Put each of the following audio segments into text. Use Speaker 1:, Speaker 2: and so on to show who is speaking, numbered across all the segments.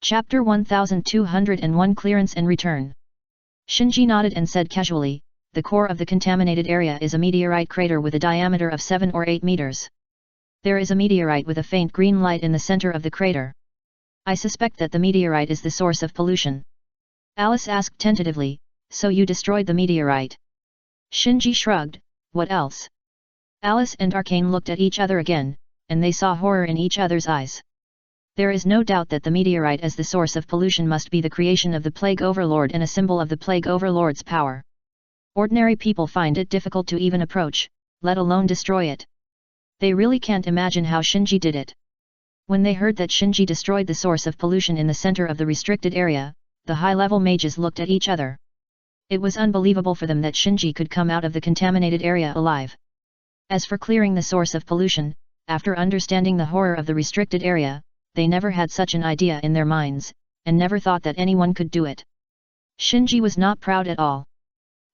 Speaker 1: Chapter 1201 Clearance and Return. Shinji nodded and said casually, the core of the contaminated area is a meteorite crater with a diameter of 7 or 8 meters. There is a meteorite with a faint green light in the center of the crater. I suspect that the meteorite is the source of pollution. Alice asked tentatively, so you destroyed the meteorite? Shinji shrugged, what else? Alice and Arcane looked at each other again, and they saw horror in each other's eyes. There is no doubt that the meteorite as the source of pollution must be the creation of the Plague Overlord and a symbol of the Plague Overlord's power. Ordinary people find it difficult to even approach, let alone destroy it. They really can't imagine how Shinji did it. When they heard that Shinji destroyed the source of pollution in the center of the restricted area, the high-level mages looked at each other. It was unbelievable for them that Shinji could come out of the contaminated area alive. As for clearing the source of pollution, after understanding the horror of the restricted area, they never had such an idea in their minds, and never thought that anyone could do it. Shinji was not proud at all.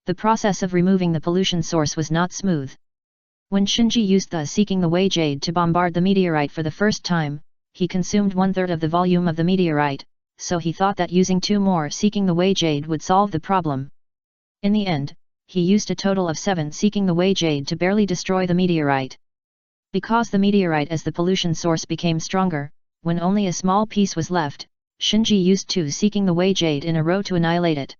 Speaker 1: The process of removing the pollution source was not smooth. When Shinji used the Seeking the Way Jade to bombard the meteorite for the first time, he consumed 1/3 of the volume of the meteorite, so he thought that using 2 more Seeking the Way Jade would solve the problem. In the end, he used a total of 7 Seeking the Way Jade to barely destroy the meteorite. Because the meteorite as the pollution source became stronger, when only a small piece was left, Shinji used 2 Seeking the Way Jade in a row to annihilate it.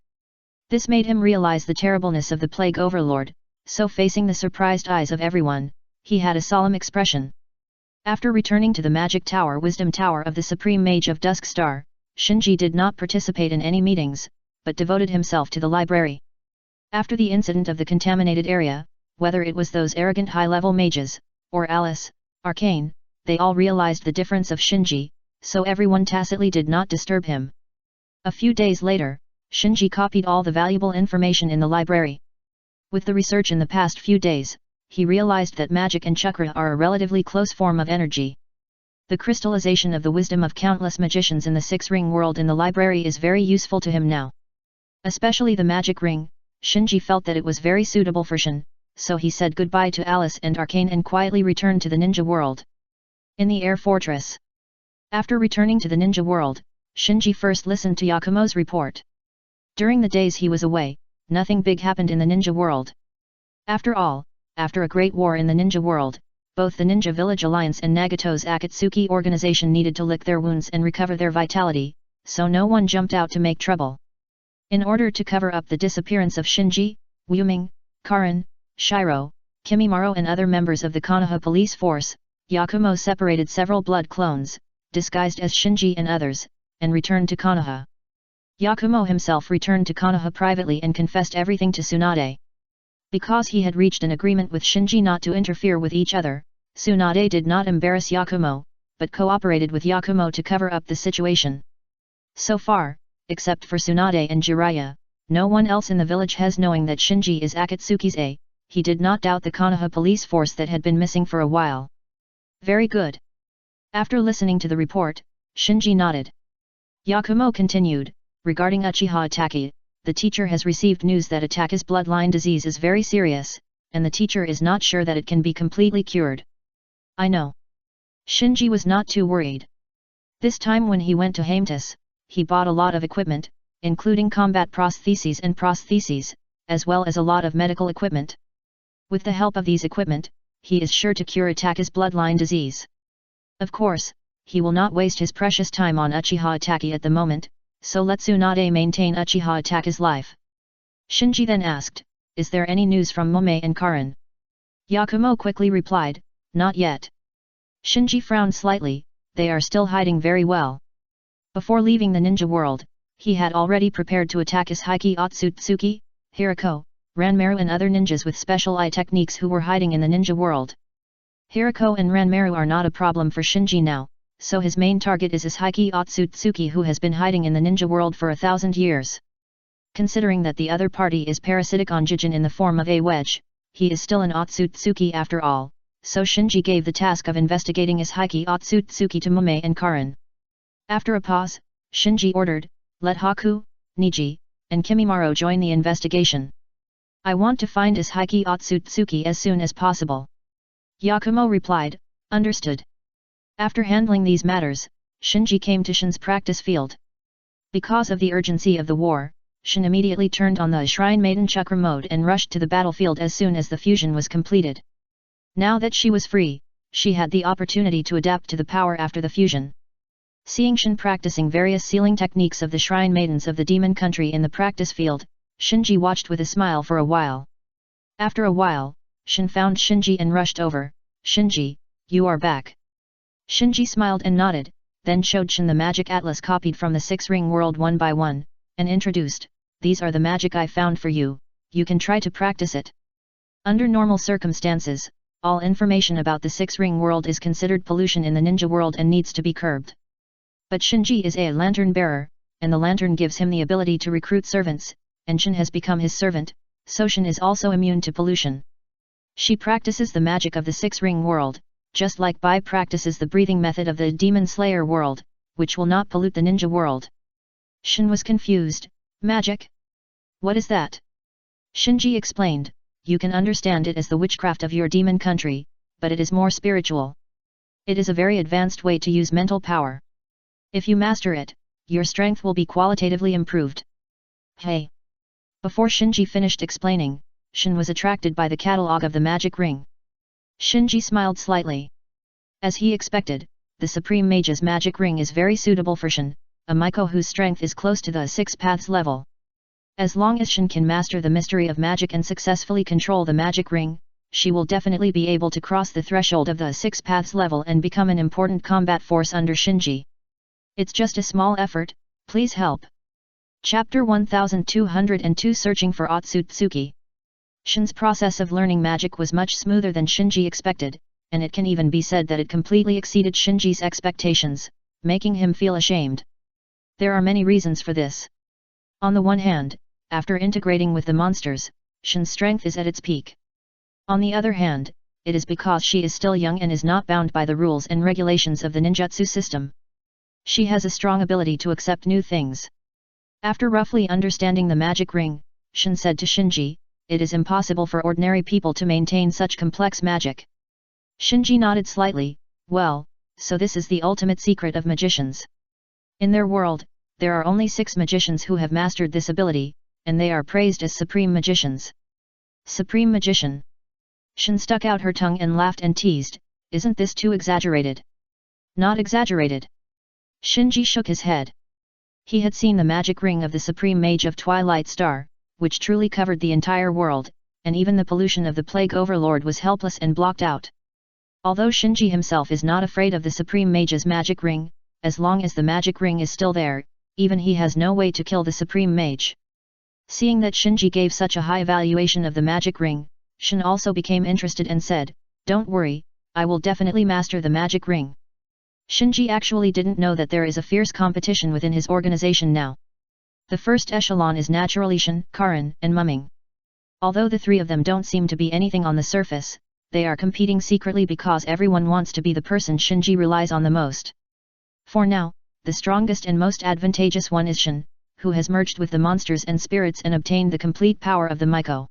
Speaker 1: This made him realize the terribleness of the Plague Overlord, so facing the surprised eyes of everyone, he had a solemn expression. After returning to the Magic Tower Wisdom Tower of the Supreme Mage of Dusk Star, Shinji did not participate in any meetings, but devoted himself to the library. After the incident of the contaminated area, whether it was those arrogant high-level mages, or Alice, Arcane, they all realized the difference of Shinji, so everyone tacitly did not disturb him. A few days later, Shinji copied all the valuable information in the library. With the research in the past few days, he realized that magic and chakra are a relatively close form of energy. The crystallization of the wisdom of countless magicians in the Six-Ring world in the library is very useful to him now. Especially the magic ring, Shinji felt that it was very suitable for Shin, so he said goodbye to Alice and Arcane and quietly returned to the ninja world. In the air fortress. After returning to the ninja world, Shinji first listened to Yakumo's report. During the days he was away, nothing big happened in the ninja world. After all, after a great war in the ninja world, both the Ninja Village Alliance and Nagato's Akatsuki organization needed to lick their wounds and recover their vitality, so no one jumped out to make trouble. In order to cover up the disappearance of Shinji, Wuming, Karin, Shiro, Kimimaro and other members of the Konoha police force, Yakumo separated several blood clones, disguised as Shinji and others, and returned to Konoha. Yakumo himself returned to Konoha privately and confessed everything to Tsunade. Because he had reached an agreement with Shinji not to interfere with each other, Tsunade did not embarrass Yakumo, but cooperated with Yakumo to cover up the situation. So far, except for Tsunade and Jiraiya, no one else in the village has knowing that Shinji is Akatsuki's A. He did not doubt the Konoha police force that had been missing for a while. Very good. After listening to the report, Shinji nodded. Yakumo continued, regarding Uchiha Ataki, the teacher has received news that Ataki's bloodline disease is very serious, and the teacher is not sure that it can be completely cured. I know. Shinji was not too worried. This time when he went to Haemtus, he bought a lot of equipment, including combat prostheses, as well as a lot of medical equipment. With the help of these equipment, he is sure to cure Ataki's bloodline disease. Of course, he will not waste his precious time on Uchiha Ataki at the moment, so let Tsunade maintain Uchiha Ataki's life. Shinji then asked, is there any news from Mome and Karin? Yakumo quickly replied, not yet. Shinji frowned slightly, they are still hiding very well. Before leaving the ninja world, he had already prepared to attack Isahiki Otsutsuki, Hirako, Ranmaru and other ninjas with special eye techniques who were hiding in the ninja world. Hirako and Ranmaru are not a problem for Shinji now, so his main target is Isahiki Otsutsuki who has been hiding in the ninja world for 1,000 years. Considering that the other party is parasitic on Jijin in the form of a wedge, he is still an Otsutsuki after all, so Shinji gave the task of investigating Isahiki Otsutsuki to Mome and Karin. After a pause, Shinji ordered, let Haku, Niji, and Kimimaro join the investigation. I want to find Isahiki Otsutsuki as soon as possible. Yakumo replied, understood. After handling these matters, Shinji came to Shin's practice field. Because of the urgency of the war, Shin immediately turned on the Shrine Maiden Chakra mode and rushed to the battlefield as soon as the fusion was completed. Now that she was free, she had the opportunity to adapt to the power after the fusion. Seeing Shin practicing various sealing techniques of the Shrine Maidens of the Demon Country in the practice field, Shinji watched with a smile for a while. After a while, Shin found Shinji and rushed over. "Shinji, you are back." Shinji smiled and nodded, then showed Shin the magic atlas copied from the six-ring world one by one, and introduced, "These are the magic I found for you, you can try to practice it." Under normal circumstances, all information about the six-ring world is considered pollution in the ninja world and needs to be curbed. But Shinji is a lantern bearer, and the lantern gives him the ability to recruit servants, and Shin has become his servant, so Shin is also immune to pollution. She practices the magic of the six-ring world, just like Bai practices the breathing method of the Demon Slayer world, which will not pollute the ninja world. Shin was confused. "Magic? What is that?" Shinji explained, "You can understand it as the witchcraft of your demon country, but it is more spiritual. It is a very advanced way to use mental power. If you master it, your strength will be qualitatively improved." "Hey!" Before Shinji finished explaining, Shin was attracted by the catalogue of the magic ring. Shinji smiled slightly. As he expected, the Supreme Mage's magic ring is very suitable for Shin, a Miko whose strength is close to the Six Paths level. As long as Shin can master the mystery of magic and successfully control the magic ring, she will definitely be able to cross the threshold of the Six Paths level and become an important combat force under Shinji. It's just a small effort, please help. Chapter 1202 Searching for Otsutsuki. Shin's process of learning magic was much smoother than Shinji expected, and it can even be said that it completely exceeded Shinji's expectations, making him feel ashamed. There are many reasons for this. On the one hand, after integrating with the monsters, Shin's strength is at its peak. On the other hand, it is because she is still young and is not bound by the rules and regulations of the ninjutsu system. She has a strong ability to accept new things. After roughly understanding the magic ring, Shin said to Shinji, "It is impossible for ordinary people to maintain such complex magic." Shinji nodded slightly, "Well, so this is the ultimate secret of magicians. In their world, there are only 6 magicians who have mastered this ability, and they are praised as supreme magicians." Supreme magician. Shin stuck out her tongue and laughed and teased, "Isn't this too exaggerated?" "Not exaggerated." Shinji shook his head. He had seen the magic ring of the Supreme Mage of Twilight Star, which truly covered the entire world, and even the pollution of the Plague Overlord was helpless and blocked out. Although Shinji himself is not afraid of the Supreme Mage's magic ring, as long as the magic ring is still there, even he has no way to kill the Supreme Mage. Seeing that Shinji gave such a high evaluation of the magic ring, Shin also became interested and said, "Don't worry, I will definitely master the magic ring." Shinji actually didn't know that there is a fierce competition within his organization now. The first echelon is naturally Shin, Karin, and Mumming. Although the 3 of them don't seem to be anything on the surface, they are competing secretly because everyone wants to be the person Shinji relies on the most. For now, the strongest and most advantageous one is Shin, who has merged with the monsters and spirits and obtained the complete power of the Miko.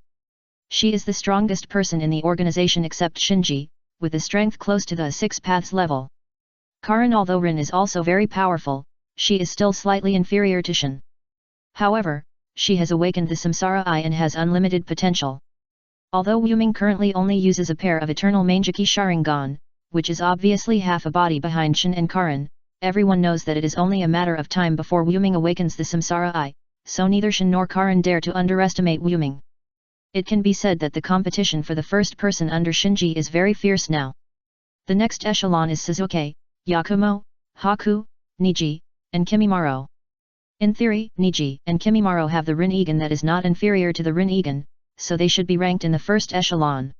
Speaker 1: She is the strongest person in the organization except Shinji, with a strength close to the 6 Paths level. Karin, although Rin is also very powerful, she is still slightly inferior to Shin. However, she has awakened the Samsara Eye and has unlimited potential. Although Wuming currently only uses a pair of Eternal Mangeki Sharingan, which is obviously half a body behind Shin and Karin, everyone knows that it is only a matter of time before Wuming awakens the Samsara Eye, so neither Shin nor Karin dare to underestimate Wuming. It can be said that the competition for the first person under Shinji is very fierce now. The next echelon is Suzuki, Yakumo, Haku, Niji, and Kimimaro. In theory, Niji and Kimimaro have the Rin-Egan that is not inferior to the Rin-Egan, so they should be ranked in the first echelon.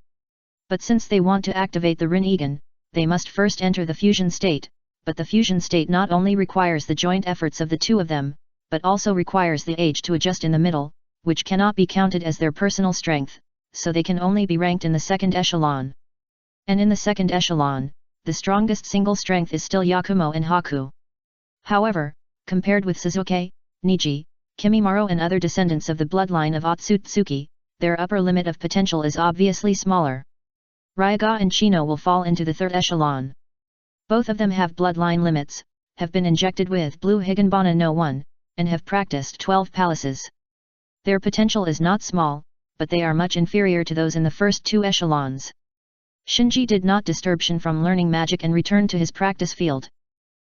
Speaker 1: But since they want to activate the Rin-Egan, they must first enter the fusion state, but the fusion state not only requires the joint efforts of the 2 of them, but also requires the age to adjust in the middle, which cannot be counted as their personal strength, so they can only be ranked in the second echelon. And in the second echelon, the strongest single strength is still Yakumo and Haku. However, compared with Suzuki, Niji, Kimimaro and other descendants of the bloodline of Otsutsuki, their upper limit of potential is obviously smaller. Ryaga and Chino will fall into the third echelon. Both of them have bloodline limits, have been injected with blue Higanbana no 1, and have practiced 12 palaces. Their potential is not small, but they are much inferior to those in the first 2 echelons. Shinji did not disturb Shin from learning magic and returned to his practice field.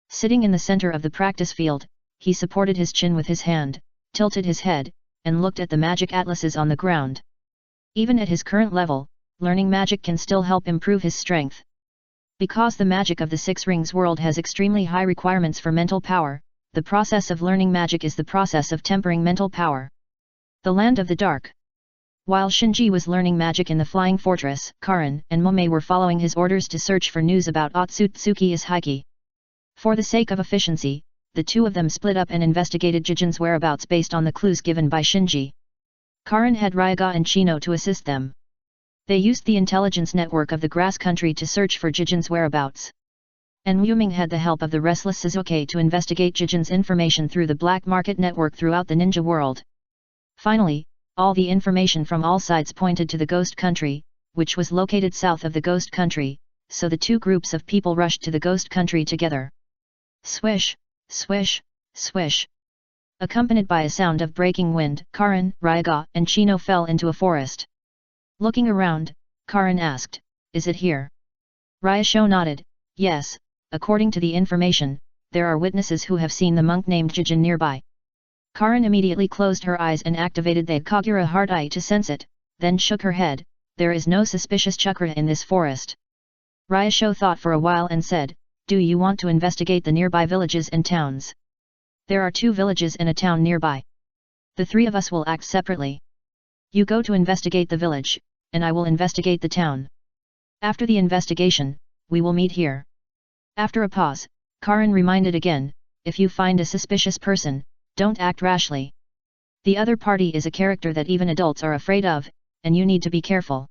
Speaker 1: Sitting in the center of the practice field, he supported his chin with his hand, tilted his head, and looked at the magic atlases on the ground. Even at his current level, learning magic can still help improve his strength. Because the magic of the Six Rings world has extremely high requirements for mental power, the process of learning magic is the process of tempering mental power. The Land of the Dark. While Shinji was learning magic in the Flying Fortress, Karin and Momei were following his orders to search for news about Otsutsuki Ishiki. For the sake of efficiency, the two of them split up and investigated Jijin's whereabouts based on the clues given by Shinji. Karin had Ryaga and Chino to assist them. They used the intelligence network of the Grass Country to search for Jijin's whereabouts. And Yuming had the help of the restless Suzuki to investigate Jijin's information through the black market network throughout the ninja world. Finally, all the information from all sides pointed to the Ghost Country, which was located south of the Ghost Country, so the two groups of people rushed to the Ghost Country together. Swish, swish, swish. Accompanied by a sound of breaking wind, Karin, Ryaga, and Chino fell into a forest. Looking around, Karin asked, "Is it here?" Ryasho nodded, "Yes, according to the information, there are witnesses who have seen the monk named Jijin nearby." Karin immediately closed her eyes and activated the Kagura heart eye to sense it, then shook her head, "There is no suspicious chakra in this forest." Ryasho thought for a while and said, "Do you want to investigate the nearby villages and towns?" "There are 2 villages and a town nearby. The 3 of us will act separately. You go to investigate the village, and I will investigate the town. After the investigation, we will meet here." After a pause, Karin reminded again, "If you find a suspicious person, don't act rashly. The other party is a character that even adults are afraid of, and you need to be careful."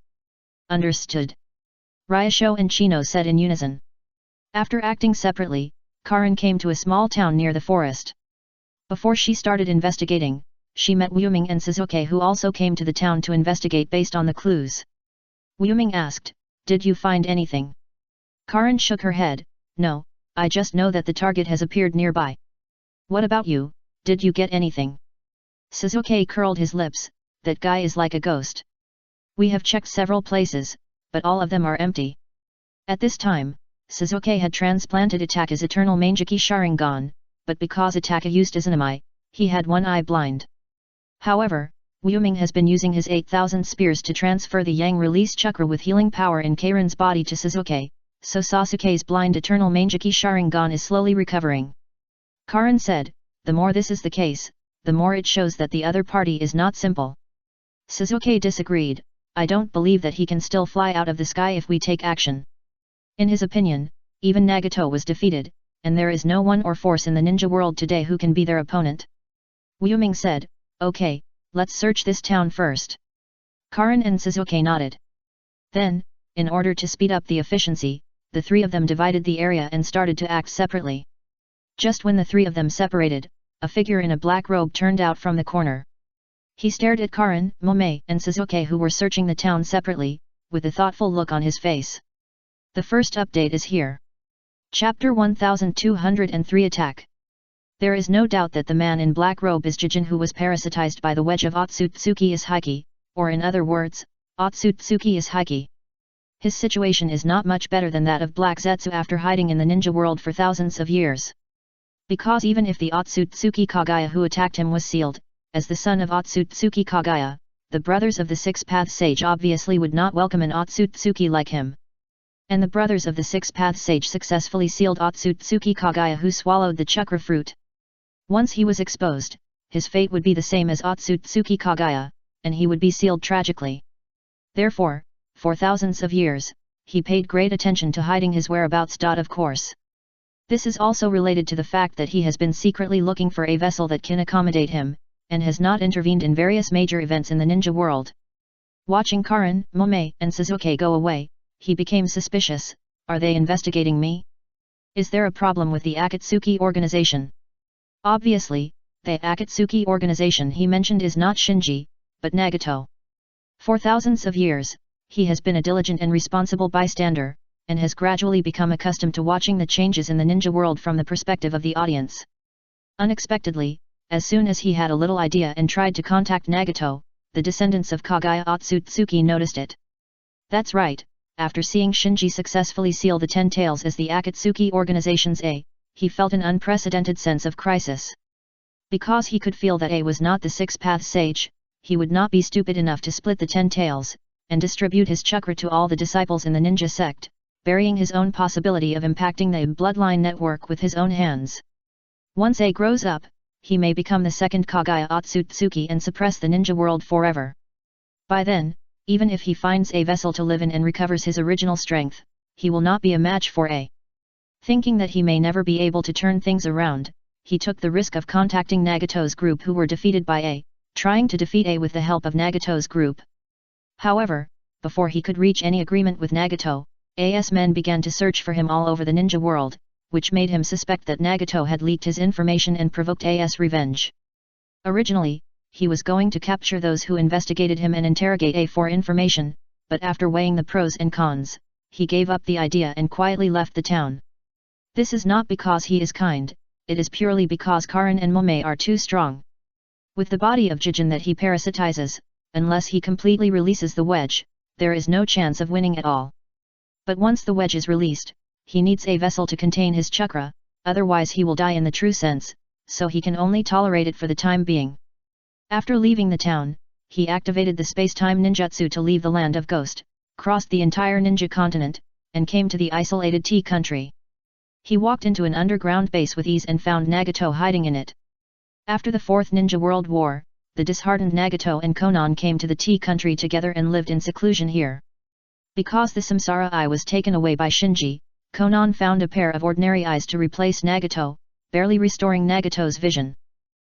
Speaker 1: "Understood." Ryasho and Chino said in unison. After acting separately, Karin came to a small town near the forest. Before she started investigating, she met Yuming and Suzuki, who also came to the town to investigate based on the clues. Yuming asked, "Did you find anything?" Karin shook her head, "No, I just know that the target has appeared nearby." "What about you, did you get anything?" Suzuki curled his lips, "That guy is like a ghost. We have checked several places, but all of them are empty." At this time, Suzuki had transplanted Itaka's eternal Mangeki Sharingan, but because Itaka used Izanami, he had one eye blind. However, Yuming has been using his 8,000 spears to transfer the Yang release chakra with healing power in Karen's body to Suzuki, so Sasuke's blind eternal Mangeki Sharingan is slowly recovering. Karin said, "The more this is the case, the more it shows that the other party is not simple." Suzuki disagreed, "I don't believe that he can still fly out of the sky if we take action." In his opinion, even Nagato was defeated, and there is no one or force in the ninja world today who can be their opponent. Yuming said, "Okay, let's search this town first." Karin and Suzuki nodded. Then, in order to speed up the efficiency, the 3 of them divided the area and started to act separately. Just when the 3 of them separated, a figure in a black robe turned out from the corner. He stared at Karin, Momei, and Suzuki, who were searching the town separately, with a thoughtful look on his face. The first update is here. Chapter 1203 Attack. There is no doubt that the man in black robe is Jijin, who was parasitized by the wedge of Otsutsuki Ishiki, or in other words, Otsutsuki Ishiki. His situation is not much better than that of Black Zetsu after hiding in the ninja world for thousands of years. Because even if the Otsutsuki Kagaya who attacked him was sealed, as the son of Otsutsuki Kagaya, the brothers of the Six Path Sage obviously would not welcome an Otsutsuki like him. And the brothers of the Six Path Sage successfully sealed Otsutsuki Kagaya, who swallowed the chakra fruit. Once he was exposed, his fate would be the same as Otsutsuki Kagaya, and he would be sealed tragically. Therefore, for thousands of years, he paid great attention to hiding his whereabouts. Of course. This is also related to the fact that he has been secretly looking for a vessel that can accommodate him, and has not intervened in various major events in the ninja world. Watching Karin, Momei, and Suzuki go away, he became suspicious. Are they investigating me? Is there a problem with the Akatsuki organization? Obviously, the Akatsuki organization he mentioned is not Shinji, but Nagato. For thousands of years, he has been a diligent and responsible bystander, and has gradually become accustomed to watching the changes in the ninja world from the perspective of the audience. Unexpectedly, as soon as he had a little idea and tried to contact Nagato, the descendants of Kagaya Otsutsuki noticed it. That's right, after seeing Shinji successfully seal the 10 Tails as the Akatsuki organization's A, he felt an unprecedented sense of crisis. Because he could feel that A was not the Six-Path Sage, he would not be stupid enough to split the 10 Tails, and distribute his chakra to all the disciples in the ninja sect, burying his own possibility of impacting the bloodline network with his own hands. Once A grows up, he may become the second Kagaya Otsutsuki and suppress the ninja world forever. By then, even if he finds a vessel to live in and recovers his original strength, he will not be a match for A. Thinking that he may never be able to turn things around, he took the risk of contacting Nagato's group who were defeated by A, trying to defeat A with the help of Nagato's group. However, before he could reach any agreement with Nagato, A's men began to search for him all over the ninja world, which made him suspect that Nagato had leaked his information and provoked A's revenge. Originally, he was going to capture those who investigated him and interrogate A for information, but after weighing the pros and cons, he gave up the idea and quietly left the town. This is not because he is kind, it is purely because Karin and Mome are too strong. With the body of Jijin that he parasitizes, unless he completely releases the wedge, there is no chance of winning at all. But once the wedge is released, he needs a vessel to contain his chakra, otherwise he will die in the true sense, so he can only tolerate it for the time being. After leaving the town, he activated the space-time ninjutsu to leave the land of Ghost, crossed the entire ninja continent, and came to the isolated Tea country. He walked into an underground base with ease and found Nagato hiding in it. After the Fourth Ninja World War, the disheartened Nagato and Konan came to the Tea country together and lived in seclusion here. Because the Samsara Eye was taken away by Shinji, Konan found a pair of ordinary eyes to replace Nagato, barely restoring Nagato's vision.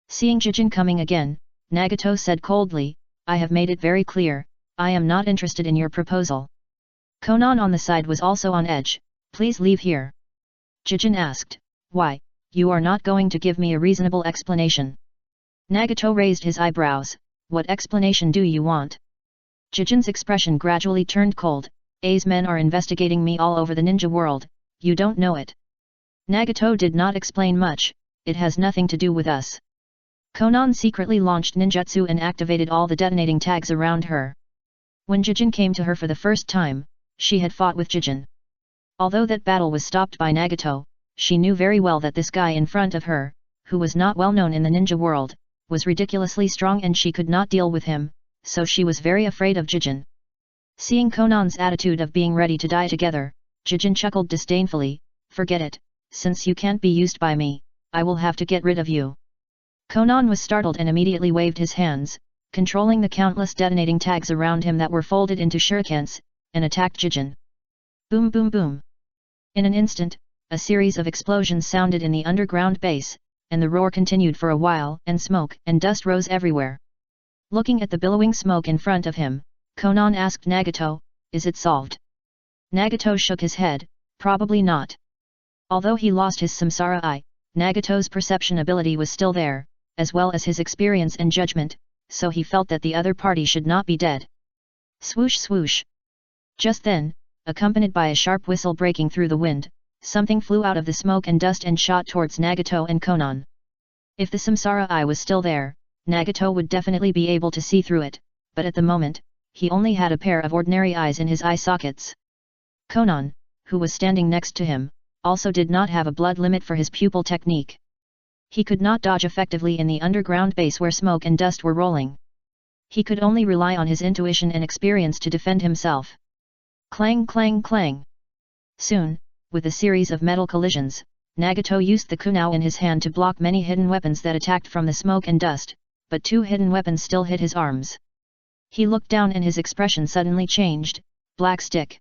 Speaker 1: Seeing Jijin coming again, Nagato said coldly, "I have made it very clear, I am not interested in your proposal." Konan on the side was also on edge, "Please leave here." Jijin asked, "Why, you are not going to give me a reasonable explanation?" Nagato raised his eyebrows, "What explanation do you want?" Jijin's expression gradually turned cold, "A's men are investigating me all over the ninja world, you don't know it." Nagato did not explain much, "It has nothing to do with us." Konan secretly launched ninjutsu and activated all the detonating tags around her. When Jijin came to her for the first time, she had fought with Jijin. Although that battle was stopped by Nagato, she knew very well that this guy in front of her, who was not well known in the ninja world, was ridiculously strong and she could not deal with him, so she was very afraid of Jijin. Seeing Konan's attitude of being ready to die together, Jijin chuckled disdainfully, "Forget it, since you can't be used by me, I will have to get rid of you." Konan was startled and immediately waved his hands, controlling the countless detonating tags around him that were folded into shurikens, and attacked Jijin. Boom boom boom. In an instant, a series of explosions sounded in the underground base, and the roar continued for a while, and smoke and dust rose everywhere. Looking at the billowing smoke in front of him, Konan asked Nagato, "Is it solved?" Nagato shook his head, "Probably not." Although he lost his Samsara Eye, Nagato's perception ability was still there, as well as his experience and judgment, so he felt that the other party should not be dead. Swoosh swoosh. Just then, accompanied by a sharp whistle breaking through the wind, something flew out of the smoke and dust and shot towards Nagato and Konan. If the Samsara Eye was still there, Nagato would definitely be able to see through it, but at the moment, he only had a pair of ordinary eyes in his eye sockets. Konan, who was standing next to him, also did not have a blood limit for his pupil technique. He could not dodge effectively in the underground base where smoke and dust were rolling. He could only rely on his intuition and experience to defend himself. Clang clang clang. Soon, with a series of metal collisions, Nagato used the kunao in his hand to block many hidden weapons that attacked from the smoke and dust, but two hidden weapons still hit his arms. He looked down and his expression suddenly changed, "Black stick."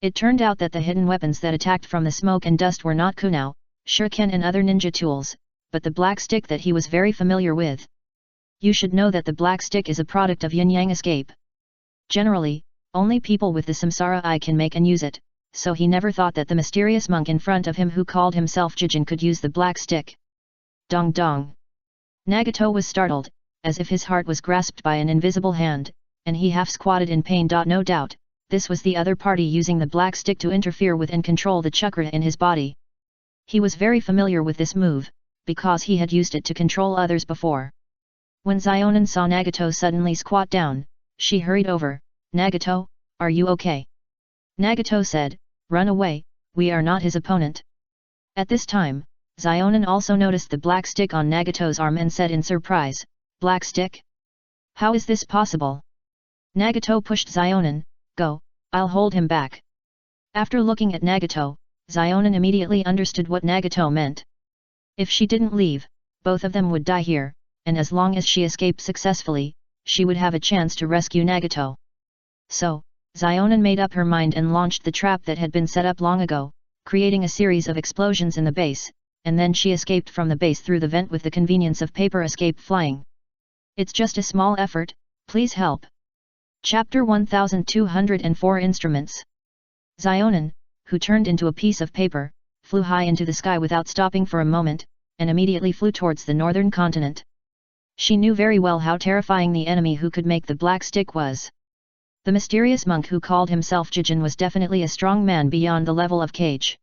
Speaker 1: It turned out that the hidden weapons that attacked from the smoke and dust were not kunao, shuriken and other ninja tools, but the black stick that he was very familiar with. You should know that the black stick is a product of yin-yang escape. Generally, only people with the Samsara Eye can make and use it, so he never thought that the mysterious monk in front of him who called himself Jijin could use the black stick. Dong dong. Nagato was startled, as if his heart was grasped by an invisible hand, and he half squatted in pain. No doubt, this was the other party using the black stick to interfere with and control the chakra in his body. He was very familiar with this move, because he had used it to control others before. When Xionan saw Nagato suddenly squat down, she hurried over. "Nagato, are you okay?" Nagato said, "Run away, we are not his opponent." At this time, Xionan also noticed the black stick on Nagato's arm and said in surprise, "Black stick? How is this possible?" Nagato pushed Xionan. "Go, I'll hold him back." After looking at Nagato, Xionan immediately understood what Nagato meant. If she didn't leave, both of them would die here, and as long as she escaped successfully, she would have a chance to rescue Nagato. So, Xionan made up her mind and launched the trap that had been set up long ago, creating a series of explosions in the base, and then she escaped from the base through the vent with the convenience of paper escape flying. "It's just a small effort, please help." Chapter 1204 Instruments. Xionan, who turned into a piece of paper, flew high into the sky without stopping for a moment, and immediately flew towards the northern continent. She knew very well how terrifying the enemy who could make the black stick was. The mysterious monk who called himself Jijin was definitely a strong man beyond the level of Cage.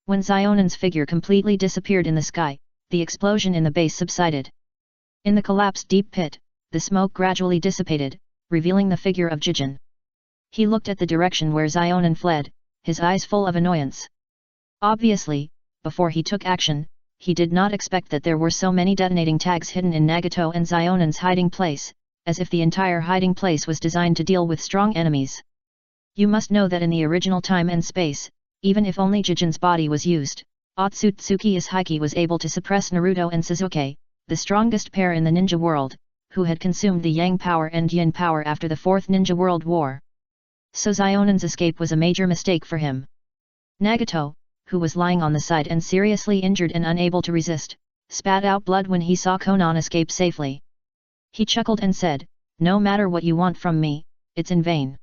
Speaker 1: When Xionan's figure completely disappeared in the sky, the explosion in the base subsided. In the collapsed deep pit, the smoke gradually dissipated, revealing the figure of Jijin. He looked at the direction where Xionan fled, his eyes full of annoyance. Obviously, before he took action, he did not expect that there were so many detonating tags hidden in Nagato and Xionan's hiding place, as if the entire hiding place was designed to deal with strong enemies. You must know that in the original time and space, even if only Jijin's body was used, Otsutsuki Ishiki was able to suppress Naruto and Sasuke, the strongest pair in the ninja world, who had consumed the Yang power and Yin power after the Fourth Ninja World War. So Xionan's escape was a major mistake for him. Nagato, who was lying on the side and seriously injured and unable to resist, spat out blood when he saw Konan escape safely. He chuckled and said, "No matter what you want from me, it's in vain.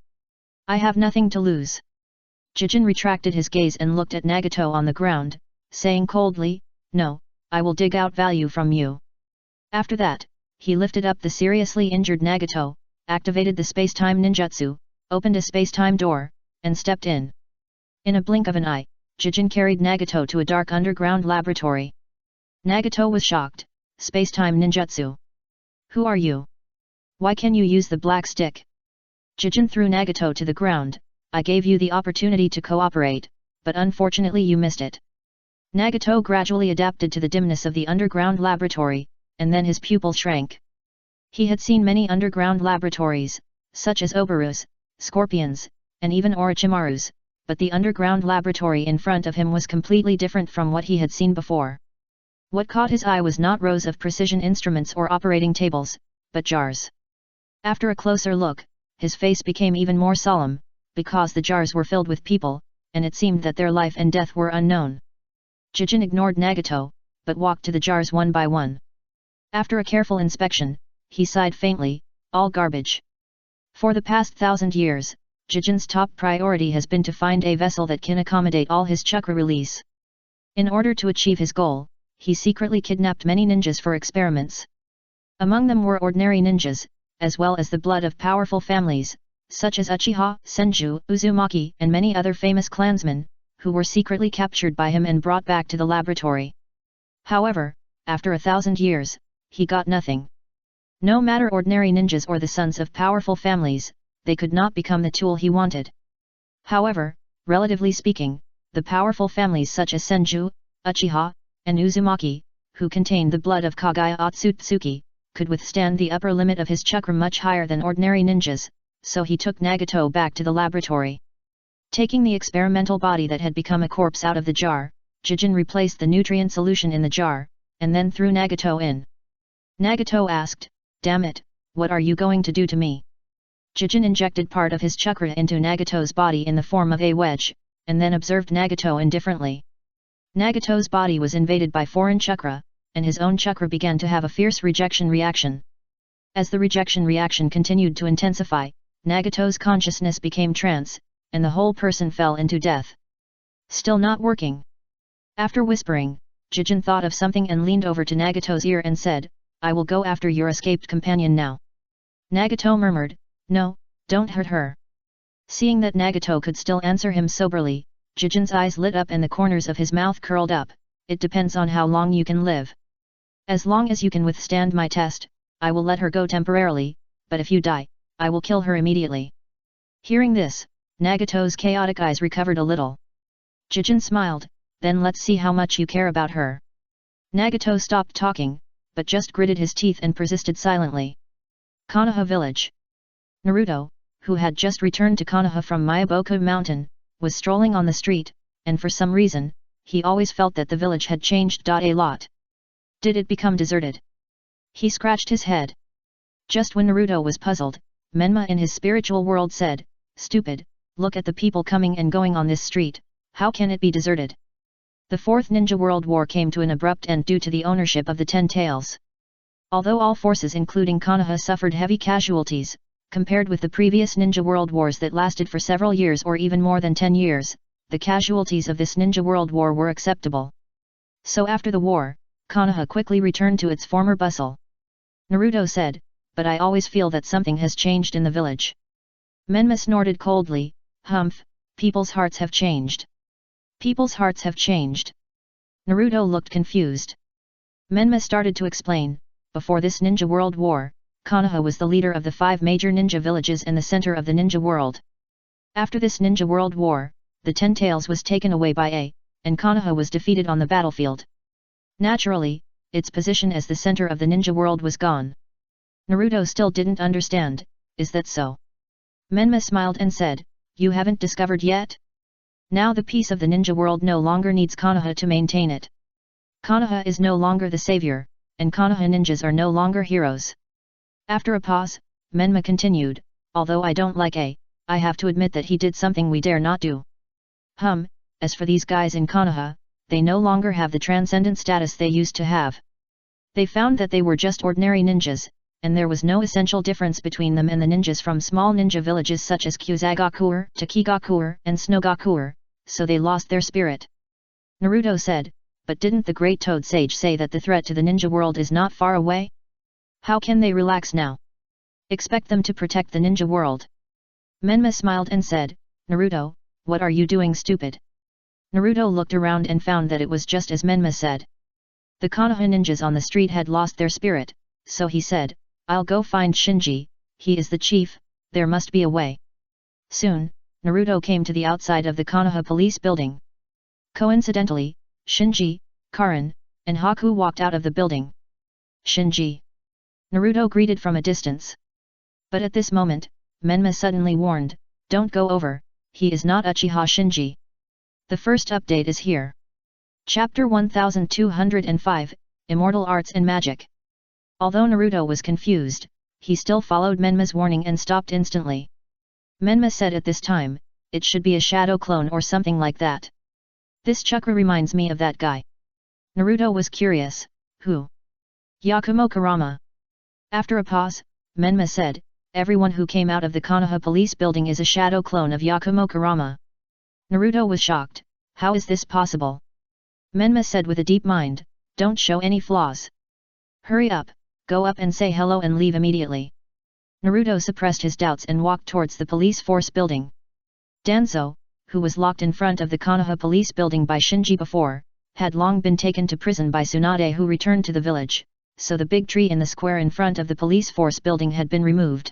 Speaker 1: I have nothing to lose." Jijin retracted his gaze and looked at Nagato on the ground, saying coldly, "No, I will dig out value from you." After that, he lifted up the seriously injured Nagato, activated the space-time ninjutsu, opened a space-time door, and stepped in. In a blink of an eye, Jijin carried Nagato to a dark underground laboratory. Nagato was shocked. "Space-time ninjutsu? Who are you? Why can you use the black stick?" Jijin threw Nagato to the ground. "I gave you the opportunity to cooperate, but unfortunately you missed it." Nagato gradually adapted to the dimness of the underground laboratory, and then his pupil shrank. He had seen many underground laboratories, such as Obarus, Scorpions, and even Orochimaru's, but the underground laboratory in front of him was completely different from what he had seen before. What caught his eye was not rows of precision instruments or operating tables, but jars. After a closer look, his face became even more solemn, because the jars were filled with people, and it seemed that their life and death were unknown. Jijin ignored Nagato, but walked to the jars one by one. After a careful inspection, he sighed faintly, "All garbage." For the past 1,000 years, Jijin's top priority has been to find a vessel that can accommodate all his chakra release. In order to achieve his goal, he secretly kidnapped many ninjas for experiments. Among them were ordinary ninjas, as well as the blood of powerful families, such as Uchiha, Senju, Uzumaki, and many other famous clansmen, who were secretly captured by him and brought back to the laboratory. However, after 1,000 years, he got nothing. No matter ordinary ninjas or the sons of powerful families, they could not become the tool he wanted. However, relatively speaking, the powerful families such as Senju, Uchiha, and Uzumaki, who contained the blood of Kagaya Otsutsuki, could withstand the upper limit of his chakra much higher than ordinary ninjas, so he took Nagato back to the laboratory. Taking the experimental body that had become a corpse out of the jar, Jijin replaced the nutrient solution in the jar, and then threw Nagato in. Nagato asked, "Damn it, what are you going to do to me?" Jijin injected part of his chakra into Nagato's body in the form of a wedge, and then observed Nagato indifferently. Nagato's body was invaded by foreign chakra, and his own chakra began to have a fierce rejection reaction. As the rejection reaction continued to intensify, Nagato's consciousness became trance, and the whole person fell into death. Still not working. After whispering, Jijin thought of something and leaned over to Nagato's ear and said, "I will go after your escaped companion now." Nagato murmured, "No, don't hurt her. Seeing that Nagato could still answer him soberly, Jijin's eyes lit up and the corners of his mouth curled up. It depends on how long you can live. As long as you can withstand my test, I will let her go temporarily, but if you die, I will kill her immediately. Hearing this, Nagato's chaotic eyes recovered a little. Jijin smiled, then let's see how much you care about her. Nagato stopped talking, but just gritted his teeth and persisted silently. Konoha Village. Naruto, who had just returned to Konoha from Myaboku Mountain, was strolling on the street, and for some reason, he always felt that the village had changed a lot. Did it become deserted? He scratched his head. Just when Naruto was puzzled, Menma in his spiritual world said, "Stupid, look at the people coming and going on this street, how can it be deserted?" The Fourth Ninja World War came to an abrupt end due to the ownership of the Ten Tails. Although all forces including Konoha suffered heavy casualties, compared with the previous Ninja World Wars that lasted for several years or even more than 10 years, the casualties of this Ninja World War were acceptable. So after the war, Konoha quickly returned to its former bustle. Naruto said, "But I always feel that something has changed in the village." Menma snorted coldly, "Humph, people's hearts have changed." People's hearts have changed. Naruto looked confused. Menma started to explain, before this Ninja World War, Konoha was the leader of the 5 major ninja villages in the center of the ninja world. After this Ninja World War, the Ten Tails was taken away by A, and Konoha was defeated on the battlefield. Naturally, its position as the center of the ninja world was gone. Naruto still didn't understand, is that so? Menma smiled and said, "You haven't discovered yet? Now the peace of the ninja world no longer needs Konoha to maintain it. Konoha is no longer the savior, and Konoha ninjas are no longer heroes." After a pause, Menma continued, "Although I don't like A, I have to admit that he did something we dare not do. As for these guys in Konoha, they no longer have the transcendent status they used to have. They found that they were just ordinary ninjas, and there was no essential difference between them and the ninjas from small ninja villages such as Kyuzagakuer, Takigakuer, and Snogakuer, so they lost their spirit." Naruto said, "But didn't the great Toad Sage say that the threat to the ninja world is not far away? How can they relax now? Expect them to protect the ninja world." Menma smiled and said, "Naruto, what are you doing, stupid?" Naruto looked around and found that it was just as Menma said. The Konoha ninjas on the street had lost their spirit, so he said, "I'll go find Shinji, he is the chief, there must be a way." Soon, Naruto came to the outside of the Konoha police building. Coincidentally, Shinji, Karin, and Haku walked out of the building. "Shinji!" Naruto greeted from a distance. But at this moment, Menma suddenly warned, "Don't go over, he is not Uchiha Shinji." The first update is here. Chapter 1205, Immortal Arts and Magic. Although Naruto was confused, he still followed Menma's warning and stopped instantly. Menma said at this time, "It should be a shadow clone or something like that. This chakra reminds me of that guy." Naruto was curious, "Who?" "Yakumo Kurama." After a pause, Menma said, "Everyone who came out of the Konoha police building is a shadow clone of Yakumo Kurama." Naruto was shocked, "How is this possible?" Menma said with a deep mind, "Don't show any flaws. Hurry up, go up and say hello and leave immediately." Naruto suppressed his doubts and walked towards the police force building. Danzo, who was locked in front of the Konoha police building by Shinji before, had long been taken to prison by Tsunade, who returned to the village, so the big tree in the square in front of the police force building had been removed.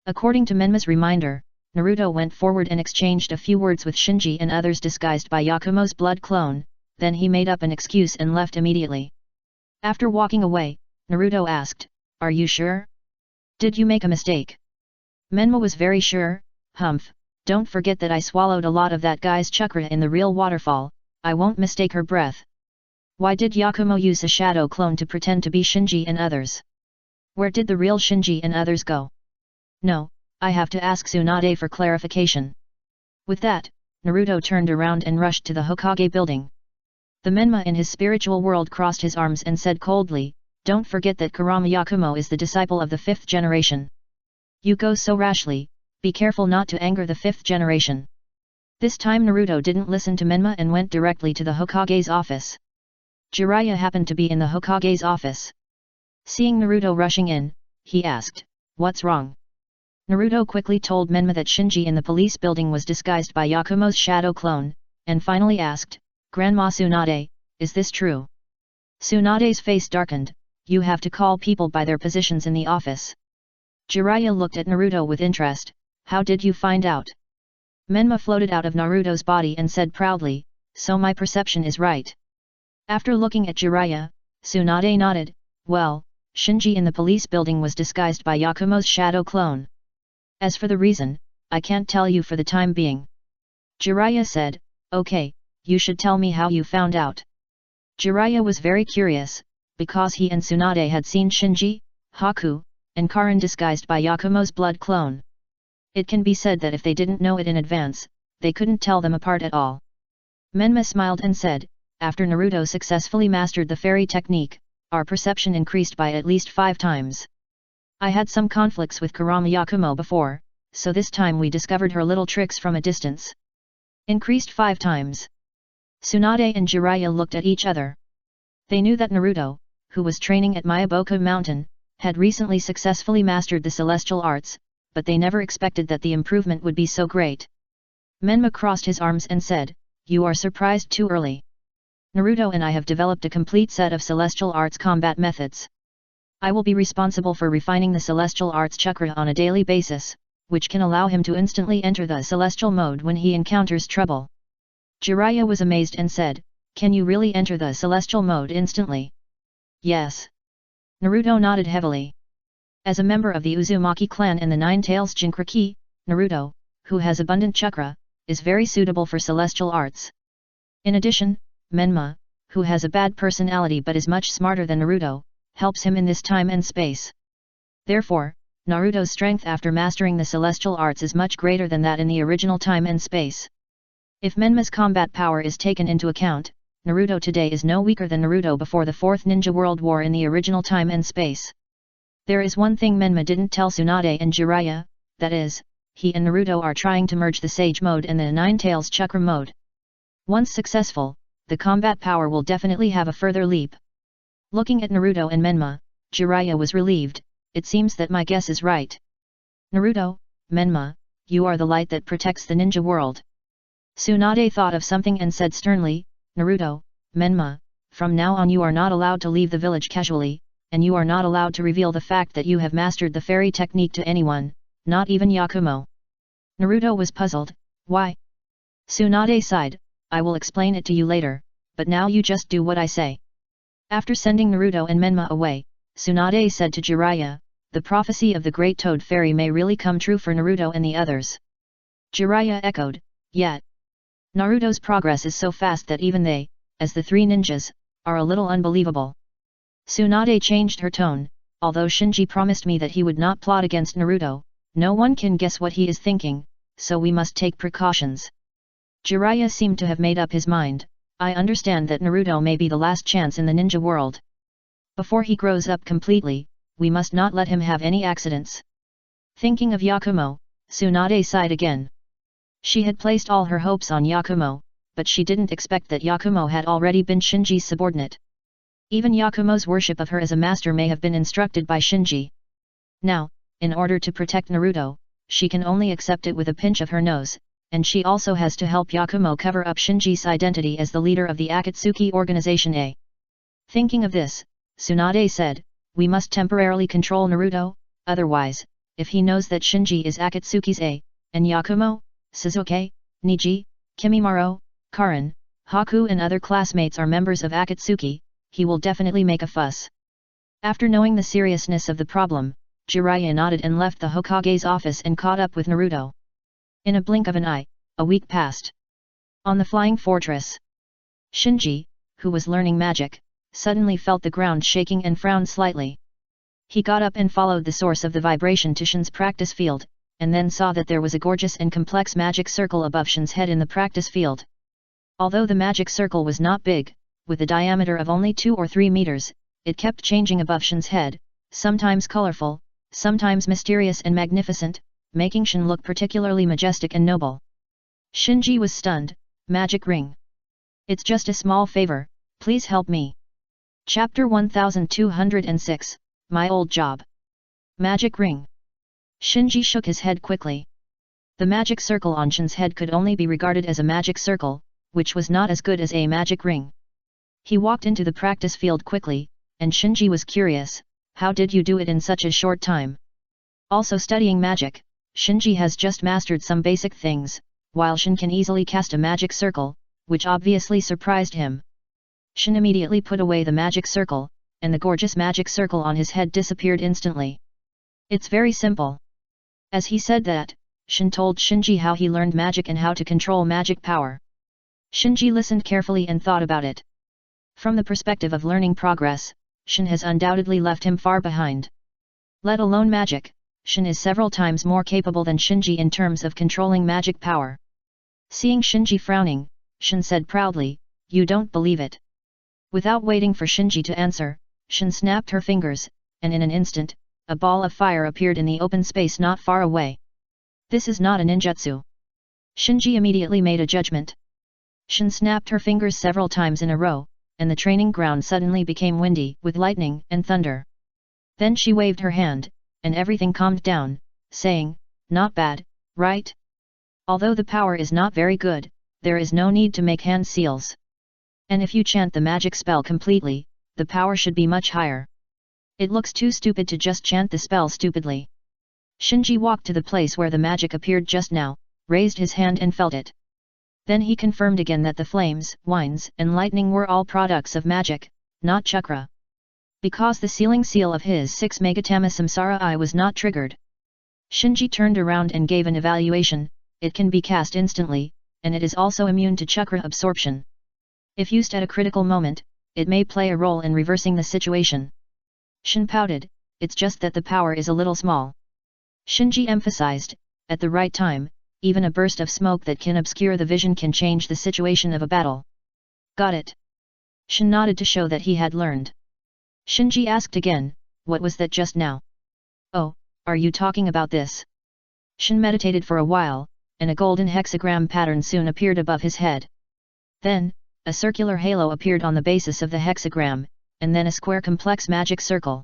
Speaker 1: According to Menma's reminder, Naruto went forward and exchanged a few words with Shinji and others disguised by Yakumo's blood clone, then he made up an excuse and left immediately. After walking away, Naruto asked, "Are you sure? Did you make a mistake?" Menma was very sure, "Humph, don't forget that I swallowed a lot of that guy's chakra in the real waterfall, I won't mistake her breath." Why did Yakumo use a shadow clone to pretend to be Shinji and others? Where did the real Shinji and others go? No, I have to ask Tsunade for clarification. With that, Naruto turned around and rushed to the Hokage building. The Menma in his spiritual world crossed his arms and said coldly, "Don't forget that Kurama Yakumo is the disciple of the 5th generation. You go so rashly, be careful not to anger the 5th generation." This time Naruto didn't listen to Menma and went directly to the Hokage's office. Jiraiya happened to be in the Hokage's office. Seeing Naruto rushing in, he asked, "What's wrong?" Naruto quickly told Menma that Shinji in the police building was disguised by Yakumo's shadow clone, and finally asked, "Grandma Tsunade, is this true?" Tsunade's face darkened. "You have to call people by their positions in the office." Jiraiya looked at Naruto with interest. "How did you find out?" Menma floated out of Naruto's body and said proudly, "So my perception is right." After looking at Jiraiya, Tsunade nodded, "Well, Shinji in the police building was disguised by Yakumo's shadow clone. As for the reason, I can't tell you for the time being." Jiraiya said, "Okay, you should tell me how you found out." Jiraiya was very curious, because he and Tsunade had seen Shinji, Haku, and Karin disguised by Yakumo's blood clone. It can be said that if they didn't know it in advance, they couldn't tell them apart at all. Menma smiled and said, "After Naruto successfully mastered the fairy technique, our perception increased by at least 5 times. I had some conflicts with Kurama Yakumo before, so this time we discovered her little tricks from a distance." Increased 5 times. Tsunade and Jiraiya looked at each other. They knew that Naruto, who was training at Myoboku Mountain, had recently successfully mastered the celestial arts, but they never expected that the improvement would be so great. Menma crossed his arms and said, "You are surprised too early. Naruto and I have developed a complete set of celestial arts combat methods. I will be responsible for refining the celestial arts chakra on a daily basis, which can allow him to instantly enter the celestial mode when he encounters trouble." Jiraiya was amazed and said, "Can you really enter the celestial mode instantly?" "Yes." Naruto nodded heavily. As a member of the Uzumaki clan and the Nine Tails Jinchuriki, Naruto, who has abundant chakra, is very suitable for celestial arts. In addition, Menma, who has a bad personality but is much smarter than Naruto, helps him in this time and space. Therefore, Naruto's strength after mastering the celestial arts is much greater than that in the original time and space. If Menma's combat power is taken into account, Naruto today is no weaker than Naruto before the Fourth Ninja World War in the original time and space. There is one thing Menma didn't tell Tsunade and Jiraiya, that is, he and Naruto are trying to merge the Sage mode and the Nine Tails Chakra mode. Once successful, the combat power will definitely have a further leap. Looking at Naruto and Menma, Jiraiya was relieved. "It seems that my guess is right. Naruto, Menma, you are the light that protects the ninja world." Tsunade thought of something and said sternly, "Naruto, Menma, from now on you are not allowed to leave the village casually, and you are not allowed to reveal the fact that you have mastered the fairy technique to anyone, not even Yakumo." Naruto was puzzled. "Why?" Tsunade sighed, "I will explain it to you later, but now you just do what I say." After sending Naruto and Menma away, Tsunade said to Jiraiya, "The prophecy of the Great Toad Fairy may really come true for Naruto and the others." Jiraiya echoed, "Yet. Naruto's progress is so fast that even they, as the 3 ninjas, are a little unbelievable." Tsunade changed her tone, "Although Shinji promised me that he would not plot against Naruto, no one can guess what he is thinking, so we must take precautions." Jiraiya seemed to have made up his mind. "I understand that Naruto may be the last chance in the ninja world. Before he grows up completely, we must not let him have any accidents." Thinking of Yakumo, Tsunade sighed again. She had placed all her hopes on Yakumo, but she didn't expect that Yakumo had already been Shinji's subordinate. Even Yakumo's worship of her as a master may have been instructed by Shinji. Now, in order to protect Naruto, she can only accept it with a pinch of her nose, and she also has to help Yakumo cover up Shinji's identity as the leader of the Akatsuki organization A. Thinking of this, Tsunade said, "We must temporarily control Naruto, otherwise, if he knows that Shinji is Akatsuki's A, and Yakumo, Sasuke, Niji, Kimimaro, Karin, Haku and other classmates are members of Akatsuki, he will definitely make a fuss." After knowing the seriousness of the problem, Jiraiya nodded and left the Hokage's office and caught up with Naruto. In a blink of an eye, a week passed. On the flying fortress, Shinji, who was learning magic, suddenly felt the ground shaking and frowned slightly. He got up and followed the source of the vibration to Shin's practice field, and then saw that there was a gorgeous and complex magic circle above Shin's head in the practice field. Although the magic circle was not big, with a diameter of only 2 or 3 meters, it kept changing above Shin's head, sometimes colorful, sometimes mysterious and magnificent, making Shin look particularly majestic and noble. Shinji was stunned. "Magic ring. It's just a small favor, please help me." Chapter 1206, My Old Job. Magic ring. Shinji shook his head quickly. The magic circle on Shin's head could only be regarded as a magic circle, which was not as good as a magic ring. He walked into the practice field quickly, and Shinji was curious, how did you do it in such a short time? Also studying magic, Shinji has just mastered some basic things, while Shin can easily cast a magic circle, which obviously surprised him. Shin immediately put away the magic circle, and the gorgeous magic circle on his head disappeared instantly. It's very simple. As he said that, Shin told Shinji how he learned magic and how to control magic power. Shinji listened carefully and thought about it. From the perspective of learning progress, Shin has undoubtedly left him far behind. Let alone magic, Shin is several times more capable than Shinji in terms of controlling magic power. Seeing Shinji frowning, Shin said proudly, "You don't believe it." Without waiting for Shinji to answer, Shin snapped her fingers, and in an instant, a ball of fire appeared in the open space not far away. This is not a ninjutsu. Shinji immediately made a judgment. Shin snapped her fingers several times in a row, and the training ground suddenly became windy with lightning and thunder. Then she waved her hand, and everything calmed down, saying, "Not bad, right? Although the power is not very good, there is no need to make hand seals. And if you chant the magic spell completely, the power should be much higher. It looks too stupid to just chant the spell stupidly." Shinji walked to the place where the magic appeared just now, raised his hand and felt it. Then he confirmed again that the flames, winds and lightning were all products of magic, not chakra. Because the sealing seal of his 6 Megatama Samsara Eye was not triggered. Shinji turned around and gave an evaluation. It can be cast instantly, and it is also immune to chakra absorption. If used at a critical moment, it may play a role in reversing the situation. Shin pouted, "It's just that the power is a little small." Shinji emphasized, "At the right time, even a burst of smoke that can obscure the vision can change the situation of a battle." "Got it." Shin nodded to show that he had learned. Shinji asked again, "What was that just now?" "Oh, are you talking about this?" Shin meditated for a while, and a golden hexagram pattern soon appeared above his head. Then, a circular halo appeared on the basis of the hexagram, and then a square complex magic circle.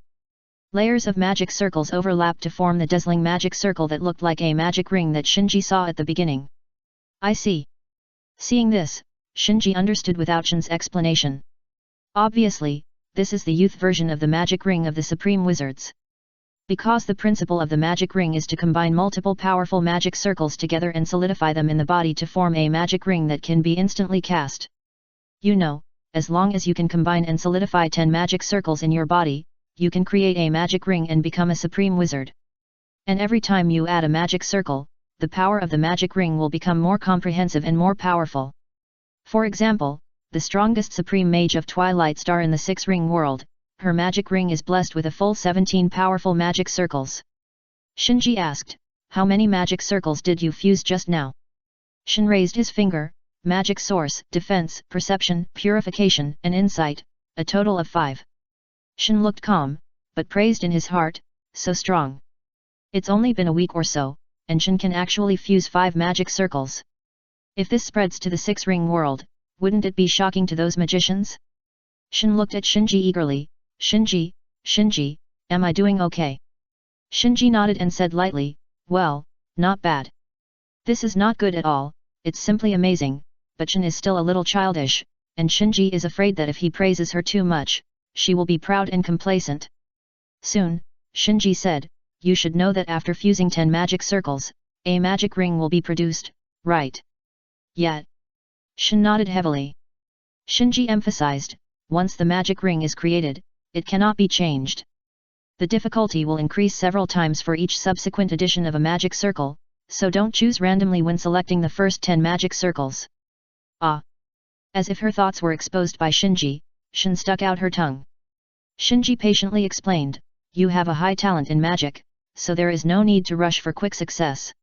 Speaker 1: Layers of magic circles overlapped to form the dazzling magic circle that looked like a magic ring that Shinji saw at the beginning. "I see." Seeing this, Shinji understood without Shin's explanation. Obviously, this is the youth version of the magic ring of the Supreme Wizards. Because the principle of the magic ring is to combine multiple powerful magic circles together and solidify them in the body to form a magic ring that can be instantly cast. You know, as long as you can combine and solidify 10 magic circles in your body, you can create a magic ring and become a supreme wizard. And every time you add a magic circle, the power of the magic ring will become more comprehensive and more powerful. For example, the strongest supreme mage of Twilight Star in the 6-ring world, her magic ring is blessed with a full 17 powerful magic circles. Shinji asked, "How many magic circles did you fuse just now?" Shin raised his finger, "Magic source, defense, perception, purification, and insight, a total of 5. Shin looked calm, but praised in his heart, "So strong. It's only been a week or so, and Shin can actually fuse 5 magic circles. If this spreads to the 6-ring world, wouldn't it be shocking to those magicians?" Shin looked at Shinji eagerly, Shinji, am I doing okay?" Shinji nodded and said lightly, "Well, not bad. This is not good at all, it's simply amazing," but Shin is still a little childish, and Shinji is afraid that if he praises her too much, she will be proud and complacent. Soon, Shinji said, "You should know that after fusing 10 magic circles, a magic ring will be produced, right?" "Yet." Shin nodded heavily. Shinji emphasized, "Once the magic ring is created, it cannot be changed. The difficulty will increase several times for each subsequent addition of a magic circle, so don't choose randomly when selecting the first 10 magic circles." "Ah." As if her thoughts were exposed by Shinji, Shin stuck out her tongue. Shinji patiently explained, "You have a high talent in magic, so there is no need to rush for quick success.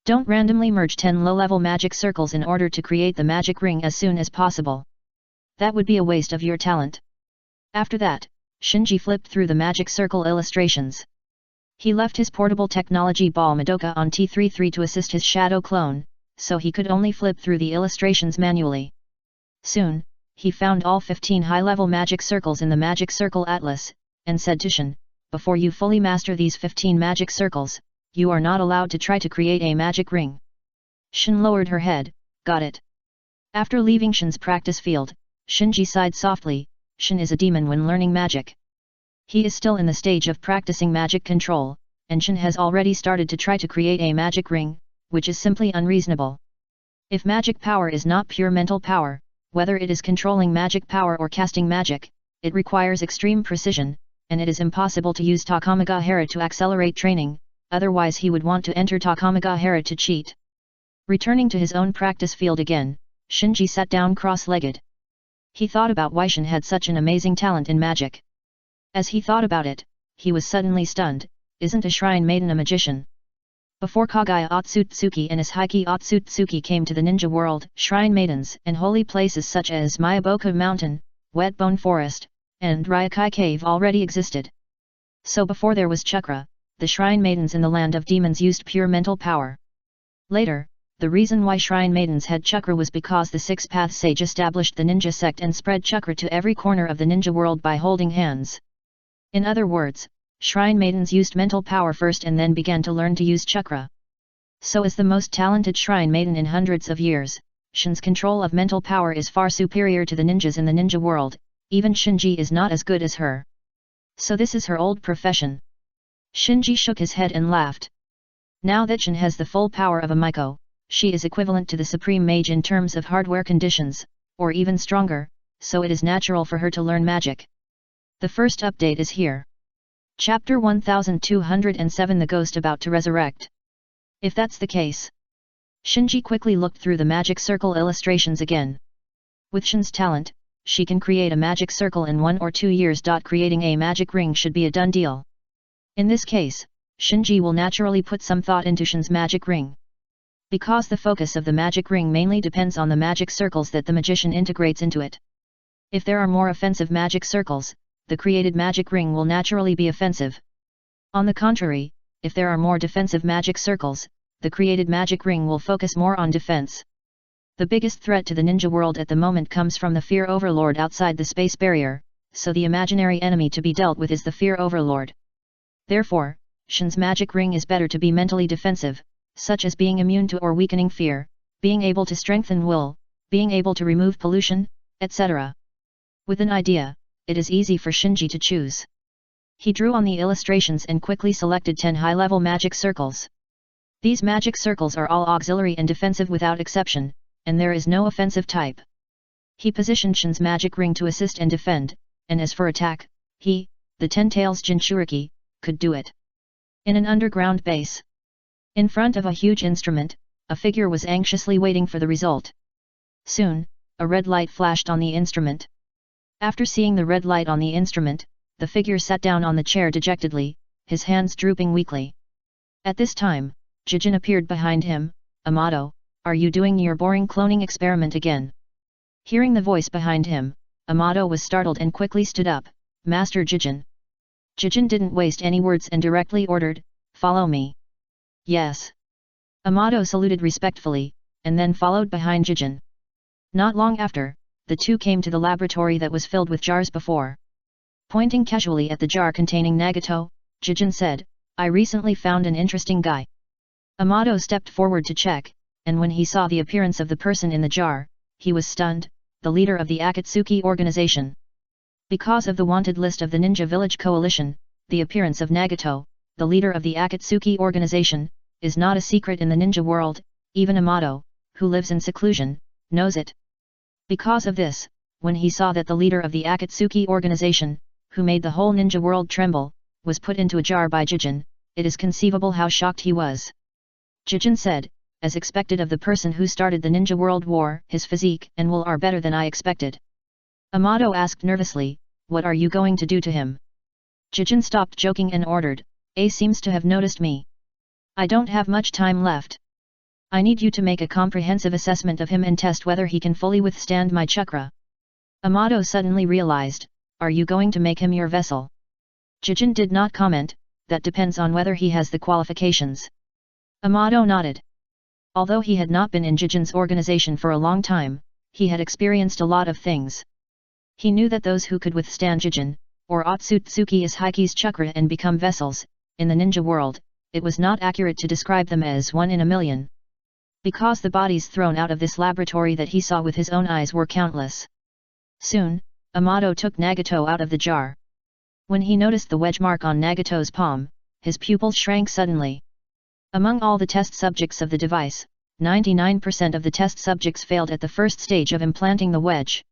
Speaker 1: Don't randomly merge 10 low-level magic circles in order to create the magic ring as soon as possible. That would be a waste of your talent." After that, Shinji flipped through the magic circle illustrations. He left his portable technology ball Madoka on T33 to assist his shadow clone, so he could only flip through the illustrations manually. Soon, he found all 15 high-level magic circles in the Magic Circle Atlas, and said to Shin, "Before you fully master these 15 magic circles, you are not allowed to try to create a magic ring. Shin lowered her head, got it. After leaving Shin's practice field, Shinji sighed softly. Shin is a demon when learning magic. He is still in the stage of practicing magic control, and Shin has already started to try to create a magic ring, which is simply unreasonable. If magic power is not pure mental power, whether it is controlling magic power or casting magic, it requires extreme precision, and it is impossible to use Takamagahara to accelerate training, otherwise he would want to enter Takamagahara to cheat. Returning to his own practice field again, Shinji sat down cross-legged. He thought about why Shin had such an amazing talent in magic. As he thought about it, he was suddenly stunned. Isn't a shrine maiden a magician? Before Kagaya Otsutsuki and Ishaiki Otsutsuki came to the ninja world, shrine maidens and holy places such as Miyaboku Mountain, Wetbone Forest, and Ryokai Cave already existed. So before there was chakra, the shrine maidens in the land of demons used pure mental power. Later, the reason why shrine maidens had chakra was because the Six Path Sage established the ninja sect and spread chakra to every corner of the ninja world by holding hands. In other words, shrine maidens used mental power first and then began to learn to use chakra. So as the most talented shrine maiden in hundreds of years, Shin's control of mental power is far superior to the ninjas in the ninja world. Even Shinji is not as good as her. So this is her old profession. Shinji shook his head and laughed. Now that Shin has the full power of a Miko, she is equivalent to the supreme mage in terms of hardware conditions, or even stronger, so it is natural for her to learn magic. The first update is here. Chapter 1207 The Ghost About to Resurrect. If that's the case. Shinji quickly looked through the magic circle illustrations again. With Shin's talent, she can create a magic circle in 1 or 2 years. Creating a magic ring should be a done deal. In this case, Shinji will naturally put some thought into Shin's magic ring. Because the focus of the magic ring mainly depends on the magic circles that the magician integrates into it. If there are more offensive magic circles, the created magic ring will naturally be offensive. On the contrary, if there are more defensive magic circles, the created magic ring will focus more on defense. The biggest threat to the ninja world at the moment comes from the fear overlord outside the space barrier, so the imaginary enemy to be dealt with is the fear overlord. Therefore, Shin's magic ring is better to be mentally defensive, such as being immune to or weakening fear, being able to strengthen will, being able to remove pollution, etc. With an idea, it is easy for Shinji to choose. He drew on the illustrations and quickly selected 10 high-level magic circles. These magic circles are all auxiliary and defensive without exception, and there is no offensive type. He positioned Shin's magic ring to assist and defend, and as for attack, he, the 10 Tails Jinchuriki, could do it. In an underground base. In front of a huge instrument, a figure was anxiously waiting for the result. Soon, a red light flashed on the instrument. After seeing the red light on the instrument, the figure sat down on the chair dejectedly, his hands drooping weakly. At this time, Jijin appeared behind him. Amato, are you doing your boring cloning experiment again? Hearing the voice behind him, Amato was startled and quickly stood up. Master Jijin. Jijin didn't waste any words and directly ordered, follow me. Yes. Amato saluted respectfully, and then followed behind Jijin. Not long after, the two came to the laboratory that was filled with jars before. Pointing casually at the jar containing Nagato, Jijin said, I recently found an interesting guy. Amato stepped forward to check, and when he saw the appearance of the person in the jar, he was stunned, the leader of the Akatsuki organization. Because of the wanted list of the Ninja Village Coalition, the appearance of Nagato, the leader of the Akatsuki organization, is not a secret in the ninja world. Even Amato, who lives in seclusion, knows it. Because of this, when he saw that the leader of the Akatsuki organization, who made the whole ninja world tremble, was put into a jar by Jijin, it is conceivable how shocked he was. Jijin said, as expected of the person who started the ninja world war, his physique and will are better than I expected. Amato asked nervously, what are you going to do to him? Jijin stopped joking and ordered, A seems to have noticed me. I don't have much time left. I need you to make a comprehensive assessment of him and test whether he can fully withstand my chakra. Amato suddenly realized, are you going to make him your vessel? Jijin did not comment, that depends on whether he has the qualifications. Amato nodded. Although he had not been in Jijin's organization for a long time, he had experienced a lot of things. He knew that those who could withstand Jijin, or Otsutsuki Ishaiki's chakra and become vessels, in the ninja world, it was not accurate to describe them as 1 in a million. Because the bodies thrown out of this laboratory that he saw with his own eyes were countless. Soon, Amado took Nagato out of the jar. When he noticed the wedge mark on Nagato's palm, his pupils shrank suddenly. Among all the test subjects of the device, 99% of the test subjects failed at the first stage of implanting the wedge.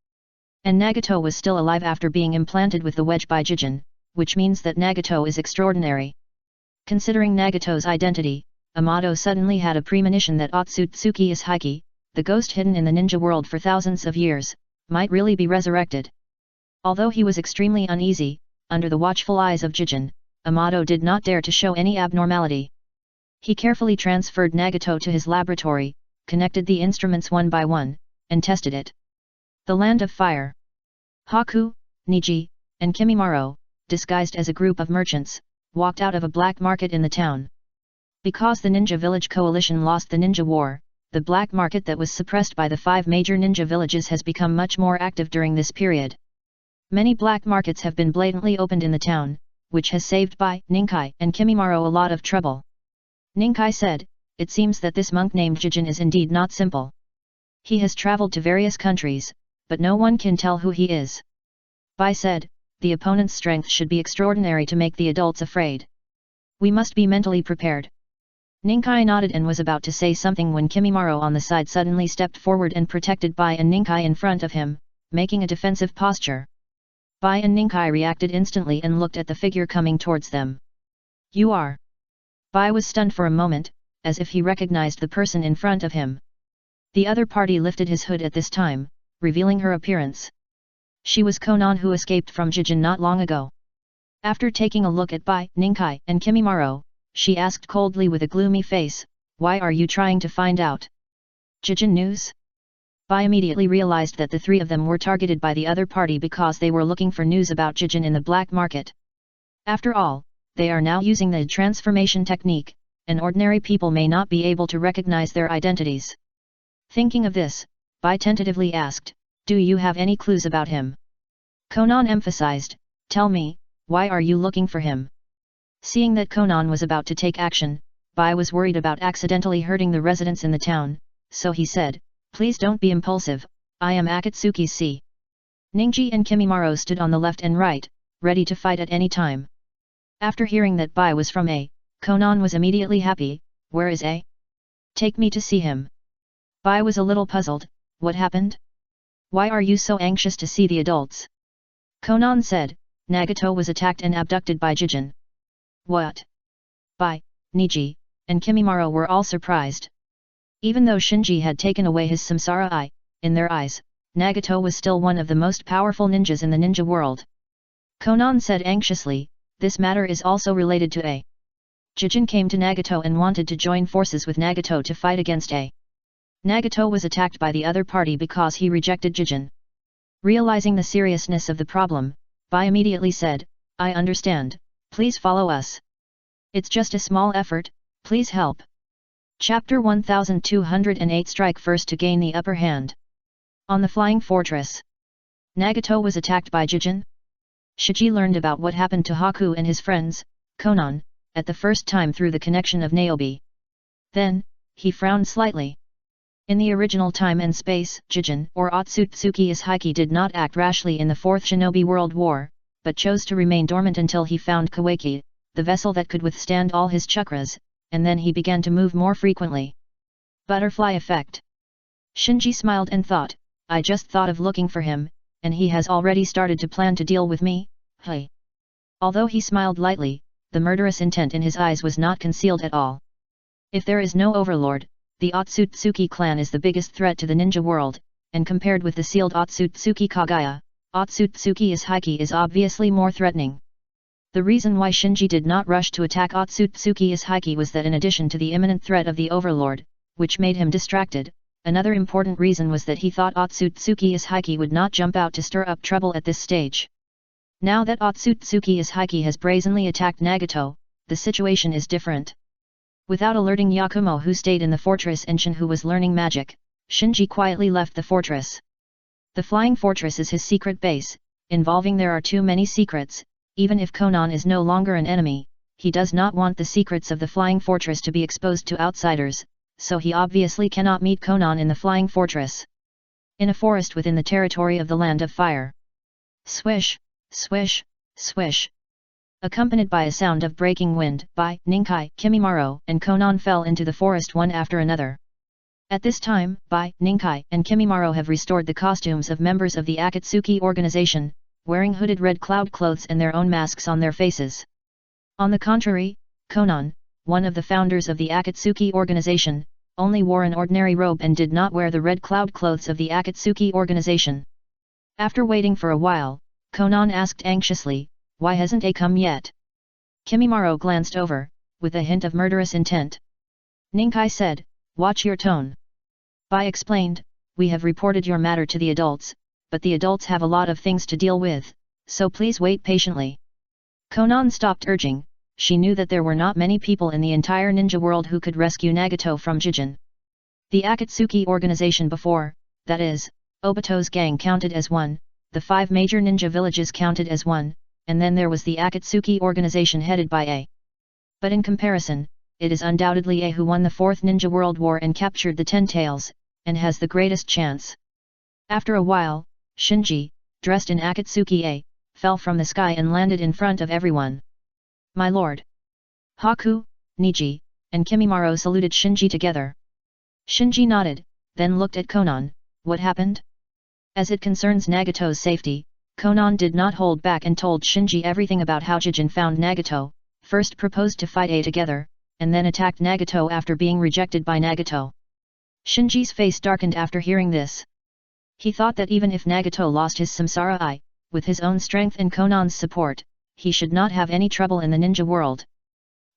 Speaker 1: And Nagato was still alive after being implanted with the wedge by Jijin, which means that Nagato is extraordinary. Considering Nagato's identity, Amado suddenly had a premonition that Otsutsuki Ishiki, the ghost hidden in the ninja world for thousands of years, might really be resurrected. Although he was extremely uneasy, under the watchful eyes of Jijin, Amado did not dare to show any abnormality. He carefully transferred Nagato to his laboratory, connected the instruments one by one, and tested it. The Land of Fire. Haku, Niji, and Kimimaro, disguised as a group of merchants, walked out of a black market in the town. Because the Ninja Village Coalition lost the Ninja War, the black market that was suppressed by the 5 major ninja villages has become much more active during this period. Many black markets have been blatantly opened in the town, which has saved Bai, Ninkai and Kimimaro a lot of trouble. Ninkai said, "It seems that this monk named Jijin is indeed not simple. He has traveled to various countries, but no one can tell who he is." Bai said, "The opponent's strength should be extraordinary to make the adults afraid. We must be mentally prepared." Ninkai nodded and was about to say something when Kimimaro on the side suddenly stepped forward and protected Bai and Ninkai in front of him, making a defensive posture. Bai and Ninkai reacted instantly and looked at the figure coming towards them. "You are?" Bai was stunned for a moment, as if he recognized the person in front of him. The other party lifted his hood at this time, revealing her appearance. She was Konan, who escaped from Jijin not long ago. After taking a look at Bai, Ninkai and Kimimaro, she asked coldly with a gloomy face, "Why are you trying to find out? Jijin news?" Bai immediately realized that the 3 of them were targeted by the other party because they were looking for news about Jijin in the black market. After all, they are now using the transformation technique, and ordinary people may not be able to recognize their identities. Thinking of this, Bai tentatively asked, "Do you have any clues about him?" Konan emphasized, "Tell me, why are you looking for him?" Seeing that Konan was about to take action, Bai was worried about accidentally hurting the residents in the town, so he said, "Please don't be impulsive, I am Akatsuki's C." Ningji and Kimimaro stood on the left and right, ready to fight at any time. After hearing that Bai was from A, Konan was immediately happy. "Where is A? Take me to see him." Bai was a little puzzled, "What happened? Why are you so anxious to see the adults?" Konan said, "Nagato was attacked and abducted by Jijin." "What?" Bai, Niji, and Kimimaro were all surprised. Even though Shinji had taken away his samsara eye, in their eyes, Nagato was still one of the most powerful ninjas in the ninja world. Konan said anxiously, "This matter is also related to A. Jijin came to Nagato and wanted to join forces with Nagato to fight against A. Nagato was attacked by the other party because he rejected Jijin." Realizing the seriousness of the problem, Bai immediately said, "I understand, please follow us. It's just a small effort, please help." Chapter 1208 Strike first to gain the upper hand. On the Flying Fortress. Nagato was attacked by Jijin. Shiji learned about what happened to Haku and his friends, Konan, at the first time through the connection of Naobi. Then, he frowned slightly. In the original time and space, Jijin or Otsutsuki Ishiki did not act rashly in the Fourth Shinobi World War, but chose to remain dormant until he found Kawaki, the vessel that could withstand all his chakras, and then he began to move more frequently. Butterfly effect. Shinji smiled and thought, "I just thought of looking for him, and he has already started to plan to deal with me, hey." Although he smiled lightly, the murderous intent in his eyes was not concealed at all. If there is no overlord, the Otsutsuki clan is the biggest threat to the ninja world, and compared with the sealed Otsutsuki Kagaya, Otsutsuki Ishiki is obviously more threatening. The reason why Shinji did not rush to attack Otsutsuki Ishiki was that in addition to the imminent threat of the overlord, which made him distracted, another important reason was that he thought Otsutsuki Ishiki would not jump out to stir up trouble at this stage. Now that Otsutsuki Ishiki has brazenly attacked Nagato, the situation is different. Without alerting Yakumo, who stayed in the fortress, and Shin, who was learning magic, Shinji quietly left the fortress. The Flying Fortress is his secret base, involving there are too many secrets. Even if Konan is no longer an enemy, he does not want the secrets of the flying fortress to be exposed to outsiders, so he obviously cannot meet Conan in the flying fortress. In a forest within the territory of the Land of Fire. Swish, swish, swish. Accompanied by a sound of breaking wind, Bai, Ninkai, Kimimaro, and Conan fell into the forest one after another. At this time, Bai, Ninkai, and Kimimaro have restored the costumes of members of the Akatsuki organization, wearing hooded red cloud clothes and their own masks on their faces. On the contrary, Conan, one of the founders of the Akatsuki organization, only wore an ordinary robe and did not wear the red cloud clothes of the Akatsuki organization. After waiting for a while, Conan asked anxiously, "Why hasn't he come yet?" Kimimaro glanced over, with a hint of murderous intent. Ninkai said, "Watch your tone." Bai explained, "We have reported your matter to the adults, but the adults have a lot of things to deal with, so please wait patiently." Conan stopped urging. She knew that there were not many people in the entire ninja world who could rescue Nagato from Jijin. The Akatsuki organization before, that is, Obito's gang counted as one, the 5 major ninja villages counted as one, and then there was the Akatsuki organization headed by A. But in comparison, it is undoubtedly A who won the 4th Ninja World War and captured the 10 Tails, and has the greatest chance. After a while, Shinji, dressed in Akatsuki A, fell from the sky and landed in front of everyone. "My lord." Haku, Niji, and Kimimaro saluted Shinji together. Shinji nodded, then looked at Conan. "What happened?" As it concerns Nagato's safety, Conan did not hold back and told Shinji everything about how Jijin found Nagato, first proposed to fight A together, and then attacked Nagato after being rejected by Nagato. Shinji's face darkened after hearing this. He thought that even if Nagato lost his samsara eye, with his own strength and Conan's support, he should not have any trouble in the ninja world.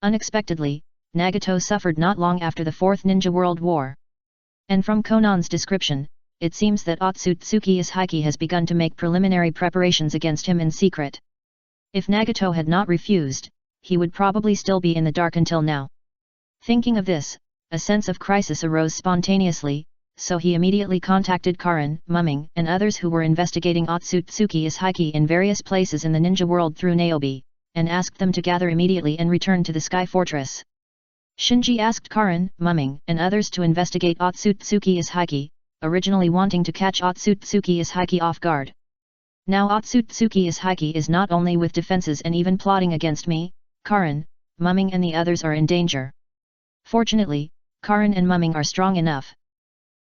Speaker 1: Unexpectedly, Nagato suffered not long after the 4th Ninja World War. And from Conan's description, it seems that Otsutsuki Ishiki has begun to make preliminary preparations against him in secret. If Nagato had not refused, he would probably still be in the dark until now. Thinking of this, a sense of crisis arose spontaneously, so he immediately contacted Karin, Mumming, and others who were investigating Otsutsuki Ishiki in various places in the ninja world through Niobe, and asked them to gather immediately and return to the Sky Fortress. Shinji asked Karin, Mumming, and others to investigate Otsutsuki Ishiki, originally wanting to catch Otsutsuki Ishiki off guard. Now Otsutsuki Ishiki is not only with defenses and even plotting against me, Karin, Mumming and the others are in danger. Fortunately, Karin and Mumming are strong enough.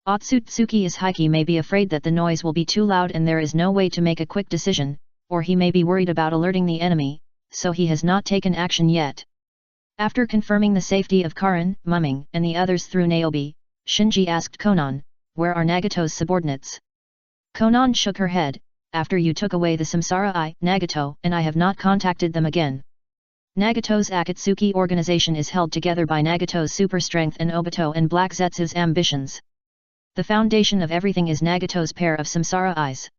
Speaker 1: Otsutsuki Ishiki may be afraid that the noise will be too loud and there is no way to make a quick decision, or he may be worried about alerting the enemy, so he has not taken action yet. After confirming the safety of Karin, Mumming, and the others through Niobe, Shinji asked Conan, "Where are Nagato's subordinates?" Conan shook her head. "After you took away the samsara eye, Nagato and I have not contacted them again. Nagato's Akatsuki organization is held together by Nagato's super strength and Obito and Black Zetsu's ambitions. The foundation of everything is Nagato's pair of samsara eyes.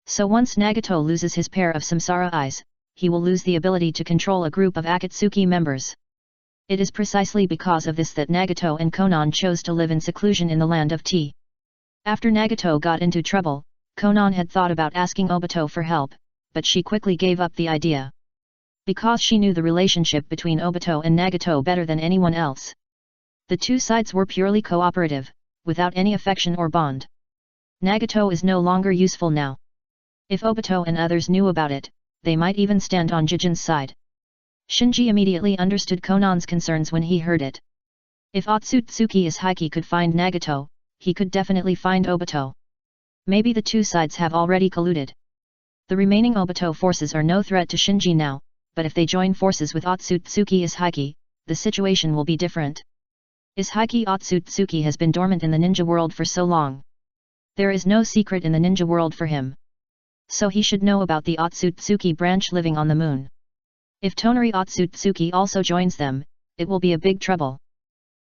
Speaker 1: So once Nagato loses his pair of samsara eyes, he will lose the ability to control a group of Akatsuki members. It is precisely because of this that Nagato and Conan chose to live in seclusion in the land of Tea. After Nagato got into trouble, Conan had thought about asking Obito for help, but she quickly gave up the idea. Because she knew the relationship between Obito and Nagato better than anyone else. The two sides were purely cooperative, without any affection or bond. Nagato is no longer useful now. If Obito and others knew about it, they might even stand on Jijin's side. Shinji immediately understood Conan's concerns when he heard it. If Otsutsuki Ishiki could find Nagato, he could definitely find Obito. Maybe the two sides have already colluded. The remaining Obito forces are no threat to Shinji now, but if they join forces with Otsutsuki Ishiki, the situation will be different. Ishiki Otsutsuki has been dormant in the ninja world for so long. There is no secret in the ninja world for him. So he should know about the Otsutsuki branch living on the moon. If Tonari Otsutsuki also joins them, it will be a big trouble.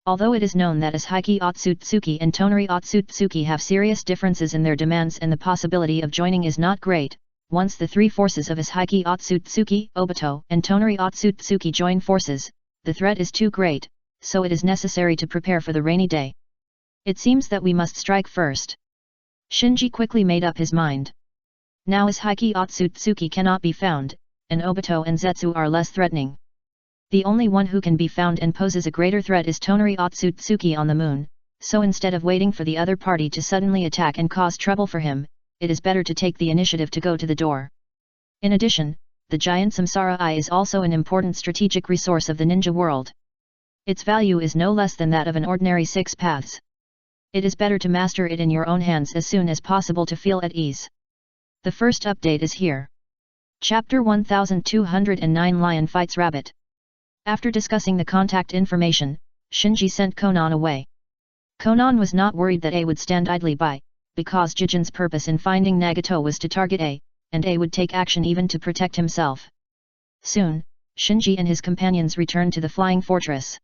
Speaker 1: Although it is known that Ishiki Otsutsuki and Tonari Otsutsuki have serious differences in their demands and the possibility of joining is not great, once the three forces of Ishiki Otsutsuki, Obito, and Tonari Otsutsuki join forces, the threat is too great, so it is necessary to prepare for the rainy day. It seems that we must strike first. Shinji quickly made up his mind. Now Ishiki Otsutsuki cannot be found, and Obito and Zetsu are less threatening. The only one who can be found and poses a greater threat is Tonari Otsutsuki on the moon, so instead of waiting for the other party to suddenly attack and cause trouble for him, it is better to take the initiative to go to the door. In addition, the giant Samsara Eye is also an important strategic resource of the ninja world. Its value is no less than that of an ordinary 6 paths. It is better to master it in your own hands as soon as possible to feel at ease. The first update is here. Chapter 1209 Lion Fights Rabbit. After discussing the contact information, Shinji sent Konan away. Konan was not worried that A would stand idly by, because Jijin's purpose in finding Nagato was to target A, and A would take action even to protect himself. Soon, Shinji and his companions returned to the flying fortress.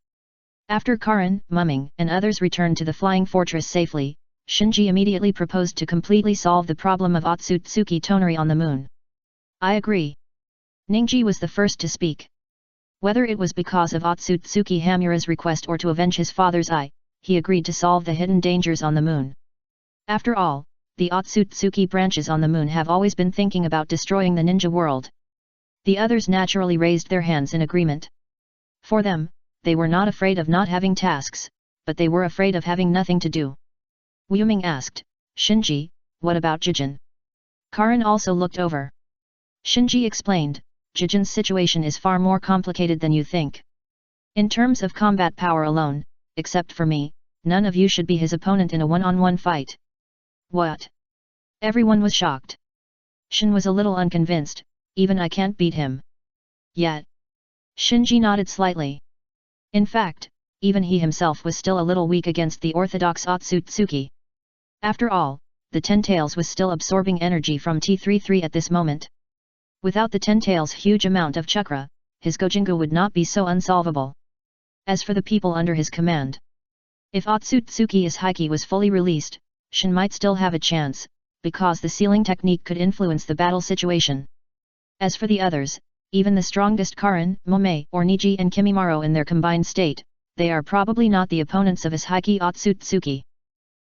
Speaker 1: After Karin, Mumming, and others returned to the flying fortress safely, Shinji immediately proposed to completely solve the problem of Otsutsuki Tonari on the moon. I agree. Ningji was the first to speak. Whether it was because of Otsutsuki Hamura's request or to avenge his father's eye, he agreed to solve the hidden dangers on the moon. After all, the Otsutsuki branches on the moon have always been thinking about destroying the ninja world. The others naturally raised their hands in agreement. For them, they were not afraid of not having tasks, but they were afraid of having nothing to do. Wuming asked, Shinji, what about Jijin? Karin also looked over. Shinji explained, Jijin's situation is far more complicated than you think. In terms of combat power alone, except for me, none of you should be his opponent in a one-on-one fight. What? Everyone was shocked. Shin was a little unconvinced, even I can't beat him. Yet. Shinji nodded slightly. In fact, even he himself was still a little weak against the orthodox Otsutsuki. After all, the Ten Tails was still absorbing energy from T33 at this moment. Without the Ten Tails' huge amount of chakra, his Gojingu would not be so unsolvable. As for the people under his command, if Otsutsuki's Haki was fully released, Shin might still have a chance, because the sealing technique could influence the battle situation. As for the others, even the strongest Karin, Momei, or Niji and Kimimaro in their combined state, they are probably not the opponents of Ishiki Otsutsuki.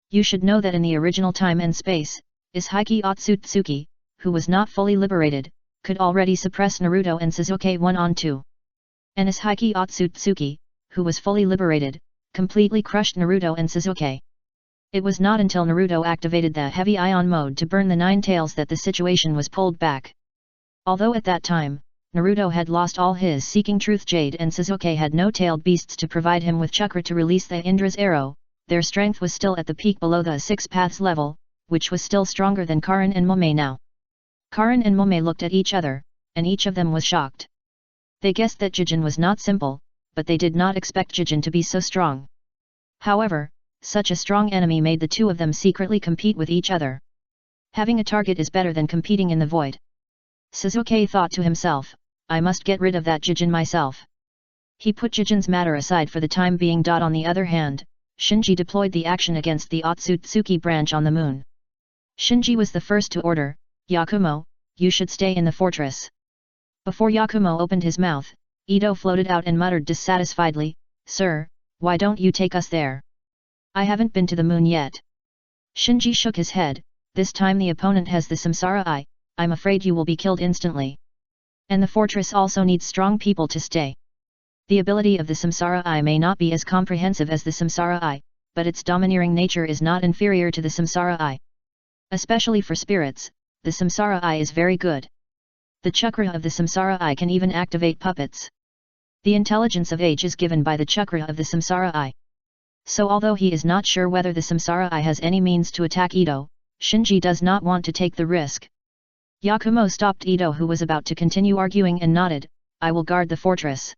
Speaker 1: You should know that in the original time and space, Ishiki Otsutsuki, who was not fully liberated, could already suppress Naruto and Sasuke 1-on-2. And Ishiki Otsutsuki, who was fully liberated, completely crushed Naruto and Sasuke. It was not until Naruto activated the heavy ion mode to burn the 9 tails that the situation was pulled back. Although at that time, Naruto had lost all his Seeking Truth Jade and Sasuke had no tailed beasts to provide him with chakra to release the Indra's arrow, their strength was still at the peak below the 6 paths level, which was still stronger than Karin and Momei now. Karin and Momei looked at each other, and each of them was shocked. They guessed that Jijin was not simple, but they did not expect Jijin to be so strong. However, such a strong enemy made the two of them secretly compete with each other. Having a target is better than competing in the void. Sasuke thought to himself, I must get rid of that Jijin myself. He put Jijin's matter aside for the time being. On the other hand, Shinji deployed the action against the Otsutsuki branch on the moon. Shinji was the first to order, Yakumo, you should stay in the fortress. Before Yakumo opened his mouth, Ito floated out and muttered dissatisfiedly, Sir, why don't you take us there? I haven't been to the moon yet. Shinji shook his head, this time the opponent has the Samsara Eye, I'm afraid you will be killed instantly. And the fortress also needs strong people to stay. The ability of the Samsara Eye may not be as comprehensive as the Samsara Eye, but its domineering nature is not inferior to the Samsara Eye. Especially for spirits, the Samsara Eye is very good. The chakra of the Samsara Eye can even activate puppets. The intelligence of age is given by the chakra of the Samsara Eye. So although he is not sure whether the Samsara Eye has any means to attack Ito, Shinji does not want to take the risk. Yakumo stopped Ito, who was about to continue arguing, and nodded, I will guard the fortress.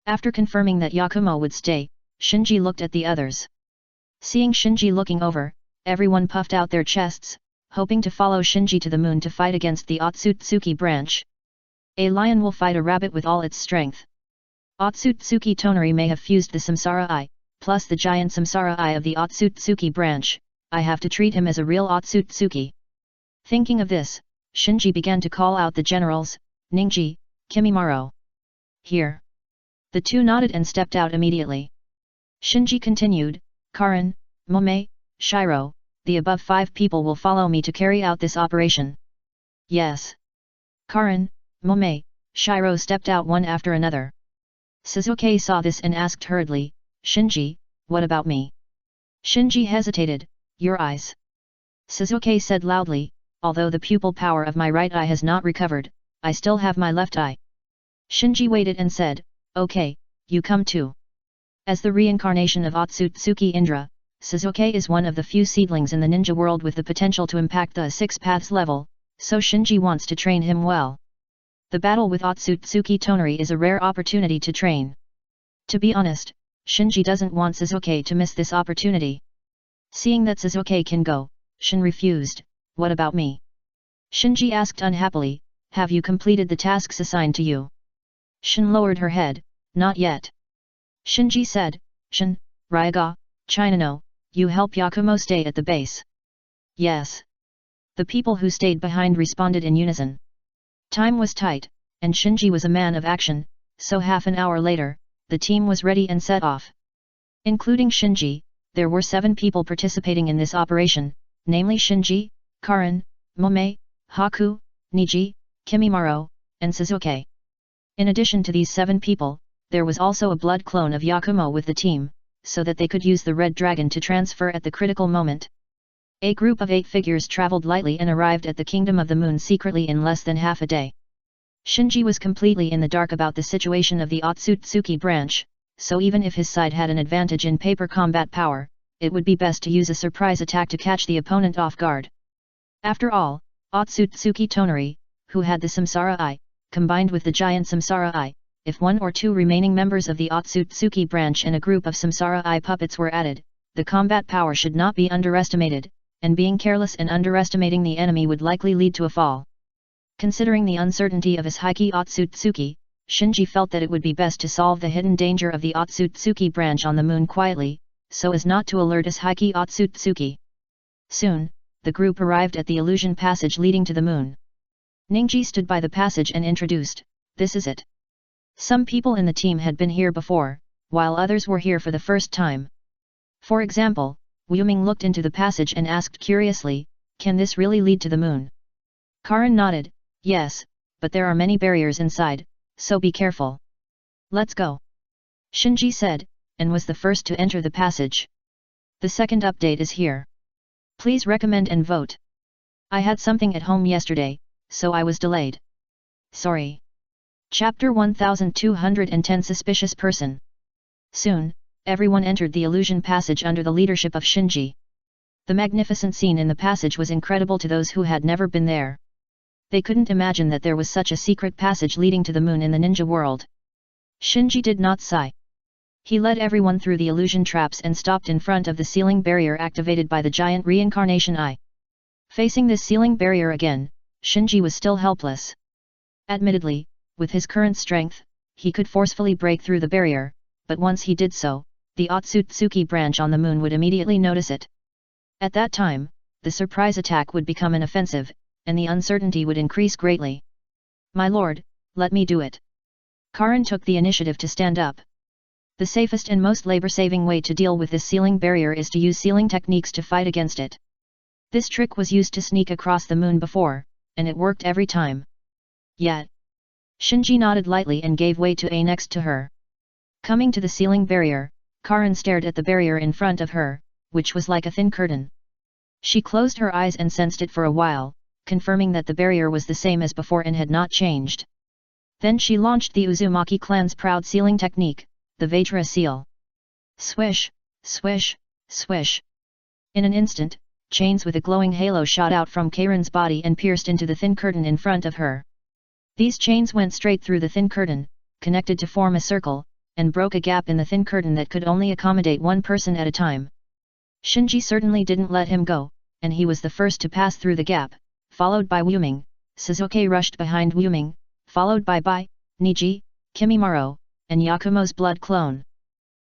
Speaker 1: After confirming that Yakumo would stay, Shinji looked at the others. Seeing Shinji looking over, everyone puffed out their chests, hoping to follow Shinji to the moon to fight against the Otsutsuki branch. A lion will fight a rabbit with all its strength. Otsutsuki Tonari may have fused the Samsara Eye, plus the giant Samsara Eye of the Otsutsuki branch, I have to treat him as a real Otsutsuki. Thinking of this, Shinji began to call out the generals, Ningji, Kimimaro. Here. The two nodded and stepped out immediately. Shinji continued, Karin, Momei, Shiro, the above 5 people will follow me to carry out this operation. Yes. Karin, Momei, Shiro stepped out one after another. Suzuki saw this and asked hurriedly, Shinji, what about me? Shinji hesitated, your eyes. Suzuki said loudly, although the pupil power of my right eye has not recovered, I still have my left eye. Shinji waited and said, okay, you come too. As the reincarnation of Otsutsuki Indra, Suzuki is one of the few seedlings in the ninja world with the potential to impact the 6 paths level, so Shinji wants to train him well. The battle with Otsutsuki Tonari is a rare opportunity to train. To be honest, Shinji doesn't want Suzuki to miss this opportunity. Seeing that Suzuki can go, Shin refused, what about me? Shinji asked unhappily, have you completed the tasks assigned to you? Shin lowered her head, not yet. Shinji said, Shin, Ryaga, Chinano, you help Yakumo stay at the base. Yes. The people who stayed behind responded in unison. Time was tight, and Shinji was a man of action, so half an hour later, the team was ready and set off. Including Shinji, there were 7 people participating in this operation, namely Shinji, Karin, Momei, Haku, Niji, Kimimaro, and Suzuki. In addition to these 7 people, there was also a blood clone of Yakumo with the team, so that they could use the Red Dragon to transfer at the critical moment. A group of 8 figures traveled lightly and arrived at the Kingdom of the Moon secretly in less than half a day. Shinji was completely in the dark about the situation of the Otsutsuki branch, so even if his side had an advantage in paper combat power, it would be best to use a surprise attack to catch the opponent off guard. After all, Otsutsuki Tonari, who had the Samsara Eye, combined with the giant Samsara Eye, if 1 or 2 remaining members of the Otsutsuki branch and a group of Samsara Eye puppets were added, the combat power should not be underestimated, and being careless and underestimating the enemy would likely lead to a fall. Considering the uncertainty of his Heiki Otsutsuki, Shinji felt that it would be best to solve the hidden danger of the Otsutsuki branch on the moon quietly, so as not to alert his Heiki Otsutsuki. Soon, the group arrived at the illusion passage leading to the moon. Ningji stood by the passage and introduced, this is it. Some people in the team had been here before, while others were here for the first time. For example, Wuming looked into the passage and asked curiously, can this really lead to the moon? Karin nodded, yes, but there are many barriers inside, so be careful. Let's go. Shinji said, and was the first to enter the passage. The second update is here. Please recommend and vote. I had something at home yesterday, so I was delayed. Sorry. Chapter 1210 Suspicious Person. Soon, everyone entered the illusion passage under the leadership of Shinji. The magnificent scene in the passage was incredible to those who had never been there. They couldn't imagine that there was such a secret passage leading to the moon in the ninja world. Shinji did not sigh. He led everyone through the illusion traps and stopped in front of the ceiling barrier activated by the giant reincarnation eye. Facing this ceiling barrier again, Shinji was still helpless. Admittedly, with his current strength, he could forcefully break through the barrier, but once he did so, the Otsutsuki branch on the moon would immediately notice it. At that time, the surprise attack would become an offensive, and the uncertainty would increase greatly. My lord, let me do it. Karin took the initiative to stand up. The safest and most labor-saving way to deal with this ceiling barrier is to use sealing techniques to fight against it. This trick was used to sneak across the moon before, and it worked every time. Yet, Shinji nodded lightly and gave way to A next to her. Coming to the ceiling barrier, Karin stared at the barrier in front of her, which was like a thin curtain. She closed her eyes and sensed it for a while, confirming that the barrier was the same as before and had not changed. Then she launched the Uzumaki clan's proud sealing technique, the Vajra seal. Swish, swish, swish. In an instant, chains with a glowing halo shot out from Karin's body and pierced into the thin curtain in front of her. These chains went straight through the thin curtain, connected to form a circle, and broke a gap in the thin curtain that could only accommodate one person at a time. Shinji certainly didn't let him go, and he was the first to pass through the gap, followed by Wuming. Suzuki rushed behind Wuming, followed by Bai, Niji, Kimimaro, and Yakumo's blood clone.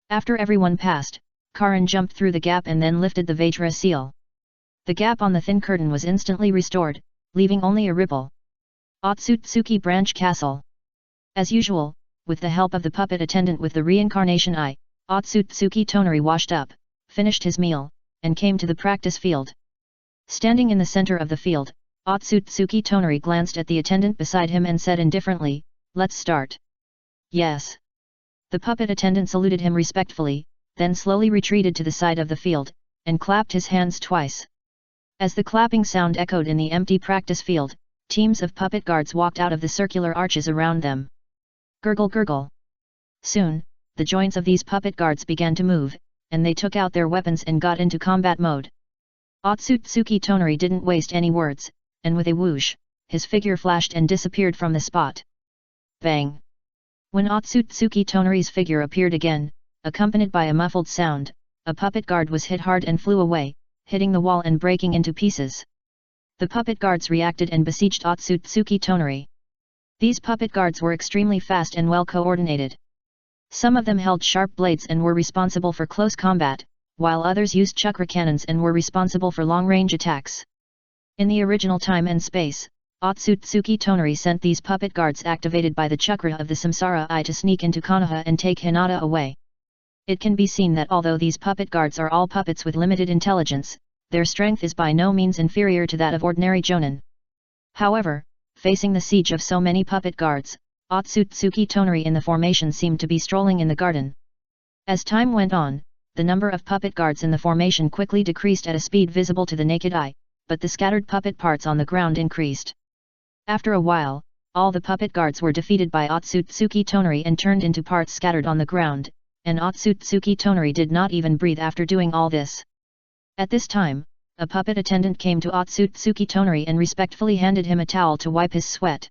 Speaker 1: After everyone passed, Karin jumped through the gap and then lifted the Vajra seal. The gap on the thin curtain was instantly restored, leaving only a ripple. Otsutsuki Branch Castle. As usual, with the help of the puppet attendant with the reincarnation eye, Otsutsuki Tonari washed up, finished his meal, and came to the practice field. Standing in the center of the field, Otsutsuki Tonari glanced at the attendant beside him and said indifferently, "Let's start." "Yes." The puppet attendant saluted him respectfully, then slowly retreated to the side of the field, and clapped his hands twice. As the clapping sound echoed in the empty practice field, teams of puppet guards walked out of the circular arches around them. Gurgle gurgle. Soon, the joints of these puppet guards began to move, and they took out their weapons and got into combat mode. Otsutsuki Tonari didn't waste any words, and with a whoosh, his figure flashed and disappeared from the spot. Bang! When Otsutsuki Tonari's figure appeared again, accompanied by a muffled sound, a puppet guard was hit hard and flew away, hitting the wall and breaking into pieces. The puppet guards reacted and besieged Otsutsuki Tonari. These puppet guards were extremely fast and well coordinated. Some of them held sharp blades and were responsible for close combat, while others used chakra cannons and were responsible for long-range attacks. In the original time and space, Otsutsuki Tonari sent these puppet guards activated by the chakra of the Samsara Eye to sneak into Konoha and take Hinata away. It can be seen that although these puppet guards are all puppets with limited intelligence, their strength is by no means inferior to that of ordinary jonin. However, facing the siege of so many puppet guards, Otsutsuki Tonari in the formation seemed to be strolling in the garden. As time went on, the number of puppet guards in the formation quickly decreased at a speed visible to the naked eye, but the scattered puppet parts on the ground increased. After a while, all the puppet guards were defeated by Otsutsuki Tonari and turned into parts scattered on the ground, and Otsutsuki Tonari did not even breathe after doing all this. At this time, a puppet attendant came to Otsutsuki Tonari and respectfully handed him a towel to wipe his sweat.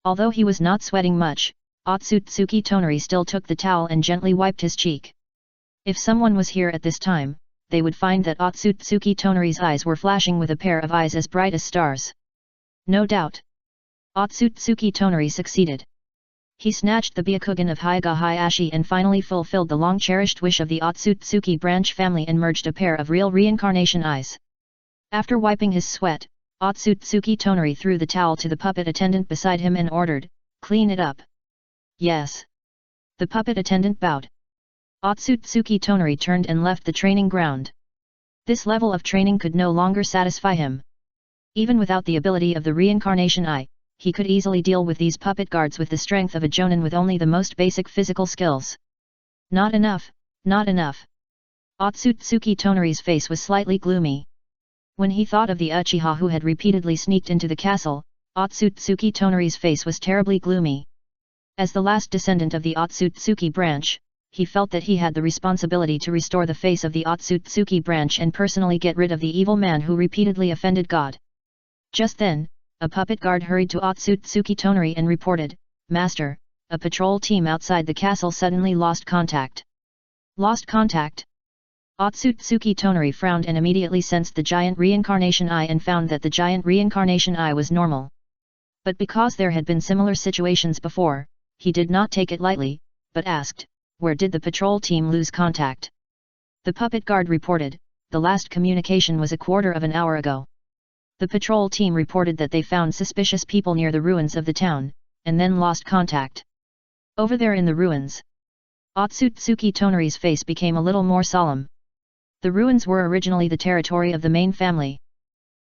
Speaker 1: Although he was not sweating much, Otsutsuki Tonari still took the towel and gently wiped his cheek. If someone was here at this time, they would find that Otsutsuki Tonari's eyes were flashing with a pair of eyes as bright as stars. No doubt. Otsutsuki Tonari succeeded. He snatched the Byakugan of Hyuga Hayashi and finally fulfilled the long-cherished wish of the Otsutsuki branch family and merged a pair of real reincarnation eyes. After wiping his sweat, Otsutsuki Tonari threw the towel to the puppet attendant beside him and ordered, "Clean it up." "Yes." The puppet attendant bowed. Otsutsuki Tonari turned and left the training ground. This level of training could no longer satisfy him. Even without the ability of the reincarnation eye, he could easily deal with these puppet guards with the strength of a jonin with only the most basic physical skills. Not enough, not enough. Otsutsuki Tonari's face was slightly gloomy. When he thought of the Uchiha who had repeatedly sneaked into the castle, Otsutsuki Tonari's face was terribly gloomy. As the last descendant of the Otsutsuki branch, he felt that he had the responsibility to restore the face of the Otsutsuki branch and personally get rid of the evil man who repeatedly offended God. Just then, a puppet guard hurried to Otsutsuki Tonari and reported, "Master, a patrol team outside the castle suddenly lost contact." Lost contact? Otsutsuki Tonari frowned and immediately sensed the giant reincarnation eye and found that the giant reincarnation eye was normal. But because there had been similar situations before, he did not take it lightly, but asked, "Where did the patrol team lose contact?" The puppet guard reported, "The last communication was a quarter of an hour ago." The patrol team reported that they found suspicious people near the ruins of the town, and then lost contact. Over there in the ruins. Otsutsuki Tonari's face became a little more solemn. The ruins were originally the territory of the main family.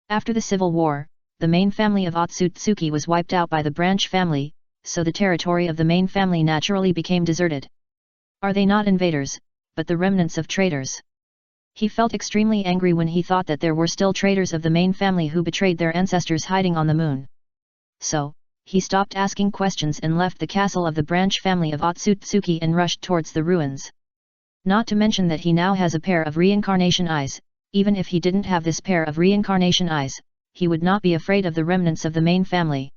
Speaker 1: After the civil war, the main family of Otsutsuki was wiped out by the branch family, so the territory of the main family naturally became deserted. Are they not invaders, but the remnants of traitors? He felt extremely angry when he thought that there were still traitors of the main family who betrayed their ancestors hiding on the moon. So, he stopped asking questions and left the castle of the branch family of Otsutsuki and rushed towards the ruins. Not to mention that he now has a pair of reincarnation eyes. Even if he didn't have this pair of reincarnation eyes, he would not be afraid of the remnants of the main family.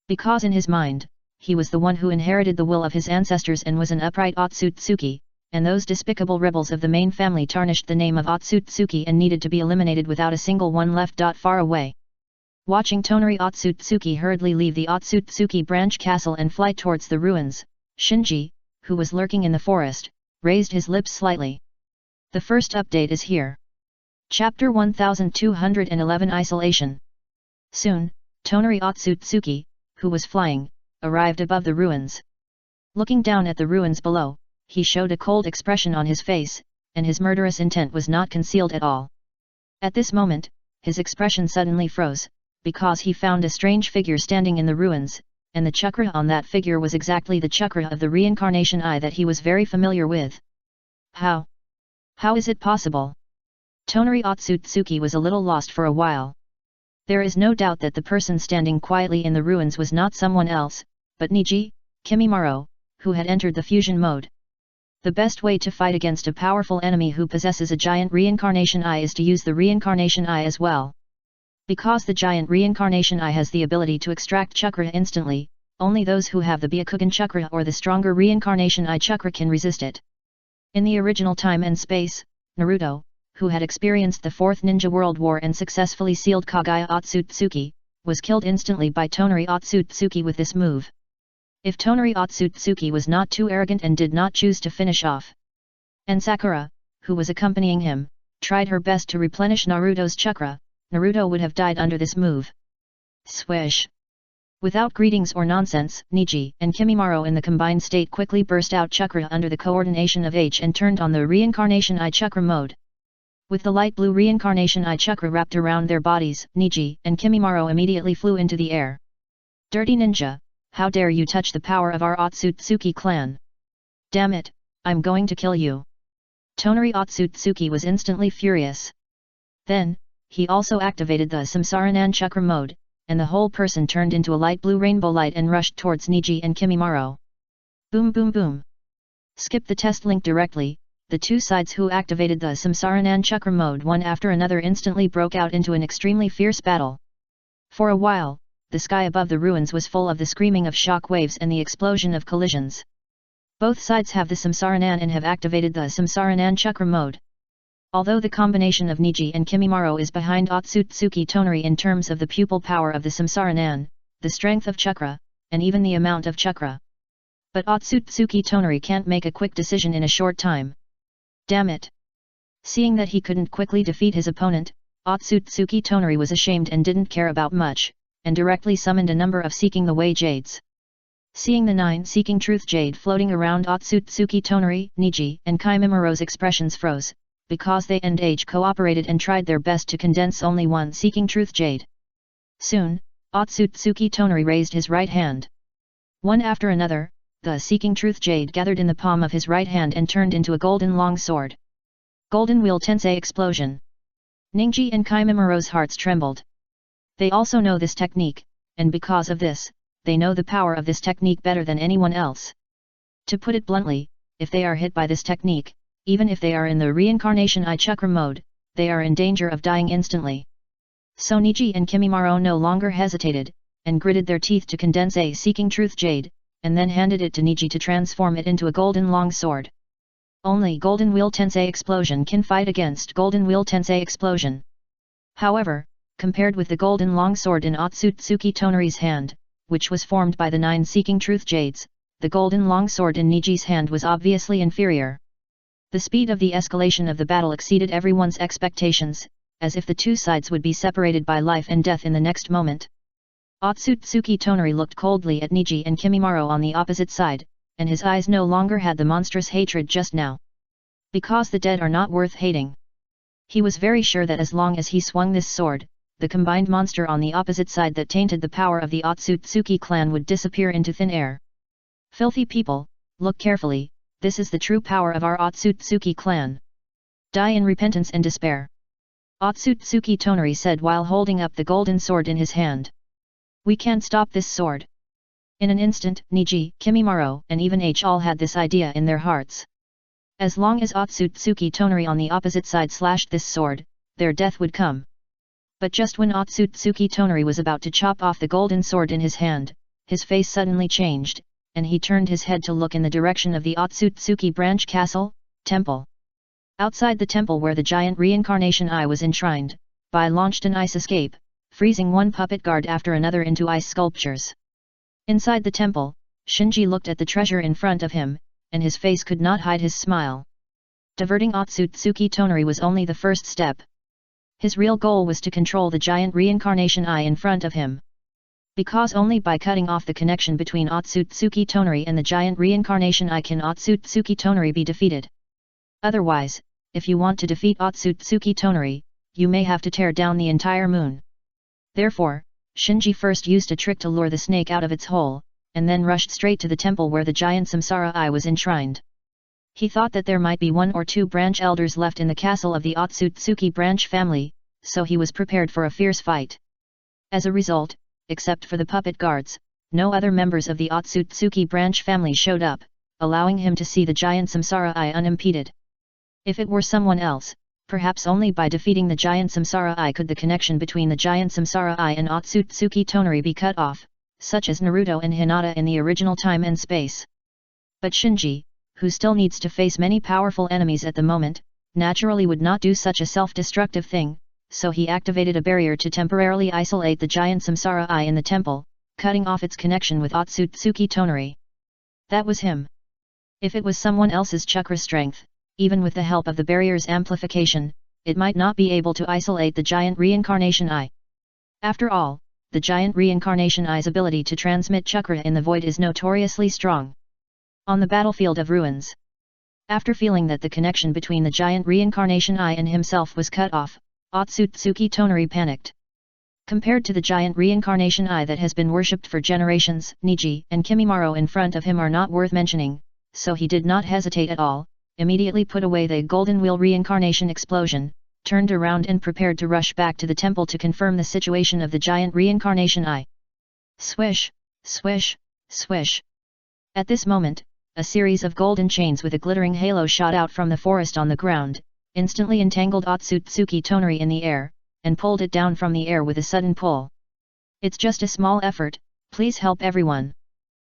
Speaker 1: Because in his mind, he was the one who inherited the will of his ancestors and was an upright Otsutsuki, and those despicable rebels of the main family tarnished the name of Otsutsuki and needed to be eliminated without a single one left. Far away. Watching Tonari Otsutsuki hurriedly leave the Otsutsuki branch castle and fly towards the ruins, Shinji, who was lurking in the forest, raised his lips slightly. The first update is here. Chapter 1211 Isolation. Soon, Tonari Otsutsuki, who was flying, arrived above the ruins. Looking down at the ruins below, he showed a cold expression on his face, and his murderous intent was not concealed at all. At this moment, his expression suddenly froze, because he found a strange figure standing in the ruins, and the chakra on that figure was exactly the chakra of the reincarnation eye that he was very familiar with. How? How is it possible? Tonari Otsutsuki was a little lost for a while. There is no doubt that the person standing quietly in the ruins was not someone else, but Niji, Kimimaro, who had entered the fusion mode. The best way to fight against a powerful enemy who possesses a giant reincarnation eye is to use the reincarnation eye as well. Because the giant reincarnation eye has the ability to extract chakra instantly, only those who have the Byakugan chakra or the stronger reincarnation eye chakra can resist it. In the original time and space, Naruto, who had experienced the Fourth Ninja World War and successfully sealed Kagaya Otsutsuki, was killed instantly by Tonari Otsutsuki with this move. If Tonari Otsutsuki was not too arrogant and did not choose to finish off, and Sakura, who was accompanying him, tried her best to replenish Naruto's chakra, Naruto would have died under this move. Swish! Without greetings or nonsense, Niji and Kimimaro in the combined state quickly burst out chakra under the coordination of H and turned on the reincarnation eye chakra mode. With the light blue reincarnation eye chakra wrapped around their bodies, Niji and Kimimaro immediately flew into the air. Dirty ninja! How dare you touch the power of our Otsutsuki clan? Damn it, I'm going to kill you. Tonari Otsutsuki was instantly furious. Then, he also activated the Samsaranan chakra mode, and the whole person turned into a light blue rainbow light and rushed towards Niji and Kimimaro. Boom boom boom. Skip the test link directly. The two sides who activated the Samsaranan chakra mode one after another instantly broke out into an extremely fierce battle. For a while, the sky above the ruins was full of the screaming of shock waves and the explosion of collisions. Both sides have the Samsaranan and have activated the Samsaranan chakra mode. Although the combination of Niji and Kimimaro is behind Otsutsuki Tonari in terms of the pupil power of the Samsaranan, the strength of chakra, and even the amount of chakra. But Otsutsuki Tonari can't make a quick decision in a short time. Damn it! Seeing that he couldn't quickly defeat his opponent, Otsutsuki Tonari was ashamed and didn't care about much, and directly summoned a number of Seeking the Way Jades. Seeing the 9 Seeking Truth Jade floating around Otsutsuki Tonari, Niji and Kimimaro's expressions froze, because they and H cooperated and tried their best to condense only one Seeking Truth Jade. Soon, Otsutsuki Tonari raised his right hand. One after another, the Seeking Truth Jade gathered in the palm of his right hand and turned into a golden long sword. Golden Wheel Tensei Explosion. Ningji and Kimimaro's hearts trembled. They also know this technique, and because of this, they know the power of this technique better than anyone else. To put it bluntly, if they are hit by this technique, even if they are in the reincarnation eye chakra mode, they are in danger of dying instantly. So Niji and Kimimaro no longer hesitated, and gritted their teeth to condense a Seeking Truth Jade, and then handed it to Niji to transform it into a golden long sword. Only Golden Wheel Tensei Explosion can fight against Golden Wheel Tensei Explosion. However, compared with the golden longsword in Otsutsuki Tonari's hand, which was formed by the 9 Seeking Truth Jades, the golden longsword in Niji's hand was obviously inferior. The speed of the escalation of the battle exceeded everyone's expectations, as if the two sides would be separated by life and death in the next moment. Otsutsuki Tonari looked coldly at Niji and Kimimaro on the opposite side, and his eyes no longer had the monstrous hatred just now. Because the dead are not worth hating. He was very sure that as long as he swung this sword, the combined monster on the opposite side that tainted the power of the Otsutsuki clan would disappear into thin air. Filthy people, look carefully, this is the true power of our Otsutsuki clan. Die in repentance and despair. Otsutsuki Tonari said while holding up the golden sword in his hand. We can't stop this sword. In an instant, Niji, Kimimaro, and even H all had this idea in their hearts. As long as Otsutsuki Tonari on the opposite side slashed this sword, their death would come. But just when Otsutsuki Tonari was about to chop off the golden sword in his hand, his face suddenly changed, and he turned his head to look in the direction of the Otsutsuki branch castle, temple. Outside the temple where the giant reincarnation eye was enshrined, Bai launched an ice escape, freezing one puppet guard after another into ice sculptures. Inside the temple, Shinji looked at the treasure in front of him, and his face could not hide his smile. Diverting Otsutsuki Tonari was only the first step. His real goal was to control the giant reincarnation eye in front of him. Because only by cutting off the connection between Otsutsuki Tonari and the giant reincarnation eye can Otsutsuki Tonari be defeated. Otherwise, if you want to defeat Otsutsuki Tonari, you may have to tear down the entire moon. Therefore, Shinji first used a trick to lure the snake out of its hole, and then rushed straight to the temple where the giant Samsara Eye was enshrined. He thought that there might be 1 or 2 branch elders left in the castle of the Otsutsuki branch family, so he was prepared for a fierce fight. As a result, except for the puppet guards, no other members of the Otsutsuki branch family showed up, allowing him to see the giant Samsara Eye unimpeded. If it were someone else, perhaps only by defeating the giant Samsara Eye could the connection between the giant Samsara Eye and Otsutsuki Tonari be cut off, such as Naruto and Hinata in the original time and space. But Shinji, who still needs to face many powerful enemies at the moment, naturally would not do such a self-destructive thing, so he activated a barrier to temporarily isolate the giant Samsara Eye in the temple, cutting off its connection with Otsutsuki Tonari. That was him. If it was someone else's chakra strength, even with the help of the barrier's amplification, it might not be able to isolate the giant reincarnation eye. After all, the giant reincarnation eye's ability to transmit chakra in the void is notoriously strong. On the battlefield of ruins. After feeling that the connection between the giant reincarnation eye and himself was cut off, Otsutsuki Tonari panicked. Compared to the giant reincarnation eye that has been worshipped for generations, Niji and Kimimaro in front of him are not worth mentioning, so he did not hesitate at all, immediately put away the golden wheel reincarnation explosion, turned around and prepared to rush back to the temple to confirm the situation of the giant reincarnation eye. Swish, swish, swish. At this moment, a series of golden chains with a glittering halo shot out from the forest on the ground, instantly entangled Otsutsuki Tonari in the air, and pulled it down from the air with a sudden pull. It's just a small effort, please help everyone.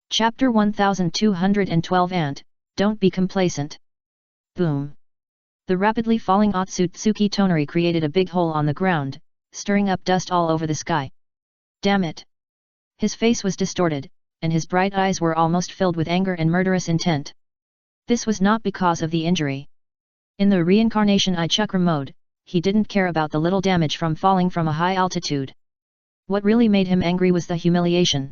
Speaker 1: Chapter 1212 Ant, don't be complacent. Boom. The rapidly falling Otsutsuki Tonari created a big hole on the ground, stirring up dust all over the sky. Damn it! His face was distorted, and his bright eyes were almost filled with anger and murderous intent. This was not because of the injury. In the reincarnation eye chakra mode, he didn't care about the little damage from falling from a high altitude. What really made him angry was the humiliation.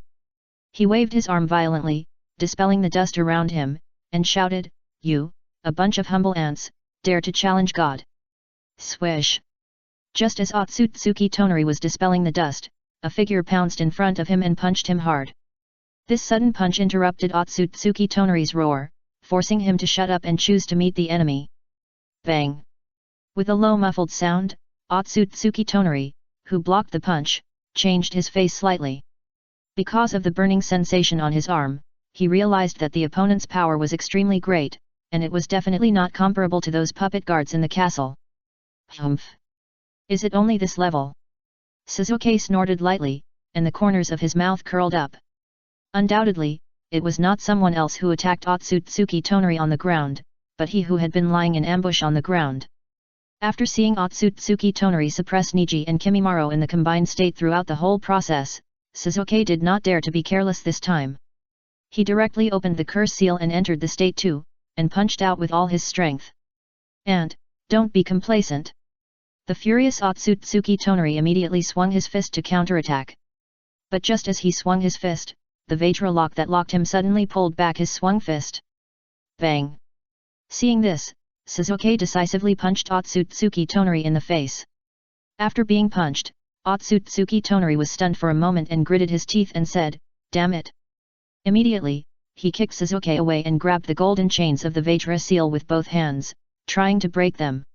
Speaker 1: He waved his arm violently, dispelling the dust around him, and shouted, "You, a bunch of humble ants, dare to challenge God." Swish! Just as Otsutsuki Tonari was dispelling the dust, a figure pounced in front of him and punched him hard. This sudden punch interrupted Otsutsuki Tonari's roar, forcing him to shut up and choose to meet the enemy. Bang! With a low muffled sound, Otsutsuki Tonari, who blocked the punch, changed his face slightly. Because of the burning sensation on his arm, he realized that the opponent's power was extremely great, and it was definitely not comparable to those puppet guards in the castle. Humph! Is it only this level? Sasuke snorted lightly, and the corners of his mouth curled up. Undoubtedly, it was not someone else who attacked Otsutsuki Tonari on the ground, but he who had been lying in ambush on the ground. After seeing Otsutsuki Tonari suppress Niji and Kimimaro in the combined state throughout the whole process, Sasuke did not dare to be careless this time. He directly opened the curse seal and entered the state 2, and punched out with all his strength. And, don't be complacent. The furious Otsutsuki Tonari immediately swung his fist to counterattack. But just as he swung his fist, the Vajra lock that locked him suddenly pulled back his swung fist. Bang! Seeing this, Sasuke decisively punched Otsutsuki Tonari in the face. After being punched, Otsutsuki Tonari was stunned for a moment and gritted his teeth and said, "Damn it!" Immediately, he kicked Sasuke away and grabbed the golden chains of the Vajra seal with both hands, trying to break them.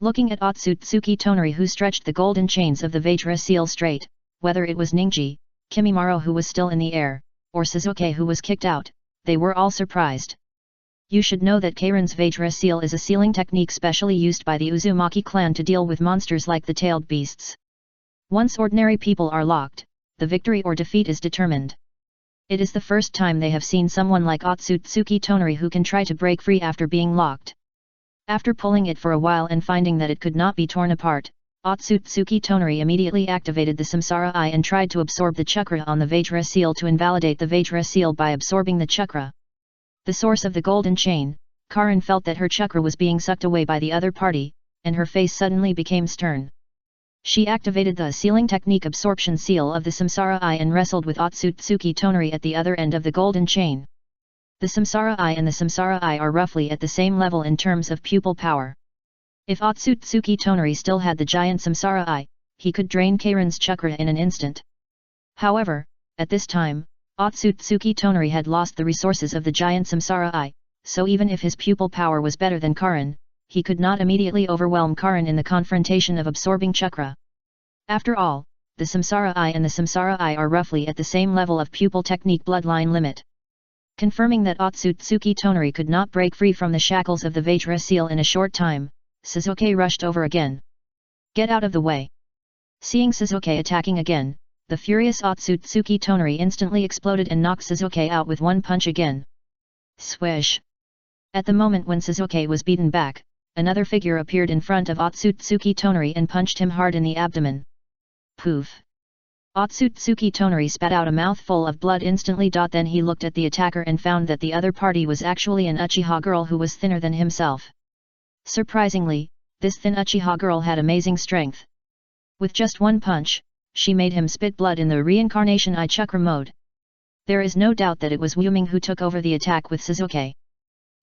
Speaker 1: Looking at Otsutsuki Tonari who stretched the golden chains of the Vajra seal straight, whether it was Niji, Kimimaro who was still in the air, or Sasuke who was kicked out, they were all surprised. You should know that Keirin's Vajra seal is a sealing technique specially used by the Uzumaki clan to deal with monsters like the tailed beasts. Once ordinary people are locked, the victory or defeat is determined. It is the first time they have seen someone like Otsutsuki Tonari who can try to break free after being locked. After pulling it for a while and finding that it could not be torn apart, Otsutsuki Tonari immediately activated the Samsara Eye and tried to absorb the chakra on the Vajra seal to invalidate the Vajra seal by absorbing the chakra. The source of the golden chain, Karin felt that her chakra was being sucked away by the other party, and her face suddenly became stern. She activated the sealing technique absorption seal of the Samsara Eye and wrestled with Otsutsuki Tonari at the other end of the golden chain. The Samsara Eye and the Samsara Eye are roughly at the same level in terms of pupil power. If Otsutsuki Tonari still had the giant Samsara Eye, he could drain Keirin's chakra in an instant. However, at this time, Otsutsuki Tonari had lost the resources of the giant Samsara Eye, so even if his pupil power was better than Karin, he could not immediately overwhelm Karin in the confrontation of absorbing chakra. After all, the Samsara Eye and the Samsara Eye are roughly at the same level of pupil technique bloodline limit. Confirming that Otsutsuki Tonari could not break free from the shackles of the Vajra seal in a short time, Suzuki rushed over again. Get out of the way! Seeing Suzuki attacking again, the furious Otsutsuki Tonari instantly exploded and knocked Suzuki out with one punch again. Swish! At the moment when Suzuki was beaten back, another figure appeared in front of Otsutsuki Tonari and punched him hard in the abdomen. Poof! Otsutsuki Tonari spat out a mouthful of blood instantly. Then he looked at the attacker and found that the other party was actually an Uchiha girl who was thinner than himself. Surprisingly, this thin Uchiha girl had amazing strength. With just one punch, she made him spit blood in the reincarnation Eye Chakra mode. There is no doubt that it was Wu Ming who took over the attack with Suzuki.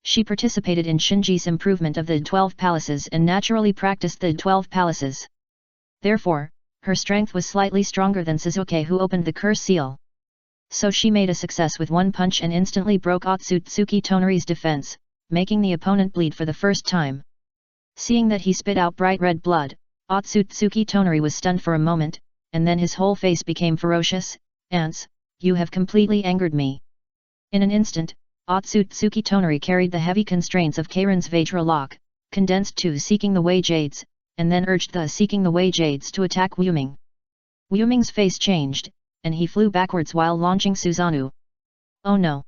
Speaker 1: She participated in Shinji's improvement of the 12 palaces and naturally practiced the 12 palaces. Therefore, her strength was slightly stronger than Suzuki, who opened the curse seal. So she made a success with one punch and instantly broke Otsutsuki Tonari's defense, making the opponent bleed for the first time. Seeing that he spit out bright red blood, Otsutsuki Tonari was stunned for a moment, and then his whole face became ferocious. Ants, you have completely angered me. In an instant, Otsutsuki Tonari carried the heavy constraints of Karen's Vajra lock, condensed to Seeking the Way Jades, and then urged the Seeking the Way Jades to attack Wu Ming. Wu Ming's face changed, and he flew backwards while launching Susanoo. Oh no!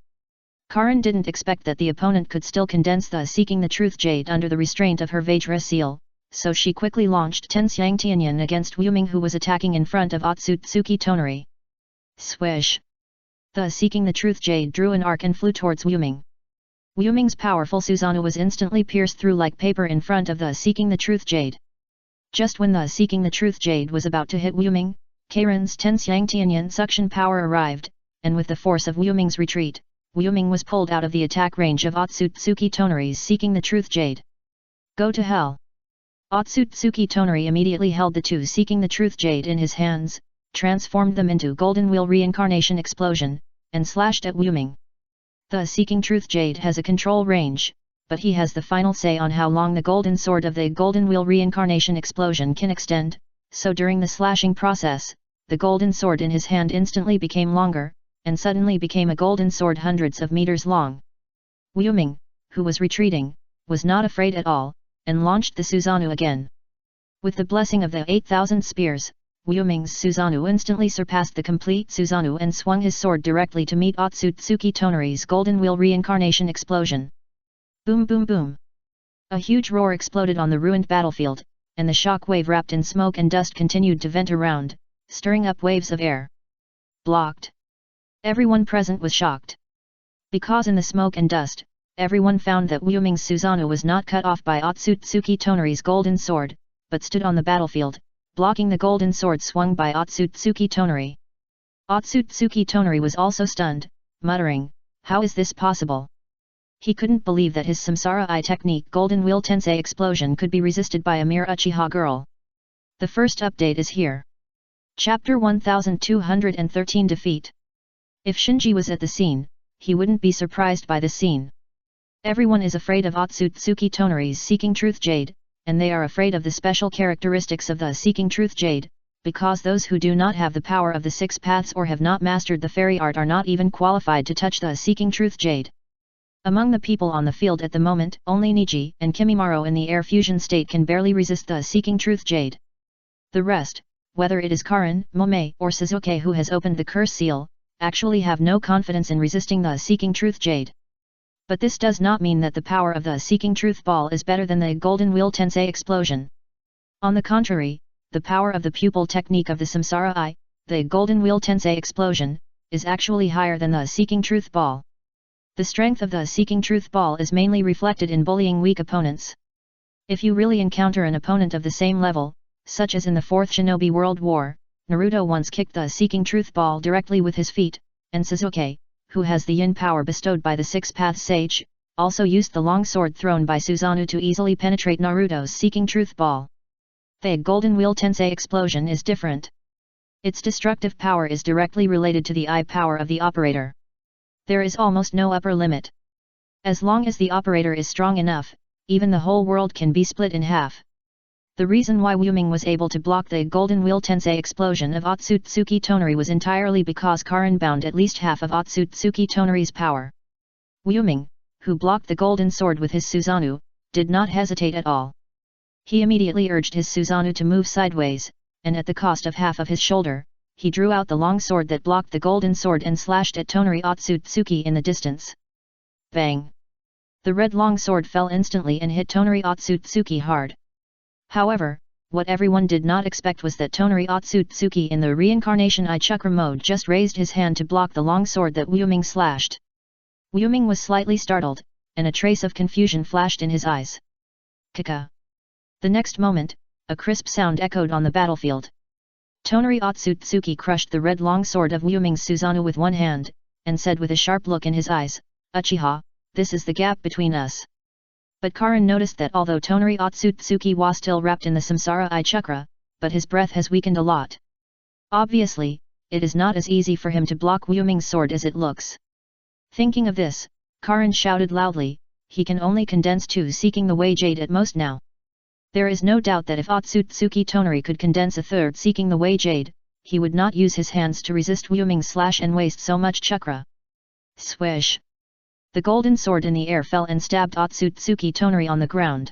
Speaker 1: Karin didn't expect that the opponent could still condense the Seeking the Truth Jade under the restraint of her Vajra seal, so she quickly launched Tensyang Tianyan against Wu Ming, who was attacking in front of Otsutsuki Tonari. Swish! The Seeking the Truth Jade drew an arc and flew towards Wu Ming. Wu Ming's powerful Susanoo was instantly pierced through like paper in front of the Seeking the Truth Jade. Just when the Seeking the Truth Jade was about to hit Wu Ming, Karen's Tensyang Tianyan suction power arrived, and with the force of Wu Ming's retreat, Wu Ming was pulled out of the attack range of Otsutsuki Tonari's Seeking the Truth Jade. Go to hell! Otsutsuki Tonari immediately held the two Seeking the Truth Jade in his hands, transformed them into Golden Wheel Reincarnation Explosion, and slashed at Wu Ming. The Seeking Truth Jade has a control range, but he has the final say on how long the golden sword of the Golden Wheel Reincarnation Explosion can extend, so during the slashing process, the golden sword in his hand instantly became longer, and suddenly became a golden sword hundreds of meters long. Wu Ming, who was retreating, was not afraid at all, and launched the Susanoo again. With the blessing of the 8,000 spears, Wu Ming's Susanoo instantly surpassed the complete Susanoo and swung his sword directly to meet Otsutsuki Tonari's Golden Wheel Reincarnation Explosion. Boom boom boom! A huge roar exploded on the ruined battlefield, and the shock wave wrapped in smoke and dust continued to vent around, stirring up waves of air. Blocked! Everyone present was shocked. Because in the smoke and dust, everyone found that Wu Ming's Susanoo was not cut off by Otsutsuki Tonari's golden sword, but stood on the battlefield, blocking the golden sword swung by Otsutsuki Tonari. Otsutsuki Tonari was also stunned, muttering, "How is this possible?" He couldn't believe that his Samsara Eye technique Golden Wheel Tensei Explosion could be resisted by a mere Uchiha girl. The first update is here. Chapter 1213 Defeat. If Shinji was at the scene, he wouldn't be surprised by this scene. Everyone is afraid of Otsutsuki Tonari's Seeking Truth Jade, and they are afraid of the special characteristics of the Seeking Truth Jade, because those who do not have the power of the six paths or have not mastered the fairy art are not even qualified to touch the Seeking Truth Jade. Among the people on the field at the moment, only Niji and Kimimaro in the air fusion state can barely resist the Seeking Truth Jade. The rest, whether it is Karin, Momei, or Suzuki who has opened the curse seal, actually have no confidence in resisting the Seeking Truth Jade. But this does not mean that the power of the Seeking Truth Ball is better than the Golden Wheel Tensei Explosion. On the contrary, the power of the pupil technique of the Samsara Eye, the Golden Wheel Tensei Explosion, is actually higher than the Seeking Truth Ball. The strength of the Seeking Truth Ball is mainly reflected in bullying weak opponents. If you really encounter an opponent of the same level, such as in the Fourth Shinobi World War, Naruto once kicked the Seeking Truth Ball directly with his feet, and Suzuki, who has the yin power bestowed by the Six Paths Sage, also used the long sword thrown by Susanoo to easily penetrate Naruto's Seeking Truth Ball. The Golden Wheel Tensei Explosion is different. Its destructive power is directly related to the eye power of the operator. There is almost no upper limit. As long as the operator is strong enough, even the whole world can be split in half. The reason why Wuming was able to block the Golden Wheel Tensei explosion of Otsutsuki Tonari was entirely because Karin bound at least half of Otsutsuki Tonari's power. Wuming, who blocked the golden sword with his Susanoo, did not hesitate at all. He immediately urged his Susanoo to move sideways, and at the cost of half of his shoulder, he drew out the long sword that blocked the golden sword and slashed at Tonari Otsutsuki in the distance. Bang! The red long sword fell instantly and hit Tonari Otsutsuki hard. However, what everyone did not expect was that Tonari Otsutsuki in the reincarnation eye chakra mode just raised his hand to block the long sword that Wuming slashed. Wuming was slightly startled, and a trace of confusion flashed in his eyes. Kaka! The next moment, a crisp sound echoed on the battlefield. Tonari Otsutsuki crushed the red long sword of Wuming's Susanoo with one hand, and said with a sharp look in his eyes, "Uchiha, this is the gap between us." But Karin noticed that although Tonari Otsutsuki was still wrapped in the samsara eye chakra, but his breath has weakened a lot. Obviously, it is not as easy for him to block Wuming's sword as it looks. Thinking of this, Karin shouted loudly, "He can only condense two seeking the way jade at most now." There is no doubt that if Otsutsuki Tonari could condense a third seeking the way jade, he would not use his hands to resist Wuming's slash and waste so much chakra. Swish! The golden sword in the air fell and stabbed Otsutsuki Tonari on the ground.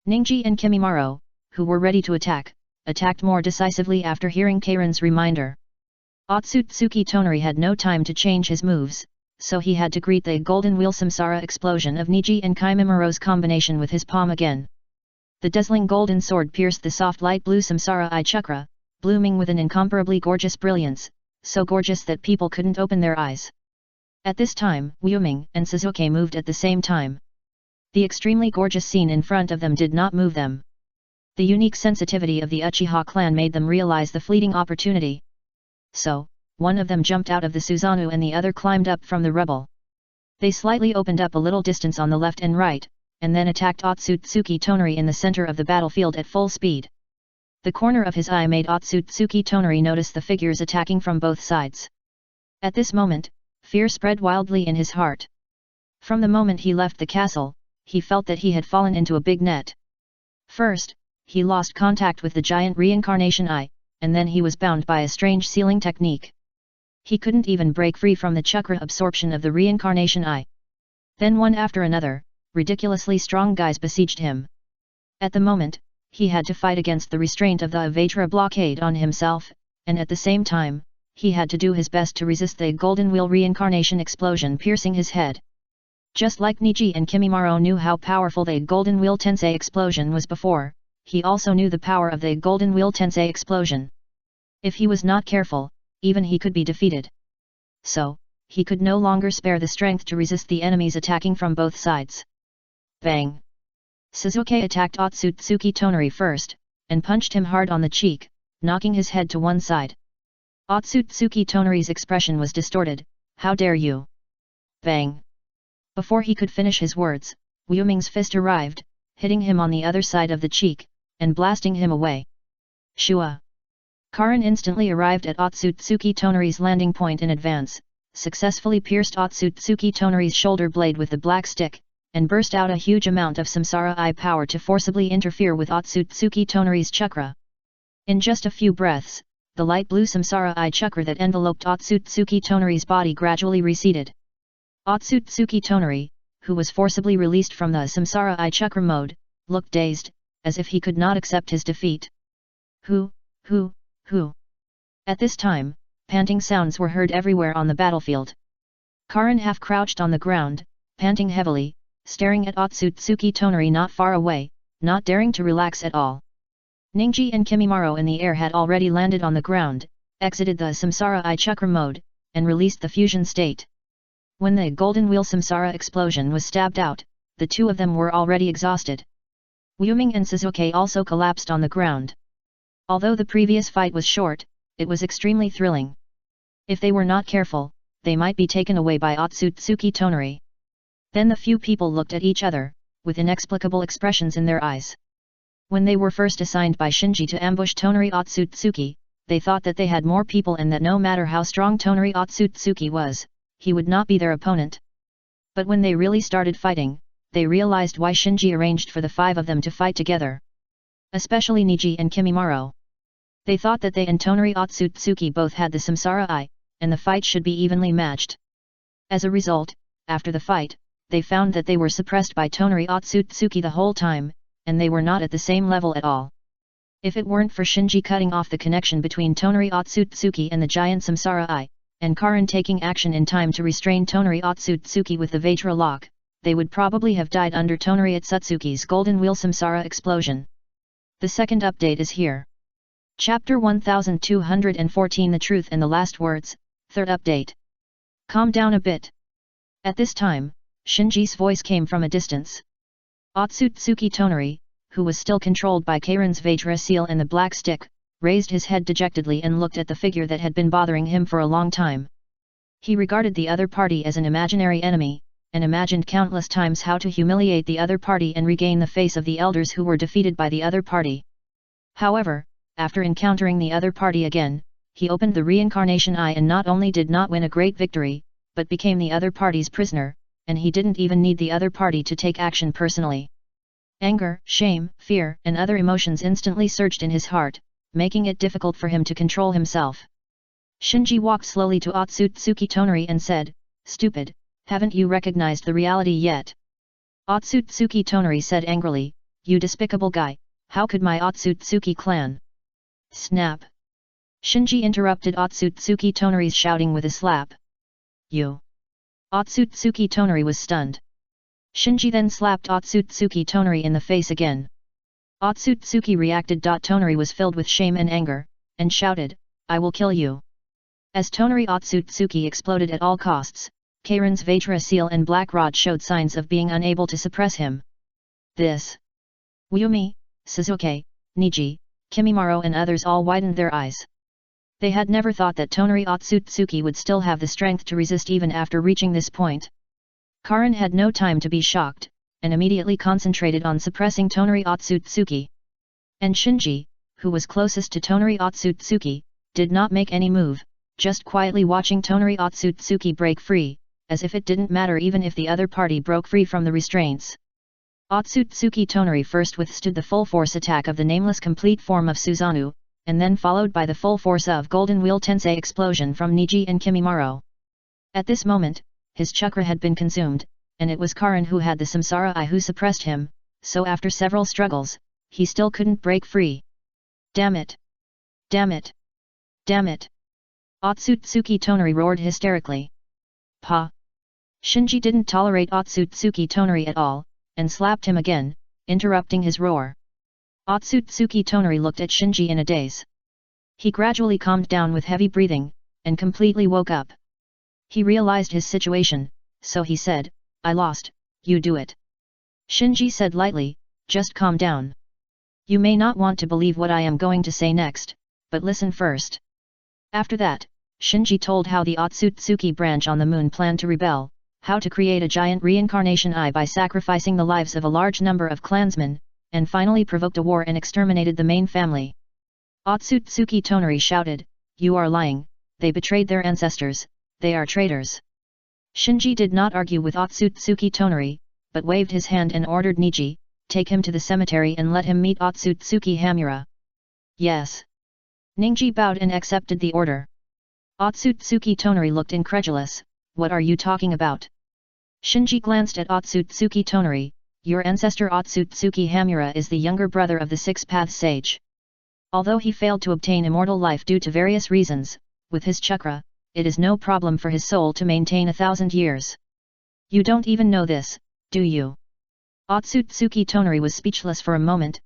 Speaker 1: Ningji and Kimimaro, who were ready to attack, attacked more decisively after hearing Karin's reminder. Otsutsuki Tonari had no time to change his moves, so he had to greet the golden wheel samsara explosion of Niji and Kimimaro's combination with his palm again. The dazzling golden sword pierced the soft light blue samsara eye chakra, blooming with an incomparably gorgeous brilliance, so gorgeous that people couldn't open their eyes. At this time, Wuming and Suzuki moved at the same time. The extremely gorgeous scene in front of them did not move them. The unique sensitivity of the Uchiha clan made them realize the fleeting opportunity. So, one of them jumped out of the Susanoo and the other climbed up from the rubble. They slightly opened up a little distance on the left and right, and then attacked Otsutsuki Tonari in the center of the battlefield at full speed. The corner of his eye made Otsutsuki Tonari notice the figures attacking from both sides. At this moment, fear spread wildly in his heart. From the moment he left the castle, he felt that he had fallen into a big net. First, he lost contact with the giant reincarnation eye, and then he was bound by a strange sealing technique. He couldn't even break free from the chakra absorption of the reincarnation eye. Then one after another, ridiculously strong guys besieged him. At the moment, he had to fight against the restraint of the Avatra blockade on himself, and at the same time, he had to do his best to resist the golden wheel reincarnation explosion piercing his head. Just like Niji and Kimimaro knew how powerful the golden wheel tensei explosion was before, he also knew the power of the golden wheel tensei explosion. If he was not careful, even he could be defeated. So, he could no longer spare the strength to resist the enemies attacking from both sides. Bang! Suzuki attacked Otsutsuki Tonari first, and punched him hard on the cheek, knocking his head to one side. Otsutsuki Tonari's expression was distorted. "How dare you!" Bang! Before he could finish his words, Wuming's fist arrived, hitting him on the other side of the cheek, and blasting him away. Shua! Karin instantly arrived at Otsutsuki Tonari's landing point in advance, successfully pierced Otsutsuki Tonari's shoulder blade with the black stick, and burst out a huge amount of samsara eye power to forcibly interfere with Otsutsuki Tonari's chakra. In just a few breaths, the light blue samsara eye chakra that enveloped Otsutsuki Tonari's body gradually receded. Otsutsuki Tonari, who was forcibly released from the samsara eye chakra mode, looked dazed, as if he could not accept his defeat. Who? At this time, panting sounds were heard everywhere on the battlefield. Karin half crouched on the ground, panting heavily, staring at Otsutsuki Tonari not far away, not daring to relax at all. Ningji and Kimimaro in the air had already landed on the ground, exited the samsara eye chakra mode, and released the fusion state. When the golden wheel samsara explosion was stabbed out, the two of them were already exhausted. Wuming and Suzuki also collapsed on the ground. Although the previous fight was short, it was extremely thrilling. If they were not careful, they might be taken away by Otsutsuki Tonari. Then the few people looked at each other, with inexplicable expressions in their eyes. When they were first assigned by Shinji to ambush Tonari Otsutsuki, they thought that they had more people and that no matter how strong Tonari Otsutsuki was, he would not be their opponent. But when they really started fighting, they realized why Shinji arranged for the 5 of them to fight together. Especially Niji and Kimimaro. They thought that they and Tonari Otsutsuki both had the Samsara Eye, and the fight should be evenly matched. As a result, after the fight, they found that they were suppressed by Tonari Otsutsuki the whole time, and they were not at the same level at all. If it weren't for Shinji cutting off the connection between Tonari Otsutsuki and the giant Samsara Eye, and Karin taking action in time to restrain Tonari Otsutsuki with the Vajra lock, they would probably have died under Tonari Otsutsuki's Golden Wheel Samsara explosion. The second update is here. Chapter 1214 The Truth and the Last Words, third update. Calm down a bit. At this time, Shinji's voice came from a distance. Otsutsuki Tonari, who was still controlled by Karin's Vajra seal and the black stick, raised his head dejectedly and looked at the figure that had been bothering him for a long time. He regarded the other party as an imaginary enemy, and imagined countless times how to humiliate the other party and regain the face of the elders who were defeated by the other party. However, after encountering the other party again, he opened the reincarnation eye and not only did not win a great victory, but became the other party's prisoner, and he didn't even need the other party to take action personally. Anger, shame, fear, and other emotions instantly surged in his heart, making it difficult for him to control himself. Shinji walked slowly to Otsutsuki Tonari and said, "Stupid, haven't you recognized the reality yet?" Otsutsuki Tonari said angrily, "You despicable guy, how could my Otsutsuki clan?" Snap! Shinji interrupted Otsutsuki Tonari's shouting with a slap. "You!" Otsutsuki Tonari was stunned. Shinji then slapped Otsutsuki Tonari in the face again. Otsutsuki reacted. Tonari was filled with shame and anger, and shouted, "I will kill you." As Tonari Otsutsuki exploded at all costs, Karin's Vajra seal and black rod showed signs of being unable to suppress him. This! Wuyumi, Suzuki, Niji, Kimimaro and others all widened their eyes. They had never thought that Tonari Otsutsuki would still have the strength to resist even after reaching this point. Karin had no time to be shocked, and immediately concentrated on suppressing Tonari Otsutsuki. And Shinji, who was closest to Tonari Otsutsuki, did not make any move, just quietly watching Tonari Otsutsuki break free, as if it didn't matter even if the other party broke free from the restraints. Otsutsuki Tonari first withstood the full force attack of the nameless complete form of Susanoo, and then followed by the full force of Golden Wheel Tensei explosion from Niji and Kimimaro. At this moment, his chakra had been consumed, and it was Karin who had the Samsara Eye who suppressed him, so after several struggles, he still couldn't break free. Damn it! Damn it! Damn it! Otsutsuki Tonari roared hysterically. Pa! Shinji didn't tolerate Otsutsuki Tonari at all, and slapped him again, interrupting his roar. Otsutsuki Tonari looked at Shinji in a daze. He gradually calmed down with heavy breathing, and completely woke up. He realized his situation, so he said, "I lost, you do it." Shinji said lightly, "Just calm down. You may not want to believe what I am going to say next, but listen first." After that, Shinji told how the Otsutsuki branch on the moon planned to rebel, how to create a giant reincarnation eye by sacrificing the lives of a large number of clansmen, and finally provoked a war and exterminated the main family. Otsutsuki Tonari shouted, "You are lying, they betrayed their ancestors, they are traitors." Shinji did not argue with Otsutsuki Tonari, but waved his hand and ordered Niji, "Take him to the cemetery and let him meet Otsutsuki Hamura." "Yes." Niji bowed and accepted the order. Otsutsuki Tonari looked incredulous, "What are you talking about?" Shinji glanced at Otsutsuki Tonari, "Your ancestor Otsutsuki Hamura is the younger brother of the Six-Path Sage. Although he failed to obtain immortal life due to various reasons, with his chakra, it is no problem for his soul to maintain 1,000 years. You don't even know this, do you?" Otsutsuki Tonari was speechless for a moment.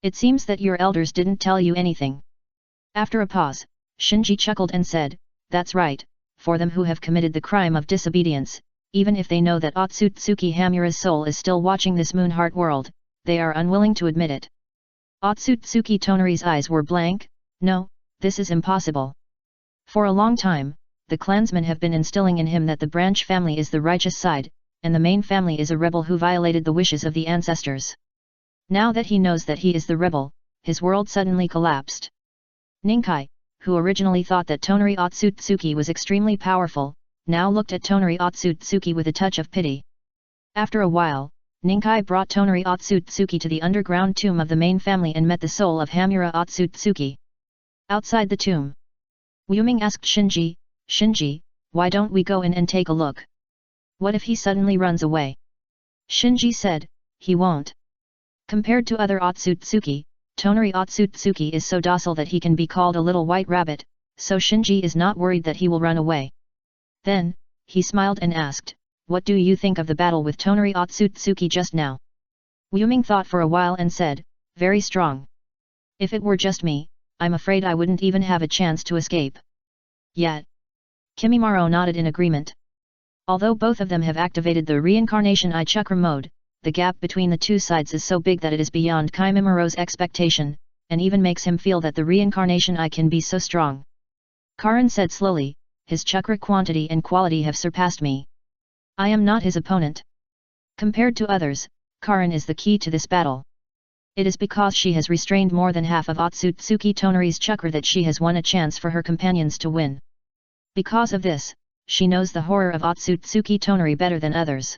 Speaker 1: It seems that your elders didn't tell you anything." After a pause, Shinji chuckled and said, "That's right, for them who have committed the crime of disobedience, even if they know that Otsutsuki Hamura's soul is still watching this moon heart world, they are unwilling to admit it." Otsutsuki Tonari's eyes were blank. "No, this is impossible. For a long time, the clansmen have been instilling in him that the branch family is the righteous side, and the main family is a rebel who violated the wishes of the ancestors. Now that he knows that he is the rebel, his world suddenly collapsed. Ninkai, who originally thought that Tonari Otsutsuki was extremely powerful, now looked at Tonari Otsutsuki with a touch of pity. After a while, Ninkai brought Tonari Otsutsuki to the underground tomb of the main family and met the soul of Hamura Otsutsuki. Outside the tomb, Wuming asked Shinji, "Shinji, why don't we go in and take a look? What if he suddenly runs away?" Shinji said, "He won't. Compared to other Otsutsuki, Tonari Otsutsuki is so docile that he can be called a little white rabbit, so Shinji is not worried that he will run away." Then, he smiled and asked, "What do you think of the battle with Tonari Otsutsuki just now?" Wuming thought for a while and said, "Very strong. If it were just me, I'm afraid I wouldn't even have a chance to escape." Yet, Kimimaro nodded in agreement. Although both of them have activated the reincarnation eye chakra mode, the gap between the two sides is so big that it is beyond Kimimaro's expectation, and even makes him feel that the reincarnation eye can be so strong. Karin said slowly, "His chakra quantity and quality have surpassed me. I am not his opponent." Compared to others, Karin is the key to this battle. It is because she has restrained more than half of Otsutsuki Tonari's chakra that she has won a chance for her companions to win. Because of this, she knows the horror of Otsutsuki Tonari better than others.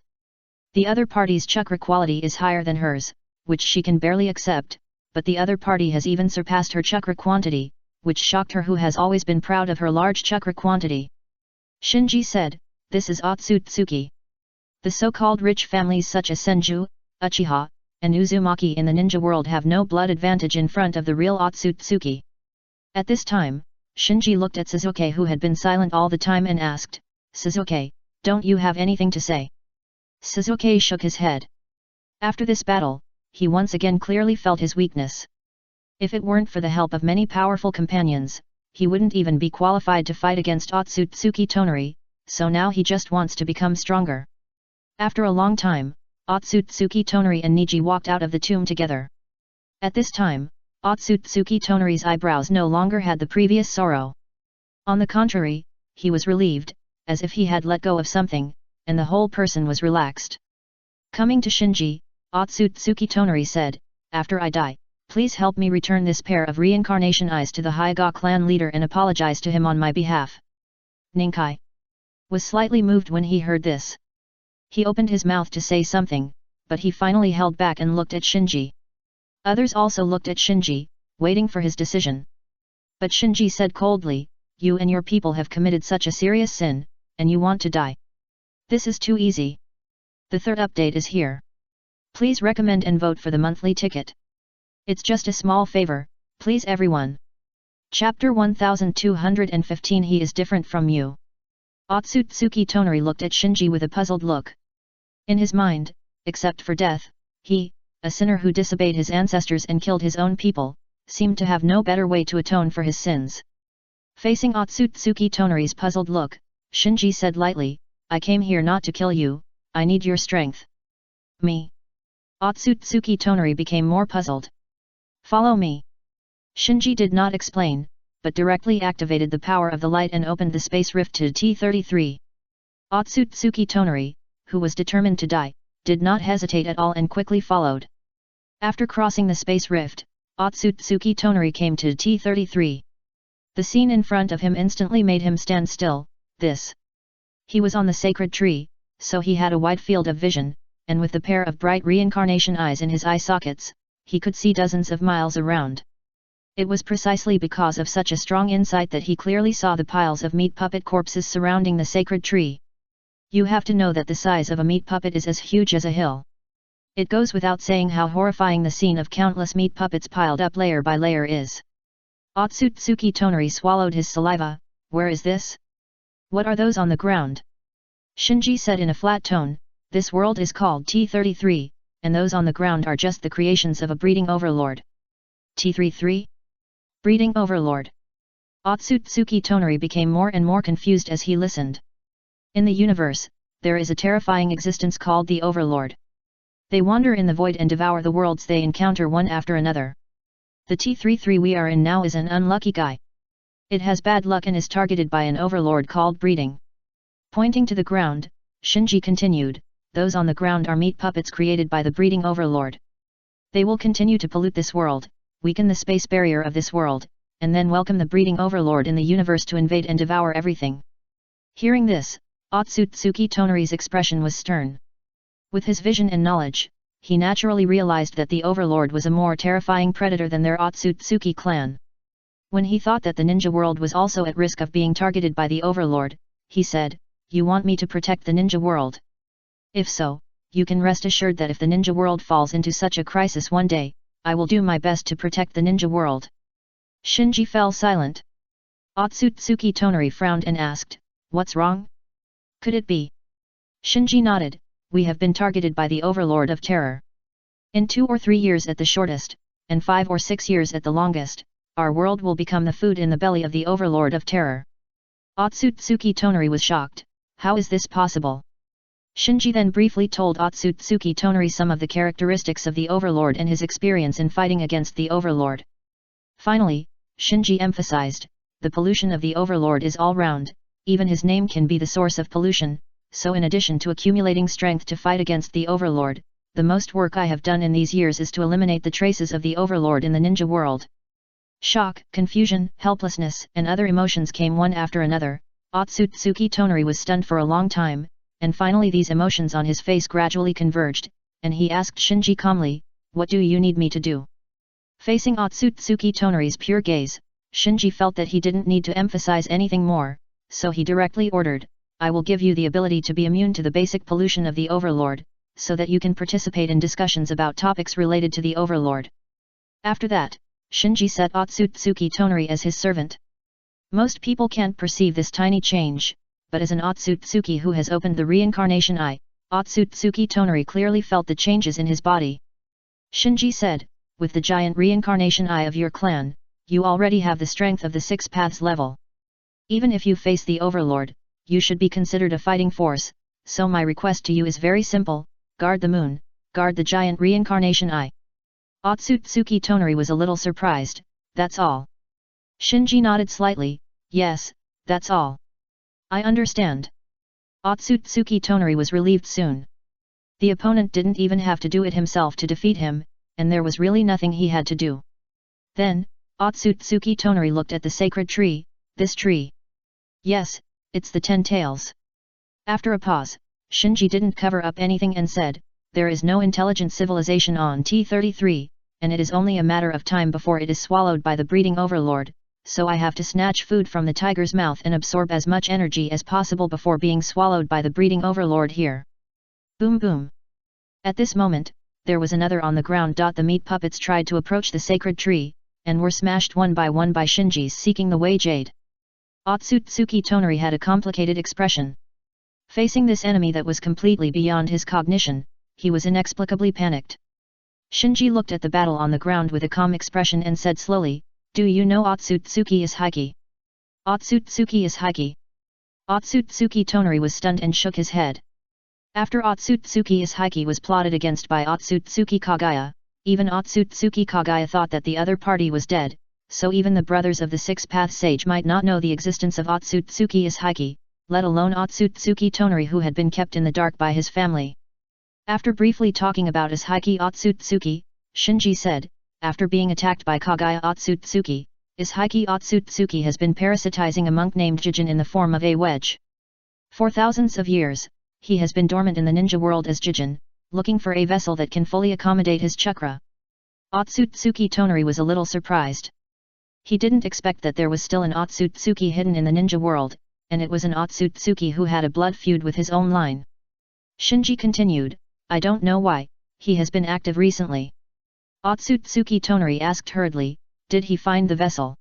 Speaker 1: The other party's chakra quality is higher than hers, which she can barely accept, but the other party has even surpassed her chakra quantity, which shocked her, who has always been proud of her large chakra quantity. Shinji said, "This is Otsutsuki. The so-called rich families such as Senju, Uchiha, and Uzumaki in the ninja world have no blood advantage in front of the real Otsutsuki." At this time, Shinji looked at Suzuki, who had been silent all the time, and asked, "Suzuki, don't you have anything to say?" Suzuki shook his head. After this battle, he once again clearly felt his weakness. If it weren't for the help of many powerful companions, he wouldn't even be qualified to fight against Otsutsuki Tonari, so now he just wants to become stronger. After a long time, Otsutsuki Tonari and Niji walked out of the tomb together. At this time, Otsutsuki Tonari's eyebrows no longer had the previous sorrow. On the contrary, he was relieved, as if he had let go of something, and the whole person was relaxed. Coming to Shinji, Otsutsuki Tonari said, "After I die, please help me return this pair of reincarnation eyes to the Hyuga clan leader and apologize to him on my behalf." Ninkai was slightly moved when he heard this. He opened his mouth to say something, but he finally held back and looked at Shinji. Others also looked at Shinji, waiting for his decision. But Shinji said coldly, "You and your people have committed such a serious sin, and you want to die. This is too easy. The third update is here. Please recommend and vote for the monthly ticket. It's just a small favor, please everyone." Chapter 1215 He is different from you. Otsutsuki Tonari looked at Shinji with a puzzled look. In his mind, except for death, he, a sinner who disobeyed his ancestors and killed his own people, seemed to have no better way to atone for his sins. Facing Otsutsuki Tonari's puzzled look, Shinji said lightly, "I came here not to kill you, I need your strength." "Me?" Otsutsuki Tonari became more puzzled. "Follow me." Shinji did not explain, but directly activated the power of the light and opened the space rift to T-33. Otsutsuki Tonari, who was determined to die, did not hesitate at all and quickly followed. After crossing the space rift, Otsutsuki Tonari came to T-33. The scene in front of him instantly made him stand still. He was on the sacred tree, so he had a wide field of vision, and with the pair of bright reincarnation eyes in his eye sockets, he could see dozens of miles around. It was precisely because of such a strong insight that he clearly saw the piles of meat puppet corpses surrounding the sacred tree. You have to know that the size of a meat puppet is as huge as a hill. It goes without saying how horrifying the scene of countless meat puppets piled up layer by layer is. Otsutsuki Tonari swallowed his saliva. "Where is this? What are those on the ground?" Shinji said in a flat tone, "This world is called T-33, and those on the ground are just the creations of a breeding overlord." T-33? Breeding overlord? Otsutsuki Tonari became more and more confused as he listened. In the universe, there is a terrifying existence called the Overlord. They wander in the void and devour the worlds they encounter one after another. The T-33 we are in now is an unlucky guy. It has bad luck and is targeted by an overlord called Breeding. Pointing to the ground, Shinji continued, "Those on the ground are meat puppets created by the Breeding Overlord. They will continue to pollute this world, weaken the space barrier of this world, and then welcome the breeding overlord in the universe to invade and devour everything. Hearing this, Otsutsuki Tonari's expression was stern. With his vision and knowledge, he naturally realized that the overlord was a more terrifying predator than their Otsutsuki clan. When he thought that the ninja world was also at risk of being targeted by the overlord, he said, "You want me to protect the ninja world? If so, you can rest assured that if the ninja world falls into such a crisis one day, I will do my best to protect the ninja world." Shinji fell silent. Otsutsuki Tonari frowned and asked, "What's wrong? Could it be?" Shinji nodded, "We have been targeted by the overlord of terror. In 2 or 3 years at the shortest, and 5 or 6 years at the longest, our world will become the food in the belly of the overlord of terror." Otsutsuki Tonari was shocked. How is this possible? Shinji then briefly told Otsutsuki Tonari some of the characteristics of the overlord and his experience in fighting against the overlord. Finally, Shinji emphasized, "The pollution of the overlord is all round, even his name can be the source of pollution, so in addition to accumulating strength to fight against the overlord, the most work I have done in these years is to eliminate the traces of the overlord in the ninja world." Shock, confusion, helplessness, and other emotions came one after another. Otsutsuki Tonari was stunned for a long time, and finally these emotions on his face gradually converged, and he asked Shinji calmly, "What do you need me to do?" Facing Otsutsuki Tonari's pure gaze, Shinji felt that he didn't need to emphasize anything more, so he directly ordered, "I will give you the ability to be immune to the basic pollution of the overlord, so that you can participate in discussions about topics related to the overlord." After that, Shinji set Otsutsuki Tonari as his servant. Most people can't perceive this tiny change, but as an Otsutsuki who has opened the reincarnation eye, Otsutsuki Tonari clearly felt the changes in his body. Shinji said, "With the giant reincarnation eye of your clan, you already have the strength of the 6 paths level. Even if you face the overlord, you should be considered a fighting force, so my request to you is very simple, guard the moon, guard the giant reincarnation eye." Otsutsuki Tonari was a little surprised, "That's all?" Shinji nodded slightly, "Yes, that's all. I understand." Otsutsuki Tonari was relieved soon. The opponent didn't even have to do it himself to defeat him, and there was really nothing he had to do. Then, Otsutsuki Tonari looked at the sacred tree. "This tree. Yes, it's the 10 tails." After a pause, Shinji didn't cover up anything and said, "There is no intelligent civilization on T-33, and it is only a matter of time before it is swallowed by the breeding overlord, so I have to snatch food from the tiger's mouth and absorb as much energy as possible before being swallowed by the breeding overlord here." Boom boom. At this moment, there was another on the ground. The meat puppets tried to approach the sacred tree, and were smashed one by Shinji's seeking the way jade. Otsutsuki Tonari had a complicated expression. Facing this enemy that was completely beyond his cognition, he was inexplicably panicked. Shinji looked at the battle on the ground with a calm expression and said slowly, "Do you know Otsutsuki is Hiki?" "Otsutsuki is Hiki?" Otsutsuki Tonari was stunned and shook his head. After Otsutsuki is Hiki was plotted against by Otsutsuki Kagaya, even Otsutsuki Kagaya thought that the other party was dead, so even the brothers of the 6-path sage might not know the existence of Otsutsuki is Hiki, let alone Otsutsuki Tonari who had been kept in the dark by his family. After briefly talking about Ishiki Otsutsuki, Shinji said, "After being attacked by Kagaya Otsutsuki, Ishiki Otsutsuki has been parasitizing a monk named Jijin in the form of a wedge. For thousands of years, he has been dormant in the ninja world as Jijin, looking for a vessel that can fully accommodate his chakra." Otsutsuki Tonari was a little surprised. He didn't expect that there was still an Otsutsuki hidden in the ninja world, and it was an Otsutsuki who had a blood feud with his own line. Shinji continued, "I don't know why, he has been active recently." Otsutsuki Tonari asked hurriedly, "Did he find the vessel?"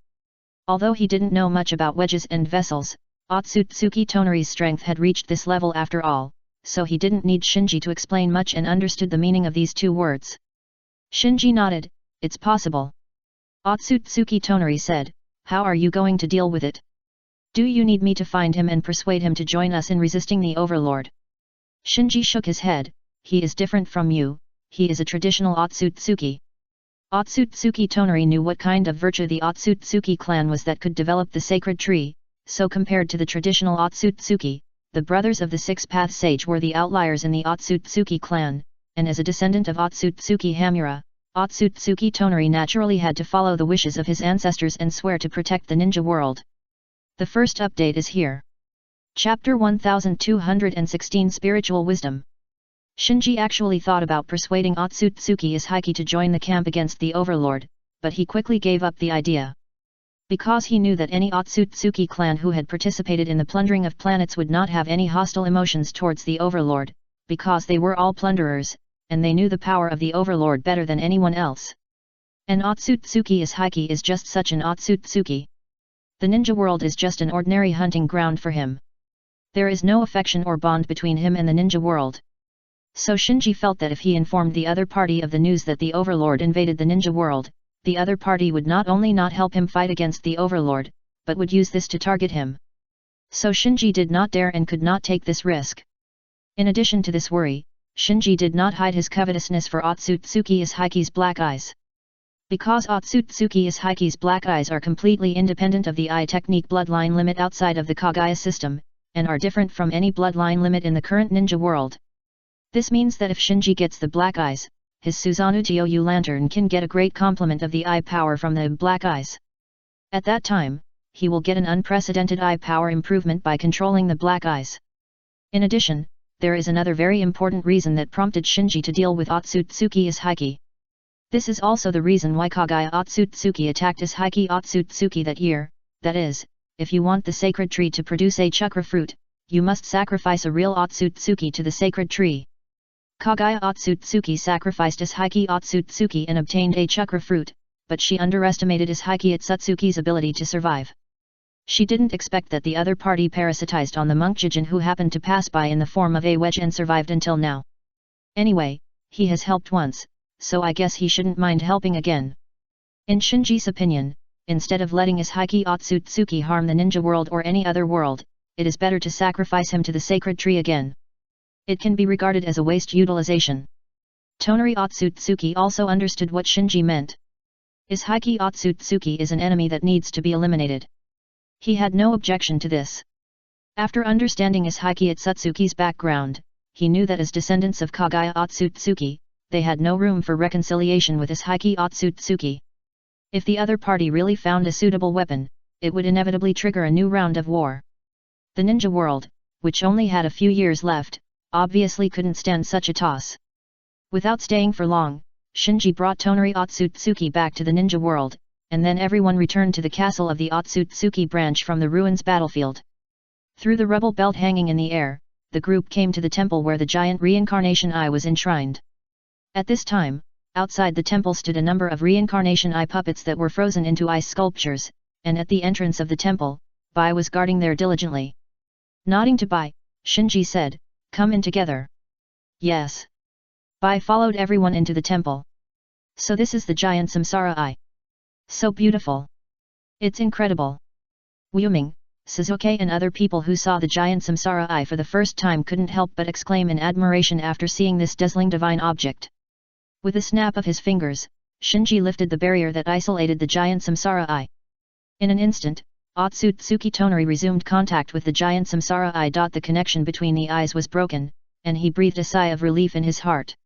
Speaker 1: Although he didn't know much about wedges and vessels, Otsutsuki Tonari's strength had reached this level after all, so he didn't need Shinji to explain much and understood the meaning of these 2 words. Shinji nodded, "It's possible." Otsutsuki Tonari said, "How are you going to deal with it? Do you need me to find him and persuade him to join us in resisting the overlord?" Shinji shook his head, "He is different from you, he is a traditional Otsutsuki." Otsutsuki Tonari knew what kind of virtue the Otsutsuki clan was that could develop the sacred tree, so compared to the traditional Otsutsuki, the brothers of the 6-path sage were the outliers in the Otsutsuki clan, and as a descendant of Otsutsuki Hamura, Otsutsuki Tonari naturally had to follow the wishes of his ancestors and swear to protect the ninja world. The first update is here. Chapter 1216 Spiritual Wisdom. Shinji actually thought about persuading Otsutsuki Ishiki to join the camp against the Overlord, but he quickly gave up the idea. Because he knew that any Otsutsuki clan who had participated in the plundering of planets would not have any hostile emotions towards the Overlord, because they were all plunderers, and they knew the power of the Overlord better than anyone else. And Otsutsuki Ishiki is just such an Otsutsuki. The ninja world is just an ordinary hunting ground for him. There is no affection or bond between him and the ninja world. So Shinji felt that if he informed the other party of the news that the Overlord invaded the ninja world, the other party would not only not help him fight against the Overlord, but would use this to target him. So Shinji did not dare and could not take this risk. In addition to this worry, Shinji did not hide his covetousness for Otsutsuki Ishiki's black eyes. Because Otsutsuki Ishiki's black eyes are completely independent of the eye technique bloodline limit outside of the Kagaya system, and are different from any bloodline limit in the current ninja world. This means that if Shinji gets the black eyes, his Susanoo Tioyu lantern can get a great complement of the eye power from the black eyes. At that time, he will get an unprecedented eye power improvement by controlling the black eyes. In addition, there is another very important reason that prompted Shinji to deal with Otsutsuki Ishiki. This is also the reason why Kagaya Otsutsuki attacked Ishiki Otsutsuki that year, that is, if you want the sacred tree to produce a chakra fruit, you must sacrifice a real Otsutsuki to the sacred tree. Kagaya Otsutsuki sacrificed Ishiki Otsutsuki and obtained a chakra fruit, but she underestimated Ishiki Otsutsuki's ability to survive. She didn't expect that the other party parasitized on the monk Jijin who happened to pass by in the form of a wedge and survived until now. Anyway, he has helped once, so I guess he shouldn't mind helping again. In Shinji's opinion, instead of letting Ishiki Otsutsuki harm the ninja world or any other world, it is better to sacrifice him to the sacred tree again. It can be regarded as a waste utilization. Tonari Otsutsuki also understood what Shinji meant. Ishiki Otsutsuki is an enemy that needs to be eliminated. He had no objection to this. After understanding Ishiki Otsutsuki's background, he knew that as descendants of Kagaya Otsutsuki, they had no room for reconciliation with Ishiki Otsutsuki. If the other party really found a suitable weapon, it would inevitably trigger a new round of war. The ninja world, which only had a few years left, obviously couldn't stand such a toss. Without staying for long, Shinji brought Tonari Otsutsuki back to the ninja world, and then everyone returned to the castle of the Otsutsuki branch from the ruins battlefield. Through the rubble belt hanging in the air, the group came to the temple where the giant reincarnation eye was enshrined. At this time, outside the temple stood a number of reincarnation eye puppets that were frozen into ice sculptures, and at the entrance of the temple, Bai was guarding there diligently. Nodding to Bai, Shinji said, "Come in together." Yes. Bai followed everyone into the temple. So this is the giant samsara eye. So beautiful. It's incredible. Wu Ming, Suzuki and other people who saw the giant samsara eye for the first time couldn't help but exclaim in admiration after seeing this dazzling divine object. With a snap of his fingers, Shinji lifted the barrier that isolated the giant samsara eye. In an instant, Otsutsuki Tonari resumed contact with the giant samsara eye. The connection between the eyes was broken, and he breathed a sigh of relief in his heart.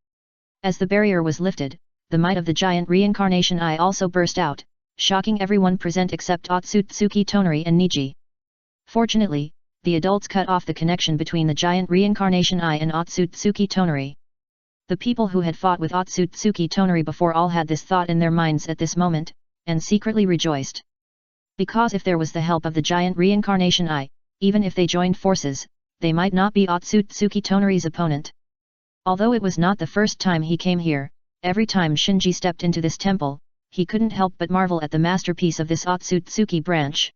Speaker 1: As the barrier was lifted, the might of the giant reincarnation eye also burst out, shocking everyone present except Otsutsuki Tonari and Niji. Fortunately, the adults cut off the connection between the giant reincarnation eye and Otsutsuki Tonari. The people who had fought with Otsutsuki Tonari before all had this thought in their minds at this moment, and secretly rejoiced. Because if there was the help of the giant reincarnation eye, even if they joined forces, they might not be Otsutsuki Tonari's opponent. Although it was not the first time he came here, every time Shinji stepped into this temple, he couldn't help but marvel at the masterpiece of this Otsutsuki branch.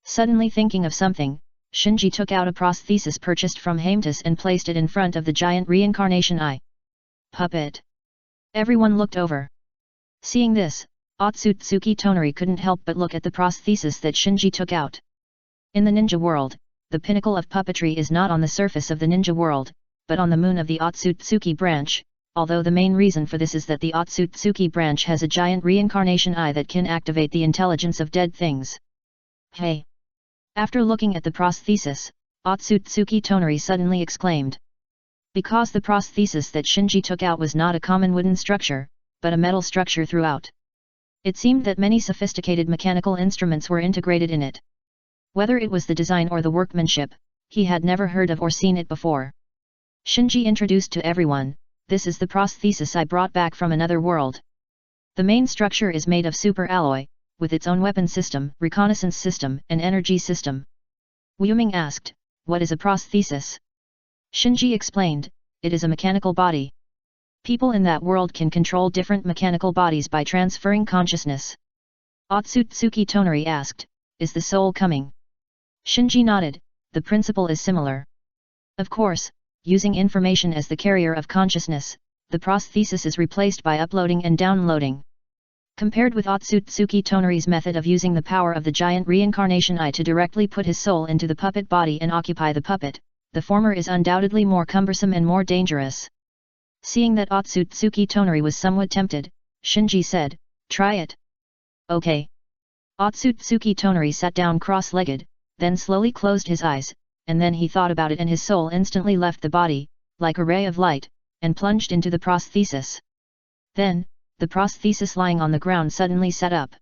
Speaker 1: Suddenly thinking of something, Shinji took out a prosthesis purchased from Haemtus and placed it in front of the giant reincarnation eye. Puppet. Everyone looked over. Seeing this, Otsutsuki Tonari couldn't help but look at the prosthesis that Shinji took out. In the ninja world, the pinnacle of puppetry is not on the surface of the ninja world, but on the moon of the Otsutsuki branch, although the main reason for this is that the Otsutsuki branch has a giant reincarnation eye that can activate the intelligence of dead things. Hey! After looking at the prosthesis, Otsutsuki Tonari suddenly exclaimed. Because the prosthesis that Shinji took out was not a common wooden structure, but a metal structure throughout. It seemed that many sophisticated mechanical instruments were integrated in it. Whether it was the design or the workmanship, he had never heard of or seen it before. Shinji introduced to everyone, "This is the prosthesis I brought back from another world. The main structure is made of super alloy, with its own weapon system, reconnaissance system, and energy system." Wuming asked, "What is a prosthesis?" Shinji explained, "It is a mechanical body. People in that world can control different mechanical bodies by transferring consciousness." Otsutsuki Tonari asked, "Is the soul coming?" Shinji nodded, "The principle is similar. Of course, using information as the carrier of consciousness, the prosthesis is replaced by uploading and downloading. Compared with Otsutsuki Tonari's method of using the power of the giant reincarnation eye to directly put his soul into the puppet body and occupy the puppet, the former is undoubtedly more cumbersome and more dangerous." Seeing that Otsutsuki Tonari was somewhat tempted, Shinji said, "Try it." "Okay." Otsutsuki Tonari sat down cross-legged, then slowly closed his eyes, and then he thought about it and his soul instantly left the body, like a ray of light, and plunged into the prosthesis. Then, the prosthesis lying on the ground suddenly sat up.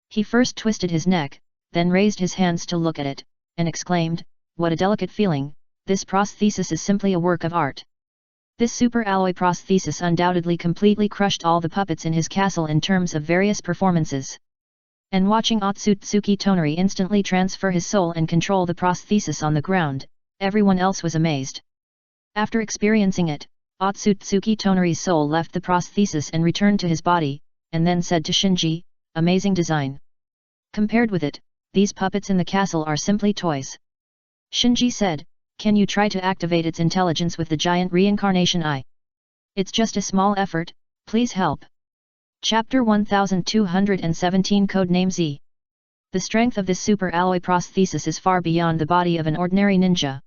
Speaker 1: He first twisted his neck, then raised his hands to look at it, and exclaimed, "What a delicate feeling, this prosthesis is simply a work of art." This super alloy prosthesis undoubtedly completely crushed all the puppets in his castle in terms of various performances. And watching Otsutsuki Tonari instantly transfer his soul and control the prosthesis on the ground, everyone else was amazed. After experiencing it, Otsutsuki Tonari's soul left the prosthesis and returned to his body, and then said to Shinji, "Amazing design. Compared with it, these puppets in the castle are simply toys." Shinji said, "Can you try to activate its intelligence with the giant reincarnation eye? It's just a small effort, please help." Chapter 1217 Codename Z. The strength of this super alloy prosthesis is far beyond the body of an ordinary ninja.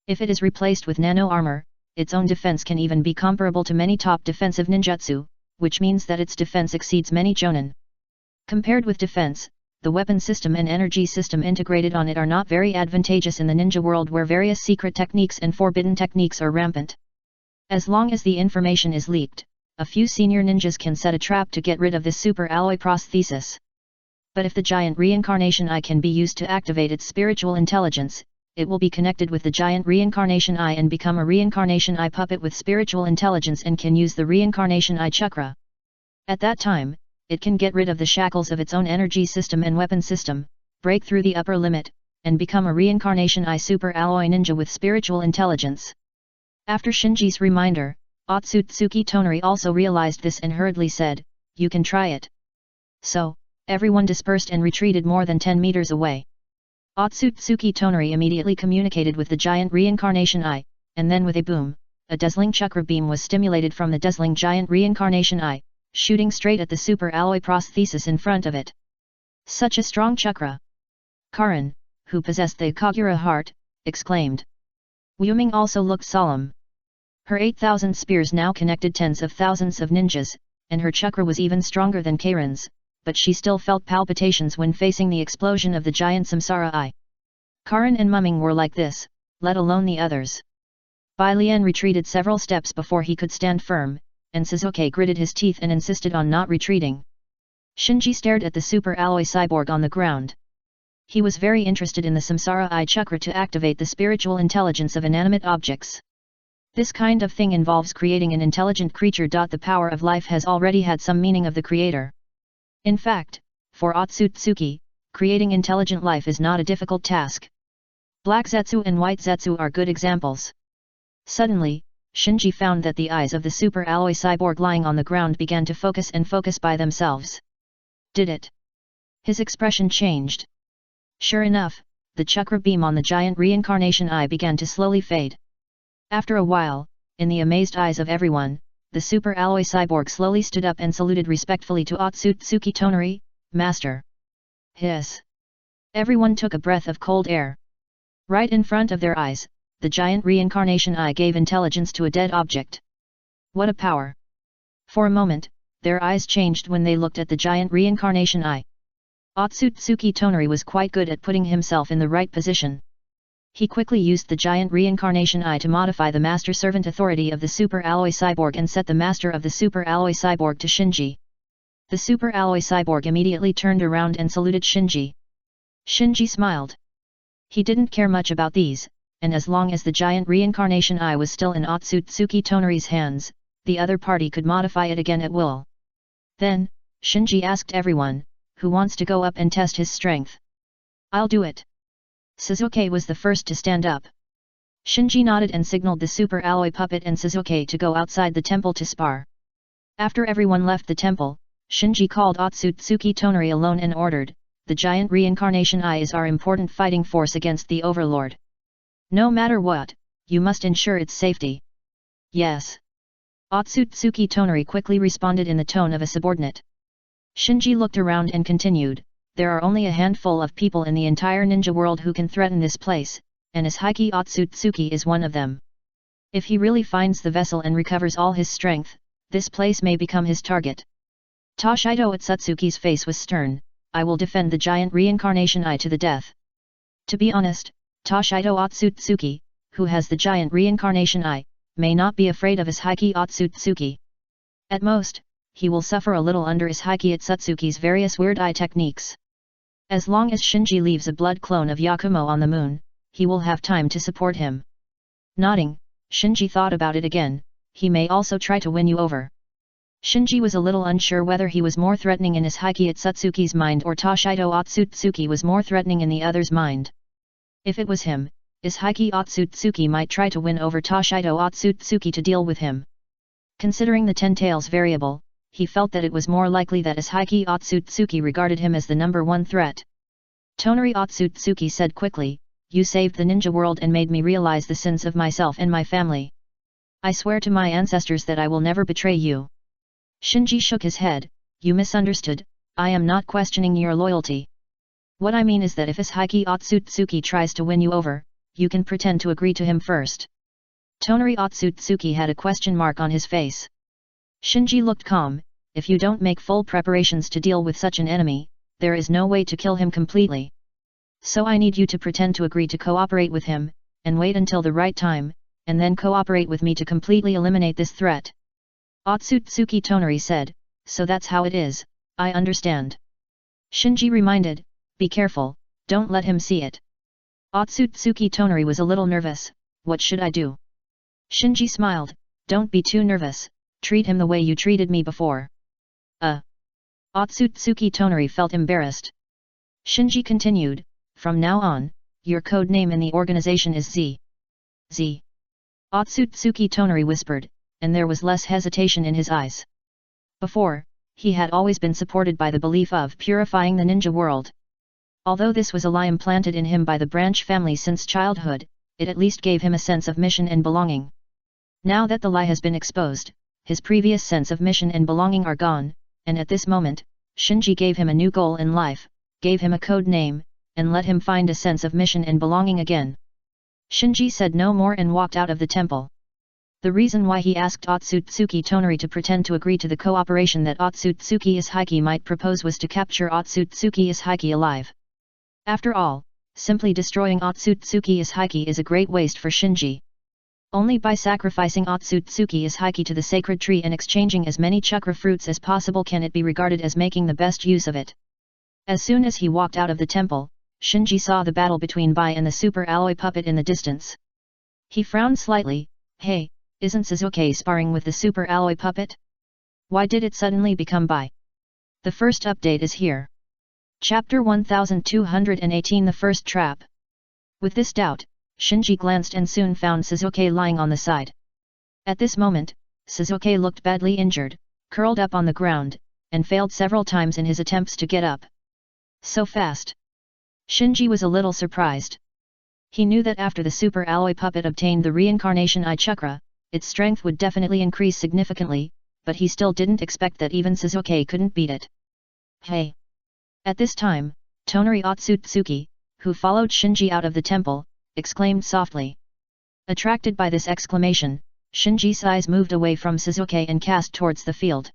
Speaker 1: If it is replaced with nano armor, its own defense can even be comparable to many top defensive ninjutsu, which means that its defense exceeds many jonin. Compared with defense, the weapon system and energy system integrated on it are not very advantageous in the ninja world where various secret techniques and forbidden techniques are rampant. As long as the information is leaked, a few senior ninjas can set a trap to get rid of this super alloy prosthesis. But if the giant reincarnation eye can be used to activate its spiritual intelligence, it will be connected with the giant reincarnation eye and become a reincarnation eye puppet with spiritual intelligence and can use the reincarnation eye chakra. At that time, it can get rid of the shackles of its own energy system and weapon system, break through the upper limit, and become a reincarnation eye super alloy ninja with spiritual intelligence. After Shinji's reminder, Otsutsuki Tonari also realized this and hurriedly said, "You can try it." So, everyone dispersed and retreated more than 10 meters away. Otsutsuki Tonari immediately communicated with the giant reincarnation eye, and then with a boom, a dazzling chakra beam was stimulated from the dazzling giant reincarnation eye, shooting straight at the super alloy prosthesis in front of it. Such a strong chakra! Karin, who possessed the Kagura heart, exclaimed. Wuming also looked solemn. Her 8,000 spears now connected tens of thousands of ninjas, and her chakra was even stronger than Karin's, but she still felt palpitations when facing the explosion of the giant Samsara eye. Karin and Mumming were like this, let alone the others. Bai Lian retreated several steps before he could stand firm, and Suzuki gritted his teeth and insisted on not retreating. Shinji stared at the super alloy cyborg on the ground. He was very interested in the Samsara eye chakra to activate the spiritual intelligence of inanimate objects. This kind of thing involves creating an intelligent creature. The power of life has already had some meaning of the creator. In fact, for Otsutsuki, creating intelligent life is not a difficult task. Black Zetsu and White Zetsu are good examples. Suddenly, Shinji found that the eyes of the super alloy cyborg lying on the ground began to focus by themselves. Did it? His expression changed. Sure enough, the chakra beam on the giant reincarnation eye began to slowly fade. After a while, in the amazed eyes of everyone, the super alloy cyborg slowly stood up and saluted respectfully to Otsutsuki Tonari, "Master." Hiss! Everyone took a breath of cold air. Right in front of their eyes, the giant reincarnation eye gave intelligence to a dead object. What a power! For a moment, their eyes changed when they looked at the giant reincarnation eye. Otsutsuki Tonari was quite good at putting himself in the right position. He quickly used the giant reincarnation eye to modify the master servant authority of the super alloy cyborg and set the master of the super alloy cyborg to Shinji. The super alloy cyborg immediately turned around and saluted Shinji. Shinji smiled. He didn't care much about these, and as long as the giant reincarnation eye was still in Otsutsuki Tonari's hands, the other party could modify it again at will. Then, Shinji asked everyone, who wants to go up and test his strength? I'll do it. Suzuki was the first to stand up. Shinji nodded and signaled the super alloy puppet and Suzuki to go outside the temple to spar. After everyone left the temple, Shinji called Otsutsuki Tonari alone and ordered, "The giant reincarnation eye is our important fighting force against the Overlord. No matter what, you must ensure its safety." "Yes." Otsutsuki Tonari quickly responded in the tone of a subordinate. Shinji looked around and continued, "There are only a handful of people in the entire ninja world who can threaten this place, and Ishaiki Otsutsuki is one of them. If he really finds the vessel and recovers all his strength, this place may become his target." Toshido Otsutsuki's face was stern. "I will defend the giant reincarnation eye to the death." To be honest, Toshido Otsutsuki, who has the giant reincarnation eye, may not be afraid of Ishaiki Otsutsuki. At most, he will suffer a little under Ishaiki Otsutsuki's various weird eye techniques. As long as Shinji leaves a blood clone of Yakumo on the moon, he will have time to support him. Nodding, Shinji thought about it again. He may also try to win you over. Shinji was a little unsure whether he was more threatening in Ishaiki Otsutsuki's mind or Toshido Otsutsuki was more threatening in the other's mind. If it was him, Ishaiki Otsutsuki might try to win over Toshido Otsutsuki to deal with him. Considering the Ten Tails variable, he felt that it was more likely that Ishaiki Otsutsuki regarded him as the number one threat. Tonari Otsutsuki said quickly, "You saved the ninja world and made me realize the sins of myself and my family. I swear to my ancestors that I will never betray you." Shinji shook his head. "You misunderstood, I am not questioning your loyalty. What I mean is that if Ishaiki Otsutsuki tries to win you over, you can pretend to agree to him first." Tonari Otsutsuki had a question mark on his face. Shinji looked calm. "If you don't make full preparations to deal with such an enemy, there is no way to kill him completely. So I need you to pretend to agree to cooperate with him, and wait until the right time, and then cooperate with me to completely eliminate this threat." Otsutsuki Tonari said, "So that's how it is, I understand." Shinji reminded, "Be careful, don't let him see it." Otsutsuki Tonari was a little nervous. "What should I do?" Shinji smiled, "Don't be too nervous, treat him the way you treated me before." Otsutsuki Tonari felt embarrassed. Shinji continued, "From now on, your code name in the organization is Z. Z." Otsutsuki Tonari whispered, and there was less hesitation in his eyes. Before, he had always been supported by the belief of purifying the ninja world. Although this was a lie implanted in him by the branch family since childhood, it at least gave him a sense of mission and belonging. Now that the lie has been exposed, his previous sense of mission and belonging are gone, and at this moment, Shinji gave him a new goal in life, gave him a code name, and let him find a sense of mission and belonging again. Shinji said no more and walked out of the temple. The reason why he asked Otsutsuki Tonari to pretend to agree to the cooperation that Otsutsuki Ishaiki might propose was to capture Otsutsuki Ishaiki alive. After all, simply destroying Otsutsuki Ishaiki is a great waste for Shinji. Only by sacrificing Otsutsuki Ishaiki to the sacred tree and exchanging as many chakra fruits as possible can it be regarded as making the best use of it. As soon as he walked out of the temple, Shinji saw the battle between Bai and the super alloy puppet in the distance. He frowned slightly. "Hey, isn't Suzuki sparring with the super alloy puppet? Why did it suddenly become Bai?" The first update is here. Chapter 1218 The First Trap. With this doubt, Shinji glanced and soon found Suzuki lying on the side. At this moment, Suzuki looked badly injured, curled up on the ground, and failed several times in his attempts to get up. So fast. Shinji was a little surprised. He knew that after the super alloy puppet obtained the reincarnation eye chakra, its strength would definitely increase significantly, but he still didn't expect that even Suzuki couldn't beat it. "Hey!" At this time, Tonari Otsutsuki, who followed Shinji out of the temple, exclaimed softly. Attracted by this exclamation, Shinji's eyes moved away from Suzuki and cast towards the field.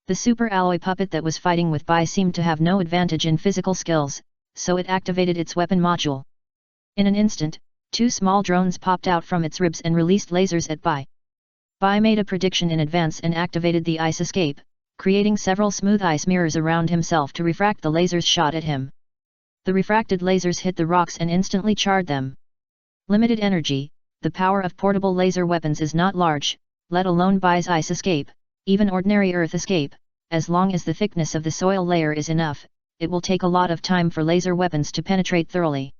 Speaker 1: The super alloy puppet that was fighting with Bai seemed to have no advantage in physical skills, so it activated its weapon module. In an instant, 2 small drones popped out from its ribs and released lasers at Bai. Bai made a prediction in advance and activated the ice escape, creating several smooth ice mirrors around himself to refract the lasers shot at him. The refracted lasers hit the rocks and instantly charred them. Limited energy, the power of portable laser weapons is not large, let alone Bai's ice escape, even ordinary earth escape. As long as the thickness of the soil layer is enough, it will take a lot of time for laser weapons to penetrate thoroughly.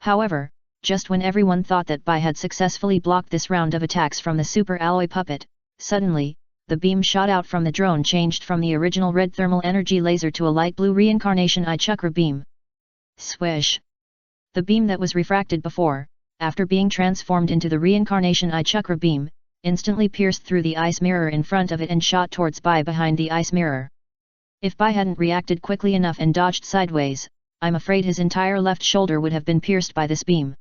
Speaker 1: However, just when everyone thought that Bai had successfully blocked this round of attacks from the super alloy puppet, suddenly, the beam shot out from the drone changed from the original red thermal energy laser to a light blue reincarnation eye chakra beam. Swish! The beam that was refracted before, after being transformed into the reincarnation eye chakra beam, instantly pierced through the ice mirror in front of it and shot towards Bai behind the ice mirror. If Bai hadn't reacted quickly enough and dodged sideways, I'm afraid his entire left shoulder would have been pierced by this beam.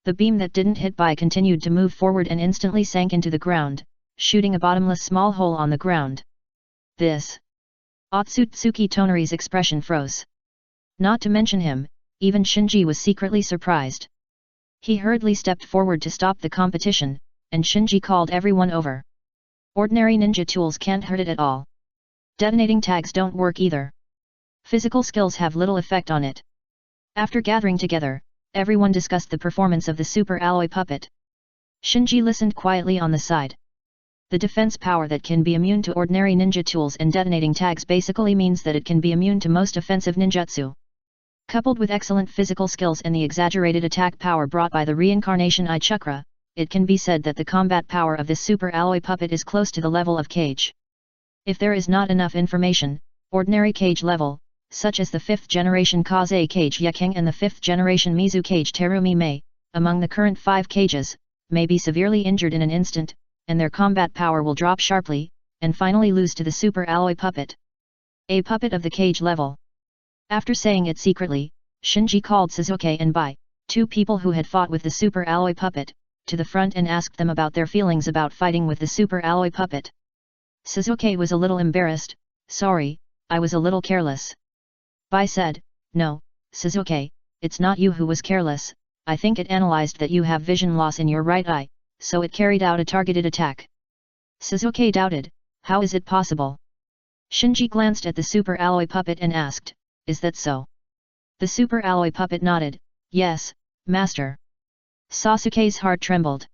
Speaker 1: The beam that didn't hit Bai continued to move forward and instantly sank into the ground, shooting a bottomless small hole on the ground. This. Otsutsuki Tonari's expression froze. Not to mention him, even Shinji was secretly surprised. He hurriedly stepped forward to stop the competition, and Shinji called everyone over. Ordinary ninja tools can't hurt it at all. Detonating tags don't work either. Physical skills have little effect on it. After gathering together, everyone discussed the performance of the super alloy puppet. Shinji listened quietly on the side. The defense power that can be immune to ordinary ninja tools and detonating tags basically means that it can be immune to most offensive ninjutsu. Coupled with excellent physical skills and the exaggerated attack power brought by the reincarnation eye chakra, it can be said that the combat power of this super alloy puppet is close to the level of Cage. If there is not enough information, ordinary Cage level, such as the 5th generation Kaze Cage Yekeng and the 5th generation Mizu Cage Terumi Mei, among the current 5 cages, may be severely injured in an instant, and their combat power will drop sharply, and finally lose to the super alloy puppet. A puppet of the Cage level. After saying it secretly, Shinji called Suzuki and Bai, 2 people who had fought with the super alloy puppet, to the front and asked them about their feelings about fighting with the super alloy puppet. Suzuki was a little embarrassed. Sorry, I was a little careless. Bai said, No, Suzuki, it's not you who was careless, I think it analyzed that you have vision loss in your right eye, so it carried out a targeted attack. Suzuki doubted, how is it possible? Shinji glanced at the super alloy puppet and asked, Is that so? The super alloy puppet nodded, Yes, master. Sasuke's heart trembled.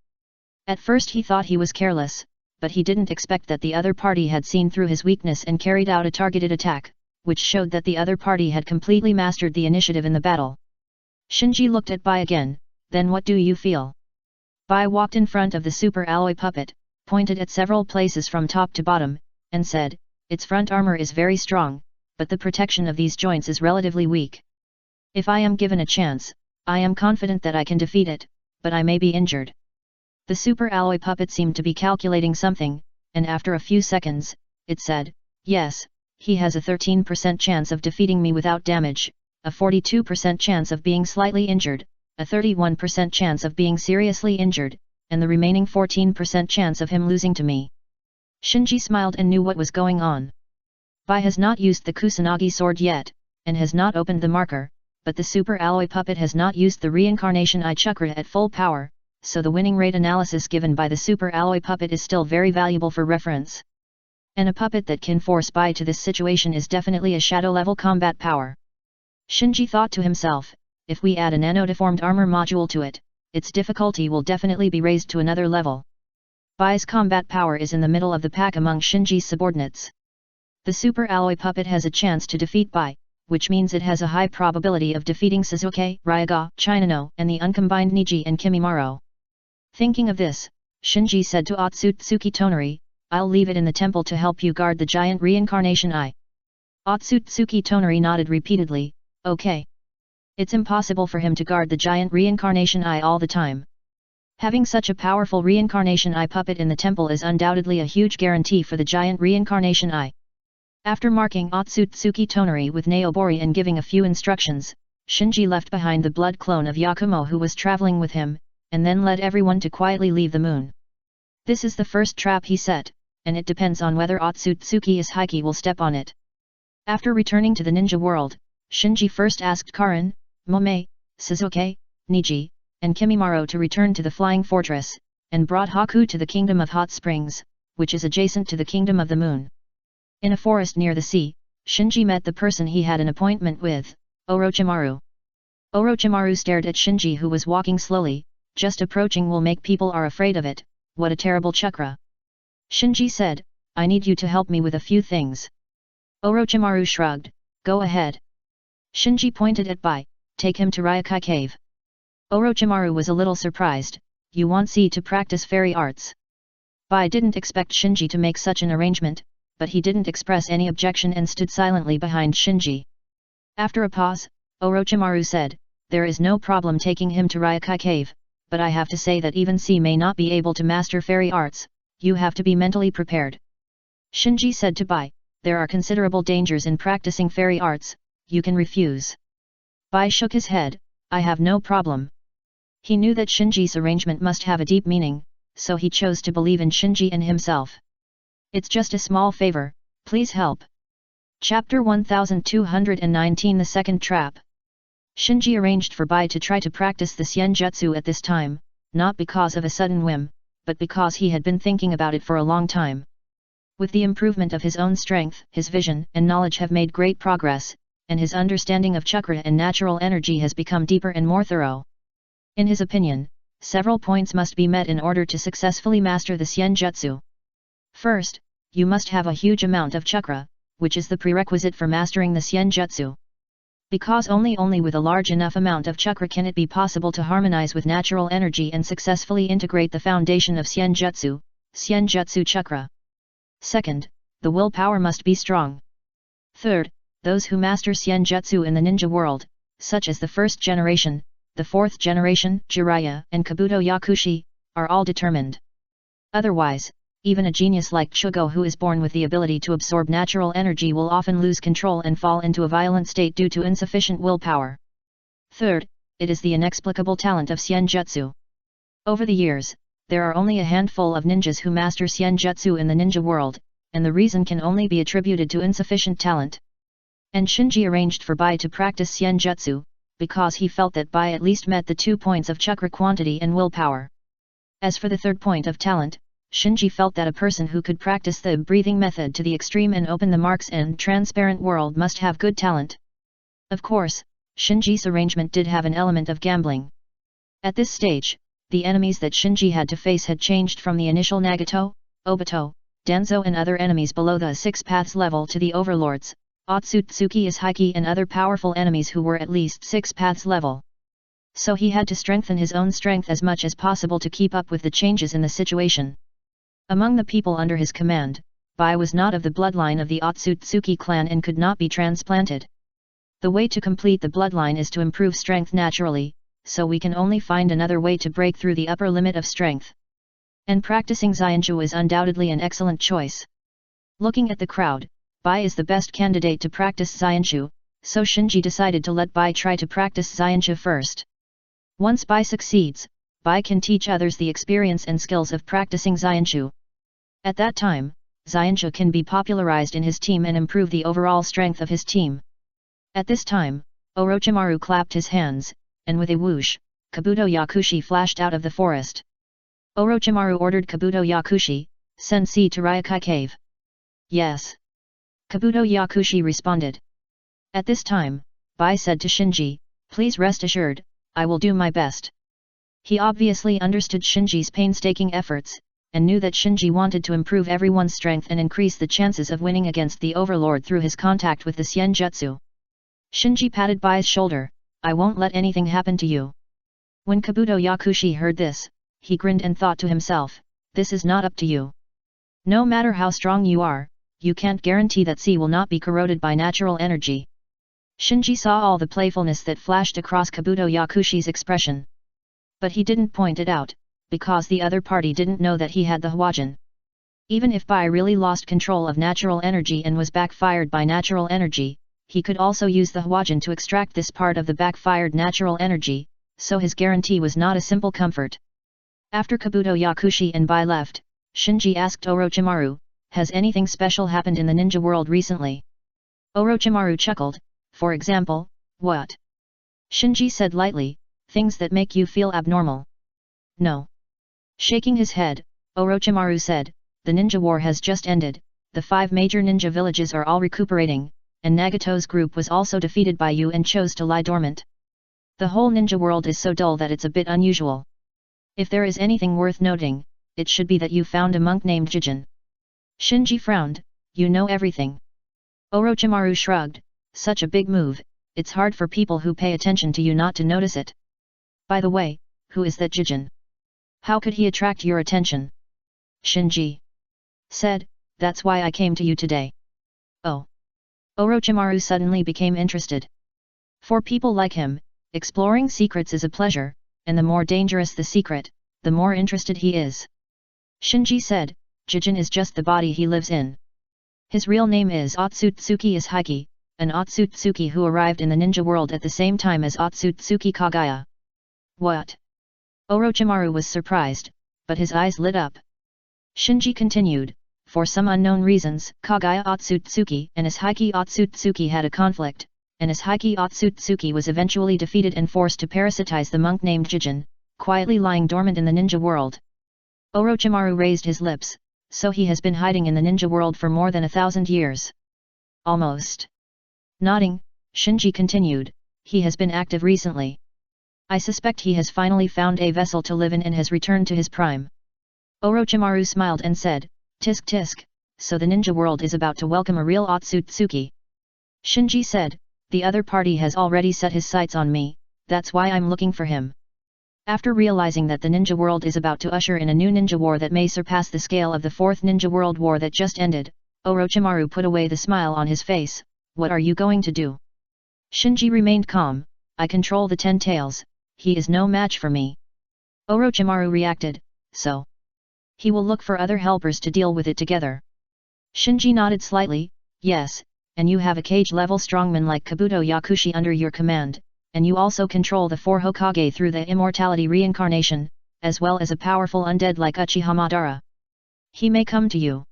Speaker 1: At first he thought he was careless, but he didn't expect that the other party had seen through his weakness and carried out a targeted attack, which showed that the other party had completely mastered the initiative in the battle. Shinji looked at Bai again, then what do you feel? Bai walked in front of the super alloy puppet, pointed at several places from top to bottom, and said, Its front armor is very strong, but the protection of these joints is relatively weak. If I am given a chance, I am confident that I can defeat it, but I may be injured. The super alloy puppet seemed to be calculating something, and after a few seconds, it said, Yes, he has a 13% chance of defeating me without damage, a 42% chance of being slightly injured, a 31% chance of being seriously injured, and the remaining 14% chance of him losing to me. Shinji smiled and knew what was going on. Bai has not used the Kusanagi sword yet, and has not opened the marker, but the super alloy puppet has not used the reincarnation eye chakra at full power, so the winning rate analysis given by the super alloy puppet is still very valuable for reference. And a puppet that can force Bai to this situation is definitely a shadow-level combat power. Shinji thought to himself, if we add a nano-deformed armor module to it, its difficulty will definitely be raised to another level. Bai's combat power is in the middle of the pack among Shinji's subordinates. The super alloy puppet has a chance to defeat Bai, which means it has a high probability of defeating Suzuki, Ryaga, Chinano, and the uncombined Niji and Kimimaro. Thinking of this, Shinji said to Otsutsuki Tonari, I'll leave it in the temple to help you guard the giant reincarnation eye. Otsutsuki Tonari nodded repeatedly, okay. It's impossible for him to guard the giant reincarnation eye all the time. Having such a powerful reincarnation eye puppet in the temple is undoubtedly a huge guarantee for the giant reincarnation eye. After marking Otsutsuki Tonari with Naobori and giving a few instructions, Shinji left behind the blood clone of Yakumo who was traveling with him, and then led everyone to quietly leave the moon. This is the first trap he set, and it depends on whether Otsutsuki Ishiki will step on it. After returning to the ninja world, Shinji first asked Karin, Momei, Suzuki, Niji, and Kimimaro to return to the Flying Fortress, and brought Haku to the Kingdom of Hot Springs, which is adjacent to the Kingdom of the Moon. In a forest near the sea, Shinji met the person he had an appointment with, Orochimaru. Orochimaru stared at Shinji, who was walking slowly. Just approaching will make people are afraid of it. What a terrible chakra. Shinji said, I need you to help me with a few things. Orochimaru shrugged, go ahead. Shinji pointed at Bai, take him to Ryokai Cave. Orochimaru was a little surprised, you want C to practice fairy arts. Bai didn't expect Shinji to make such an arrangement, but he didn't express any objection and stood silently behind Shinji. After a pause, Orochimaru said, there is no problem taking him to Ryokai Cave, but I have to say that even C may not be able to master fairy arts, you have to be mentally prepared. Shinji said to Bai, there are considerable dangers in practicing fairy arts, you can refuse. Bai shook his head, I have no problem. He knew that Shinji's arrangement must have a deep meaning, so he chose to believe in Shinji and himself. It's just a small favor, please help. Chapter 1219 The Second Trap. Shinji arranged for Bai to try to practice the Xianjutsu at this time, not because of a sudden whim, but because he had been thinking about it for a long time. With the improvement of his own strength, his vision and knowledge have made great progress, and his understanding of chakra and natural energy has become deeper and more thorough. In his opinion, several points must be met in order to successfully master the Xianjutsu. First, you must have a huge amount of chakra, which is the prerequisite for mastering the Xianjutsu. Because only with a large enough amount of chakra can it be possible to harmonize with natural energy and successfully integrate the foundation of Xianjutsu, Xianjutsu chakra. Second, the willpower must be strong. Third, those who master Xianjutsu in the ninja world, such as the first generation, the fourth generation, Jiraiya and Kabuto Yakushi, are all determined. Otherwise, even a genius like Chugo who is born with the ability to absorb natural energy will often lose control and fall into a violent state due to insufficient willpower. Third, it is the inexplicable talent of Xianjutsu. Over the years, there are only a handful of ninjas who master Xianjutsu in the ninja world, and the reason can only be attributed to insufficient talent. And Shinji arranged for Bai to practice Xianjutsu, because he felt that Bai at least met the 2 points of chakra quantity and willpower. As for the third point of talent, Shinji felt that a person who could practice the breathing method to the extreme and open the marks in transparent world must have good talent. Of course, Shinji's arrangement did have an element of gambling. At this stage, the enemies that Shinji had to face had changed from the initial Nagato, Obito, Danzo and other enemies below the 6 paths level to the overlords, Otsutsuki Izhiki and other powerful enemies who were at least 6 paths level. So he had to strengthen his own strength as much as possible to keep up with the changes in the situation. Among the people under his command, Bai was not of the bloodline of the Otsutsuki clan and could not be transplanted. The way to complete the bloodline is to improve strength naturally, so we can only find another way to break through the upper limit of strength. And practicing Xianju is undoubtedly an excellent choice. Looking at the crowd, Bai is the best candidate to practice Xianju, so Shinji decided to let Bai try to practice Xianju first. Once Bai succeeds, Bai can teach others the experience and skills of practicing Xianju. At that time, Xianju can be popularized in his team and improve the overall strength of his team. At this time, Orochimaru clapped his hands, and with a whoosh, Kabuto Yakushi flashed out of the forest. Orochimaru ordered Kabuto Yakushi, send C to Ryokai Cave. Yes. Kabuto Yakushi responded. At this time, Bai said to Shinji, please rest assured, I will do my best. He obviously understood Shinji's painstaking efforts, and knew that Shinji wanted to improve everyone's strength and increase the chances of winning against the overlord through his contact with the Xianjutsu. Shinji patted Bai's shoulder, I won't let anything happen to you. When Kabuto Yakushi heard this, he grinned and thought to himself, this is not up to you. No matter how strong you are, you can't guarantee that C will not be corroded by natural energy. Shinji saw all the playfulness that flashed across Kabuto Yakushi's expression. But he didn't point it out, because the other party didn't know that he had the Hwajin. Even if Bai really lost control of natural energy and was backfired by natural energy, he could also use the Hwajin to extract this part of the backfired natural energy, so his guarantee was not a simple comfort. After Kabuto Yakushi and Bai left, Shinji asked Orochimaru, has anything special happened in the ninja world recently? Orochimaru chuckled, for example, what? Shinji said lightly, Things that make you feel abnormal? No. Shaking his head, Orochimaru said, the ninja war has just ended, the 5 major ninja villages are all recuperating, and Nagato's group was also defeated by you and chose to lie dormant. The whole ninja world is so dull that it's a bit unusual. If there is anything worth noting, it should be that you found a monk named Jijin. Shinji frowned, you know everything. Orochimaru shrugged, such a big move, it's hard for people who pay attention to you not to notice it. By the way, who is that Jijin? How could he attract your attention? Shinji said, that's why I came to you today. Oh. Orochimaru suddenly became interested. For people like him, exploring secrets is a pleasure, and the more dangerous the secret, the more interested he is. Shinji said, Jijin is just the body he lives in. His real name is Otsutsuki Ishiki, an Otsutsuki who arrived in the ninja world at the same time as Otsutsuki Kagaya. What? Orochimaru was surprised, but his eyes lit up. Shinji continued, for some unknown reasons, Kagaya Otsutsuki and Ishiki Otsutsuki had a conflict, and Ishiki Otsutsuki was eventually defeated and forced to parasitize the monk named Jijin, quietly lying dormant in the ninja world. Orochimaru raised his lips, so he has been hiding in the ninja world for more than 1,000 years. Almost. Nodding, Shinji continued, he has been active recently. I suspect he has finally found a vessel to live in and has returned to his prime. Orochimaru smiled and said, tisk tisk, so the ninja world is about to welcome a real Otsutsuki. Shinji said, the other party has already set his sights on me, that's why I'm looking for him. After realizing that the ninja world is about to usher in a new ninja war that may surpass the scale of the 4th Ninja World War that just ended, Orochimaru put away the smile on his face, what are you going to do? Shinji remained calm, I control the 10 tails, he is no match for me. Orochimaru reacted, so? He will look for other helpers to deal with it together. Shinji nodded slightly, yes, and you have a cage-level strongman like Kabuto Yakushi under your command, and you also control the 4 Hokage through the immortality reincarnation, as well as a powerful undead like Uchiha Madara. He may come to you.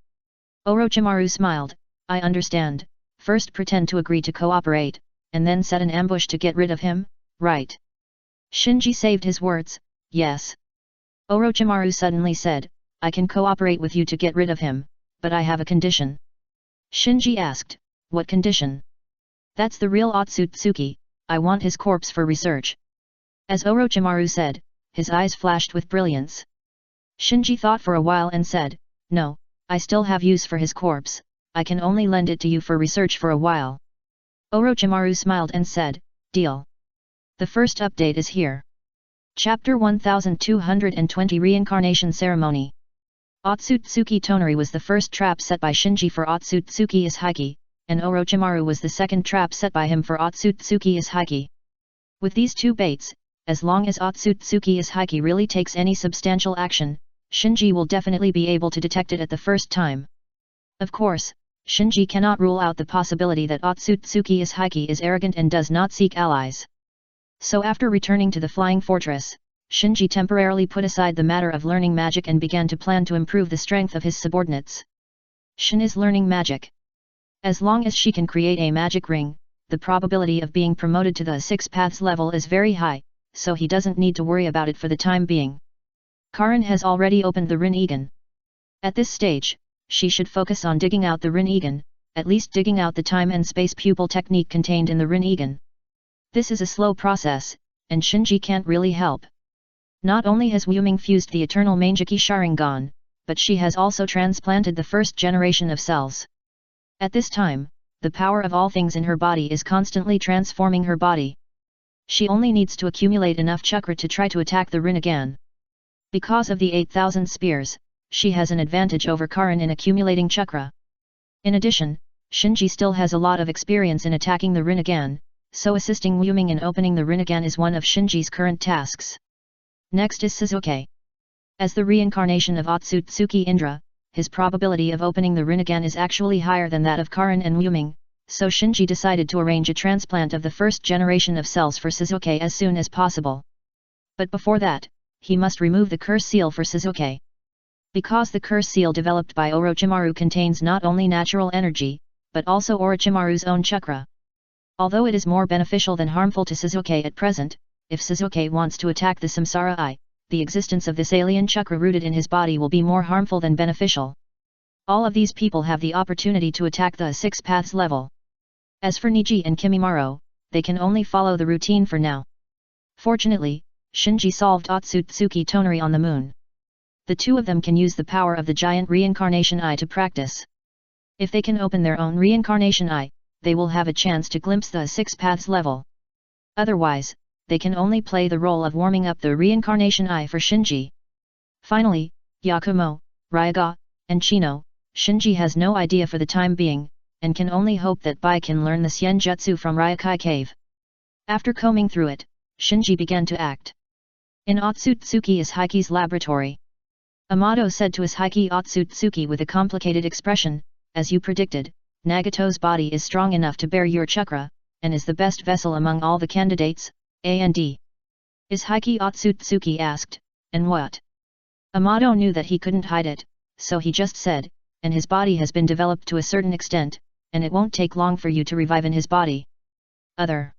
Speaker 1: Orochimaru smiled, I understand, first pretend to agree to cooperate, and then set an ambush to get rid of him, right? Shinji saved his words, yes. Orochimaru suddenly said, I can cooperate with you to get rid of him, but I have a condition. Shinji asked, what condition? That's the real Otsutsuki, I want his corpse for research. As Orochimaru said, his eyes flashed with brilliance. Shinji thought for a while and said, no, I still have use for his corpse, I can only lend it to you for research for a while. Orochimaru smiled and said, deal. The first update is here. Chapter 1220 Reincarnation Ceremony. Otsutsuki Tonari was the first trap set by Shinji for Otsutsuki Ishiki, and Orochimaru was the second trap set by him for Otsutsuki Ishiki. With these 2 baits, as long as Otsutsuki Ishiki really takes any substantial action, Shinji will definitely be able to detect it at the first time. Of course, Shinji cannot rule out the possibility that Otsutsuki Ishiki is arrogant and does not seek allies. So after returning to the Flying Fortress, Shinji temporarily put aside the matter of learning magic and began to plan to improve the strength of his subordinates. Shin is learning magic. As long as she can create a magic ring, the probability of being promoted to the 6 paths level is very high, so he doesn't need to worry about it for the time being. Karin has already opened the Rinnegan. At this stage, she should focus on digging out the Rinnegan, at least digging out the time and space pupil technique contained in the Rinnegan. This is a slow process, and Shinji can't really help. Not only has Wuming fused the eternal Mangeki Sharingan, but she has also transplanted the first generation of cells. At this time, the power of all things in her body is constantly transforming her body. She only needs to accumulate enough chakra to try to attack the Rinnegan. Because of the 8,000 spears, she has an advantage over Karin in accumulating chakra. In addition, Shinji still has a lot of experience in attacking the Rinnegan, so assisting Wuming in opening the Rinnegan is one of Shinji's current tasks. Next is Shizuke. As the reincarnation of Otsutsuki Indra, his probability of opening the Rinnegan is actually higher than that of Karin and Wuming, so Shinji decided to arrange a transplant of the first generation of cells for Shizuke as soon as possible. But before that, he must remove the curse seal for Shizuke. Because the curse seal developed by Orochimaru contains not only natural energy, but also Orochimaru's own chakra. Although it is more beneficial than harmful to Shizuke at present, if Sasuke wants to attack the Samsara Eye, the existence of this alien chakra rooted in his body will be more harmful than beneficial. All of these people have the opportunity to attack the 6 paths level. As for Niji and Kimimaro, they can only follow the routine for now. Fortunately, Shinji solved Otsutsuki Tonari on the moon. The two of them can use the power of the giant reincarnation eye to practice. If they can open their own reincarnation eye, they will have a chance to glimpse the 6 paths level. Otherwise, they can only play the role of warming up the reincarnation eye for Shinji. Finally, Yakumo, Ryaga, and Chino, Shinji has no idea for the time being, and can only hope that Bai can learn the Xianjutsu from Ryokai Cave. After combing through it, Shinji began to act. In Otsutsuki Ishiki's laboratory. Amato said to Ishiki Otsutsuki with a complicated expression, "As you predicted, Nagato's body is strong enough to bear your chakra, and is the best vessel among all the candidates, A&D." Ishiki Otsutsuki asked, "And what?" Amato knew that he couldn't hide it, so he just said, "And his body has been developed to a certain extent, and it won't take long for you to revive in his body." Other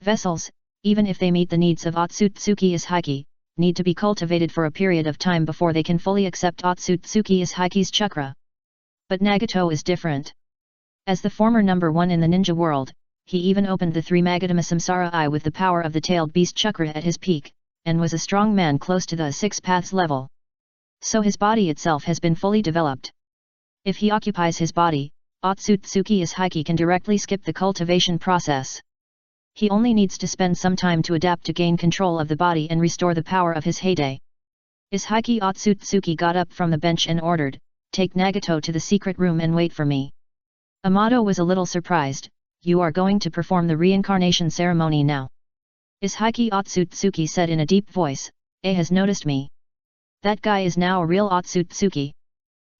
Speaker 1: vessels, even if they meet the needs of Otsutsuki Ishiki, need to be cultivated for a period of time before they can fully accept Otsutsuki Ishiki's chakra. But Nagato is different. As the former number 1 in the ninja world, he even opened the 3 Magatama Samsara Eye with the power of the tailed beast chakra at his peak, and was a strong man close to the 6 paths level. So his body itself has been fully developed. If he occupies his body, Otsutsuki Ishiki can directly skip the cultivation process. He only needs to spend some time to adapt to gain control of the body and restore the power of his heyday. Ishiki Otsutsuki got up from the bench and ordered, "Take Nagato to the secret room and wait for me." Amato was a little surprised, "You are going to perform the reincarnation ceremony now?" Ishiki Otsutsuki said in a deep voice, "A has noticed me. That guy is now a real Otsutsuki.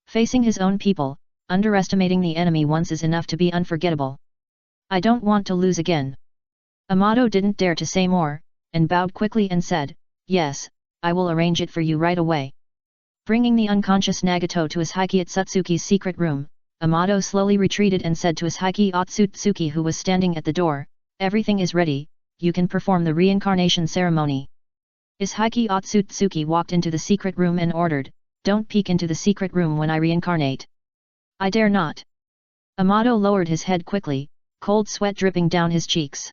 Speaker 1: Facing his own people, underestimating the enemy once is enough to be unforgettable. I don't want to lose again." Amato didn't dare to say more, and bowed quickly and said, "Yes, I will arrange it for you right away." Bringing the unconscious Nagato to Ishiki Otsutsuki's secret room, Amato slowly retreated and said to Ishiki Otsutsuki, who was standing at the door, "Everything is ready, you can perform the reincarnation ceremony." Ishiki Otsutsuki walked into the secret room and ordered, "Don't peek into the secret room when I reincarnate." "I dare not." Amato lowered his head quickly, cold sweat dripping down his cheeks.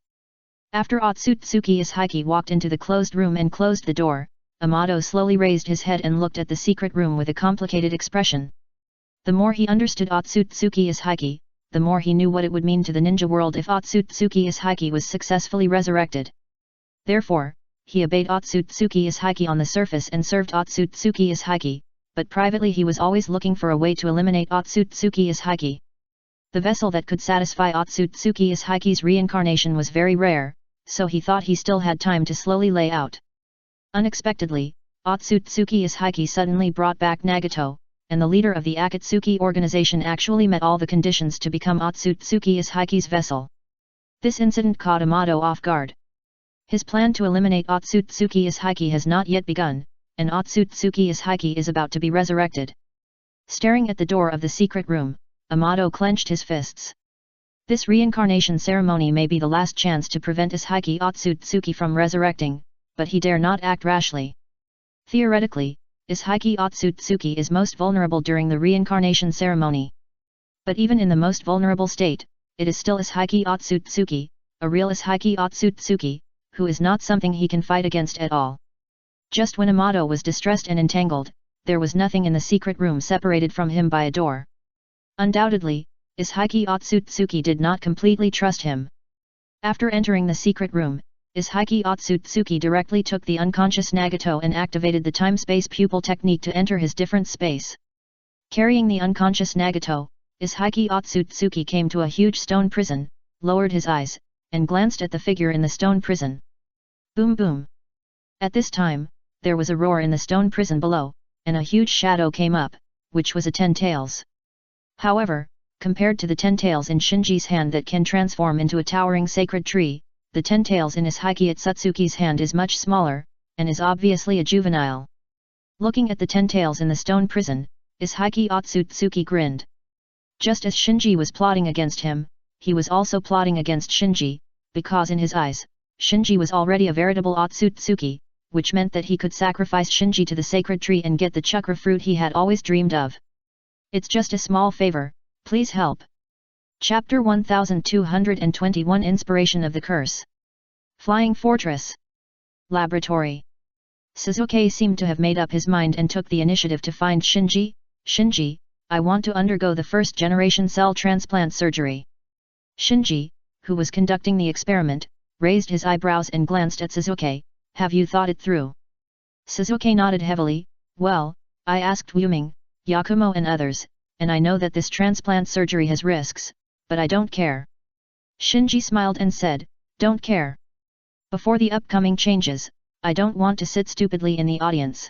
Speaker 1: After Otsutsuki Ishiki walked into the closed room and closed the door, Amato slowly raised his head and looked at the secret room with a complicated expression. The more he understood Otsutsuki Ishiki, the more he knew what it would mean to the ninja world if Otsutsuki Ishiki was successfully resurrected. Therefore, he obeyed Otsutsuki Ishiki on the surface and served Otsutsuki Ishiki, but privately he was always looking for a way to eliminate Otsutsuki Ishiki. The vessel that could satisfy Otsutsuki Ishiki's reincarnation was very rare, so he thought he still had time to slowly lay out. Unexpectedly, Otsutsuki Ishiki suddenly brought back Nagato, and the leader of the Akatsuki organization actually met all the conditions to become Otsutsuki Ishiki's vessel. This incident caught Amato off guard. His plan to eliminate Otsutsuki Ishiki has not yet begun, and Otsutsuki Ishiki is about to be resurrected. Staring at the door of the secret room, Amato clenched his fists. This reincarnation ceremony may be the last chance to prevent Ishiki Otsutsuki from resurrecting, but he dare not act rashly. Theoretically, Ishiki Otsutsuki is most vulnerable during the reincarnation ceremony. But even in the most vulnerable state, it is still Ishiki Otsutsuki, a real Ishiki Otsutsuki, who is not something he can fight against at all. Just when Amato was distressed and entangled, there was nothing in the secret room separated from him by a door. Undoubtedly, Ishiki Otsutsuki did not completely trust him. After entering the secret room, Ishiki Otsutsuki directly took the unconscious Nagato and activated the time-space pupil technique to enter his different space. Carrying the unconscious Nagato, Ishiki Otsutsuki came to a huge stone prison, lowered his eyes, and glanced at the figure in the stone prison. Boom boom! At this time, there was a roar in the stone prison below, and a huge shadow came up, which was a 10 tails. However, compared to the 10 tails in Shinji's hand that can transform into a towering sacred tree, the 10 tails in Ishiki Otsutsuki's hand is much smaller, and is obviously a juvenile. Looking at the 10 tails in the stone prison, Ishiki Otsutsuki grinned. Just as Shinji was plotting against him, he was also plotting against Shinji, because in his eyes, Shinji was already a veritable Otsutsuki, which meant that he could sacrifice Shinji to the sacred tree and get the chakra fruit he had always dreamed of. It's just a small favor, please help. Chapter 1221 Inspiration of the Curse. Flying Fortress. Laboratory. Sasuke seemed to have made up his mind and took the initiative to find Shinji. Shinji, I want to undergo the first-generation cell transplant surgery. Shinji, who was conducting the experiment, raised his eyebrows and glanced at Sasuke. Have you thought it through? Sasuke nodded heavily. Well, I asked Wuming, Yakumo and others, and I know that this transplant surgery has risks, but I don't care. Shinji smiled and said, don't care. Before the upcoming changes, I don't want to sit stupidly in the audience.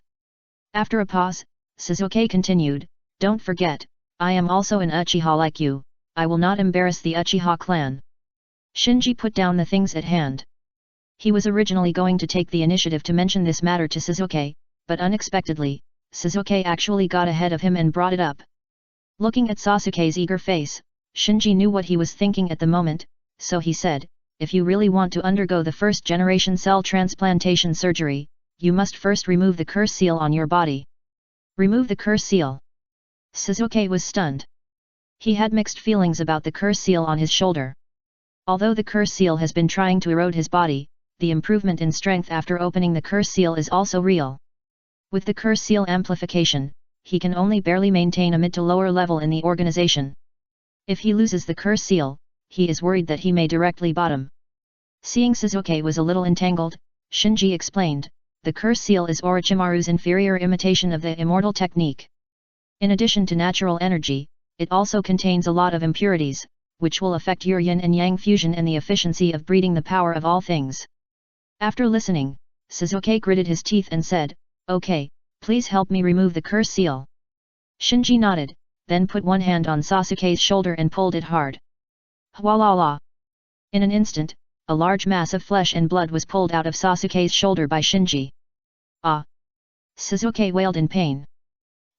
Speaker 1: After a pause, Sasuke continued, don't forget, I am also an Uchiha like you, I will not embarrass the Uchiha clan. Shinji put down the things at hand. He was originally going to take the initiative to mention this matter to Sasuke, but unexpectedly, Sasuke actually got ahead of him and brought it up. Looking at Sasuke's eager face, Shinji knew what he was thinking at the moment, so he said, if you really want to undergo the first-generation cell transplantation surgery, you must first remove the curse seal on your body. Remove the curse seal. Sasuke was stunned. He had mixed feelings about the curse seal on his shoulder. Although the curse seal has been trying to erode his body, the improvement in strength after opening the curse seal is also real. With the curse seal amplification, he can only barely maintain a mid to lower level in the organization. If he loses the curse seal, he is worried that he may directly bottom. Seeing Sasuke was a little entangled, Shinji explained, the curse seal is Orochimaru's inferior imitation of the immortal technique. In addition to natural energy, it also contains a lot of impurities, which will affect your yin and yang fusion and the efficiency of breeding the power of all things. After listening, Sasuke gritted his teeth and said, okay, please help me remove the curse seal. Shinji nodded, then put one hand on Sasuke's shoulder and pulled it hard. Hwalala! In an instant, a large mass of flesh and blood was pulled out of Sasuke's shoulder by Shinji. Ah! Sasuke wailed in pain.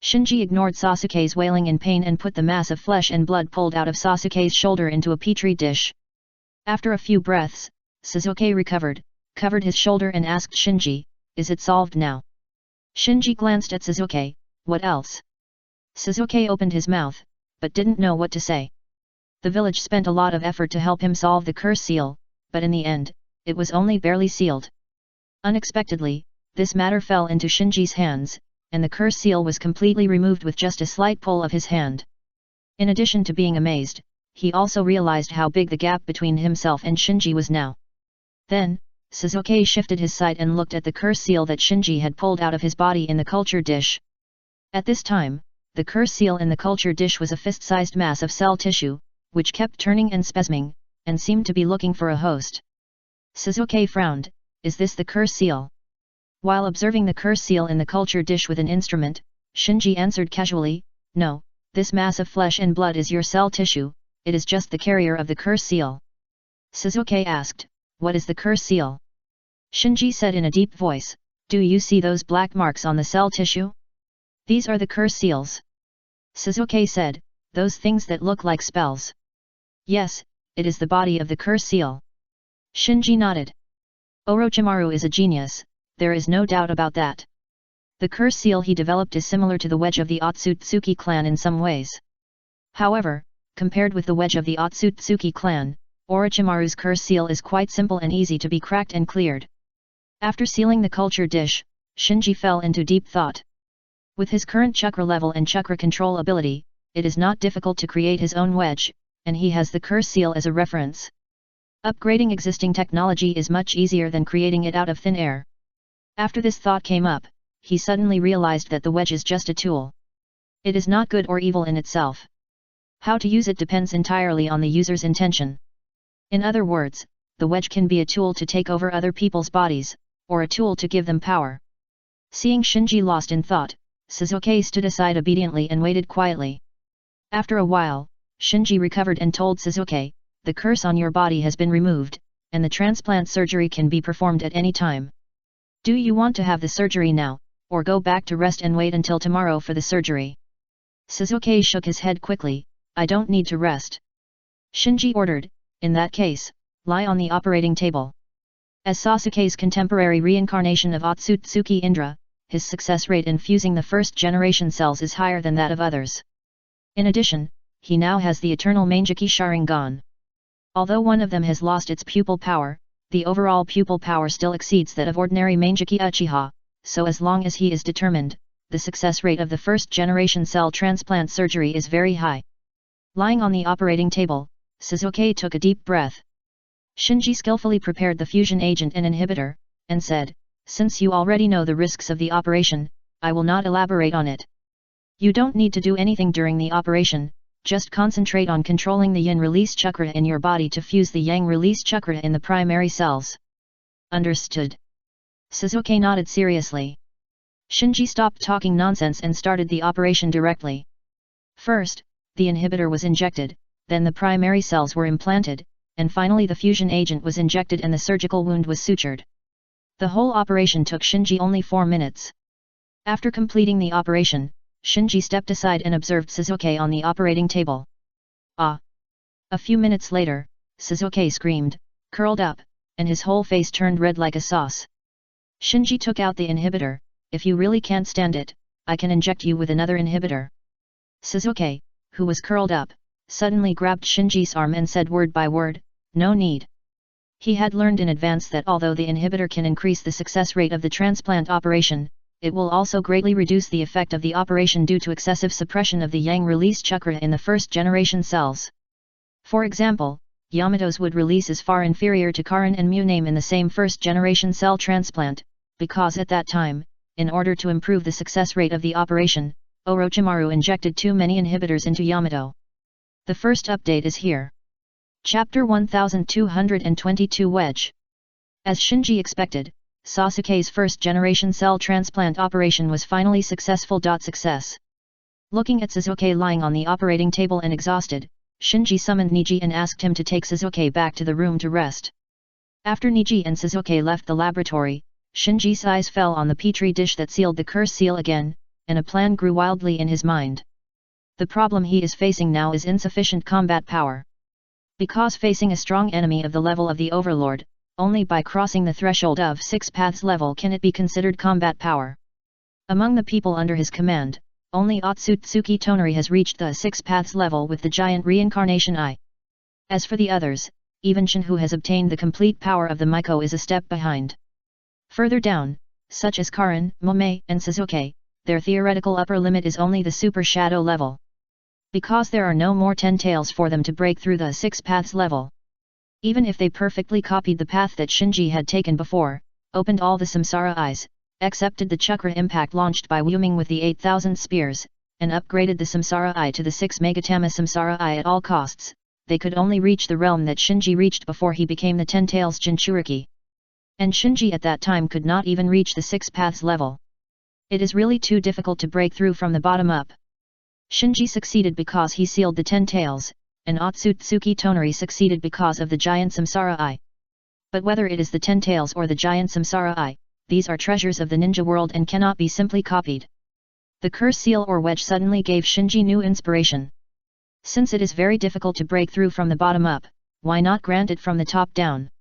Speaker 1: Shinji ignored Sasuke's wailing in pain and put the mass of flesh and blood pulled out of Sasuke's shoulder into a petri dish. After a few breaths, Sasuke recovered, covered his shoulder and asked Shinji, is it solved now? Shinji glanced at Sasuke, what else? Sasuke opened his mouth, but didn't know what to say. The village spent a lot of effort to help him solve the curse seal, but in the end, it was only barely sealed. Unexpectedly, this matter fell into Shinji's hands, and the curse seal was completely removed with just a slight pull of his hand. In addition to being amazed, he also realized how big the gap between himself and Shinji was now. Then, Sasuke shifted his sight and looked at the curse seal that Shinji had pulled out of his body in the culture dish. At this time, the curse seal in the culture dish was a fist-sized mass of cell tissue, which kept turning and spasming, and seemed to be looking for a host. Sasuke frowned, is this the curse seal? While observing the curse seal in the culture dish with an instrument, Shinji answered casually, no, this mass of flesh and blood is your cell tissue, it is just the carrier of the curse seal. Sasuke asked, what is the curse seal? Shinji said in a deep voice, do you see those black marks on the cell tissue? These are the curse seals. Sasuke said, those things that look like spells. Yes, it is the body of the curse seal. Shinji nodded. Orochimaru is a genius, there is no doubt about that. The curse seal he developed is similar to the wedge of the Otsutsuki clan in some ways. However, compared with the wedge of the Otsutsuki clan, Orochimaru's curse seal is quite simple and easy to be cracked and cleared. After sealing the culture dish, Shinji fell into deep thought. With his current chakra level and chakra control ability, it is not difficult to create his own wedge, and he has the curse seal as a reference. Upgrading existing technology is much easier than creating it out of thin air. After this thought came up, he suddenly realized that the wedge is just a tool. It is not good or evil in itself. How to use it depends entirely on the user's intention. In other words, the wedge can be a tool to take over other people's bodies, or a tool to give them power. Seeing Shinji lost in thought, Sasuke stood aside obediently and waited quietly. After a while, Shinji recovered and told Sasuke, the curse on your body has been removed, and the transplant surgery can be performed at any time. Do you want to have the surgery now, or go back to rest and wait until tomorrow for the surgery? Sasuke shook his head quickly, I don't need to rest. Shinji ordered, in that case, lie on the operating table. As Sasuke's contemporary reincarnation of Otsutsuki Indra, his success rate in fusing the first-generation cells is higher than that of others. In addition, he now has the eternal Mangekyou Sharingan. Although one of them has lost its pupil power, the overall pupil power still exceeds that of ordinary Mangekyou Uchiha, so as long as he is determined, the success rate of the first-generation cell transplant surgery is very high. Lying on the operating table, Sasuke took a deep breath. Shinji skillfully prepared the fusion agent and inhibitor, and said, "Since you already know the risks of the operation, I will not elaborate on it. You don't need to do anything during the operation, just concentrate on controlling the yin release chakra in your body to fuse the yang release chakra in the primary cells." Understood. Sasuke nodded seriously. Shinji stopped talking nonsense and started the operation directly. First, the inhibitor was injected, then the primary cells were implanted, and finally the fusion agent was injected and the surgical wound was sutured. The whole operation took Shinji only 4 minutes. After completing the operation, Shinji stepped aside and observed Sasuke on the operating table. Ah! A few minutes later, Sasuke screamed, curled up, and his whole face turned red like a sauce. Shinji took out the inhibitor. "If you really can't stand it, I can inject you with another inhibitor." Sasuke, who was curled up, suddenly grabbed Shinji's arm and said word by word, "No need." He had learned in advance that although the inhibitor can increase the success rate of the transplant operation, it will also greatly reduce the effect of the operation due to excessive suppression of the yang release chakra in the first-generation cells. For example, Yamato's would release is far inferior to Karin and Muname in the same first-generation cell transplant, because at that time, in order to improve the success rate of the operation, Orochimaru injected too many inhibitors into Yamato. The first update is here. Chapter 1222 Wedge. As Shinji expected, Sasuke's first-generation cell transplant operation was finally successful. Success. Looking at Sasuke lying on the operating table and exhausted, Shinji summoned Niji and asked him to take Sasuke back to the room to rest. After Niji and Sasuke left the laboratory, Shinji's eyes fell on the petri dish that sealed the curse seal again, and a plan grew wildly in his mind. The problem he is facing now is insufficient combat power. Because facing a strong enemy of the level of the Overlord, only by crossing the threshold of 6 paths level can it be considered combat power. Among the people under his command, only Otsutsuki Tonari has reached the 6 paths level with the giant reincarnation eye. As for the others, even Shin, who has obtained the complete power of the Miko, is a step behind. Further down, such as Karin, Momae, and Sasuke, their theoretical upper limit is only the super shadow level. Because there are no more 10 tails for them to break through the 6 paths level. Even if they perfectly copied the path that Shinji had taken before, opened all the samsara eyes, accepted the chakra impact launched by Wuming with the 8,000 spears, and upgraded the samsara eye to the 6 megatama samsara eye at all costs, they could only reach the realm that Shinji reached before he became the 10 tails Jinchuriki. And Shinji at that time could not even reach the 6 paths level. It is really too difficult to break through from the bottom up. Shinji succeeded because he sealed the 10 tails, and Otsutsuki Tonari succeeded because of the giant samsara eye. But whether it is the 10 tails or the giant samsara eye, these are treasures of the ninja world and cannot be simply copied. The curse seal or wedge suddenly gave Shinji new inspiration. Since it is very difficult to break through from the bottom up, why not grant it from the top down?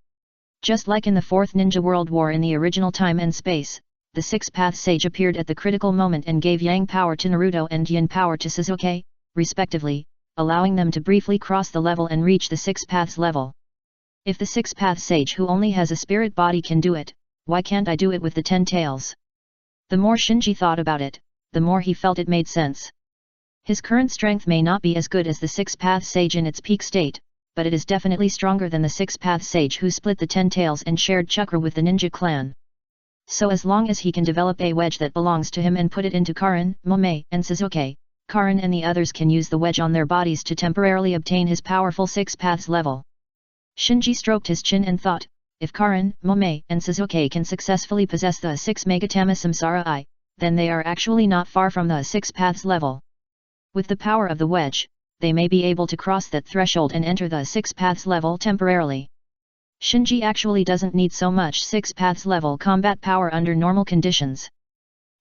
Speaker 1: Just like in the Fourth Ninja World War in the original time and space, the 6-path sage appeared at the critical moment and gave yang power to Naruto and yin power to Sasuke, respectively, allowing them to briefly cross the level and reach the 6 paths level. If the 6-path sage who only has a spirit body can do it, why can't I do it with the 10 tails? The more Shinji thought about it, the more he felt it made sense. His current strength may not be as good as the 6-path sage in its peak state, but it is definitely stronger than the 6-path sage who split the 10 tails and shared chakra with the ninja clan. So as long as he can develop a wedge that belongs to him and put it into Karin, Momae, and Sasuke, Karin and the others can use the wedge on their bodies to temporarily obtain his powerful 6 paths level. Shinji stroked his chin and thought, if Karin, Momae, and Sasuke can successfully possess the 6 megatama samsara eye, then they are actually not far from the 6 paths level. With the power of the wedge, they may be able to cross that threshold and enter the 6 paths level temporarily. Shinji actually doesn't need so much 6 paths level combat power under normal conditions.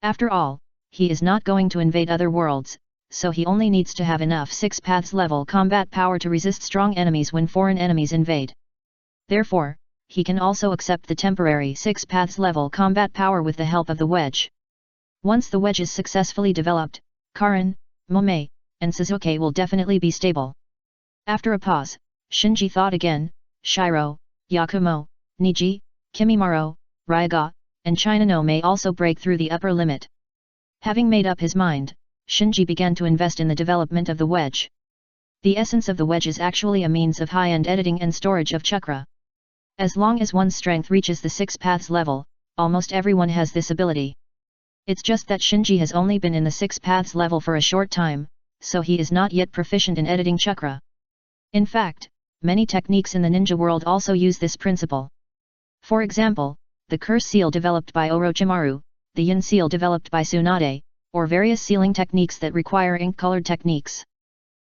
Speaker 1: After all, he is not going to invade other worlds, so he only needs to have enough 6 paths level combat power to resist strong enemies when foreign enemies invade. Therefore, he can also accept the temporary 6 paths level combat power with the help of the wedge. Once the wedge is successfully developed, Karin, Momei, and Suzuki will definitely be stable. After a pause, Shinji thought again, Shiro, Yakumo, Niji, Kimimaro, Ryaga, and Chinano may also break through the upper limit. Having made up his mind, Shinji began to invest in the development of the wedge. The essence of the wedge is actually a means of high-end editing and storage of chakra. As long as one's strength reaches the 6 paths level, almost everyone has this ability. It's just that Shinji has only been in the 6 paths level for a short time, so he is not yet proficient in editing chakra. In fact, many techniques in the ninja world also use this principle. For example, the curse seal developed by Orochimaru, the yin seal developed by Tsunade, or various sealing techniques that require ink-colored techniques.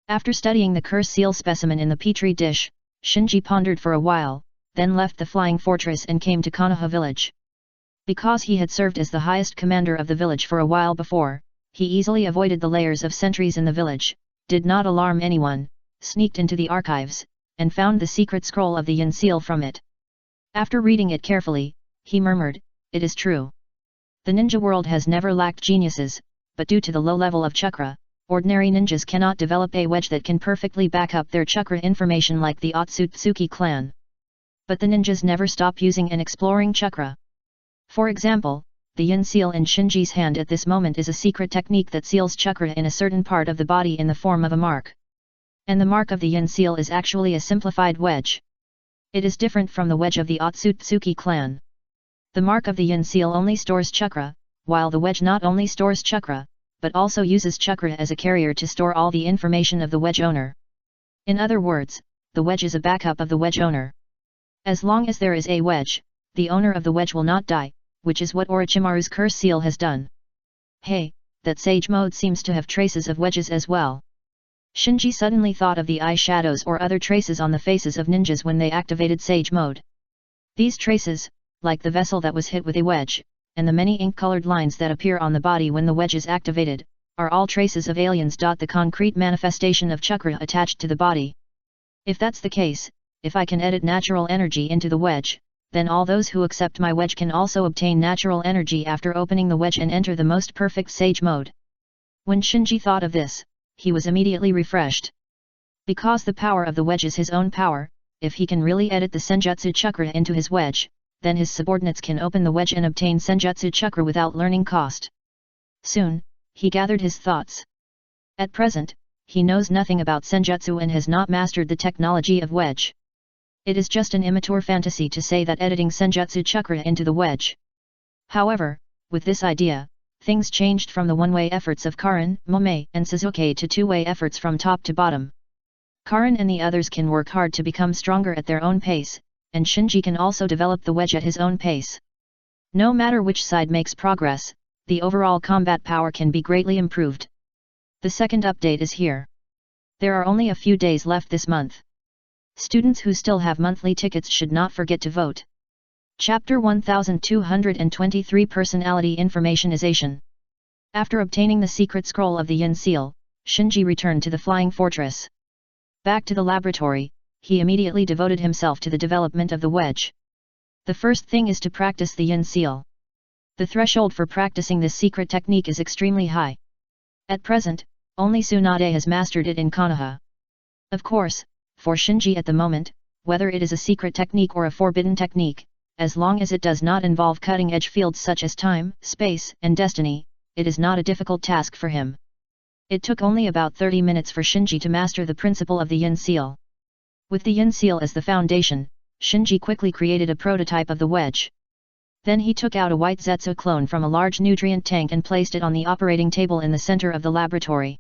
Speaker 1: After studying the curse seal specimen in the petri dish, Shinji pondered for a while, then left the flying fortress and came to Konoha village. Because he had served as the highest commander of the village for a while before, he easily avoided the layers of sentries in the village, did not alarm anyone, sneaked into the archives, and found the secret scroll of the yin seal from it. After reading it carefully, he murmured, "It is true. The ninja world has never lacked geniuses, but due to the low level of chakra, ordinary ninjas cannot develop a wedge that can perfectly back up their chakra information like the Otsutsuki clan. But the ninjas never stop using and exploring chakra. For example, the yin seal in Shinji's hand at this moment is a secret technique that seals chakra in a certain part of the body in the form of a mark. And the mark of the yin seal is actually a simplified wedge. It is different from the wedge of the Otsutsuki clan. The mark of the yin seal only stores chakra, while the wedge not only stores chakra, but also uses chakra as a carrier to store all the information of the wedge owner. In other words, the wedge is a backup of the wedge owner. As long as there is a wedge, the owner of the wedge will not die, which is what Orochimaru's curse seal has done. Hey, that sage mode seems to have traces of wedges as well. Shinji suddenly thought of the eye shadows or other traces on the faces of ninjas when they activated sage mode. These traces, like the vessel that was hit with a wedge, and the many ink-colored lines that appear on the body when the wedge is activated, are all traces of aliens. The concrete manifestation of chakra attached to the body. If that's the case, if I can edit natural energy into the wedge, then all those who accept my wedge can also obtain natural energy after opening the wedge and enter the most perfect sage mode. When Shinji thought of this, he was immediately refreshed. Because the power of the wedge is his own power, if he can really edit the senjutsu chakra into his wedge, then his subordinates can open the wedge and obtain senjutsu chakra without learning cost. Soon, he gathered his thoughts. At present, he knows nothing about senjutsu and has not mastered the technology of wedge. It is just an immature fantasy to say that editing senjutsu chakra into the wedge. However, with this idea, things changed from the one-way efforts of Karin, Momei, and Suzuki to two-way efforts from top to bottom. Karin and the others can work hard to become stronger at their own pace, and Shinji can also develop the wedge at his own pace. No matter which side makes progress, the overall combat power can be greatly improved. The second update is here. There are only a few days left this month. Students who still have monthly tickets should not forget to vote. Chapter 1223 Personality Informationization. After obtaining the secret scroll of the yin seal, Shinji returned to the flying fortress. Back to the laboratory, he immediately devoted himself to the development of the wedge. The first thing is to practice the yin seal. The threshold for practicing this secret technique is extremely high. At present, only Tsunade has mastered it in Konoha. Of course, for Shinji at the moment, whether it is a secret technique or a forbidden technique, as long as it does not involve cutting-edge fields such as time, space, and destiny, it is not a difficult task for him. It took only about 30 minutes for Shinji to master the principle of the yin seal. With the yin seal as the foundation, Shinji quickly created a prototype of the wedge. Then he took out a white Zetsu clone from a large nutrient tank and placed it on the operating table in the center of the laboratory.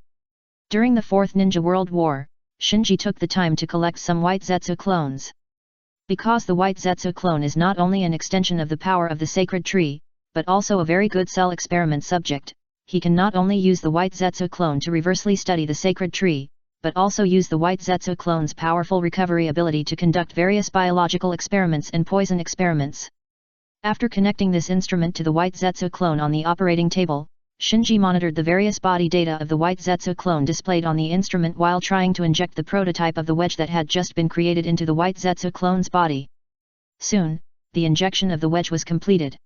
Speaker 1: During the Fourth Ninja World War, Shinji took the time to collect some white Zetsu clones. Because the white Zetsu clone is not only an extension of the power of the sacred tree, but also a very good cell experiment subject, he can not only use the white Zetsu clone to reversely study the sacred tree, but also use the white Zetsu clone's powerful recovery ability to conduct various biological experiments and poison experiments. After connecting this instrument to the white Zetsu clone on the operating table, Shinji monitored the various body data of the white Zetsu clone displayed on the instrument while trying to inject the prototype of the wedge that had just been created into the white Zetsu clone's body. Soon, the injection of the wedge was completed.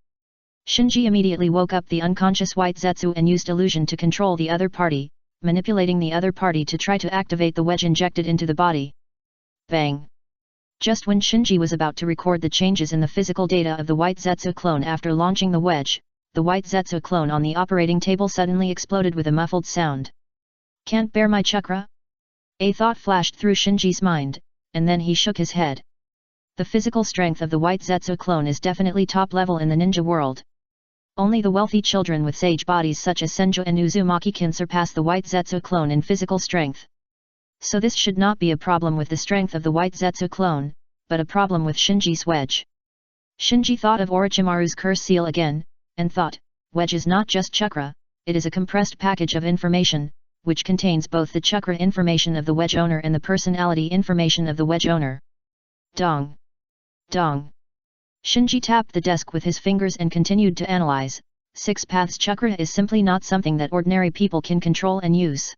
Speaker 1: Shinji immediately woke up the unconscious White Zetsu and used illusion to control the other party, manipulating the other party to try to activate the wedge injected into the body. Bang! Just when Shinji was about to record the changes in the physical data of the White Zetsu clone after launching the wedge, the White Zetsu clone on the operating table suddenly exploded with a muffled sound. Can't bear my chakra? A thought flashed through Shinji's mind, and then he shook his head. The physical strength of the White Zetsu clone is definitely top level in the ninja world. Only the wealthy children with sage bodies such as Senju and Uzumaki can surpass the White Zetsu clone in physical strength. So this should not be a problem with the strength of the White Zetsu clone, but a problem with Shinji's wedge. Shinji thought of Orochimaru's curse seal again, and thought, wedge is not just chakra, it is a compressed package of information, which contains both the chakra information of the wedge owner and the personality information of the wedge owner. Dong! Dong! Shinji tapped the desk with his fingers and continued to analyze. Six Paths Chakra is simply not something that ordinary people can control and use.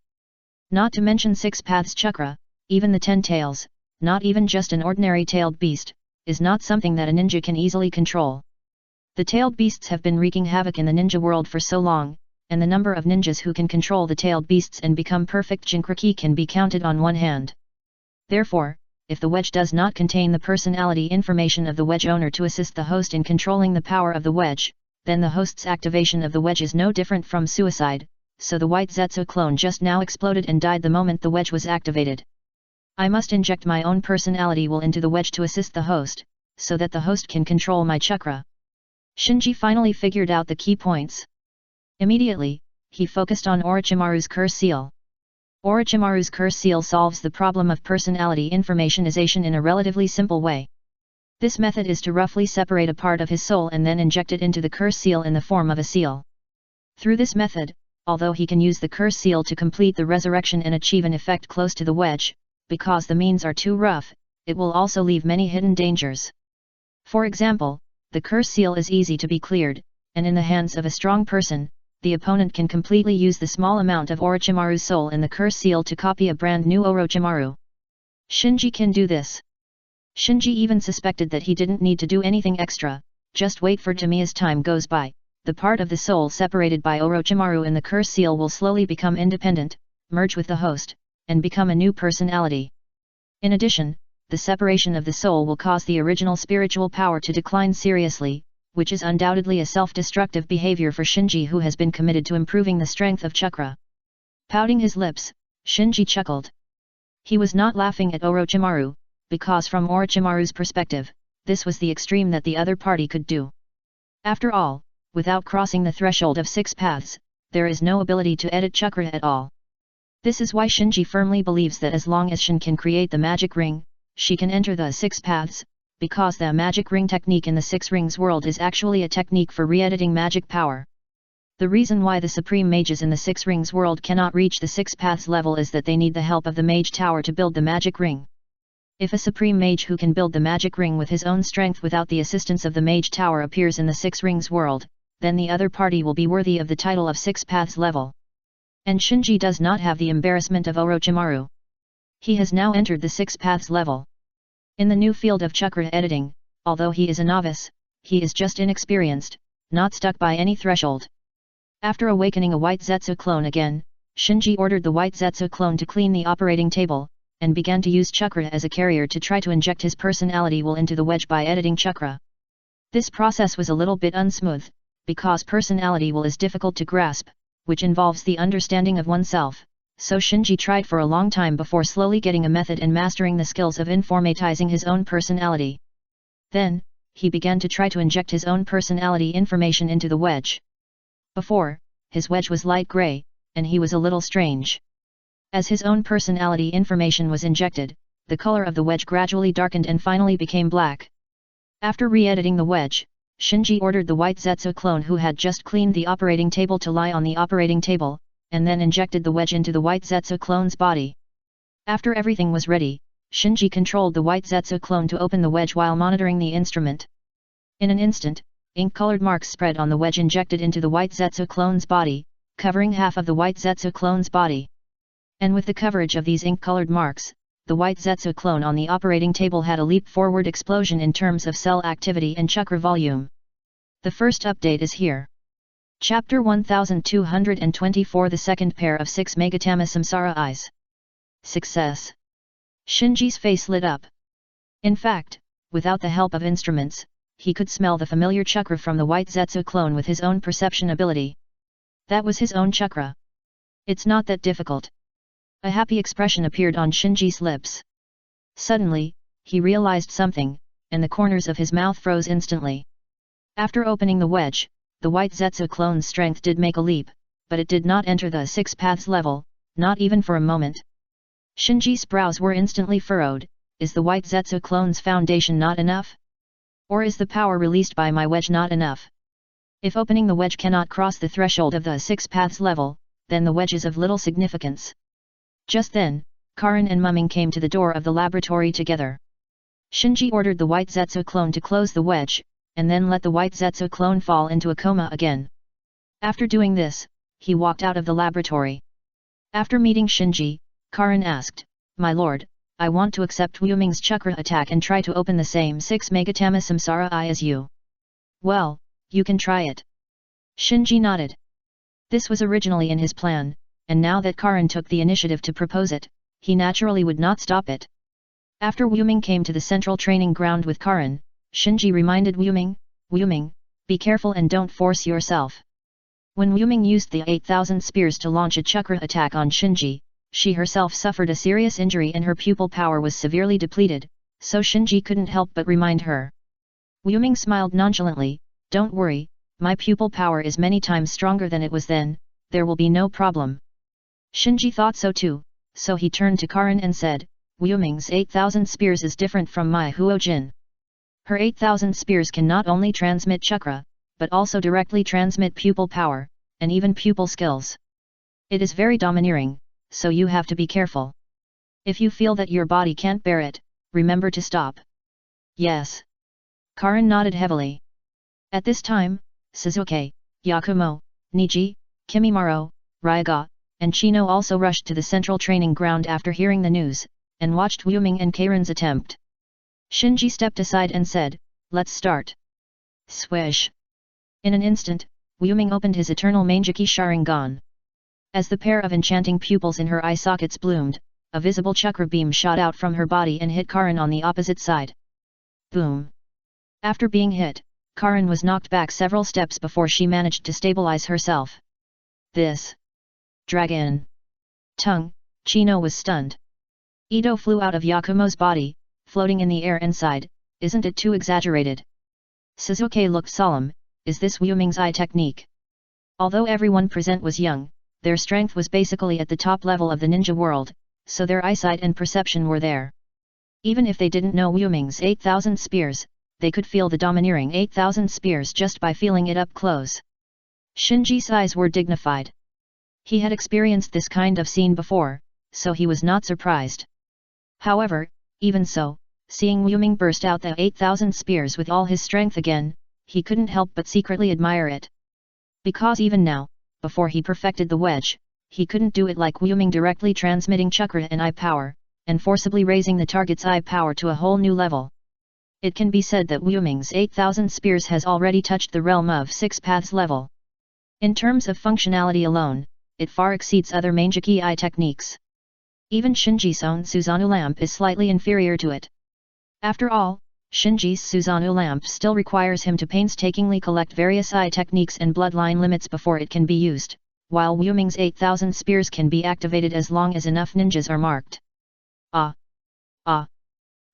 Speaker 1: Not to mention Six Paths Chakra, even the 10 tails, not even just an ordinary tailed beast, is not something that a ninja can easily control. The tailed beasts have been wreaking havoc in the ninja world for so long, and the number of ninjas who can control the tailed beasts and become perfect Jinchuriki can be counted on one hand. Therefore, if the wedge does not contain the personality information of the wedge owner to assist the host in controlling the power of the wedge, then the host's activation of the wedge is no different from suicide, so the White Zetsu clone just now exploded and died the moment the wedge was activated. I must inject my own personality will into the wedge to assist the host, so that the host can control my chakra. Shinji finally figured out the key points. Immediately, he focused on Orochimaru's curse seal. Orochimaru's curse seal solves the problem of personality informationization in a relatively simple way. This method is to roughly separate a part of his soul and then inject it into the curse seal in the form of a seal. Through this method, although he can use the curse seal to complete the resurrection and achieve an effect close to the wedge, because the means are too rough, it will also leave many hidden dangers. For example, the curse seal is easy to be cleared, and in the hands of a strong person, the opponent can completely use the small amount of Orochimaru's soul in the curse seal to copy a brand new Orochimaru. Shinji can do this. Shinji even suspected that he didn't need to do anything extra, just wait for time as time goes by. The part of the soul separated by Orochimaru in the curse seal will slowly become independent, merge with the host, and become a new personality. In addition, the separation of the soul will cause the original spiritual power to decline seriously, which is undoubtedly a self-destructive behavior for Shinji, who has been committed to improving the strength of chakra. Pouting his lips, Shinji chuckled. He was not laughing at Orochimaru, because from Orochimaru's perspective, this was the extreme that the other party could do. After all, without crossing the threshold of 6 paths, there is no ability to edit chakra at all. This is why Shinji firmly believes that as long as Shin can create the magic ring, she can enter the 6 paths, because the magic ring technique in the 6 rings world is actually a technique for re-editing magic power. The reason why the supreme mages in the 6 rings world cannot reach the 6 paths level is that they need the help of the mage tower to build the magic ring. If a supreme mage who can build the magic ring with his own strength without the assistance of the mage tower appears in the 6 rings world, then the other party will be worthy of the title of 6 paths level. And Shinji does not have the embarrassment of Orochimaru. He has now entered the 6 paths level. In the new field of chakra editing, although he is a novice, he is just inexperienced, not stuck by any threshold. After awakening a White Zetsu clone again, Shinji ordered the White Zetsu clone to clean the operating table, and began to use chakra as a carrier to try to inject his personality will into the wedge by editing chakra. This process was a little bit unsmooth, because personality will is difficult to grasp, which involves the understanding of oneself. So Shinji tried for a long time before slowly getting a method and mastering the skills of informatizing his own personality. Then, he began to try to inject his own personality information into the wedge. Before, his wedge was light gray, and he was a little strange. As his own personality information was injected, the color of the wedge gradually darkened and finally became black. After re-editing the wedge, Shinji ordered the White Zetsu clone who had just cleaned the operating table to lie on the operating table, and then injected the wedge into the White Zetsu clone's body. After everything was ready, Shinji controlled the White Zetsu clone to open the wedge while monitoring the instrument. In an instant, ink-colored marks spread on the wedge injected into the White Zetsu clone's body, covering half of the White Zetsu clone's body. And with the coverage of these ink-colored marks, the white Zetsu clone on the operating table had a leap-forward explosion in terms of cell activity and chakra volume. The first update is here. Chapter 1224, the second pair of 6 Megatama Samsara eyes. Success. Shinji's face lit up. In fact, without the help of instruments, he could smell the familiar chakra from the white Zetsu clone with his own perception ability. That was his own chakra. It's not that difficult. A happy expression appeared on Shinji's lips. Suddenly, he realized something, and the corners of his mouth froze instantly. After opening the wedge, the white Zetsu clone's strength did make a leap, but it did not enter the 6 paths level, not even for a moment. Shinji's brows were instantly furrowed. Is the white Zetsu clone's foundation not enough? Or is the power released by my wedge not enough? If opening the wedge cannot cross the threshold of the 6 paths level, then the wedge is of little significance. Just then, Karin and Mumming came to the door of the laboratory together. Shinji ordered the white Zetsu clone to close the wedge, and then let the white Zetsu clone fall into a coma again. After doing this, he walked out of the laboratory. After meeting Shinji, Karin asked, "My lord, I want to accept Wu Ming's chakra attack and try to open the same 6 Megatama Samsara eye as you." "Well, you can try it." Shinji nodded. This was originally in his plan, and now that Karin took the initiative to propose it, he naturally would not stop it. After Wu Ming came to the central training ground with Karin, Shinji reminded Wu Ming, be careful and don't force yourself. When Wu Ming used the 8,000 spears to launch a chakra attack on Shinji, she herself suffered a serious injury and her pupil power was severely depleted, so Shinji couldn't help but remind her. Wu Ming smiled nonchalantly, "Don't worry, my pupil power is many times stronger than it was then, there will be no problem." Shinji thought so too, so he turned to Karin and said, "Wu Ming's 8,000 spears is different from my Huojin. Her 8,000 spears can not only transmit chakra, but also directly transmit pupil power, and even pupil skills. It is very domineering, so you have to be careful. If you feel that your body can't bear it, remember to stop." "Yes." Karin nodded heavily. At this time, Suzuki, Yakumo, Niji, Kimimaro, Ryaga, and Chino also rushed to the central training ground after hearing the news, and watched Wu Ming and Karin's attempt. Shinji stepped aside and said, "Let's start." Swish! In an instant, Wu Ming opened his eternal Mangeki Sharingan. As the pair of enchanting pupils in her eye sockets bloomed, a visible chakra beam shot out from her body and hit Karin on the opposite side. Boom! After being hit, Karin was knocked back several steps before she managed to stabilize herself. "This dragon tongue," Chino was stunned. Ito flew out of Yakumo's body, floating in the air and sighed, "Isn't it too exaggerated?" Suzuki looked solemn, "Is this Wu Ming's eye technique?" Although everyone present was young, their strength was basically at the top level of the ninja world, so their eyesight and perception were there. Even if they didn't know Wu Ming's 8,000 spears, they could feel the domineering 8,000 spears just by feeling it up close. Shinji's eyes were dignified. He had experienced this kind of scene before, so he was not surprised. However, even so, seeing Wu Ming burst out the 8,000 spears with all his strength again, he couldn't help but secretly admire it. Because even now, before he perfected the wedge, he couldn't do it like Wu Ming directly transmitting chakra and eye power, and forcibly raising the target's eye power to a whole new level. It can be said that Wu Ming's 8,000 spears has already touched the realm of 6 paths level. In terms of functionality alone, it far exceeds other Mangeki eye techniques. Even Shinji's own Susanoo lamp is slightly inferior to it. After all, Shinji's Susanoo lamp still requires him to painstakingly collect various eye techniques and bloodline limits before it can be used, while Wu Ming's 8,000 spears can be activated as long as enough ninjas are marked.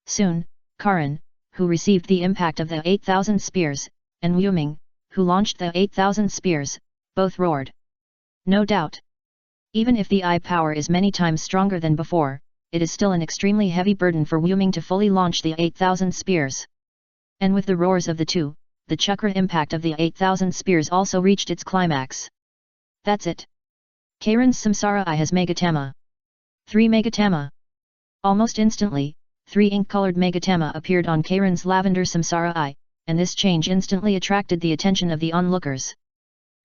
Speaker 1: Soon, Karin, who received the impact of the 8,000 spears, and Wu Ming, who launched the 8,000 spears, both roared. No doubt. Even if the eye power is many times stronger than before, it is still an extremely heavy burden for Wu Ming to fully launch the 8,000 spears. And with the roars of the two, the chakra impact of the 8,000 spears also reached its climax. That's it. Karin's Samsara eye has Megatama. 3 Megatama. Almost instantly, 3 ink-colored Megatama appeared on Karin's lavender Samsara eye, and this change instantly attracted the attention of the onlookers.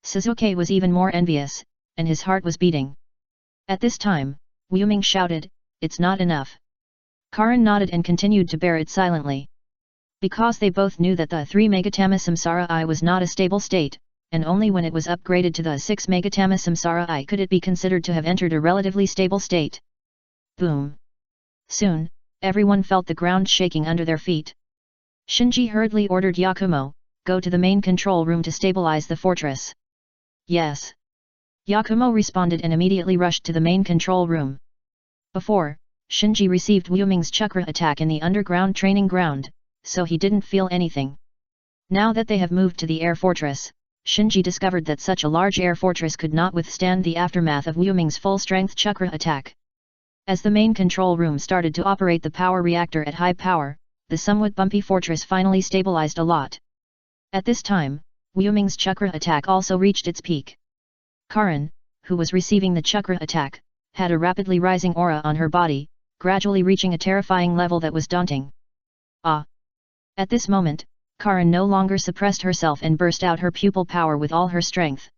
Speaker 1: Suzuki was even more envious, and his heart was beating. At this time, Wu Ming shouted, "It's not enough. Karan nodded and continued to bear it silently. Because they both knew that the 3 Megatama Samsara I was not a stable state, and only when it was upgraded to the 6 Megatama Samsara I could it be considered to have entered a relatively stable state. Boom! Soon, everyone felt the ground shaking under their feet. Shinji hurriedly ordered Yakumo, "Go to the main control room to stabilize the fortress." "Yes." Yakumo responded and immediately rushed to the main control room. Before, Shinji received Wu Ming's chakra attack in the underground training ground, so he didn't feel anything. Now that they have moved to the air fortress, Shinji discovered that such a large air fortress could not withstand the aftermath of Wu Ming's full-strength chakra attack. As the main control room started to operate the power reactor at high power, the somewhat bumpy fortress finally stabilized a lot. At this time, Wu Ming's chakra attack also reached its peak. Karan, who was receiving the chakra attack, had a rapidly rising aura on her body, gradually reaching a terrifying level that was daunting. Ah! At this moment, Karan no longer suppressed herself and burst out her pupil power with all her strength.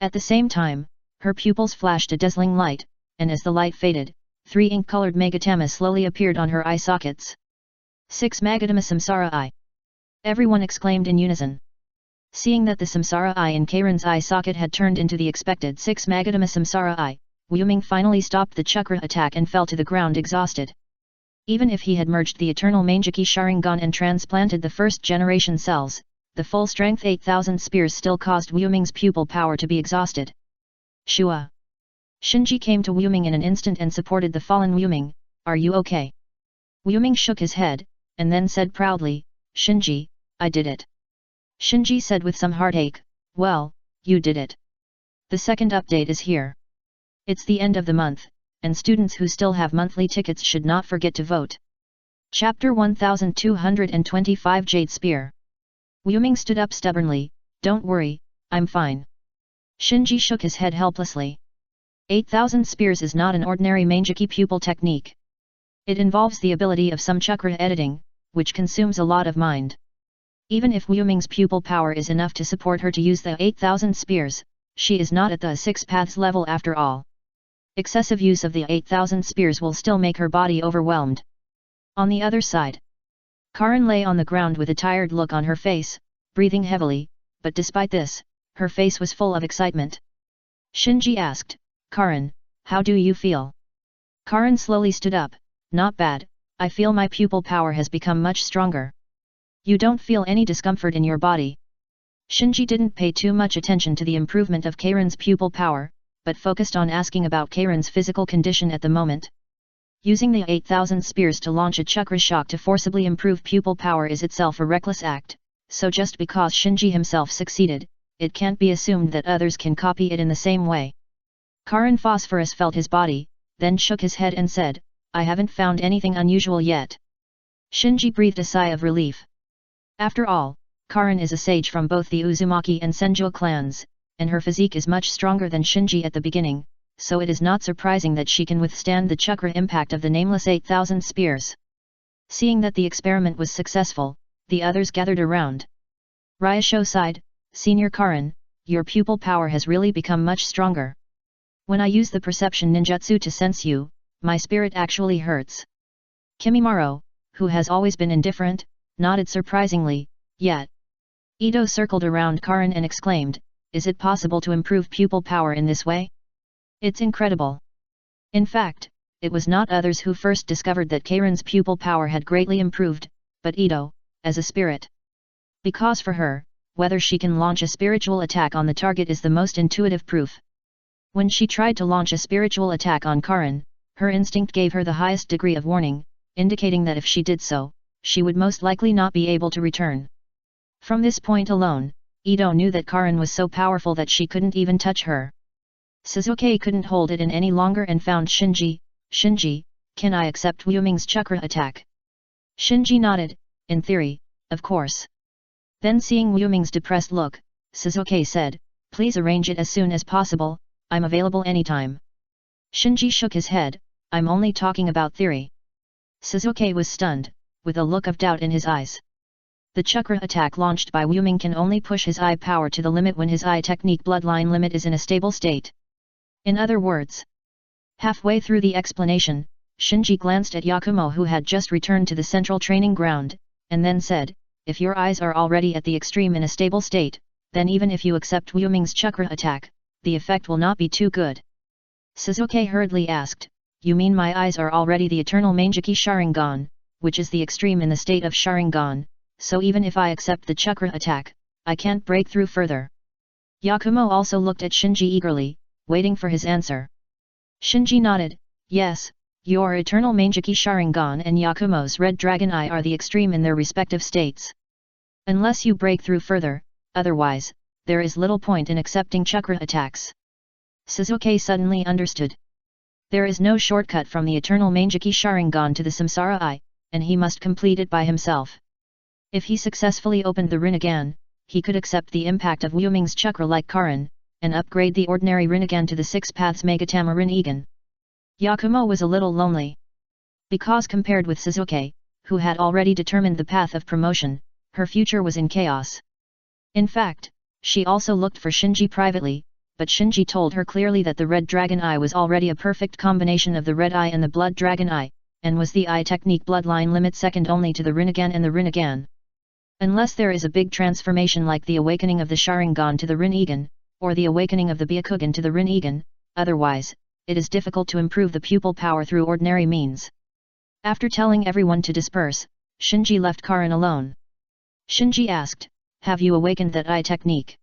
Speaker 1: At the same time, her pupils flashed a dazzling light, and as the light faded, 3 ink-colored Megatama slowly appeared on her eye sockets. 6 Megatama Samsara Eye! Everyone exclaimed in unison. Seeing that the Samsara Eye in Karan's eye socket had turned into the expected 6 Megatama Samsara Eye, Wu Ming finally stopped the chakra attack and fell to the ground exhausted. Even if he had merged the eternal Manjaki Sharingan and transplanted the first-generation cells, the full-strength 8,000 spears still caused Wu Ming's pupil power to be exhausted. "Shua!" Shinji came to Wu Ming in an instant and supported the fallen Wu Ming. "Are you okay?" Wu Ming shook his head, and then said proudly, "Shinji, I did it." Shinji said with some heartache, "Well, you did it. The second update is here. It's the end of the month, and students who still have monthly tickets should not forget to vote." Chapter 1225 Jade Spear. Wu Ming stood up stubbornly, "Don't worry, I'm fine." Shinji shook his head helplessly. 8,000 spears is not an ordinary Manjaki pupil technique. It involves the ability of some chakra editing, which consumes a lot of mind. Even if Wu Ming's pupil power is enough to support her to use the 8,000 spears, she is not at the 6 paths level after all. Excessive use of the 8,000 spears will still make her body overwhelmed. On the other side, Karan lay on the ground with a tired look on her face, breathing heavily, but despite this, her face was full of excitement. Shinji asked, "Karan, how do you feel?" Karan slowly stood up, "Not bad, I feel my pupil power has become much stronger." "You don't feel any discomfort in your body?" Shinji didn't pay too much attention to the improvement of Karan's pupil power, but focused on asking about Karan's physical condition at the moment. Using the 8,000 spears to launch a chakra shock to forcibly improve pupil power is itself a reckless act, so just because Shinji himself succeeded, it can't be assumed that others can copy it in the same way. Karan Phosphorus felt his body, then shook his head and said, "I haven't found anything unusual yet." Shinji breathed a sigh of relief. After all, Karan is a sage from both the Uzumaki and Senju clans, and her physique is much stronger than Shinji at the beginning, so it is not surprising that she can withstand the chakra impact of the nameless 8,000 spears. Seeing that the experiment was successful, the others gathered around. Ryosho sighed, "Senior Karan, your pupil power has really become much stronger. When I use the perception ninjutsu to sense you, my spirit actually hurts." Kimimaro, who has always been indifferent, nodded surprisingly, "Yet." Ito circled around Karan and exclaimed, "Is it possible to improve pupil power in this way? It's incredible." In fact, it was not others who first discovered that Karan's pupil power had greatly improved, but Ito, as a spirit. Because for her, whether she can launch a spiritual attack on the target is the most intuitive proof. When she tried to launch a spiritual attack on Karan, her instinct gave her the highest degree of warning, indicating that if she did so, she would most likely not be able to return. From this point alone, Ito knew that Karan was so powerful that she couldn't even touch her. Suzuki couldn't hold it in any longer and found Shinji. "Shinji, can I accept Wu Ming's chakra attack?" Shinji nodded, "In theory, of course." Then seeing Wu Ming's depressed look, Suzuki said, "Please arrange it as soon as possible, I'm available anytime." Shinji shook his head, "I'm only talking about theory." Suzuki was stunned, with a look of doubt in his eyes. The chakra attack launched by Wu Ming can only push his eye power to the limit when his eye technique bloodline limit is in a stable state. In other words, halfway through the explanation, Shinji glanced at Yakumo, who had just returned to the central training ground, and then said, if your eyes are already at the extreme in a stable state, then even if you accept Wu Ming's chakra attack, the effect will not be too good. Sasuke hurriedly asked, you mean my eyes are already the eternal Mangeki Sharingan, which is the extreme in the state of Sharingan, so even if I accept the chakra attack, I can't break through further. Yakumo also looked at Shinji eagerly, waiting for his answer. Shinji nodded, yes, your eternal Mangeki Sharingan and Yakumo's Red Dragon Eye are the extreme in their respective states. Unless you break through further, otherwise, there is little point in accepting chakra attacks. Sasuke suddenly understood. There is no shortcut from the eternal Mangeki Sharingan to the Samsara Eye, and he must complete it by himself. If he successfully opened the Rinnegan, he could accept the impact of Wu Ming's chakra like Karin, and upgrade the ordinary Rinnegan to the 6 Paths Megatama Rinnegan. Yakumo was a little lonely. Because compared with Sasuke, who had already determined the path of promotion, her future was in chaos. In fact, she also looked for Shinji privately, but Shinji told her clearly that the Red Dragon Eye was already a perfect combination of the Red Eye and the Blood Dragon Eye, and was the eye technique bloodline limit second only to the Rinnegan and the Rinnegan. Unless there is a big transformation like the awakening of the Sharingan to the Rinnegan, or the awakening of the Byakugan to the Rinnegan, otherwise, it is difficult to improve the pupil power through ordinary means. After telling everyone to disperse, Shinji left Karin alone. Shinji asked, have you awakened that eye technique?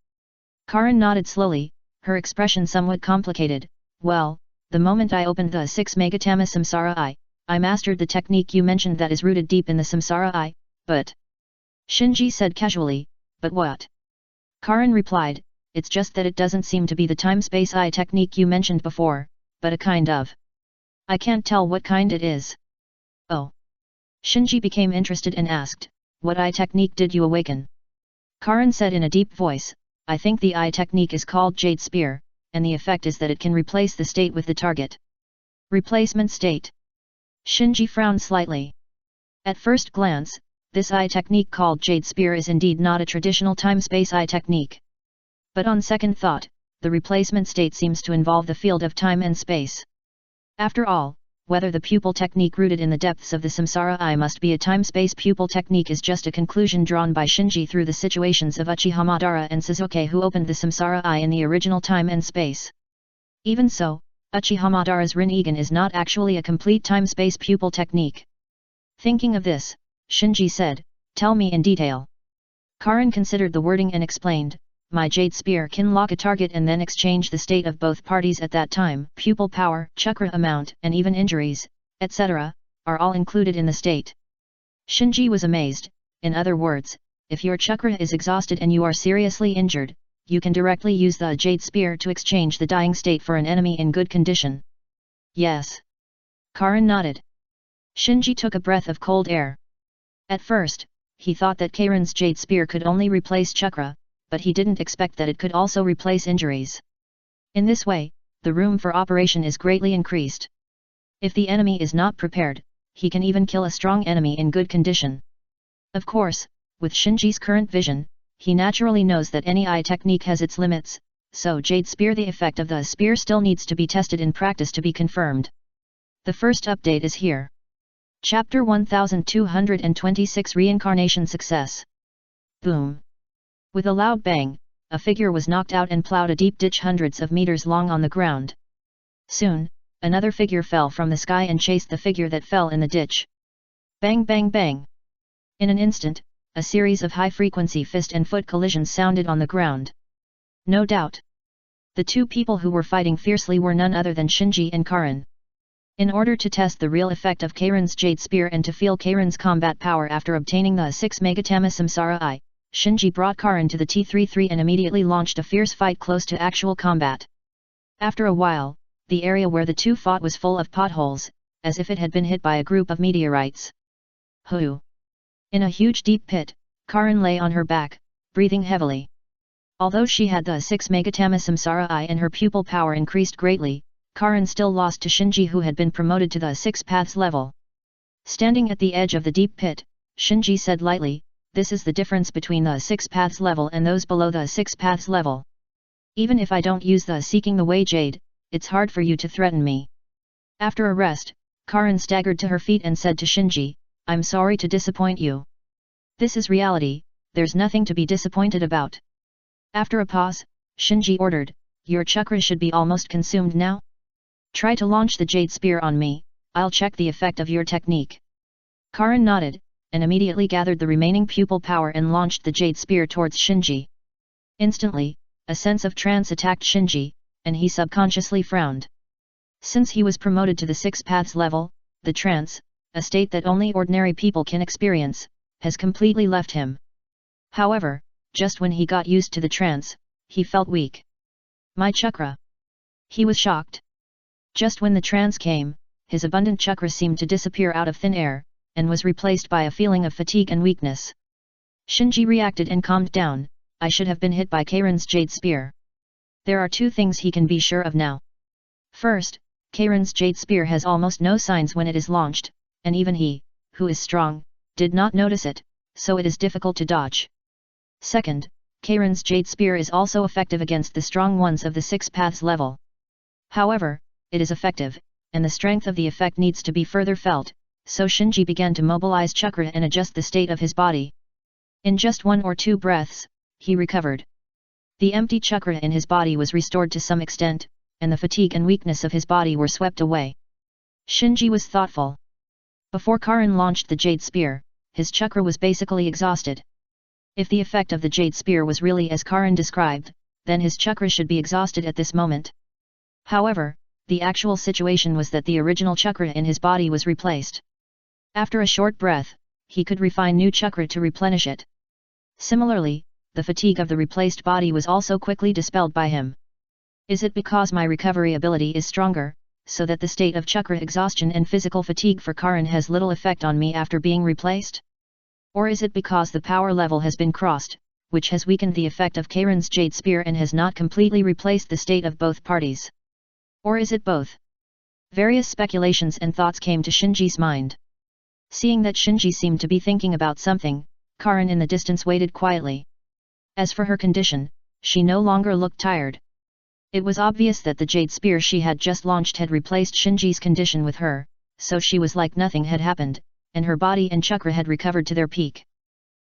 Speaker 1: Karin nodded slowly, her expression somewhat complicated, well, the moment I opened the 6 Megatama Samsara Eye, I mastered the technique you mentioned that is rooted deep in the Samsara Eye, but... Shinji said casually, but what? Karin replied, it's just that it doesn't seem to be the time-space eye technique you mentioned before, but a kind of... I can't tell what kind it is. Oh. Shinji became interested and asked, what eye technique did you awaken? Karin said in a deep voice, I think the eye technique is called Jade Spear, and the effect is that it can replace the state with the target. Replacement state. Shinji frowned slightly. At first glance, this eye technique called Jade Spear is indeed not a traditional time-space eye technique. But on second thought, the replacement state seems to involve the field of time and space. After all, whether the pupil technique rooted in the depths of the Samsara Eye must be a time-space pupil technique is just a conclusion drawn by Shinji through the situations of Uchiha Madara and Sasuke, who opened the Samsara Eye in the original time and space. Even so, Uchiha Madara's Rinnegan is not actually a complete time-space pupil technique. Thinking of this, Shinji said, tell me in detail. Karin considered the wording and explained, my Jade Spear can lock a target and then exchange the state of both parties at that time. Pupil power, chakra amount, and even injuries, etc., are all included in the state. Shinji was amazed. In other words, if your chakra is exhausted and you are seriously injured, you can directly use the Jade Spear to exchange the dying state for an enemy in good condition. Yes. Karin nodded. Shinji took a breath of cold air. At first, he thought that Karin's Jade Spear could only replace chakra, but he didn't expect that it could also replace injuries. In this way, the room for operation is greatly increased. If the enemy is not prepared, he can even kill a strong enemy in good condition. Of course, with Shinji's current vision, he naturally knows that any eye technique has its limits, so Jade Spear, the effect of the spear still needs to be tested in practice to be confirmed. The first update is here. Chapter 1226 Reincarnation Success. Boom. With a loud bang, a figure was knocked out and plowed a deep ditch hundreds of meters long on the ground. Soon, another figure fell from the sky and chased the figure that fell in the ditch. Bang bang bang. In an instant, a series of high-frequency fist and foot collisions sounded on the ground. No doubt. The two people who were fighting fiercely were none other than Shinji and Karin. In order to test the real effect of Karin's Jade Spear and to feel Karin's combat power after obtaining the 6 Megatama Samsara Eye, Shinji brought Karin to the T33 and immediately launched a fierce fight close to actual combat. After a while, the area where the two fought was full of potholes, as if it had been hit by a group of meteorites. Hoo! In a huge deep pit, Karin lay on her back, breathing heavily. Although she had the 6 Megatama Samsara Eye and her pupil power increased greatly, Karin still lost to Shinji, who had been promoted to the 6 Paths level. Standing at the edge of the deep pit, Shinji said lightly, this is the difference between the 6 Paths level and those below the 6 Paths level. Even if I don't use the Seeking the Way Jade, it's hard for you to threaten me. After a rest, Karin staggered to her feet and said to Shinji, "I'm sorry to disappoint you. This is reality, there's nothing to be disappointed about." After a pause, Shinji ordered, "Your chakra should be almost consumed now? Try to launch the jade spear on me, I'll check the effect of your technique." Karin nodded, and immediately gathered the remaining pupil power and launched the jade spear towards Shinji. Instantly, a sense of trance attacked Shinji, and he subconsciously frowned. Since he was promoted to the 6 paths level, the trance, a state that only ordinary people can experience, has completely left him. However, just when he got used to the trance, he felt weak. "My chakra!" He was shocked. Just when the trance came, his abundant chakra seemed to disappear out of thin air, and was replaced by a feeling of fatigue and weakness. Shinji reacted and calmed down. "I should have been hit by Karin's jade spear." There are two things he can be sure of now. First, Karin's jade spear has almost no signs when it is launched, and even he, who is strong, did not notice it, so it is difficult to dodge. Second, Karin's jade spear is also effective against the strong ones of the 6 paths level. However, it is effective, and the strength of the effect needs to be further felt, so Shinji began to mobilize chakra and adjust the state of his body. In just 1 or 2 breaths, he recovered. The empty chakra in his body was restored to some extent, and the fatigue and weakness of his body were swept away. Shinji was thoughtful. Before Karin launched the jade spear, his chakra was basically exhausted. If the effect of the jade spear was really as Karin described, then his chakra should be exhausted at this moment. However, the actual situation was that the original chakra in his body was replaced. After a short breath, he could refine new chakra to replenish it. Similarly, the fatigue of the replaced body was also quickly dispelled by him. Is it because my recovery ability is stronger, so that the state of chakra exhaustion and physical fatigue for Karin has little effect on me after being replaced? Or is it because the power level has been crossed, which has weakened the effect of Karin's jade spear and has not completely replaced the state of both parties? Or is it both? Various speculations and thoughts came to Shinji's mind. Seeing that Shinji seemed to be thinking about something, Karin in the distance waited quietly. As for her condition, she no longer looked tired. It was obvious that the jade spear she had just launched had replaced Shinji's condition with her, so she was like nothing had happened, and her body and chakra had recovered to their peak.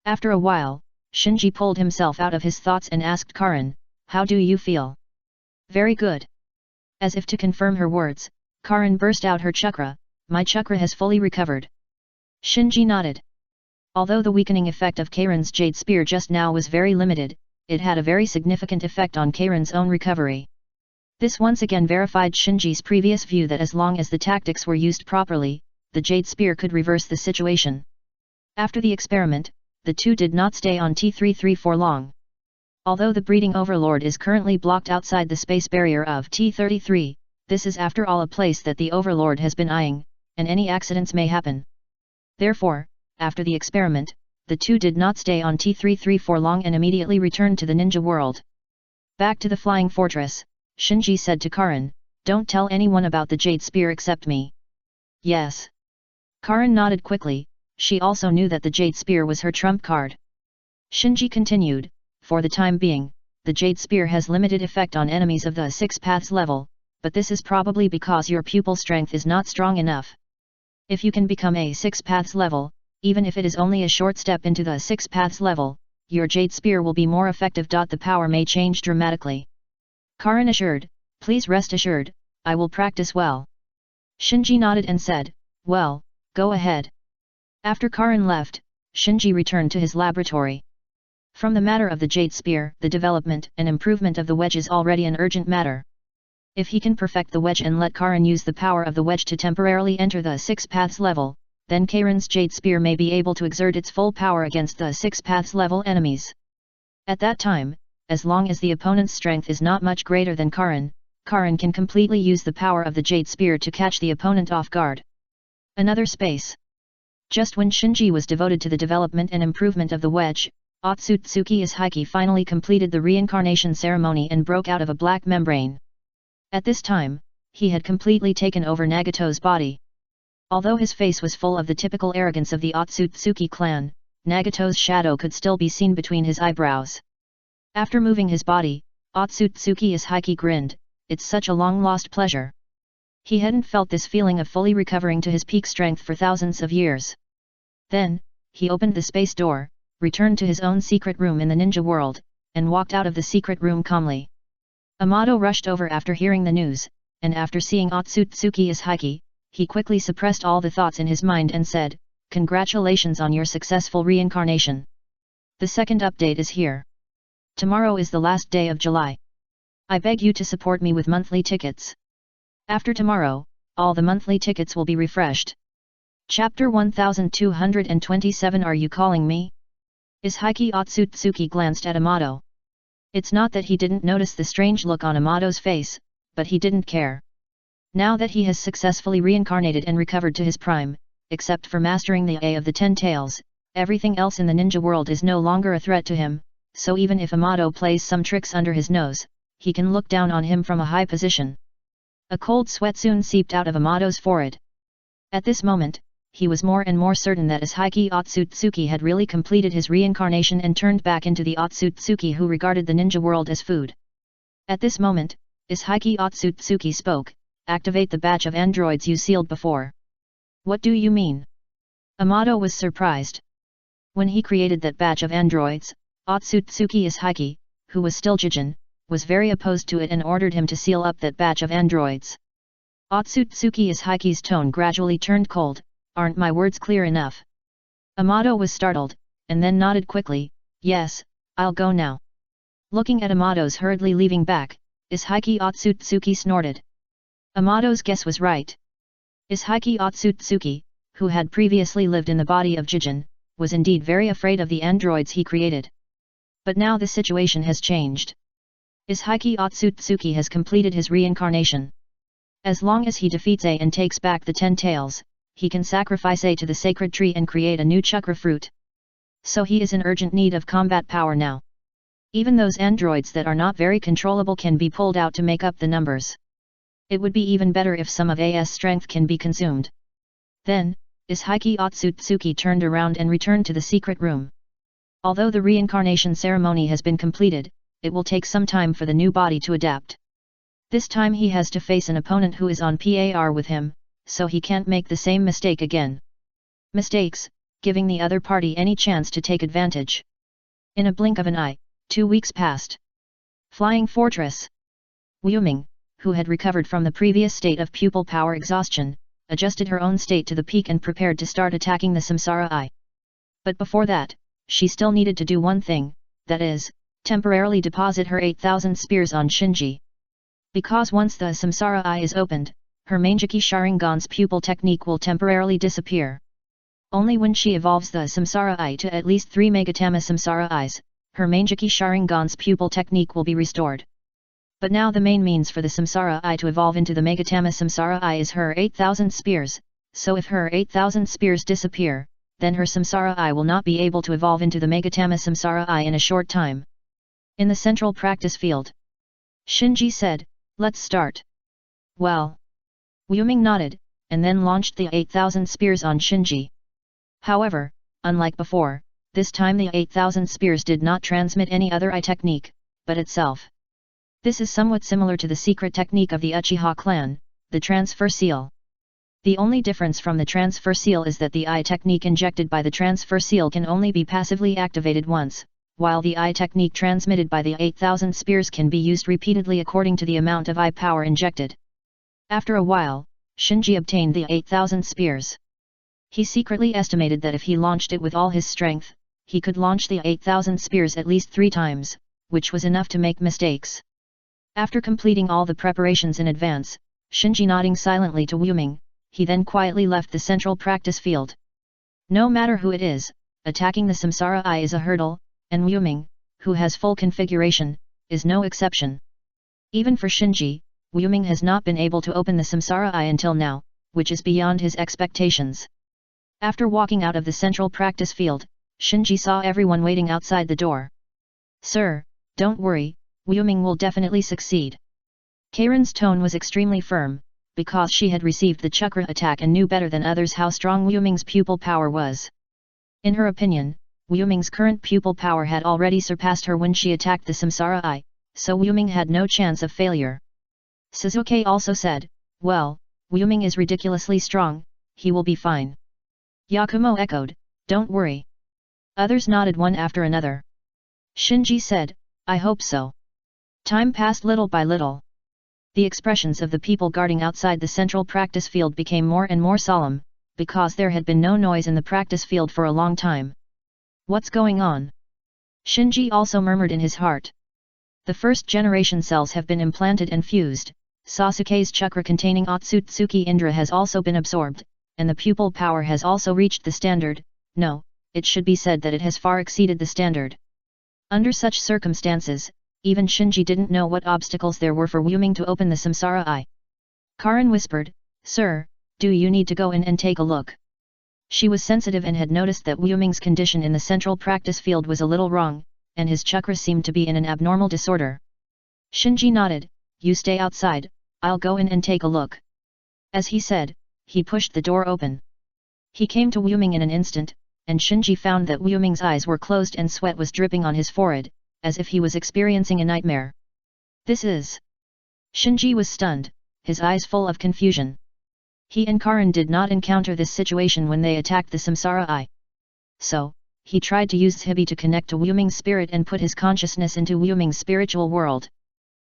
Speaker 1: After a while, Shinji pulled himself out of his thoughts and asked Karin, "How do you feel?" "Very good." As if to confirm her words, Karin burst out her chakra, "My chakra has fully recovered." Shinji nodded. Although the weakening effect of Karin's jade spear just now was very limited, it had a very significant effect on Karin's own recovery. This once again verified Shinji's previous view that as long as the tactics were used properly, the jade spear could reverse the situation. After the experiment, the two did not stay on T33 for long. Although the breeding overlord is currently blocked outside the space barrier of T33, this is after all a place that the overlord has been eyeing, and any accidents may happen. Therefore, after the experiment, the two did not stay on T33 for long and immediately returned to the ninja world. Back to the flying fortress, Shinji said to Karin, "Don't tell anyone about the jade spear except me." "Yes." Karin nodded quickly, she also knew that the jade spear was her trump card. Shinji continued, "For the time being, the jade spear has limited effect on enemies of the 6 paths level, but this is probably because your pupil strength is not strong enough. If you can become a 6 paths level, even if it is only a short step into the 6 paths level, your jade spear will be more effective. The power may change dramatically." Karin assured, "Please rest assured, I will practice well." Shinji nodded and said, "Well, go ahead." After Karin left, Shinji returned to his laboratory. From the matter of the jade spear, the development and improvement of the wedge is already an urgent matter. If he can perfect the wedge and let Karin use the power of the wedge to temporarily enter the 6 paths level, then Karin's jade spear may be able to exert its full power against the 6 paths level enemies. At that time, as long as the opponent's strength is not much greater than Karin, Karin can completely use the power of the jade spear to catch the opponent off guard. Another space. Just when Shinji was devoted to the development and improvement of the wedge, Otsutsuki Ishiki finally completed the reincarnation ceremony and broke out of a black membrane. At this time, he had completely taken over Nagato's body. Although his face was full of the typical arrogance of the Otsutsuki clan, Nagato's shadow could still be seen between his eyebrows. After moving his body, Otsutsuki Ishiki grinned, "It's such a long-lost pleasure." He hadn't felt this feeling of fully recovering to his peak strength for thousands of years. Then, he opened the space door, returned to his own secret room in the ninja world, and walked out of the secret room calmly. Amato rushed over after hearing the news, and after seeing Otsutsuki as Heike, he quickly suppressed all the thoughts in his mind and said, "Congratulations on your successful reincarnation. The second update is here. Tomorrow is the last day of July. I beg you to support me with monthly tickets. After tomorrow, all the monthly tickets will be refreshed." Chapter 1227 Are you calling me? Is Heike? Otsutsuki glanced at Amato. It's not that he didn't notice the strange look on Amato's face, but he didn't care. Now that he has successfully reincarnated and recovered to his prime, except for mastering the A of the 10 tails, everything else in the ninja world is no longer a threat to him, so even if Amato plays some tricks under his nose, he can look down on him from a high position. A cold sweat soon seeped out of Amato's forehead. At this moment, he was more and more certain that as Heike Otsutsuki had really completed his reincarnation and turned back into the Otsutsuki who regarded the ninja world as food. At this moment, as Heike Otsutsuki spoke, "Activate the batch of androids you sealed before." "What do you mean?" Amato was surprised. When he created that batch of androids, Otsutsuki as Heike, who was still Jijin, was very opposed to it and ordered him to seal up that batch of androids. Otsutsuki as Heike's tone gradually turned cold. "Aren't my words clear enough?" Amato was startled, and then nodded quickly, "Yes, I'll go now." Looking at Amato's hurriedly leaving back, is Heike Otsutsuki snorted. Amato's guess was right. Is Heike Otsutsuki, who had previously lived in the body of Jijin, was indeed very afraid of the androids he created. But now the situation has changed. Is Heike Otsutsuki has completed his reincarnation. As long as he defeats A and takes back the 10 tails, he can sacrifice A to the sacred tree and create a new chakra fruit. So he is in urgent need of combat power now. Even those androids that are not very controllable can be pulled out to make up the numbers. It would be even better if some of A's strength can be consumed. Then, is Heike Otsutsuki turned around and returned to the secret room. Although the reincarnation ceremony has been completed, it will take some time for the new body to adapt. This time he has to face an opponent who is on par with him, so he can't make the same mistake again. Mistakes, giving the other party any chance to take advantage. In a blink of an eye, 2 weeks passed. Flying Fortress. Wuming, who had recovered from the previous state of pupil power exhaustion, adjusted her own state to the peak and prepared to start attacking the Samsara Eye. But before that, she still needed to do one thing, that is, temporarily deposit her 8,000 spears on Shinji. Because once the Samsara Eye is opened, her Mangeki Sharingan's pupil technique will temporarily disappear. Only when she evolves the Samsara Eye to at least 3 Megatama Samsara Eyes, her Mangeki Sharingan's pupil technique will be restored. But now the main means for the Samsara Eye to evolve into the Megatama Samsara Eye is her 8,000 spears, so if her 8,000 spears disappear, then her Samsara Eye will not be able to evolve into the Megatama Samsara Eye in a short time. In the central practice field, Shinji said, "Let's start." "Well." Wuming nodded, and then launched the 8,000 spears on Shinji. However, unlike before, this time the 8,000 spears did not transmit any other eye technique, but itself. This is somewhat similar to the secret technique of the Uchiha clan, the transfer seal. The only difference from the transfer seal is that the eye technique injected by the transfer seal can only be passively activated once, while the eye technique transmitted by the 8,000 spears can be used repeatedly according to the amount of eye power injected. After a while, Shinji obtained the 8,000 spears. He secretly estimated that if he launched it with all his strength, he could launch the 8,000 spears at least 3 times, which was enough to make mistakes. After completing all the preparations in advance, Shinji nodding silently to Wuming, he then quietly left the central practice field. No matter who it is, attacking the Samsara Eye is a hurdle, and Wuming, who has full configuration, is no exception. Even for Shinji, Wuming has not been able to open the Samsara Eye until now, which is beyond his expectations. After walking out of the central practice field, Shinji saw everyone waiting outside the door. "Sir, don't worry, Wuming will definitely succeed." Karen's tone was extremely firm, because she had received the chakra attack and knew better than others how strong Wuming's pupil power was. In her opinion, Wuming's current pupil power had already surpassed her when she attacked the Samsara Eye, so Wuming had no chance of failure. Suzuki also said, "Well, Wu Ming is ridiculously strong, he will be fine. Yakumo echoed, don't worry. Others nodded one after another. Shinji said, I hope so. Time passed little by little. The expressions of the people guarding outside the central practice field became more and more solemn, because there had been no noise in the practice field for a long time. What's going on? Shinji also murmured in his heart. The first generation cells have been implanted and fused, Sasuke's chakra containing Otsutsuki Indra has also been absorbed, and the pupil power has also reached the standard. No, it should be said that it has far exceeded the standard. Under such circumstances, even Shinji didn't know what obstacles there were for Wu Ming to open the samsara eye. Karin whispered, Sir, do you need to go in and take a look? She was sensitive and had noticed that Wu Ming's condition in the central practice field was a little wrong, and his chakra seemed to be in an abnormal disorder. Shinji nodded, you stay outside, I'll go in and take a look. As he said, he pushed the door open. He came to Wu Ming in an instant, and Shinji found that Wu Ming's eyes were closed and sweat was dripping on his forehead, as if he was experiencing a nightmare. This is... Shinji was stunned, his eyes full of confusion. He and Karin did not encounter this situation when they attacked the samsara eye. So, he tried to use Zhibi to connect to Wu Ming's spirit and put his consciousness into Wu Ming's spiritual world.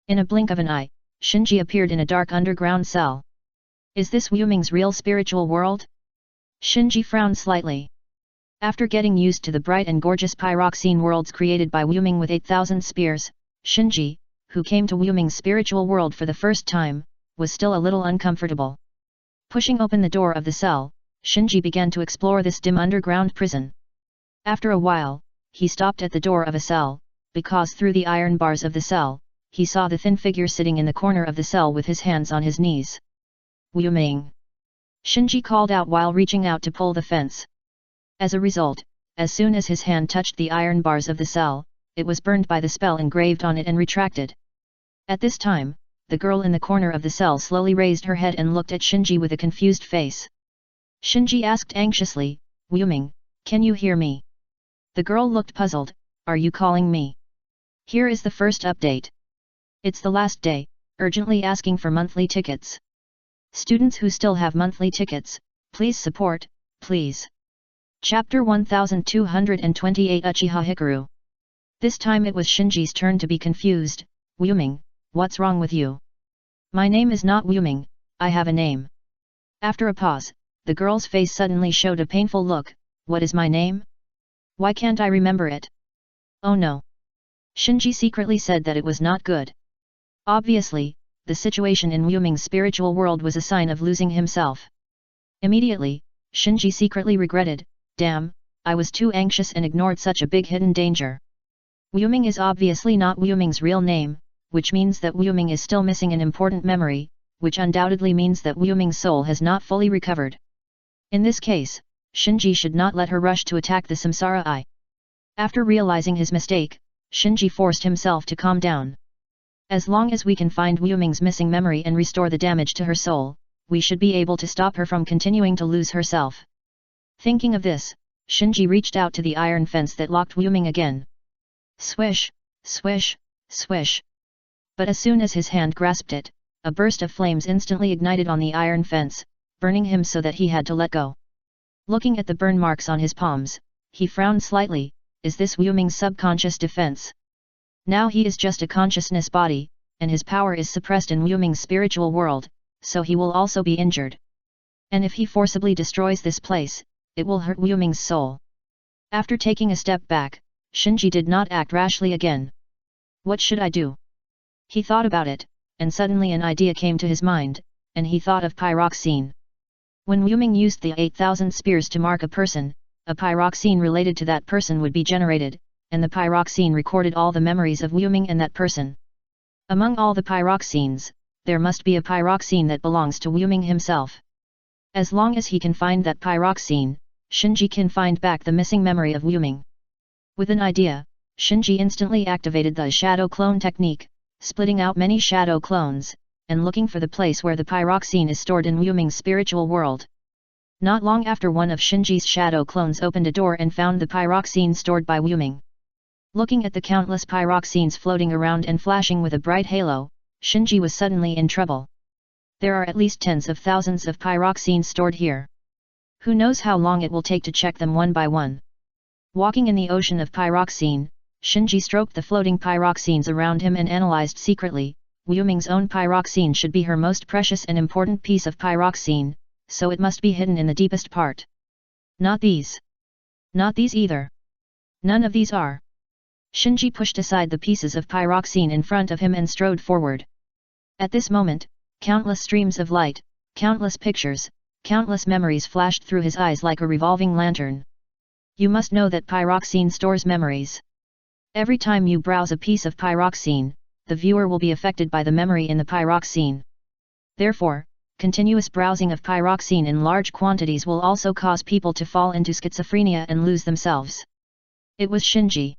Speaker 1: In a blink of an eye, Shinji appeared in a dark underground cell. Is this Wu Ming's real spiritual world? Shinji frowned slightly. After getting used to the bright and gorgeous pyroxene worlds created by Wu Ming with 8,000 spears, Shinji, who came to Wu Ming's spiritual world for the first time, was still a little uncomfortable. Pushing open the door of the cell, Shinji began to explore this dim underground prison. After a while, he stopped at the door of a cell, because through the iron bars of the cell, he saw the thin figure sitting in the corner of the cell with his hands on his knees. Wu Ming! Shinji called out while reaching out to pull the fence. As a result, as soon as his hand touched the iron bars of the cell, it was burned by the spell engraved on it and retracted. At this time, the girl in the corner of the cell slowly raised her head and looked at Shinji with a confused face. Shinji asked anxiously, Wu Ming, can you hear me? The girl looked puzzled, are you calling me? Here is the first update. It's the last day, urgently asking for monthly tickets. Students who still have monthly tickets, please support, please. Chapter 1228 Uchiha Hikaru. This time it was Shinji's turn to be confused. Wu Ming, what's wrong with you? My name is not Wu Ming, I have a name. After a pause, the girl's face suddenly showed a painful look. What is my name? Why can't I remember it? Oh no. Shinji secretly said that it was not good. Obviously, the situation in Wu Ming's spiritual world was a sign of losing himself. Immediately, Shinji secretly regretted, damn, I was too anxious and ignored such a big hidden danger. Wu Ming is obviously not Wu Ming's real name, which means that Wu Ming is still missing an important memory, which undoubtedly means that Wu Ming's soul has not fully recovered. In this case, Shinji should not let her rush to attack the samsara eye. After realizing his mistake, Shinji forced himself to calm down. As long as we can find Wu Ming's missing memory and restore the damage to her soul, we should be able to stop her from continuing to lose herself. Thinking of this, Shinji reached out to the iron fence that locked Wu Ming again. Swish, swish, swish. But as soon as his hand grasped it, a burst of flames instantly ignited on the iron fence, burning him so that he had to let go. Looking at the burn marks on his palms, he frowned slightly. Is this Wu Ming's subconscious defense? Now he is just a consciousness body, and his power is suppressed in Wu Ming's spiritual world, so he will also be injured. And if he forcibly destroys this place, it will hurt Wu Ming's soul. After taking a step back, Shinji did not act rashly again. What should I do? He thought about it, and suddenly an idea came to his mind, and he thought of pyroxene. When Wu Ming used the 8,000 spears to mark a person, a pyroxene related to that person would be generated, and the pyroxene recorded all the memories of Wu Ming and that person. Among all the pyroxenes, there must be a pyroxene that belongs to Wu Ming himself. As long as he can find that pyroxene, Shinji can find back the missing memory of Wu Ming. With an idea, Shinji instantly activated the shadow clone technique, splitting out many shadow clones, and looking for the place where the pyroxene is stored in Wu Ming's spiritual world. Not long after, one of Shinji's shadow clones opened a door and found the pyroxene stored by Wu Ming. Looking at the countless pyroxenes floating around and flashing with a bright halo, Shinji was suddenly in trouble. There are at least tens of thousands of pyroxenes stored here. Who knows how long it will take to check them one by one. Walking in the ocean of pyroxene, Shinji stroked the floating pyroxenes around him and analyzed secretly. Wu Ming's own pyroxene should be her most precious and important piece of pyroxene, so it must be hidden in the deepest part. Not these. Not these either. None of these are. Shinji pushed aside the pieces of pyroxene in front of him and strode forward. At this moment, countless streams of light, countless pictures, countless memories flashed through his eyes like a revolving lantern. You must know that pyroxene stores memories. Every time you browse a piece of pyroxene, the viewer will be affected by the memory in the pyroxene. Therefore, continuous browsing of pyroxene in large quantities will also cause people to fall into schizophrenia and lose themselves. It was Shinji.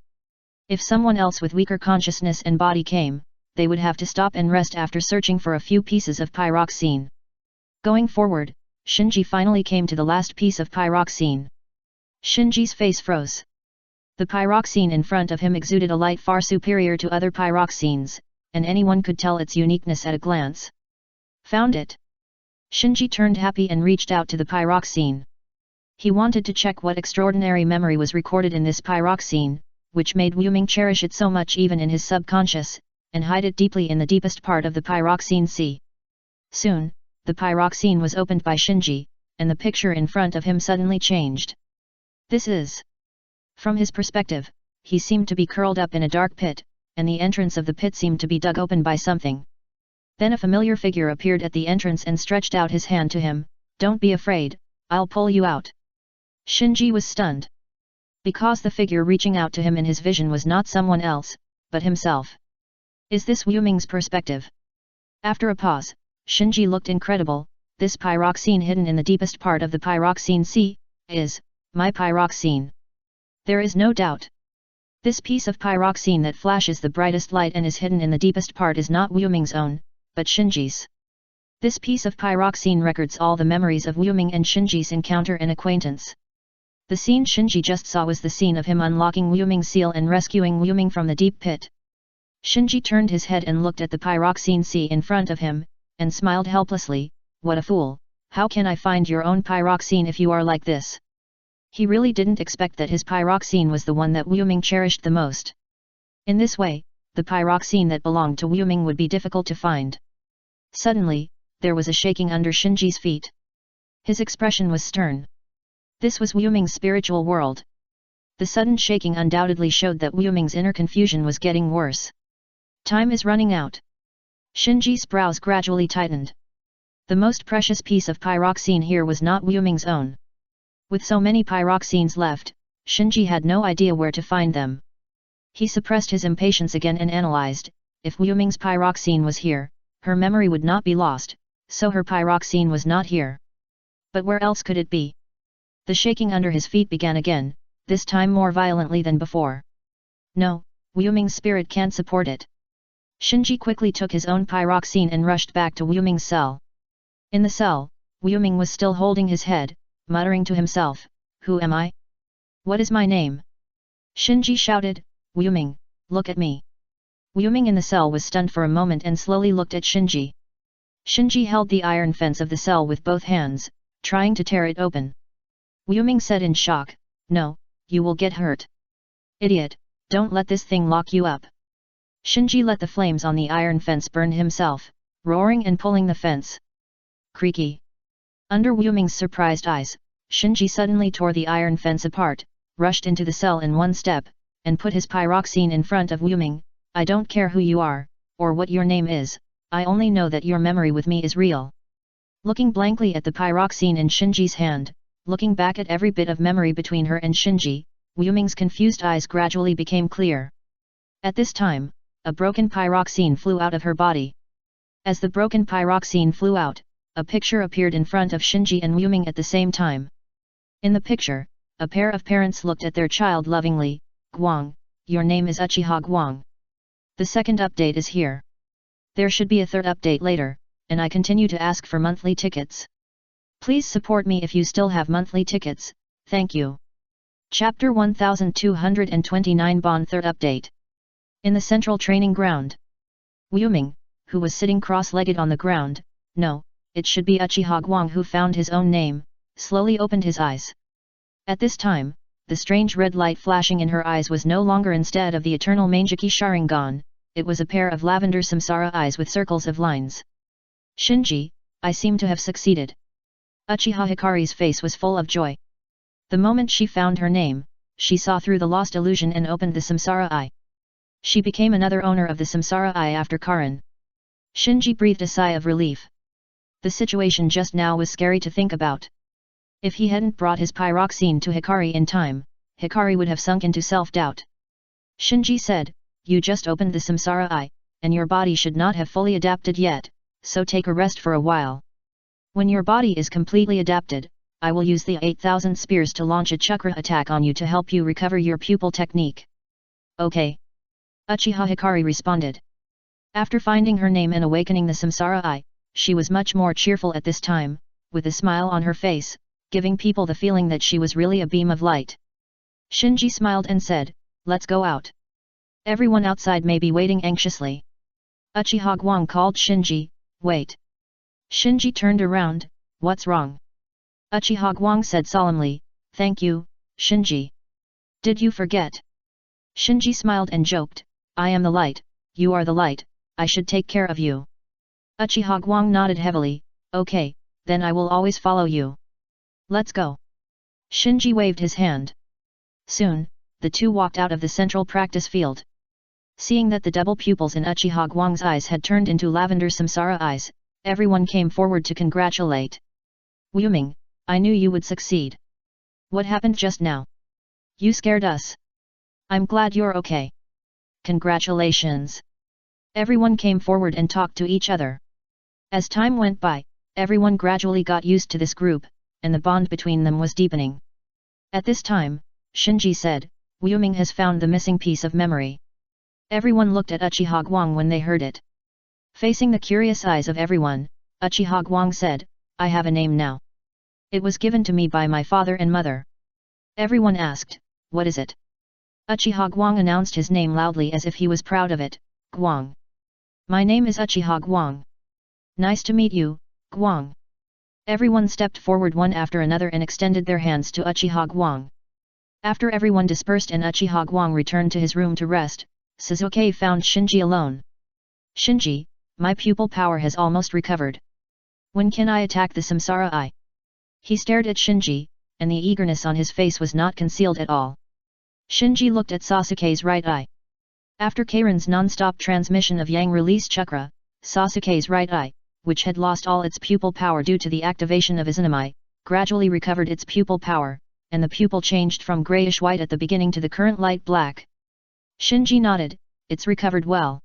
Speaker 1: If someone else with weaker consciousness and body came, they would have to stop and rest after searching for a few pieces of pyroxene. Going forward, Shinji finally came to the last piece of pyroxene. Shinji's face froze. The pyroxene in front of him exuded a light far superior to other pyroxenes, and anyone could tell its uniqueness at a glance. Found it! Shinji turned happy and reached out to the pyroxene. He wanted to check what extraordinary memory was recorded in this pyroxene, which made Wu Ming cherish it so much even in his subconscious, and hide it deeply in the deepest part of the pyroxene sea. Soon, the pyroxene was opened by Shinji, and the picture in front of him suddenly changed. This is... From his perspective, he seemed to be curled up in a dark pit, and the entrance of the pit seemed to be dug open by something. Then a familiar figure appeared at the entrance and stretched out his hand to him. Don't be afraid, I'll pull you out. Shinji was stunned. Because the figure reaching out to him in his vision was not someone else, but himself. Is this Wu Ming's perspective? After a pause, Shinji looked incredible. This pyroxene hidden in the deepest part of the pyroxene sea, is my pyroxene. There is no doubt. This piece of pyroxene that flashes the brightest light and is hidden in the deepest part is not Wu Ming's own, but Shinji's. This piece of pyroxene records all the memories of Wu Ming and Shinji's encounter and acquaintance. The scene Shinji just saw was the scene of him unlocking Wu Ming's seal and rescuing Wu Ming from the deep pit. Shinji turned his head and looked at the pyroxene sea in front of him, and smiled helplessly. What a fool, how can I find your own pyroxene if you are like this? He really didn't expect that his pyroxene was the one that Wu Ming cherished the most. In this way, the pyroxene that belonged to Wu Ming would be difficult to find. Suddenly, there was a shaking under Shinji's feet. His expression was stern. This was Wu Ming's spiritual world. The sudden shaking undoubtedly showed that Wu Ming's inner confusion was getting worse. Time is running out. Shinji's brows gradually tightened. The most precious piece of pyroxene here was not Wu Ming's own. With so many pyroxenes left, Shinji had no idea where to find them. He suppressed his impatience again and analyzed. If Wu Ming's pyroxene was here, her memory would not be lost, so her pyroxene was not here. But where else could it be? The shaking under his feet began again, this time more violently than before. No, Wu Ming's spirit can't support it. Shinji quickly took his own pyroxene and rushed back to Wu Ming's cell. In the cell, Wu Ming was still holding his head, muttering to himself, "Who am I? What is my name?" Shinji shouted, "Wu Ming, look at me." Wu Ming in the cell was stunned for a moment and slowly looked at Shinji. Shinji held the iron fence of the cell with both hands, trying to tear it open. Wu Ming said in shock, "No, you will get hurt. Idiot, don't let this thing lock you up." Shinji let the flames on the iron fence burn himself, roaring and pulling the fence. Creaky. Under Wu Ming's surprised eyes, Shinji suddenly tore the iron fence apart, rushed into the cell in one step, and put his pyroxene in front of Wu Ming. "I don't care who you are, or what your name is, I only know that your memory with me is real." Looking blankly at the pyroxene in Shinji's hand, looking back at every bit of memory between her and Shinji, Wu Ming's confused eyes gradually became clear. At this time, a broken pyroxene flew out of her body. As the broken pyroxene flew out, a picture appeared in front of Shinji and Wu Ming at the same time. In the picture, a pair of parents looked at their child lovingly. "Guang, your name is Uchiha Guang. The second update is here. There should be a third update later, and I continue to ask for monthly tickets. Please support me if you still have monthly tickets, thank you." Chapter 1229 Bond Third Update. In the central training ground, Wu Ming, who was sitting cross-legged on the ground, no, it should be Uchiha Guang who found his own name, slowly opened his eyes. At this time, the strange red light flashing in her eyes was no longer instead of the eternal Mangeki Sharingan, it was a pair of lavender samsara eyes with circles of lines. Shinji, I seem to have succeeded. Uchiha Hikari's face was full of joy. The moment she found her name, she saw through the lost illusion and opened the samsara eye. She became another owner of the samsara eye after Karin. Shinji breathed a sigh of relief. The situation just now was scary to think about. If he hadn't brought his pyroxene to Hikari in time, Hikari would have sunk into self-doubt. Shinji said, you just opened the samsara eye, and your body should not have fully adapted yet, so take a rest for a while. When your body is completely adapted, I will use the 8,000 spears to launch a chakra attack on you to help you recover your pupil technique. Okay. Uchiha Hikari responded. After finding her name and awakening the samsara eye, she was much more cheerful at this time, with a smile on her face, giving people the feeling that she was really a beam of light. Shinji smiled and said, let's go out. Everyone outside may be waiting anxiously. Uchiha Guang called Shinji, wait. Shinji turned around, what's wrong? Uchiha Guang said solemnly, thank you, Shinji. Did you forget? Shinji smiled and joked, I am the light, you are the light, I should take care of you. Uchiha Guang nodded heavily, okay, then I will always follow you. Let's go. Shinji waved his hand. Soon, the two walked out of the central practice field. Seeing that the double pupils in Uchiha Guang's eyes had turned into lavender samsara eyes, everyone came forward to congratulate. Wu Ming, I knew you would succeed. What happened just now? You scared us. I'm glad you're okay. Congratulations. Everyone came forward and talked to each other. As time went by, everyone gradually got used to this group, and the bond between them was deepening. At this time, Shinji said, Wu Ming has found the missing piece of memory. Everyone looked at Uchiha Guang when they heard it. Facing the curious eyes of everyone, Uchiha Guang said, I have a name now. It was given to me by my father and mother. Everyone asked, what is it? Uchiha Guang announced his name loudly as if he was proud of it, Guang. My name is Uchiha Guang. Nice to meet you, Guang. Everyone stepped forward one after another and extended their hands to Uchiha Guang. After everyone dispersed and Uchiha Guang returned to his room to rest, Suzuki found Shinji alone. Shinji, my pupil power has almost recovered. When can I attack the samsara eye? He stared at Shinji, and the eagerness on his face was not concealed at all. Shinji looked at Sasuke's right eye. After Karin's non-stop transmission of Yang release chakra, Sasuke's right eye, which had lost all its pupil power due to the activation of Izanami, gradually recovered its pupil power, and the pupil changed from grayish-white at the beginning to the current light black. Shinji nodded, it's recovered well.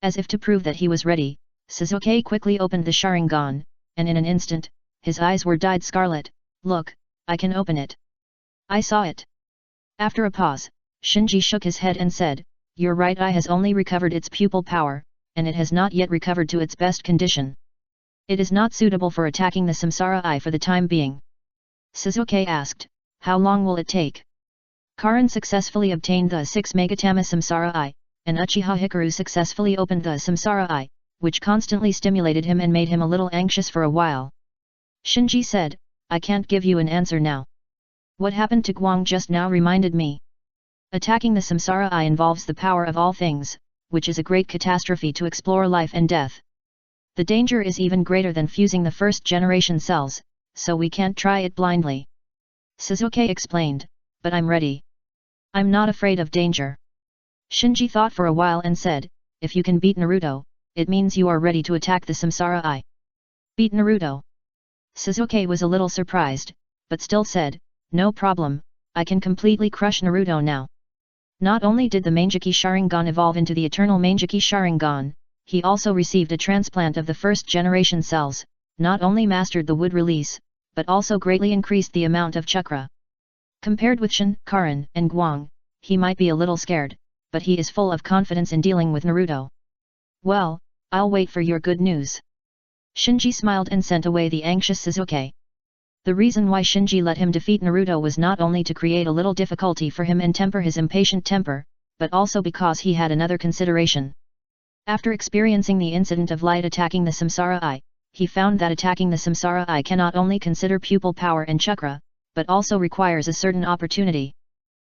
Speaker 1: As if to prove that he was ready, Suzuki quickly opened the Sharingan, and in an instant, his eyes were dyed scarlet. Look, I can open it. I saw it. After a pause, Shinji shook his head and said, your right eye has only recovered its pupil power, and it has not yet recovered to its best condition. It is not suitable for attacking the samsara eye for the time being. Suzuki asked, how long will it take? Karin successfully obtained the 6 Megatama samsara eye, and Uchiha Hikaru successfully opened the samsara eye, which constantly stimulated him and made him a little anxious for a while. Shinji said, I can't give you an answer now. What happened to Guang just now reminded me. Attacking the samsara eye involves the power of all things, which is a great catastrophe to explore life and death. The danger is even greater than fusing the first generation cells, so we can't try it blindly. Suzuki explained, but I'm ready. I'm not afraid of danger. Shinji thought for a while and said, if you can beat Naruto, it means you are ready to attack the samsara eye. Beat Naruto? Suzuki was a little surprised, but still said, no problem, I can completely crush Naruto now. Not only did the Mangeki Sharingan evolve into the eternal Mangeki Sharingan, he also received a transplant of the first generation cells, not only mastered the wood release, but also greatly increased the amount of chakra. Compared with Shin, Karin, and Guang, he might be a little scared, but he is full of confidence in dealing with Naruto. Well, I'll wait for your good news. Shinji smiled and sent away the anxious Suzuki. The reason why Shinji let him defeat Naruto was not only to create a little difficulty for him and temper his impatient temper, but also because he had another consideration. After experiencing the incident of light attacking the samsara eye, he found that attacking the samsara eye cannot only consider pupil power and chakra, but also requires a certain opportunity.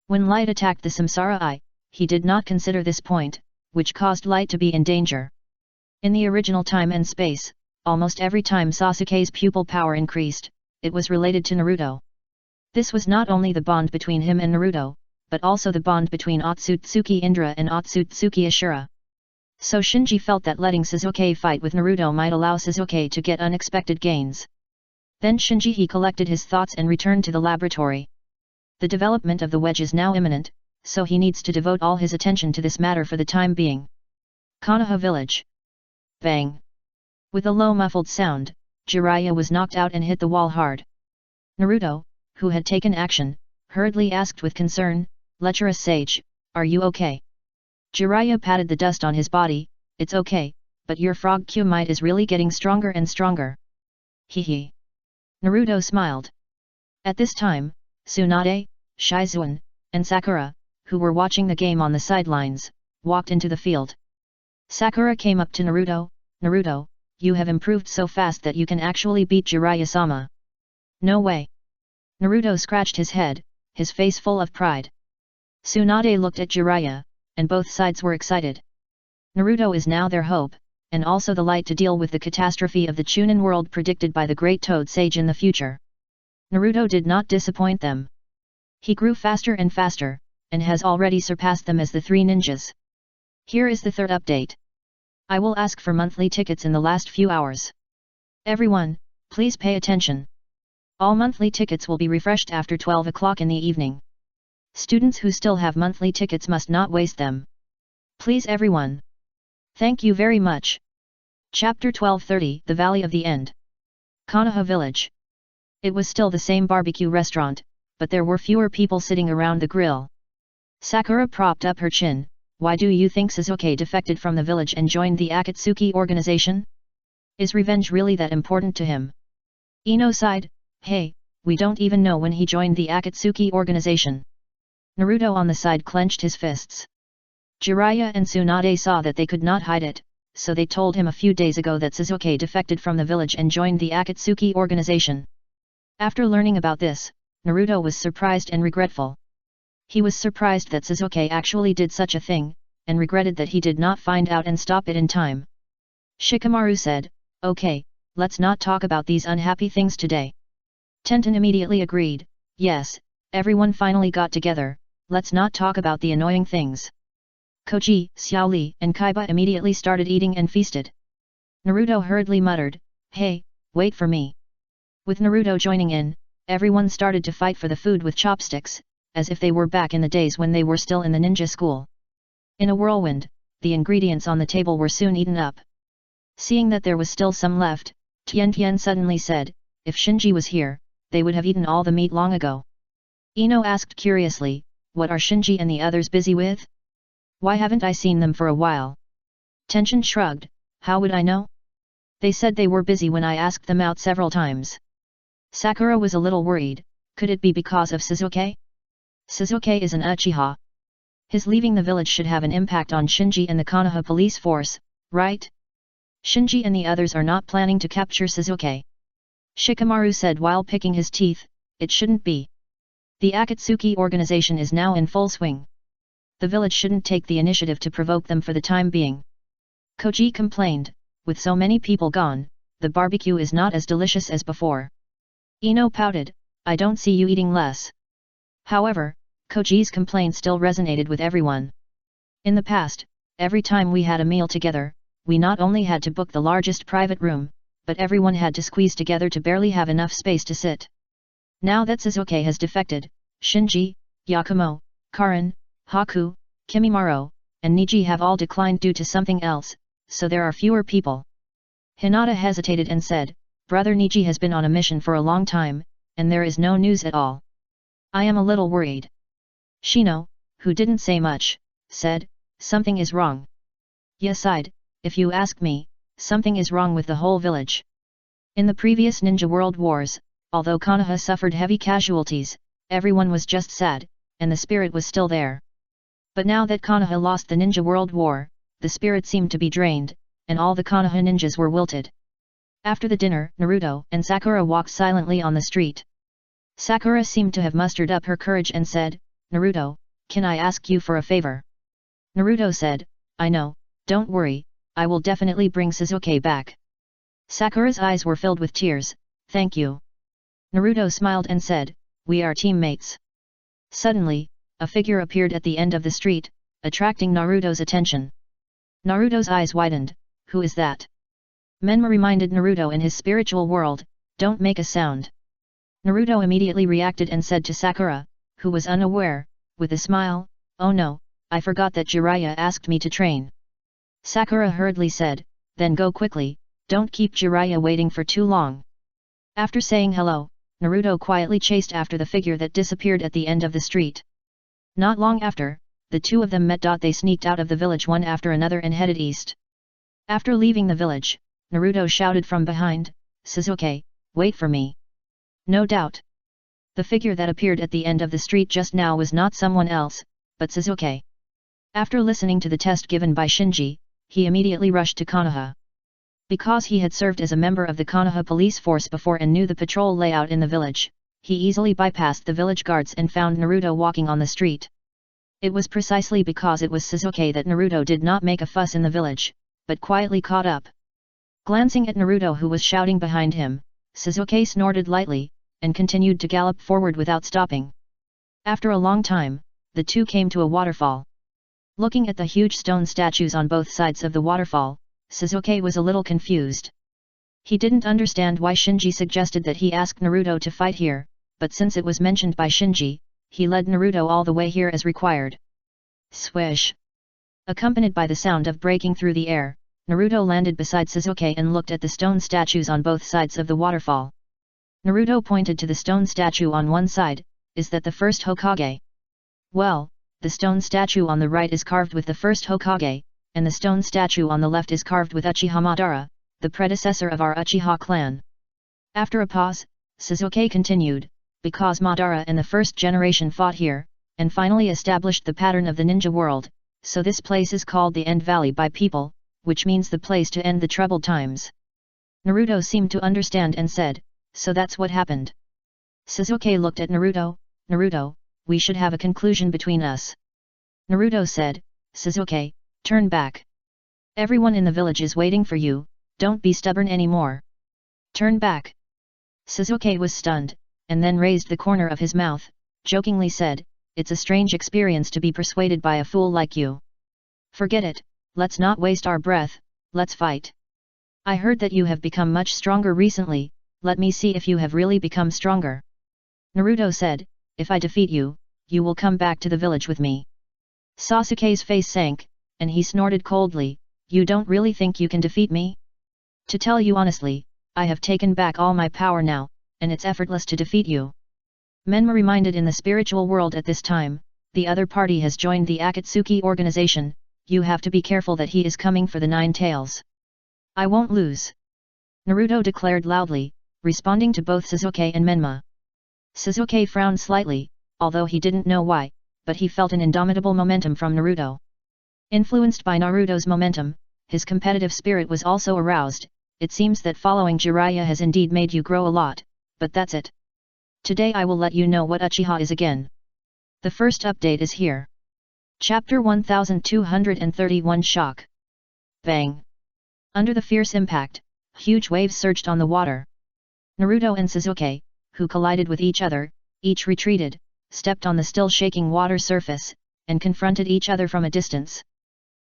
Speaker 1: When light attacked the samsara eye, he did not consider this point, which caused light to be in danger. In the original time and space, almost every time Sasuke's pupil power increased, it was related to Naruto. This was not only the bond between him and Naruto, but also the bond between Otsutsuki Indra and Otsutsuki Ashura. So Shinji felt that letting Sasuke fight with Naruto might allow Sasuke to get unexpected gains. Then Shinji collected his thoughts and returned to the laboratory. The development of the wedge is now imminent, so he needs to devote all his attention to this matter for the time being. Konoha Village. Bang! With a low muffled sound, Jiraiya was knocked out and hit the wall hard. Naruto, who had taken action, hurriedly asked with concern, "Lecherous sage, are you okay?" Jiraiya patted the dust on his body, "It's okay, but your frog Q might is really getting stronger and stronger." Hee. Naruto smiled. At this time, Tsunade, Shizuan, and Sakura, who were watching the game on the sidelines, walked into the field. Sakura came up to Naruto, "Naruto, you have improved so fast that you can actually beat Jiraiya-sama." "No way." Naruto scratched his head, his face full of pride. Tsunade looked at Jiraiya, and both sides were excited. Naruto is now their hope, and also the light to deal with the catastrophe of the Chunin world predicted by the Great Toad Sage in the future. Naruto did not disappoint them. He grew faster and faster, and has already surpassed them as the three ninjas. Here is the third update. I will ask for monthly tickets in the last few hours. Everyone, please pay attention. All monthly tickets will be refreshed after 12 o'clock in the evening. Students who still have monthly tickets must not waste them. Please everyone. Thank you very much. Chapter 1230 The Valley of the End. Konoha Village. It was still the same barbecue restaurant, but there were fewer people sitting around the grill. Sakura propped up her chin. Why do you think Sasuke defected from the village and joined the Akatsuki organization? Is revenge really that important to him? Ino sighed, "Hey, we don't even know when he joined the Akatsuki organization." Naruto on the side clenched his fists. Jiraiya and Tsunade saw that they could not hide it, so they told him a few days ago that Sasuke defected from the village and joined the Akatsuki organization. After learning about this, Naruto was surprised and regretful. He was surprised that Sasuke actually did such a thing, and regretted that he did not find out and stop it in time. Shikamaru said, "Okay, let's not talk about these unhappy things today." Tenten immediately agreed, "Yes, everyone finally got together, let's not talk about the annoying things." Koji, Xiaoli, and Kaiba immediately started eating and feasted. Naruto hurriedly muttered, "Hey, wait for me." With Naruto joining in, everyone started to fight for the food with chopsticks, as if they were back in the days when they were still in the ninja school. In a whirlwind, the ingredients on the table were soon eaten up. Seeing that there was still some left, Tian suddenly said, "If Shinji was here, they would have eaten all the meat long ago." Ino asked curiously, "What are Shinji and the others busy with? Why haven't I seen them for a while?" Tenshin shrugged, "How would I know? They said they were busy when I asked them out several times." Sakura was a little worried, could it be because of Sasuke? Sasuke is an Uchiha. His leaving the village should have an impact on Shinji and the Konoha police force, right? Shinji and the others are not planning to capture Sasuke. Shikamaru said while picking his teeth, "It shouldn't be. The Akatsuki organization is now in full swing. The village shouldn't take the initiative to provoke them for the time being." Koji complained, "With so many people gone, the barbecue is not as delicious as before." Ino pouted, "I don't see you eating less." However, Koji's complaint still resonated with everyone. In the past, every time we had a meal together, we not only had to book the largest private room, but everyone had to squeeze together to barely have enough space to sit. Now that Sasuke has defected, Shinji, Yakumo, Karin, Haku, Kimimaro, and Niji have all declined due to something else, so there are fewer people. Hinata hesitated and said, "Brother Niji has been on a mission for a long time, and there is no news at all. I am a little worried." Shino, who didn't say much, said, "Something is wrong." Ye sighed, "If you ask me, something is wrong with the whole village." In the previous Ninja World Wars, although Konoha suffered heavy casualties, everyone was just sad, and the spirit was still there. But now that Konoha lost the Ninja World War, the spirit seemed to be drained, and all the Konoha ninjas were wilted. After the dinner, Naruto and Sakura walked silently on the street. Sakura seemed to have mustered up her courage and said, "Naruto, can I ask you for a favor?" Naruto said, "I know, don't worry, I will definitely bring Sasuke back." Sakura's eyes were filled with tears, "Thank you." Naruto smiled and said, "We are teammates." Suddenly, a figure appeared at the end of the street, attracting Naruto's attention. Naruto's eyes widened, "Who is that?" Menma reminded Naruto in his spiritual world, "Don't make a sound." Naruto immediately reacted and said to Sakura, who was unaware, with a smile, "Oh no, I forgot that Jiraiya asked me to train." Sakura hurriedly said, "Then go quickly, don't keep Jiraiya waiting for too long." After saying hello, Naruto quietly chased after the figure that disappeared at the end of the street. Not long after, the two of them met. They sneaked out of the village one after another and headed east. After leaving the village, Naruto shouted from behind, "Sasuke, wait for me." No doubt. The figure that appeared at the end of the street just now was not someone else, but Sasuke. After listening to the test given by Shinji, he immediately rushed to Konoha. Because he had served as a member of the Konoha police force before and knew the patrol layout in the village, he easily bypassed the village guards and found Naruto walking on the street. It was precisely because it was Sasuke that Naruto did not make a fuss in the village, but quietly caught up. Glancing at Naruto who was shouting behind him, Sasuke snorted lightly, and continued to gallop forward without stopping. After a long time, the two came to a waterfall. Looking at the huge stone statues on both sides of the waterfall, Sasuke was a little confused. He didn't understand why Shinji suggested that he ask Naruto to fight here, but since it was mentioned by Shinji, he led Naruto all the way here as required. Swish! Accompanied by the sound of breaking through the air, Naruto landed beside Sasuke and looked at the stone statues on both sides of the waterfall. Naruto pointed to the stone statue on one side, "Is that the first Hokage?" "Well, the stone statue on the right is carved with the first Hokage, and the stone statue on the left is carved with Uchiha Madara, the predecessor of our Uchiha clan." After a pause, Sasuke continued, "Because Madara and the first generation fought here, and finally established the pattern of the ninja world, so this place is called the End Valley by people, which means the place to end the troubled times." Naruto seemed to understand and said, "So that's what happened." Sasuke looked at Naruto, "Naruto, we should have a conclusion between us." Naruto said, "Sasuke, turn back. Everyone in the village is waiting for you, don't be stubborn anymore. Turn back." Sasuke was stunned, and then raised the corner of his mouth, jokingly said, "It's a strange experience to be persuaded by a fool like you. Forget it, let's not waste our breath, let's fight. I heard that you have become much stronger recently, let me see if you have really become stronger." Naruto said, "If I defeat you, you will come back to the village with me." Sasuke's face sank, and he snorted coldly, "You don't really think you can defeat me? To tell you honestly, I have taken back all my power now, and it's effortless to defeat you." Menma reminded in the spiritual world at this time, "The other party has joined the Akatsuki organization, you have to be careful that he is coming for the Nine Tails. I won't lose." Naruto declared loudly, responding to both Sasuke and Menma. Sasuke frowned slightly, although he didn't know why, but he felt an indomitable momentum from Naruto. Influenced by Naruto's momentum, his competitive spirit was also aroused. "It seems that following Jiraiya has indeed made you grow a lot, but that's it. Today I will let you know what Uchiha is again. The first update is here." Chapter 1231 Shock. Bang! Under the fierce impact, huge waves surged on the water. Naruto and Sasuke, who collided with each other, each retreated, stepped on the still shaking water surface, and confronted each other from a distance.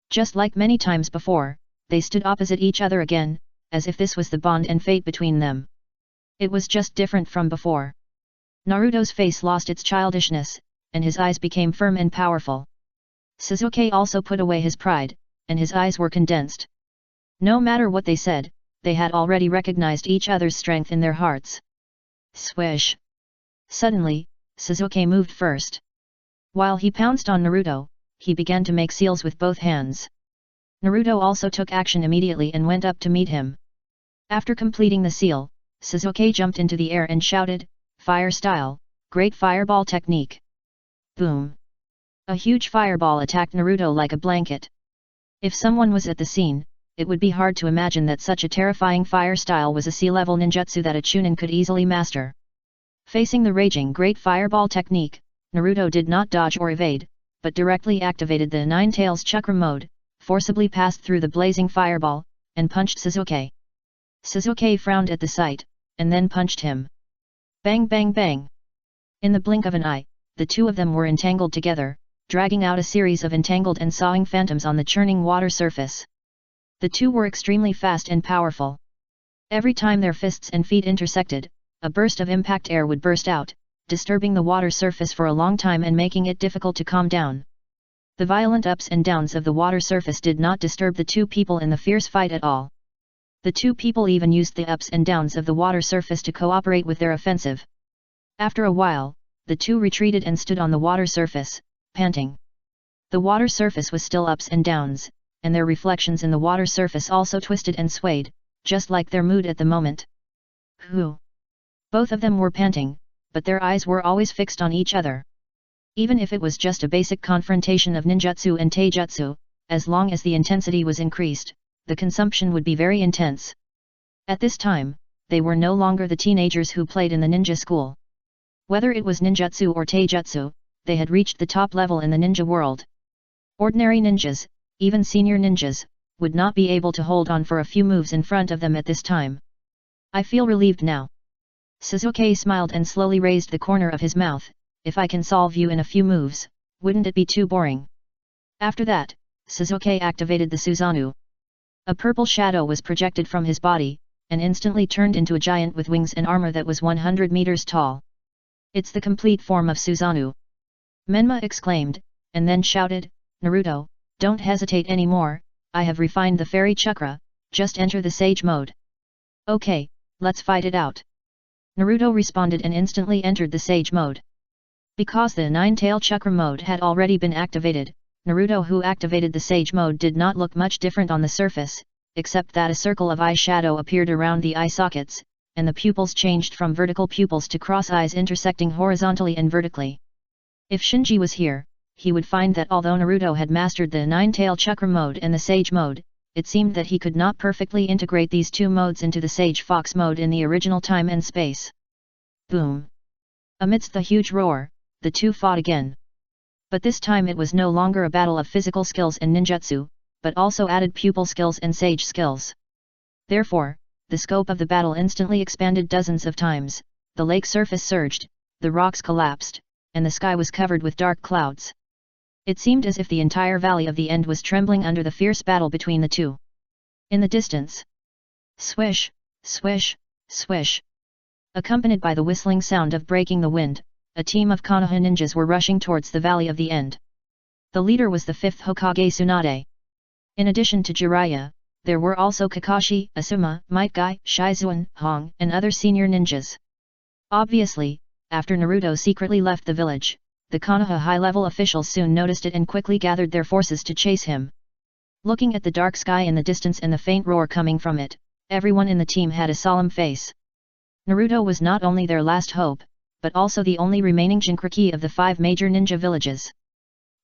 Speaker 1: Just like many times before, they stood opposite each other again, as if this was the bond and fate between them. It was just different from before. Naruto's face lost its childishness, and his eyes became firm and powerful. Sasuke also put away his pride, and his eyes were condensed. No matter what they said, they had already recognized each other's strength in their hearts. Swish! Suddenly, Sasuke moved first. While he pounced on Naruto, he began to make seals with both hands. Naruto also took action immediately and went up to meet him. After completing the seal, Sasuke jumped into the air and shouted, "Fire style, great fireball technique." Boom! A huge fireball attacked Naruto like a blanket. If someone was at the scene, it would be hard to imagine that such a terrifying fire style was a sea-level ninjutsu that a chunin could easily master. Facing the raging great fireball technique, Naruto did not dodge or evade, but directly activated the Nine Tails Chakra mode, forcibly passed through the blazing fireball, and punched Sasuke. Sasuke frowned at the sight, and then punched him. Bang bang bang! In the blink of an eye, the two of them were entangled together, dragging out a series of entangled and sawing phantoms on the churning water surface. The two were extremely fast and powerful. Every time their fists and feet intersected, a burst of impact air would burst out, disturbing the water surface for a long time and making it difficult to calm down. The violent ups and downs of the water surface did not disturb the two people in the fierce fight at all. The two people even used the ups and downs of the water surface to cooperate with their offensive. After a while, the two retreated and stood on the water surface, panting. The water surface was still ups and downs, and their reflections in the water surface also twisted and swayed, just like their mood at the moment. Whew! Both of them were panting, but their eyes were always fixed on each other. Even if it was just a basic confrontation of ninjutsu and taijutsu, as long as the intensity was increased, the consumption would be very intense. At this time, they were no longer the teenagers who played in the ninja school. Whether it was ninjutsu or taijutsu, they had reached the top level in the ninja world. Ordinary ninjas, even senior ninjas, would not be able to hold on for a few moves in front of them at this time. I feel relieved now. Sasuke smiled and slowly raised the corner of his mouth. If I can solve you in a few moves, wouldn't it be too boring? After that, Sasuke activated the Susanoo. A purple shadow was projected from his body, and instantly turned into a giant with wings and armor that was 100 meters tall. It's the complete form of Susanoo! Menma exclaimed, and then shouted, Naruto, don't hesitate anymore, I have refined the fairy chakra, just enter the sage mode. Okay, let's fight it out. Naruto responded and instantly entered the sage mode. Because the Nine-Tail Chakra mode had already been activated, Naruto who activated the Sage mode did not look much different on the surface, except that a circle of eye shadow appeared around the eye sockets, and the pupils changed from vertical pupils to cross eyes intersecting horizontally and vertically. If Shinji was here, he would find that although Naruto had mastered the Nine-Tail Chakra mode and the Sage mode, it seemed that he could not perfectly integrate these two modes into the Sage Fox mode in the original time and space. Boom! Amidst the huge roar, the two fought again. But this time it was no longer a battle of physical skills and ninjutsu, but also added pupil skills and sage skills. Therefore, the scope of the battle instantly expanded dozens of times, the lake surface surged, the rocks collapsed, and the sky was covered with dark clouds. It seemed as if the entire Valley of the End was trembling under the fierce battle between the two. In the distance, swish, swish, swish. Accompanied by the whistling sound of breaking the wind, a team of Konoha ninjas were rushing towards the Valley of the End. The leader was the 5th Hokage Tsunade. In addition to Jiraiya, there were also Kakashi, Asuma, Might Guy, Shizuan, Hong, and other senior ninjas. Obviously, after Naruto secretly left the village, the Konoha high-level officials soon noticed it and quickly gathered their forces to chase him. Looking at the dark sky in the distance and the faint roar coming from it, everyone in the team had a solemn face. Naruto was not only their last hope, but also the only remaining Jinchuriki of the 5 major ninja villages.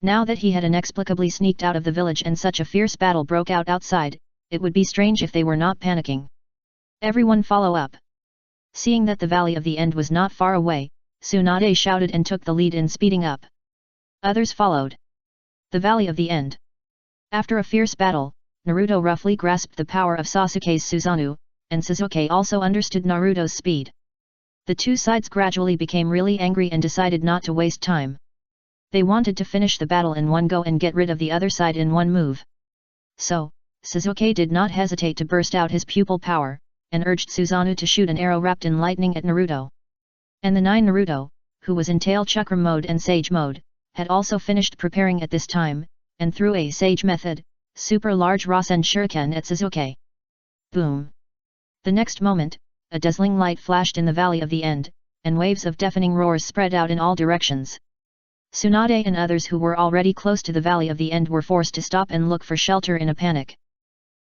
Speaker 1: Now that he had inexplicably sneaked out of the village and such a fierce battle broke out outside, it would be strange if they were not panicking. Everyone follow up. Seeing that the Valley of the End was not far away, Tsunade shouted and took the lead in speeding up. Others followed. The Valley of the End. After a fierce battle, Naruto roughly grasped the power of Sasuke's Susanoo, and Sasuke also understood Naruto's speed. The two sides gradually became really angry and decided not to waste time. They wanted to finish the battle in one go and get rid of the other side in one move. So, Sasuke did not hesitate to burst out his pupil power, and urged Susanoo to shoot an arrow wrapped in lightning at Naruto. And the 9 Naruto, who was in Tail Chakra mode and Sage mode, had also finished preparing at this time, and threw a Sage method, super large Rasen Shuriken at Sasuke. Boom! The next moment, a dazzling light flashed in the Valley of the End, and waves of deafening roars spread out in all directions. Tsunade and others who were already close to the Valley of the End were forced to stop and look for shelter in a panic.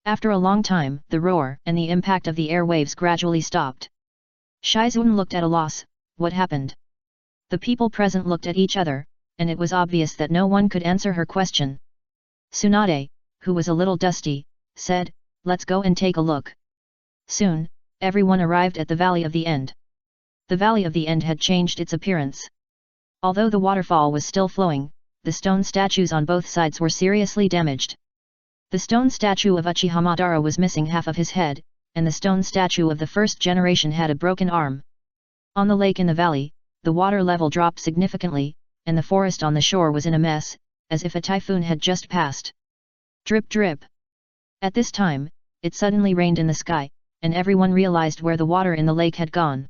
Speaker 1: After a long time, the roar and the impact of the air waves gradually stopped. Shizuan looked at a loss. What happened? The people present looked at each other, and it was obvious that no one could answer her question. Tsunade, who was a little dusty, said, Let's go and take a look. Soon, everyone arrived at the Valley of the End. The Valley of the End had changed its appearance. Although the waterfall was still flowing, the stone statues on both sides were seriously damaged. The stone statue of Uchiha Madara was missing half of his head, and the stone statue of the first generation had a broken arm. On the lake in the valley, the water level dropped significantly, and the forest on the shore was in a mess, as if a typhoon had just passed. Drip drip. At this time, it suddenly rained in the sky, and everyone realized where the water in the lake had gone.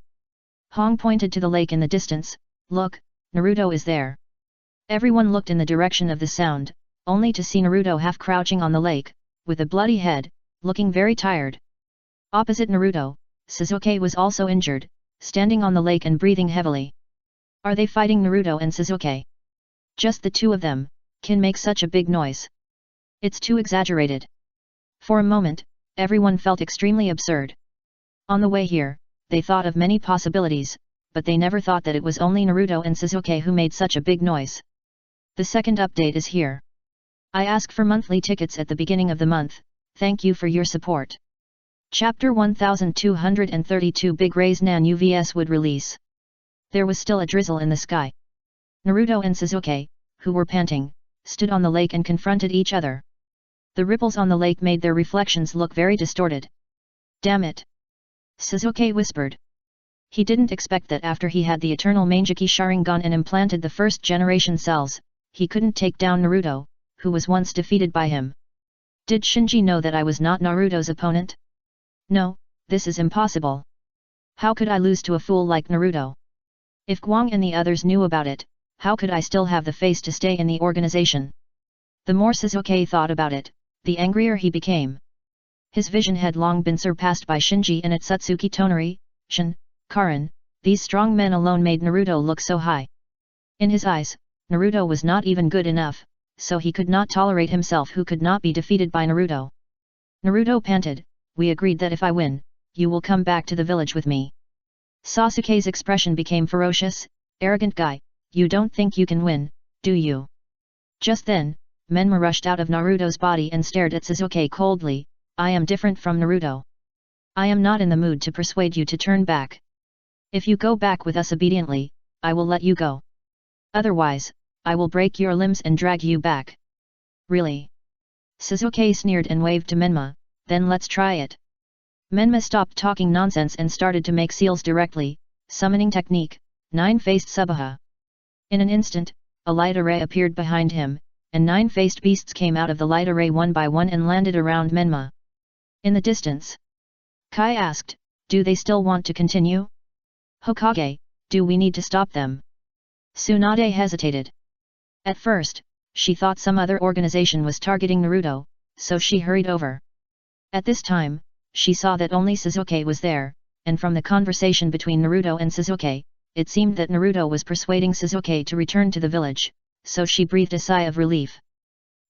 Speaker 1: Hong pointed to the lake in the distance. Look, Naruto is there. Everyone looked in the direction of the sound, only to see Naruto half crouching on the lake, with a bloody head, looking very tired. Opposite Naruto, Sasuke was also injured, standing on the lake and breathing heavily. Are they fighting Naruto and Sasuke? Just the two of them, can make such a big noise. It's too exaggerated. For a moment, everyone felt extremely absurd. On the way here, they thought of many possibilities, but they never thought that it was only Naruto and Sasuke who made such a big noise. The second update is here. I ask for monthly tickets at the beginning of the month. Thank you for your support. Chapter 1232 Big Rays Nan UVS would release. There was still a drizzle in the sky. Naruto and Sasuke, who were panting, stood on the lake and confronted each other. The ripples on the lake made their reflections look very distorted. Damn it! Sasuke whispered. He didn't expect that after he had the eternal Mangeki Sharingan and implanted the first generation cells, he couldn't take down Naruto, who was once defeated by him. Did Shinji know that I was not Naruto's opponent? No, this is impossible. How could I lose to a fool like Naruto? If Guang and the others knew about it, how could I still have the face to stay in the organization? The more Sasuke thought about it, the angrier he became. His vision had long been surpassed by Shinji and Atsutsuki Tonari, Shin, Karin. These strong men alone made Naruto look so high. In his eyes, Naruto was not even good enough, so he could not tolerate himself who could not be defeated by Naruto. Naruto panted, we agreed that if I win, you will come back to the village with me. Sasuke's expression became ferocious. Arrogant guy, you don't think you can win, do you? Just then, Menma rushed out of Naruto's body and stared at Sasuke coldly. I am different from Naruto. I am not in the mood to persuade you to turn back. If you go back with us obediently, I will let you go. Otherwise, I will break your limbs and drag you back. Really? Sasuke sneered and waved to Menma, then let's try it. Menma stopped talking nonsense and started to make seals directly, summoning technique, nine-faced Subaha. In an instant, a light array appeared behind him, and nine-faced beasts came out of the light array one by one and landed around Menma. In the distance, Kai asked, do they still want to continue? Hokage, do we need to stop them? Tsunade hesitated. At first, she thought some other organization was targeting Naruto, so she hurried over. At this time, she saw that only Sasuke was there, and from the conversation between Naruto and Sasuke, it seemed that Naruto was persuading Sasuke to return to the village, so she breathed a sigh of relief.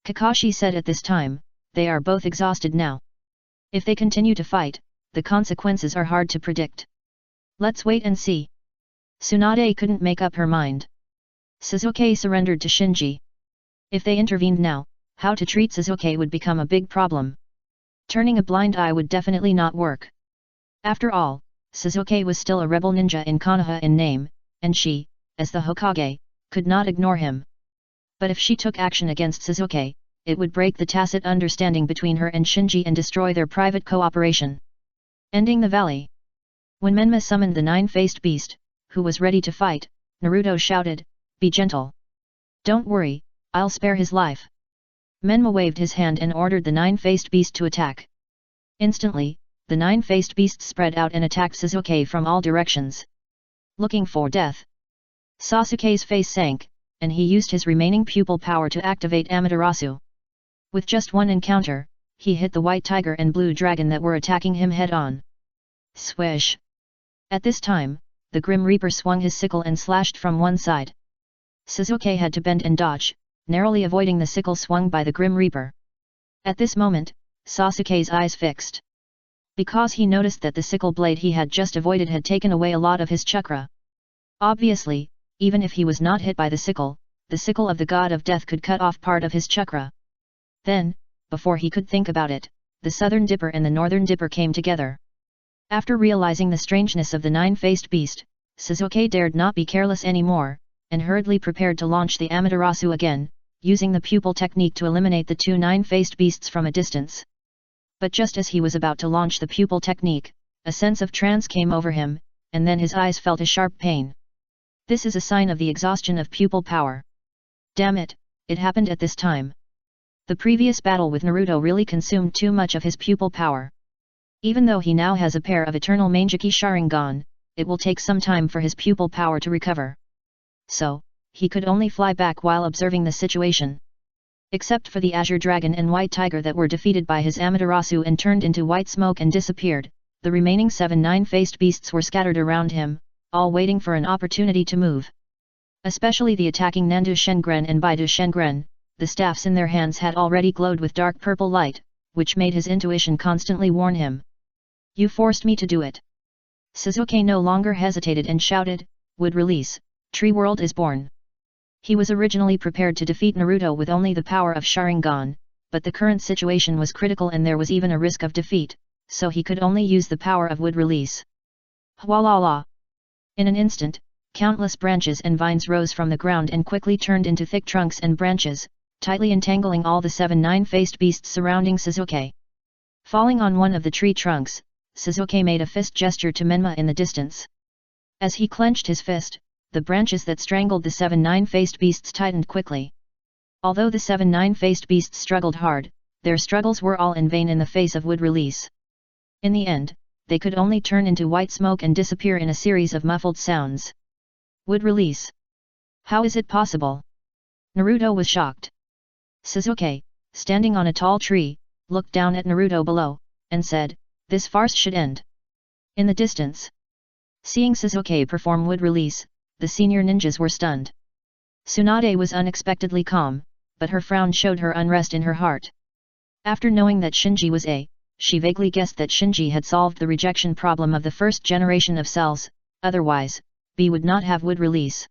Speaker 1: Kakashi said at this time, they are both exhausted now. If they continue to fight, the consequences are hard to predict. Let's wait and see. Tsunade couldn't make up her mind. Sasuke surrendered to Shinji. If they intervened now, how to treat Sasuke would become a big problem. Turning a blind eye would definitely not work. After all, Sasuke was still a rebel ninja in Konoha in name, and she, as the Hokage, could not ignore him. But if she took action against Sasuke, it would break the tacit understanding between her and Shinji and destroy their private cooperation. Ending the valley. When Menma summoned the nine-faced beast, who was ready to fight, Naruto shouted, be gentle. Don't worry, I'll spare his life. Menma waved his hand and ordered the nine-faced beast to attack. Instantly, the nine-faced beast spread out and attacked Sasuke from all directions. Looking for death. Sasuke's face sank, and he used his remaining pupil power to activate Amaterasu. With just one encounter, he hit the white tiger and blue dragon that were attacking him head-on. Swish! At this time, the Grim Reaper swung his sickle and slashed from one side. Sasuke had to bend and dodge, narrowly avoiding the sickle swung by the Grim Reaper. At this moment, Sasuke's eyes fixed. Because he noticed that the sickle blade he had just avoided had taken away a lot of his chakra. Obviously, even if he was not hit by the sickle of the god of death could cut off part of his chakra. Then, before he could think about it, the southern dipper and the northern dipper came together. After realizing the strangeness of the nine-faced beast, Sasuke dared not be careless anymore, and hurriedly prepared to launch the Amaterasu again, using the pupil technique to eliminate the two nine-faced beasts from a distance. But just as he was about to launch the pupil technique, a sense of trance came over him, and then his eyes felt a sharp pain. This is a sign of the exhaustion of pupil power. Damn it, it happened at this time. The previous battle with Naruto really consumed too much of his pupil power. Even though he now has a pair of eternal Mangeki Sharingan, it will take some time for his pupil power to recover. So, he could only fly back while observing the situation. Except for the Azure Dragon and White Tiger that were defeated by his Amaterasu and turned into white smoke and disappeared, the remaining 7 nine-faced beasts were scattered around him, all waiting for an opportunity to move. Especially the attacking Nandu Shengren and Baidu Shengren, the staffs in their hands had already glowed with dark purple light, which made his intuition constantly warn him. You forced me to do it. Sasuke no longer hesitated and shouted, Would release, Tree World is born. He was originally prepared to defeat Naruto with only the power of Sharingan, but the current situation was critical and there was even a risk of defeat, so he could only use the power of Wood Release. Hwalala! In an instant, countless branches and vines rose from the ground and quickly turned into thick trunks and branches, tightly entangling all the 7 nine-faced beasts surrounding Sasuke. Falling on one of the tree trunks, Sasuke made a fist gesture to Menma in the distance. As he clenched his fist, the branches that strangled the 7 nine-faced beasts tightened quickly. Although the 7 nine-faced beasts struggled hard, their struggles were all in vain in the face of Wood Release. In the end, they could only turn into white smoke and disappear in a series of muffled sounds. Wood Release? How is it possible? Naruto was shocked. Sasuke, standing on a tall tree, looked down at Naruto below, and said, This farce should end. In the distance. Seeing Sasuke perform Wood Release, the senior ninjas were stunned. Tsunade was unexpectedly calm, but her frown showed her unrest in her heart. After knowing that Shinji was she vaguely guessed that Shinji had solved the rejection problem of the first generation of cells, otherwise, B would not have Wood Release.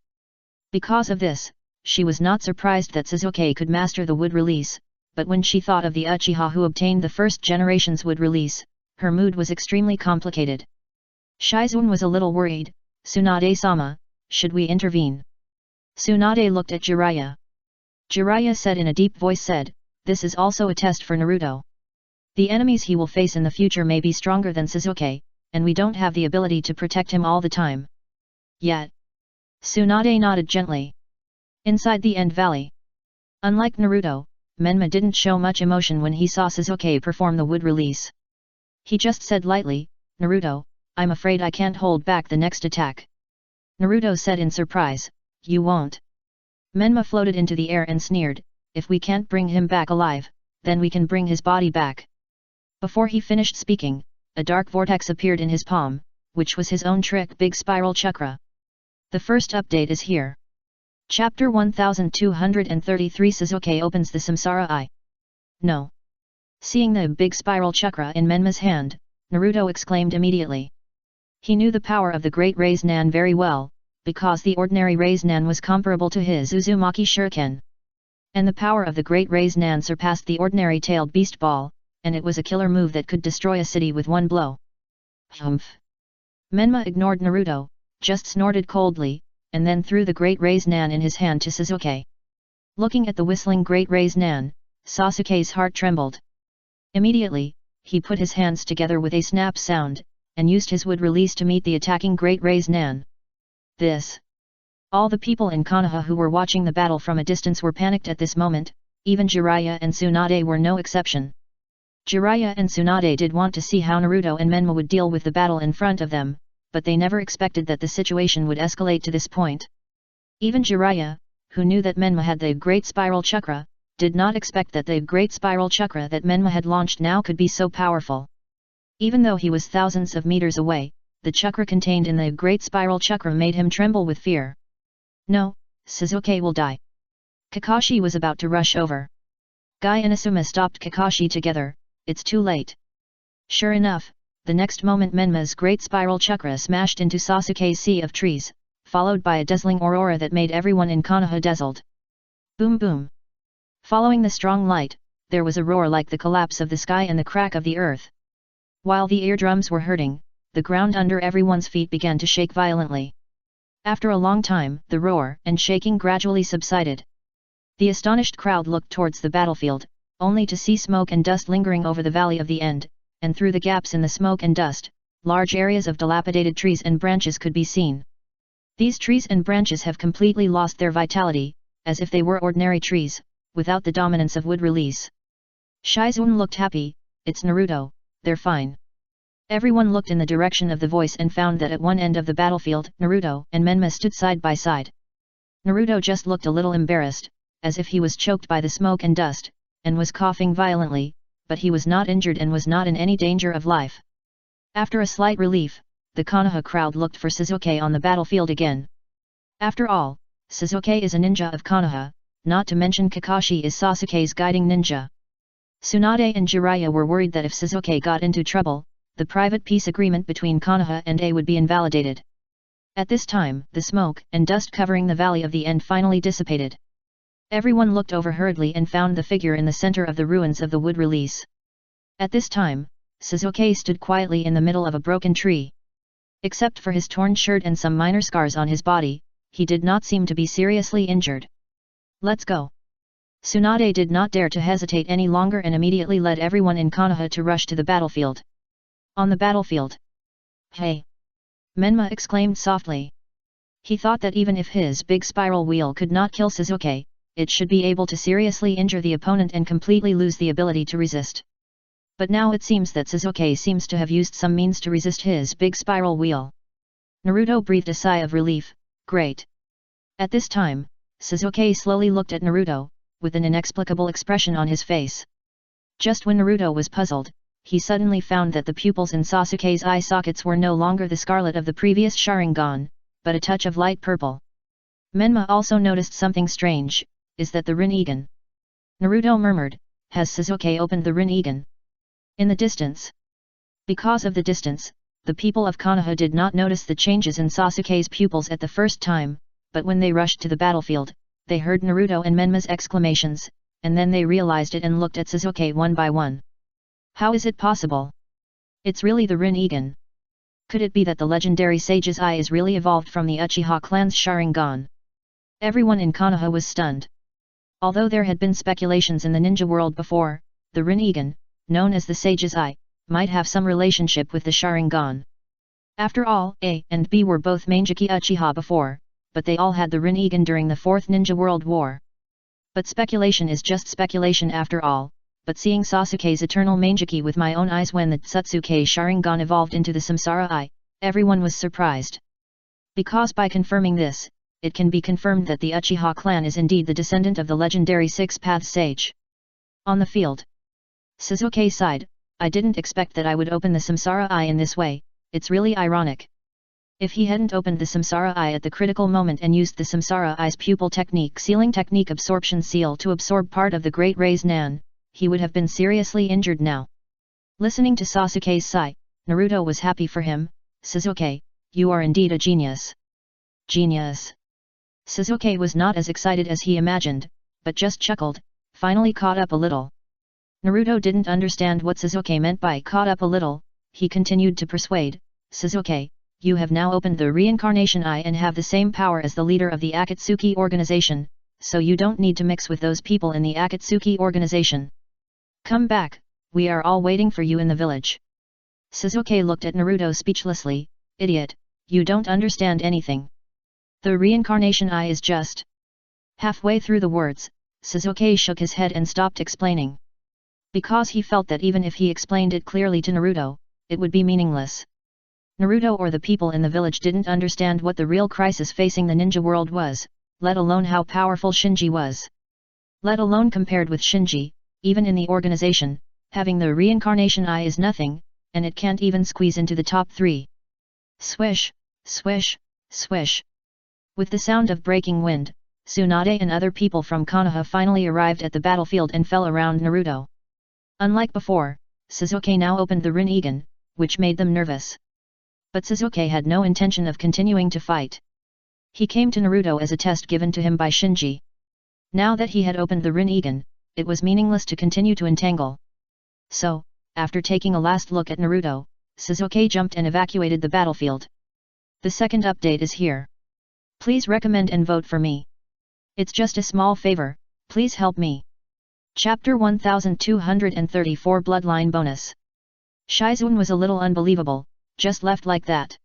Speaker 1: Because of this, she was not surprised that Sasuke could master the Wood Release, but when she thought of the Uchiha who obtained the first generation's Wood Release, her mood was extremely complicated. Shizune was a little worried. Tsunade-sama, should we intervene? Tsunade looked at Jiraiya. Jiraiya said in a deep voice this is also a test for Naruto. The enemies he will face in the future may be stronger than Sasuke, and we don't have the ability to protect him all the time. Yet. Tsunade nodded gently. Inside the End Valley. Unlike Naruto, Menma didn't show much emotion when he saw Sasuke perform the Wood Release. He just said lightly, Naruto, I'm afraid I can't hold back the next attack. Naruto said in surprise, You won't. Menma floated into the air and sneered, If we can't bring him back alive, then we can bring his body back. Before he finished speaking, a dark vortex appeared in his palm, which was his own trick Big Spiral Chakra. The first update is here. Chapter 1233 Sasuke opens the Samsara Eye. No. Seeing the Big Spiral Chakra in Menma's hand, Naruto exclaimed immediately. He knew the power of the Great Raise Nan very well, because the ordinary Raise Nan was comparable to his Uzumaki Shuriken. And the power of the Great Raise Nan surpassed the ordinary tailed beast ball, and it was a killer move that could destroy a city with one blow. Humph. Menma ignored Naruto, just snorted coldly, and then threw the Great Raise Nan in his hand to Sasuke. Looking at the whistling Great Raise Nan, Sasuke's heart trembled. Immediately, he put his hands together with a snap sound, and used his Wood Release to meet the attacking Great Raise Nan. All the people in Konoha who were watching the battle from a distance were panicked at this moment, even Jiraiya and Tsunade were no exception. Jiraiya and Tsunade did want to see how Naruto and Menma would deal with the battle in front of them, but they never expected that the situation would escalate to this point. Even Jiraiya, who knew that Menma had the Great Spiral Chakra, did not expect that the Great Spiral Chakra that Menma had launched now could be so powerful. Even though he was thousands of meters away, the chakra contained in the Great Spiral Chakra made him tremble with fear. No, Sasuke will die. Kakashi was about to rush over. Guy and Asuma stopped Kakashi together, it's too late. Sure enough, the next moment Menma's Great Spiral Chakra smashed into Sasuke's sea of trees, followed by a dazzling aurora that made everyone in Konoha dazzled. Boom boom. Following the strong light, there was a roar like the collapse of the sky and the crack of the earth. While the eardrums were hurting, the ground under everyone's feet began to shake violently. After a long time, the roar and shaking gradually subsided. The astonished crowd looked towards the battlefield, only to see smoke and dust lingering over the valley of the end, and through the gaps in the smoke and dust, large areas of dilapidated trees and branches could be seen. These trees and branches have completely lost their vitality, as if they were ordinary trees, without the dominance of wood release. Shizun looked happy. It's Naruto, they're fine. Everyone looked in the direction of the voice and found that at one end of the battlefield, Naruto and Menma stood side by side. Naruto just looked a little embarrassed, as if he was choked by the smoke and dust, and was coughing violently, but he was not injured and was not in any danger of life. After a slight relief, the Konoha crowd looked for Sasuke on the battlefield again. After all, Sasuke is a ninja of Konoha, not to mention Kakashi is Sasuke's guiding ninja. Tsunade and Jiraiya were worried that if Sasuke got into trouble, the private peace agreement between Konoha and A would be invalidated. At this time, the smoke and dust covering the valley of the end finally dissipated. Everyone looked over hurriedly and found the figure in the center of the ruins of the wood release. At this time, Sasuke stood quietly in the middle of a broken tree. Except for his torn shirt and some minor scars on his body, he did not seem to be seriously injured. Let's go. Tsunade did not dare to hesitate any longer and immediately led everyone in Konoha to rush to the battlefield. On the battlefield. Hey! Menma exclaimed softly. He thought that even if his big spiral wheel could not kill Sasuke, it should be able to seriously injure the opponent and completely lose the ability to resist. But now it seems that Sasuke seems to have used some means to resist his big spiral wheel. Naruto breathed a sigh of relief. Great. At this time, Sasuke slowly looked at Naruto, with an inexplicable expression on his face. Just when Naruto was puzzled, he suddenly found that the pupils in Sasuke's eye sockets were no longer the scarlet of the previous Sharingan, but a touch of light purple. Menma also noticed something strange. Is that the Rinnegan? Naruto murmured. Has Sasuke opened the Rinnegan? In the distance. Because of the distance, the people of Konoha did not notice the changes in Sasuke's pupils at the first time, but when they rushed to the battlefield, they heard Naruto and Menma's exclamations, and then they realized it and looked at Sasuke one by one. How is it possible? It's really the Rinnegan. Could it be that the legendary sage's eye is really evolved from the Uchiha clan's Sharingan? Everyone in Konoha was stunned. Although there had been speculations in the ninja world before, the Rinnegan, known as the sage's eye, might have some relationship with the Sharingan. After all, A and B were both Mangekyou Uchiha before, but they all had the Rinnegan during the Fourth Ninja World War. But speculation is just speculation after all. But seeing Sasuke's eternal Mangekyou with my own eyes when the Tsutsuke Sharingan evolved into the Samsara Eye, everyone was surprised. Because by confirming this, it can be confirmed that the Uchiha clan is indeed the descendant of the legendary Six-Path Sage. On the field. Sasuke sighed. I didn't expect that I would open the Samsara Eye in this way, it's really ironic. If he hadn't opened the Samsara Eye at the critical moment and used the Samsara Eye's pupil technique sealing technique absorption seal to absorb part of the Great Raise Nan, he would have been seriously injured now. Listening to Sasuke's sigh, Naruto was happy for him. Sasuke, you are indeed a genius. Genius. Sasuke was not as excited as he imagined, but just chuckled, finally caught up a little. Naruto didn't understand what Sasuke meant by caught up a little. He continued to persuade, Sasuke, you have now opened the Reincarnation Eye and have the same power as the leader of the Akatsuki organization, so you don't need to mix with those people in the Akatsuki organization. Come back, we are all waiting for you in the village. Sasuke looked at Naruto speechlessly. Idiot, you don't understand anything. The Reincarnation Eye is just... Halfway through the words, Sasuke shook his head and stopped explaining. Because he felt that even if he explained it clearly to Naruto, it would be meaningless. Naruto or the people in the village didn't understand what the real crisis facing the ninja world was, let alone how powerful Shinji was. Let alone compared with Shinji, even in the organization, having the Reincarnation Eye is nothing, and it can't even squeeze into the top 3. Swish, swish, swish. With the sound of breaking wind, Tsunade and other people from Konoha finally arrived at the battlefield and fell around Naruto. Unlike before, Sasuke now opened the Rinnegan, which made them nervous. But Sasuke had no intention of continuing to fight. He came to Naruto as a test given to him by Shinji. Now that he had opened the Rinnegan, it was meaningless to continue to entangle. So, after taking a last look at Naruto, Sasuke jumped and evacuated the battlefield. The second update is here. Please recommend and vote for me. It's just a small favor, please help me. Chapter 1234 Bloodline Bonus. Shizune was a little unbelievable, just left like that.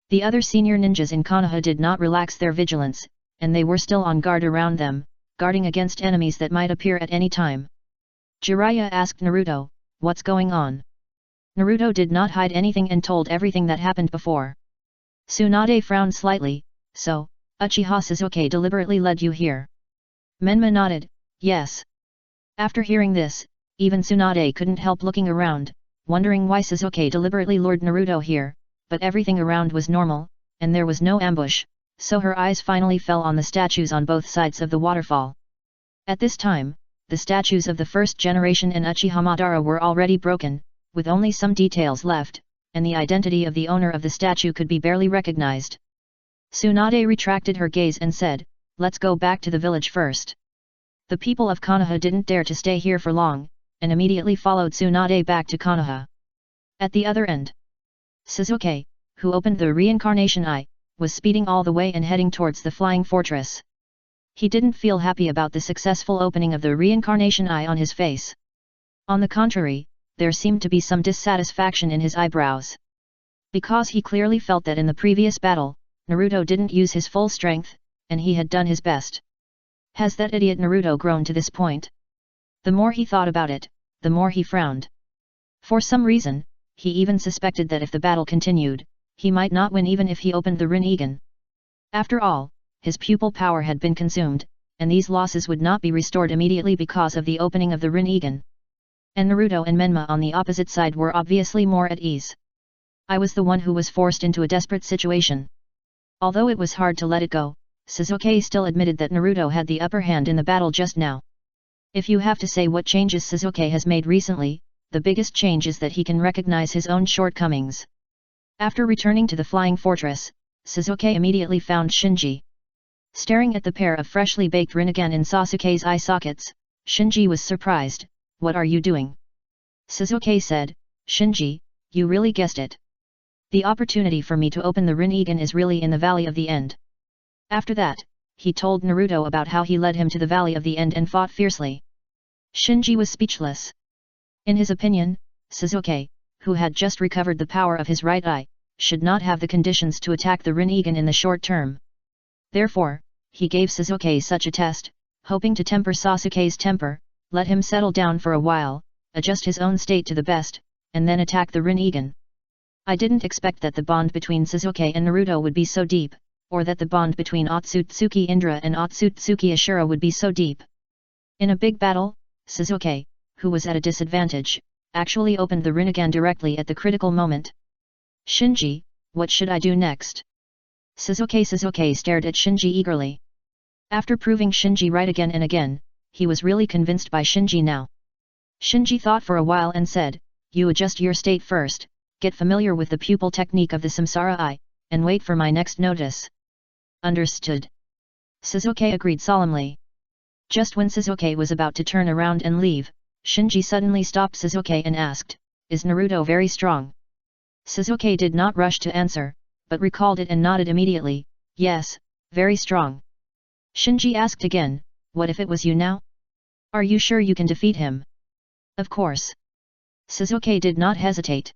Speaker 1: The other senior ninjas in Konoha did not relax their vigilance, and they were still on guard around them, guarding against enemies that might appear at any time. Jiraiya asked Naruto, "What's going on?" Naruto did not hide anything and told everything that happened before. Tsunade frowned slightly, "So, Uchiha Sasuke deliberately led you here?" Menma nodded, "Yes." After hearing this, even Tsunade couldn't help looking around, wondering why Sasuke deliberately lured Naruto here, but everything around was normal, and there was no ambush, so her eyes finally fell on the statues on both sides of the waterfall. At this time, the statues of the first generation and Uchiha Madara were already broken, with only some details left, and the identity of the owner of the statue could be barely recognized. Tsunade retracted her gaze and said, "Let's go back to the village first." The people of Konoha didn't dare to stay here for long, and immediately followed Tsunade back to Konoha. At the other end, Sasuke, who opened the reincarnation eye, was speeding all the way and heading towards the flying fortress. He didn't feel happy about the successful opening of the reincarnation eye on his face. On the contrary, there seemed to be some dissatisfaction in his eyebrows. Because he clearly felt that in the previous battle, Naruto didn't use his full strength, and he had done his best. Has that idiot Naruto grown to this point? The more he thought about it, the more he frowned. For some reason, he even suspected that if the battle continued, he might not win even if he opened the Rinnegan. After all, his pupil power had been consumed, and these losses would not be restored immediately because of the opening of the Rinnegan. And Naruto and Menma on the opposite side were obviously more at ease. I was the one who was forced into a desperate situation. Although it was hard to let it go, Sasuke still admitted that Naruto had the upper hand in the battle just now. If you have to say what changes Sasuke has made recently, the biggest change is that he can recognize his own shortcomings. After returning to the flying fortress, Sasuke immediately found Shinji. Staring at the pair of freshly baked Rinnegan in Sasuke's eye sockets, Shinji was surprised. "What are you doing?" Sasuke said, "Shinji, you really guessed it. The opportunity for me to open the Rinnegan is really in the Valley of the End." After that, he told Naruto about how he led him to the Valley of the End and fought fiercely. Shinji was speechless. In his opinion, Sasuke, who had just recovered the power of his right eye, should not have the conditions to attack the Rinnegan in the short term. Therefore, he gave Sasuke such a test, hoping to temper Sasuke's temper, let him settle down for a while, adjust his own state to the best, and then attack the Rinnegan. I didn't expect that the bond between Sasuke and Naruto would be so deep, or that the bond between Otsutsuki Indra and Otsutsuki Ashura would be so deep. In a big battle, Sasuke, who was at a disadvantage, actually opened the Rinnegan directly at the critical moment. "Shinji, what should I do next?" Sasuke stared at Shinji eagerly. After proving Shinji right again and again, he was really convinced by Shinji now. Shinji thought for a while and said, "You adjust your state first, get familiar with the pupil technique of the Samsara Eye, and wait for my next notice." "Understood." Sasuke agreed solemnly. Just when Sasuke was about to turn around and leave, Shinji suddenly stopped Sasuke and asked, "Is Naruto very strong?" Sasuke did not rush to answer, but recalled it and nodded immediately, "Yes, very strong." Shinji asked again, "What if it was you now? Are you sure you can defeat him?" "Of course." Sasuke did not hesitate.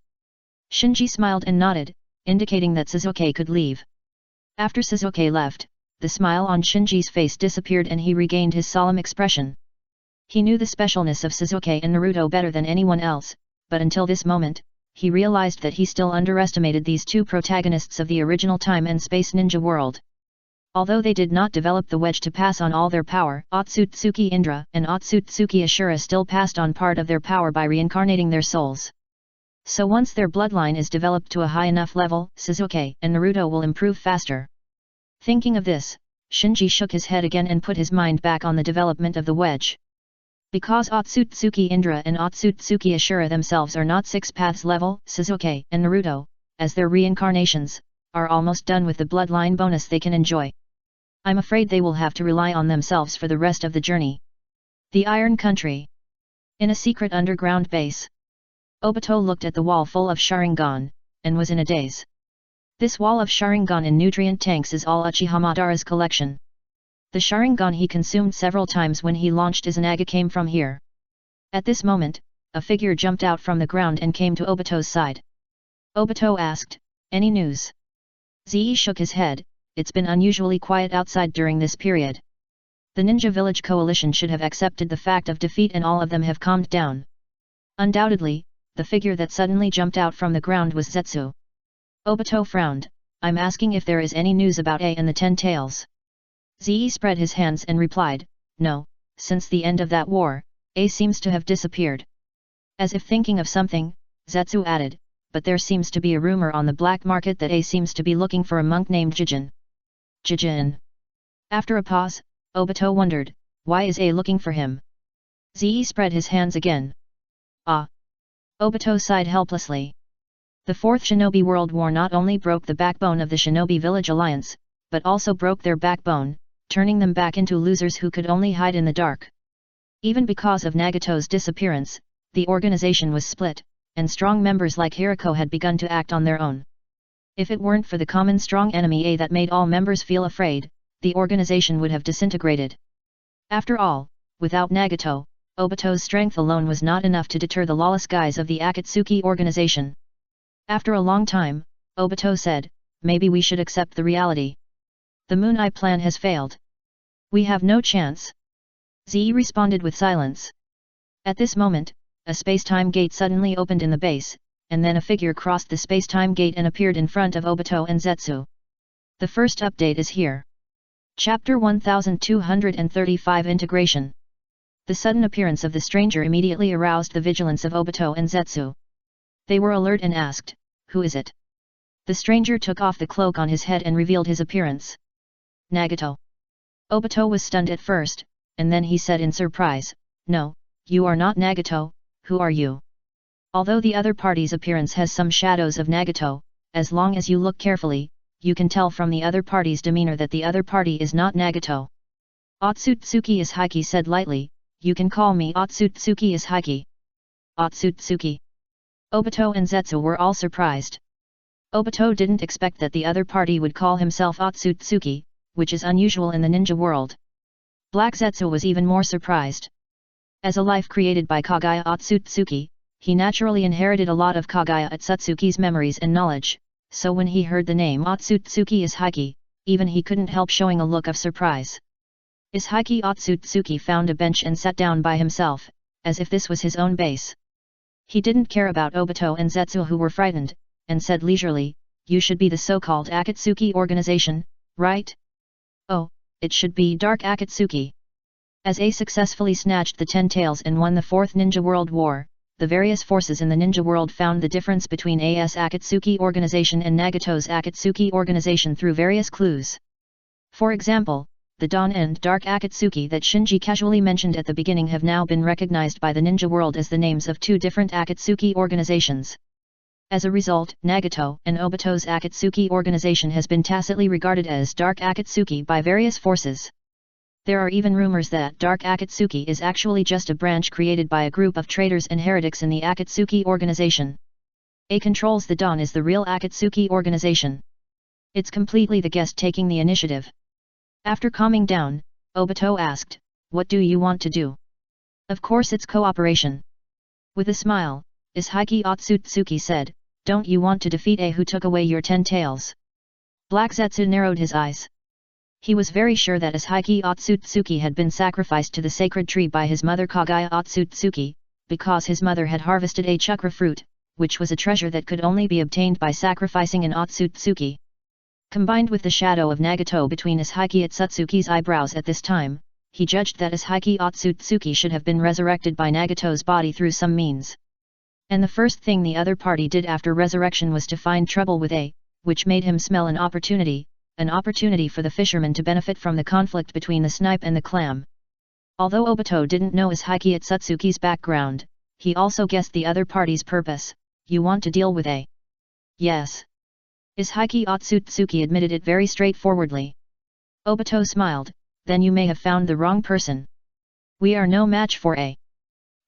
Speaker 1: Shinji smiled and nodded, indicating that Sasuke could leave. After Sasuke left, the smile on Shinji's face disappeared and he regained his solemn expression. He knew the specialness of Sasuke and Naruto better than anyone else, but until this moment, he realized that he still underestimated these two protagonists of the original time and space ninja world. Although they did not develop the wedge to pass on all their power, Otsutsuki Indra and Otsutsuki Ashura still passed on part of their power by reincarnating their souls. So once their bloodline is developed to a high enough level, Sasuke and Naruto will improve faster. Thinking of this, Shinji shook his head again and put his mind back on the development of the wedge. Because Otsutsuki Indra and Otsutsuki Ashura themselves are not 6 paths level, Sasuke and Naruto, as their reincarnations, are almost done with the bloodline bonus they can enjoy. I'm afraid they will have to rely on themselves for the rest of the journey. The Iron Country. In a secret underground base. Obito looked at the wall full of Sharingan, and was in a daze. This wall of Sharingan in nutrient tanks is all Uchiha Madara's collection. The Sharingan he consumed several times when he launched Izanaga came from here. At this moment, a figure jumped out from the ground and came to Obito's side. Obito asked, "Any news?" Ze shook his head. "It's been unusually quiet outside during this period. The Ninja Village Coalition should have accepted the fact of defeat and all of them have calmed down." Undoubtedly, the figure that suddenly jumped out from the ground was Zetsu. Obito frowned. "I'm asking if there is any news about A and the Ten Tails." Ze spread his hands and replied, "No, since the end of that war, A seems to have disappeared." As if thinking of something, Zetsu added, "But there seems to be a rumor on the black market that A seems to be looking for a monk named Jijin." Jijin. After a pause, Obito wondered, why is A looking for him? Ze spread his hands again. Ah! Obito sighed helplessly. The Fourth Shinobi World War not only broke the backbone of the Shinobi Village Alliance, but also broke their backbone, turning them back into losers who could only hide in the dark. Even because of Nagato's disappearance, the organization was split, and strong members like Hirako had begun to act on their own. If it weren't for the common strong enemy A that made all members feel afraid, the organization would have disintegrated. After all, without Nagato, Obito's strength alone was not enough to deter the lawless guys of the Akatsuki organization. After a long time, Obito said, "Maybe we should accept the reality. The Moon Eye plan has failed. We have no chance." Ze responded with silence. At this moment, a space-time gate suddenly opened in the base, and then a figure crossed the space-time gate and appeared in front of Obito and Zetsu. The first update is here. Chapter 1235 Integration. The sudden appearance of the stranger immediately aroused the vigilance of Obito and Zetsu. They were alert and asked, "Who is it?" The stranger took off the cloak on his head and revealed his appearance. "Nagato." Obito was stunned at first, and then he said in surprise, "No, you are not Nagato, who are you?" Although the other party's appearance has some shadows of Nagato, as long as you look carefully, you can tell from the other party's demeanor that the other party is not Nagato. "Otsutsuki is Hiki," said lightly, "you can call me Otsutsuki is Hiki." Otsutsuki. Obito and Zetsu were all surprised. Obito didn't expect that the other party would call himself Otsutsuki, which is unusual in the ninja world. Black Zetsu was even more surprised. As a life created by Kagaya Otsutsuki, he naturally inherited a lot of Kagaya Otsutsuki's memories and knowledge, so when he heard the name Otsutsuki is Hiki, even he couldn't help showing a look of surprise. Ishiki Otsutsuki found a bench and sat down by himself, as if this was his own base. He didn't care about Obito and Zetsu who were frightened, and said leisurely, "You should be the so-called Akatsuki organization, right?" "Oh, it should be Dark Akatsuki." As A successfully snatched the Ten Tails and won the Fourth Ninja World War, the various forces in the ninja world found the difference between A's Akatsuki organization and Nagato's Akatsuki organization through various clues. For example, the Dawn and Dark Akatsuki that Shinji casually mentioned at the beginning have now been recognized by the ninja world as the names of two different Akatsuki organizations. As a result, Nagato and Obito's Akatsuki organization has been tacitly regarded as Dark Akatsuki by various forces. There are even rumors that Dark Akatsuki is actually just a branch created by a group of traitors and heretics in the Akatsuki organization. A controls the Dawn is the real Akatsuki organization. It's completely the guest taking the initiative. After calming down, Obito asked, "What do you want to do?" "Of course it's cooperation." With a smile, Ishiki Otsutsuki said, "Don't you want to defeat A who took away your 10 tails?" Black Zetsu narrowed his eyes. He was very sure that Ishiki Otsutsuki had been sacrificed to the sacred tree by his mother Kagaya Otsutsuki, because his mother had harvested a chakra fruit, which was a treasure that could only be obtained by sacrificing an Otsutsuki. Combined with the shadow of Nagato between Ishiki Otsutsuki's eyebrows at this time, he judged that Ishiki Otsutsuki should have been resurrected by Nagato's body through some means. And the first thing the other party did after resurrection was to find trouble with A, which made him smell an opportunity for the fishermen to benefit from the conflict between the snipe and the clam. Although Obito didn't know Ishiki Otsutsuki's background, he also guessed the other party's purpose. "You want to deal with A?" "Yes." Ishiki Otsutsuki admitted it very straightforwardly. Obito smiled, "Then you may have found the wrong person." We are no match for A.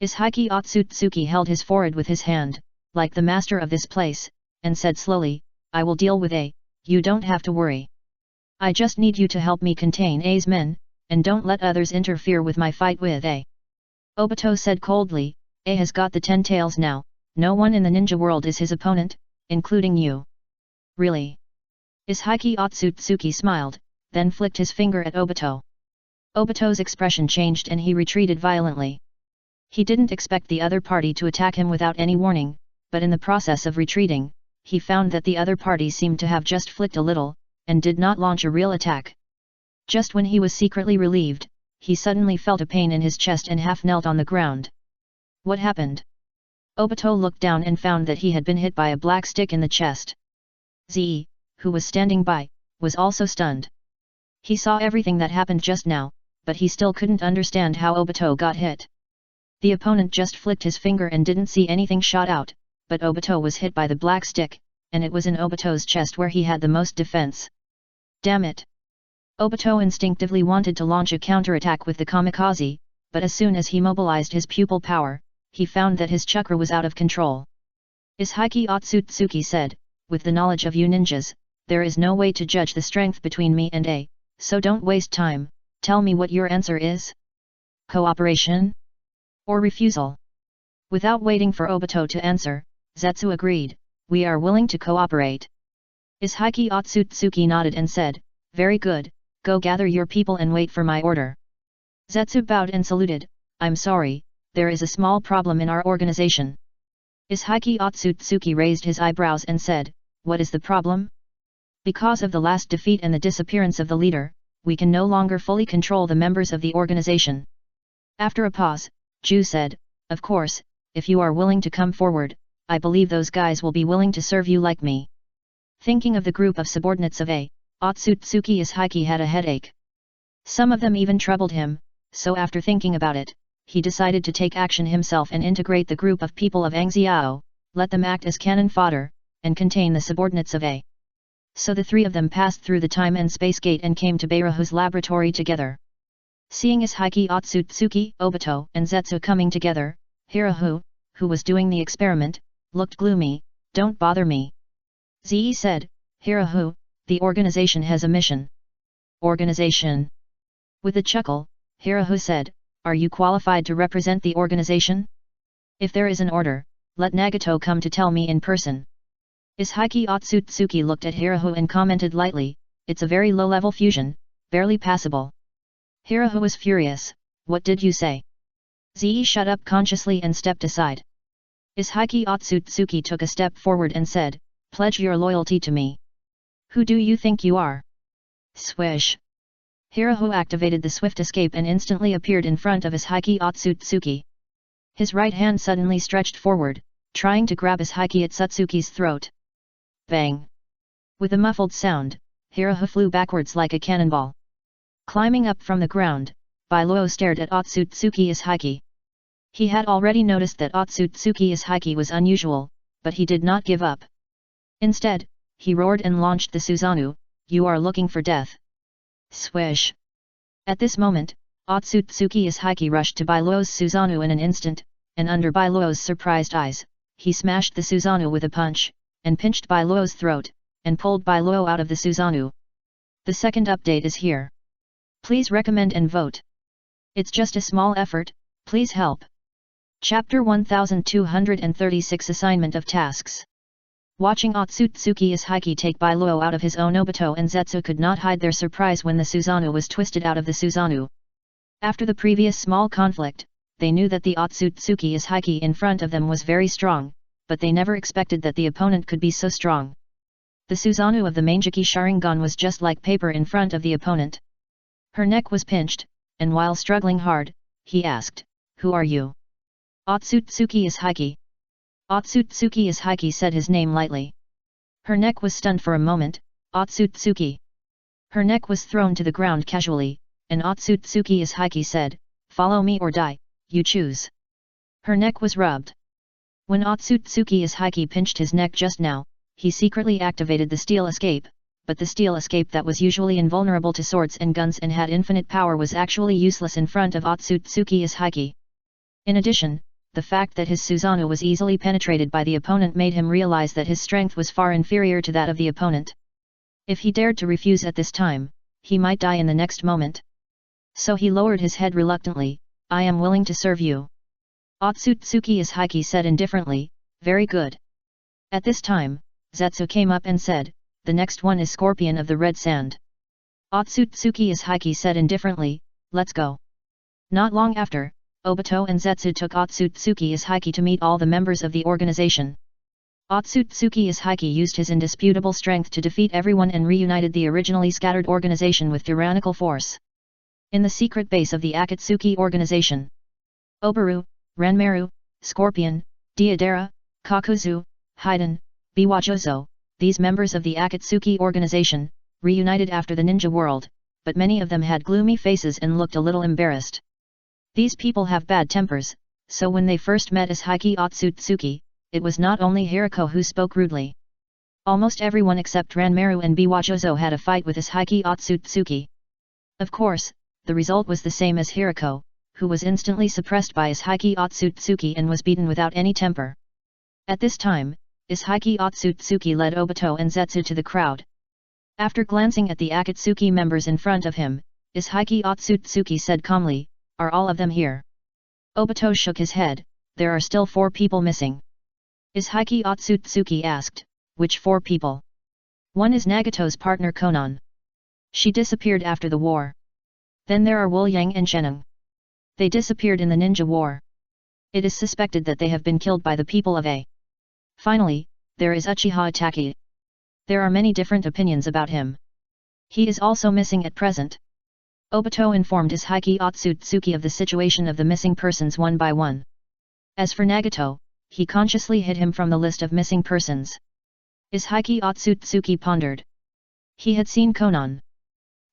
Speaker 1: Ishiki Otsutsuki held his forehead with his hand, like the master of this place, and said slowly, I will deal with A, you don't have to worry. I just need you to help me contain A's men, and don't let others interfere with my fight with A. Obito said coldly, A has got the 10 tails now, no one in the ninja world is his opponent, including you. Really? Ishiki Otsutsuki smiled, then flicked his finger at Obito. Obito's expression changed and he retreated violently. He didn't expect the other party to attack him without any warning, but in the process of retreating, he found that the other party seemed to have just flicked a little, and did not launch a real attack. Just when he was secretly relieved, he suddenly felt a pain in his chest and half knelt on the ground. What happened? Obito looked down and found that he had been hit by a black stick in the chest. Ze, who was standing by, was also stunned. He saw everything that happened just now, but he still couldn't understand how Obito got hit. The opponent just flicked his finger and didn't see anything shot out, but Obito was hit by the black stick, and it was in Obito's chest where he had the most defense. Damn it! Obito instinctively wanted to launch a counterattack with the kamikaze, but as soon as he mobilized his pupil power, he found that his chakra was out of control. Ishiki Otsutsuki said, with the knowledge of you ninjas, there is no way to judge the strength between me and A, so don't waste time, tell me what your answer is? Cooperation? Or refusal? Without waiting for Obito to answer, Zetsu agreed, we are willing to cooperate. Ishiki Otsutsuki nodded and said, very good, go gather your people and wait for my order. Zetsu bowed and saluted, I'm sorry, there is a small problem in our organization. Ishiki Otsutsuki raised his eyebrows and said, what is the problem? Because of the last defeat and the disappearance of the leader, we can no longer fully control the members of the organization. After a pause, Ju said, of course, if you are willing to come forward, I believe those guys will be willing to serve you like me. Thinking of the group of subordinates of A, Otsutsuki Ishiki had a headache. Some of them even troubled him, so after thinking about it, he decided to take action himself and integrate the group of people of Angxiao, let them act as cannon fodder, and contain the subordinates of A. So the three of them passed through the time and space gate and came to Beirahu's laboratory together. Seeing Ishiki Otsutsuki, Obito, and Zetsu coming together, Hirahu, who was doing the experiment, looked gloomy, don't bother me. Ze said, Hirahu, the organization has a mission. Organization? With a chuckle, Hirahu said, are you qualified to represent the organization? If there is an order, let Nagato come to tell me in person. Ishiki Otsutsuki looked at Hirahu and commented lightly, it's a very low-level fusion, barely passable. Hirahu was furious, what did you say? Ze shut up consciously and stepped aside. Ishiki Otsutsuki took a step forward and said, pledge your loyalty to me. Who do you think you are? Swish. Hirahu activated the swift escape and instantly appeared in front of Ishiki Otsutsuki. His right hand suddenly stretched forward, trying to grab Ishiki Otsutsuki's throat. Bang! With a muffled sound, Hirahu flew backwards like a cannonball. Climbing up from the ground, Bailuo stared at Otsutsuki Ishiki. He had already noticed that Otsutsuki Ishiki was unusual, but he did not give up. Instead, he roared and launched the Susanoo, you are looking for death. Swish! At this moment, Otsutsuki Ishiki rushed to Bailuo's Susanoo in an instant, and under Bailuo's surprised eyes, he smashed the Susanoo with a punch, and pinched Bailuo's throat, and pulled Bailuo out of the Susanoo. The second update is here. Please recommend and vote. It's just a small effort, please help. Chapter 1236 Assignment of Tasks. Watching Otsutsuki Ishiki take Bailuo out of his own, Obito and Zetsu could not hide their surprise when the Susanoo was twisted out of the Susanoo. After the previous small conflict, they knew that the Otsutsuki Ishiki in front of them was very strong, but they never expected that the opponent could be so strong. The Susanoo of the Manjiki Sharingan was just like paper in front of the opponent. Her neck was pinched, and while struggling hard, he asked, who are you? Otsutsuki Ishiki. Otsutsuki Ishiki said his name lightly. Her neck was stunned for a moment, Otsutsuki. Her neck was thrown to the ground casually, and Otsutsuki Ishiki said, follow me or die, you choose. Her neck was rubbed. When Otsutsuki Ishiki pinched his neck just now, he secretly activated the steel escape, but the steel escape that was usually invulnerable to swords and guns and had infinite power was actually useless in front of Otsutsuki's Haki. In addition, the fact that his Susanoo was easily penetrated by the opponent made him realize that his strength was far inferior to that of the opponent. If he dared to refuse at this time, he might die in the next moment. So he lowered his head reluctantly. I am willing to serve you. Otsutsuki's Haki said indifferently, very good. At this time, Zetsu came up and said, the next one is Scorpion of the Red Sand. Otsutsuki's Haki said indifferently, let's go. Not long after, Obito and Zetsu took Otsutsuki's Haki to meet all the members of the organization. Otsutsuki's Haki used his indisputable strength to defeat everyone and reunited the originally scattered organization with tyrannical force. In the secret base of the Akatsuki organization, Obaru, Ranmaru, Scorpion, Deidara, Kakuzu, Haiden, Biwajozo, these members of the Akatsuki organization, reunited after the ninja world, but many of them had gloomy faces and looked a little embarrassed. These people have bad tempers, so when they first met as Haki Otsutsuki, it was not only Hirako who spoke rudely. Almost everyone except Ranmaru and Biwajozo had a fight with his Haki Otsutsuki. Of course, the result was the same as Hirako, who was instantly suppressed by his Haki Otsutsuki and was beaten without any temper. At this time, Haki Otsutsuki led Obito and Zetsu to the crowd. After glancing at the Akatsuki members in front of him, Haki Otsutsuki said calmly, are all of them here? Obito shook his head, there are still 4 people missing. Haki Otsutsuki asked, which 4 people? One is Nagato's partner Konan. She disappeared after the war. Then there are Wu Yang and Sheneng. They disappeared in the ninja war. It is suspected that they have been killed by the people of A. Finally, there is Uchiha Itachi. There are many different opinions about him. He is also missing at present. Obito informed Haki Otsutsuki of the situation of the missing persons one by one. As for Nagato, he consciously hid him from the list of missing persons. Haki Otsutsuki pondered. He had seen Konan.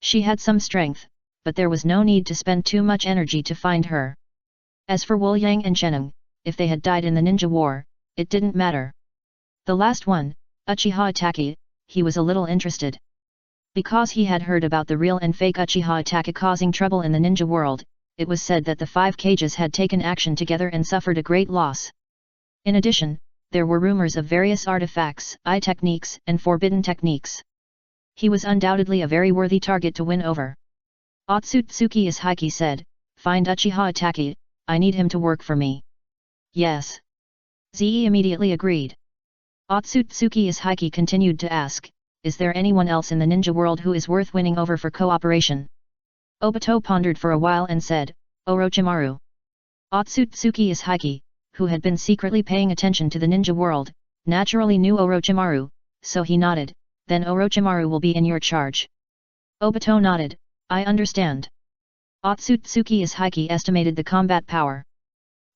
Speaker 1: She had some strength, but there was no need to spend too much energy to find her. As for Wu Yang and Sheneng, if they had died in the ninja war, it didn't matter. The last one, Uchiha Itachi, he was a little interested. Because he had heard about the real and fake Uchiha Itachi causing trouble in the ninja world, it was said that the 5 cages had taken action together and suffered a great loss. In addition, there were rumors of various artifacts, eye techniques and forbidden techniques. He was undoubtedly a very worthy target to win over. Otsutsuki's Haki said, find Uchiha Itachi, I need him to work for me. Yes. Ze immediately agreed. Otsutsuki's Haki continued to ask, is there anyone else in the ninja world who is worth winning over for cooperation? Obito pondered for a while and said, Orochimaru. Otsutsuki's Haki, who had been secretly paying attention to the ninja world, naturally knew Orochimaru, so he nodded, then Orochimaru will be in your charge. Obito nodded, I understand. Otsutsuki's Haki estimated the combat power.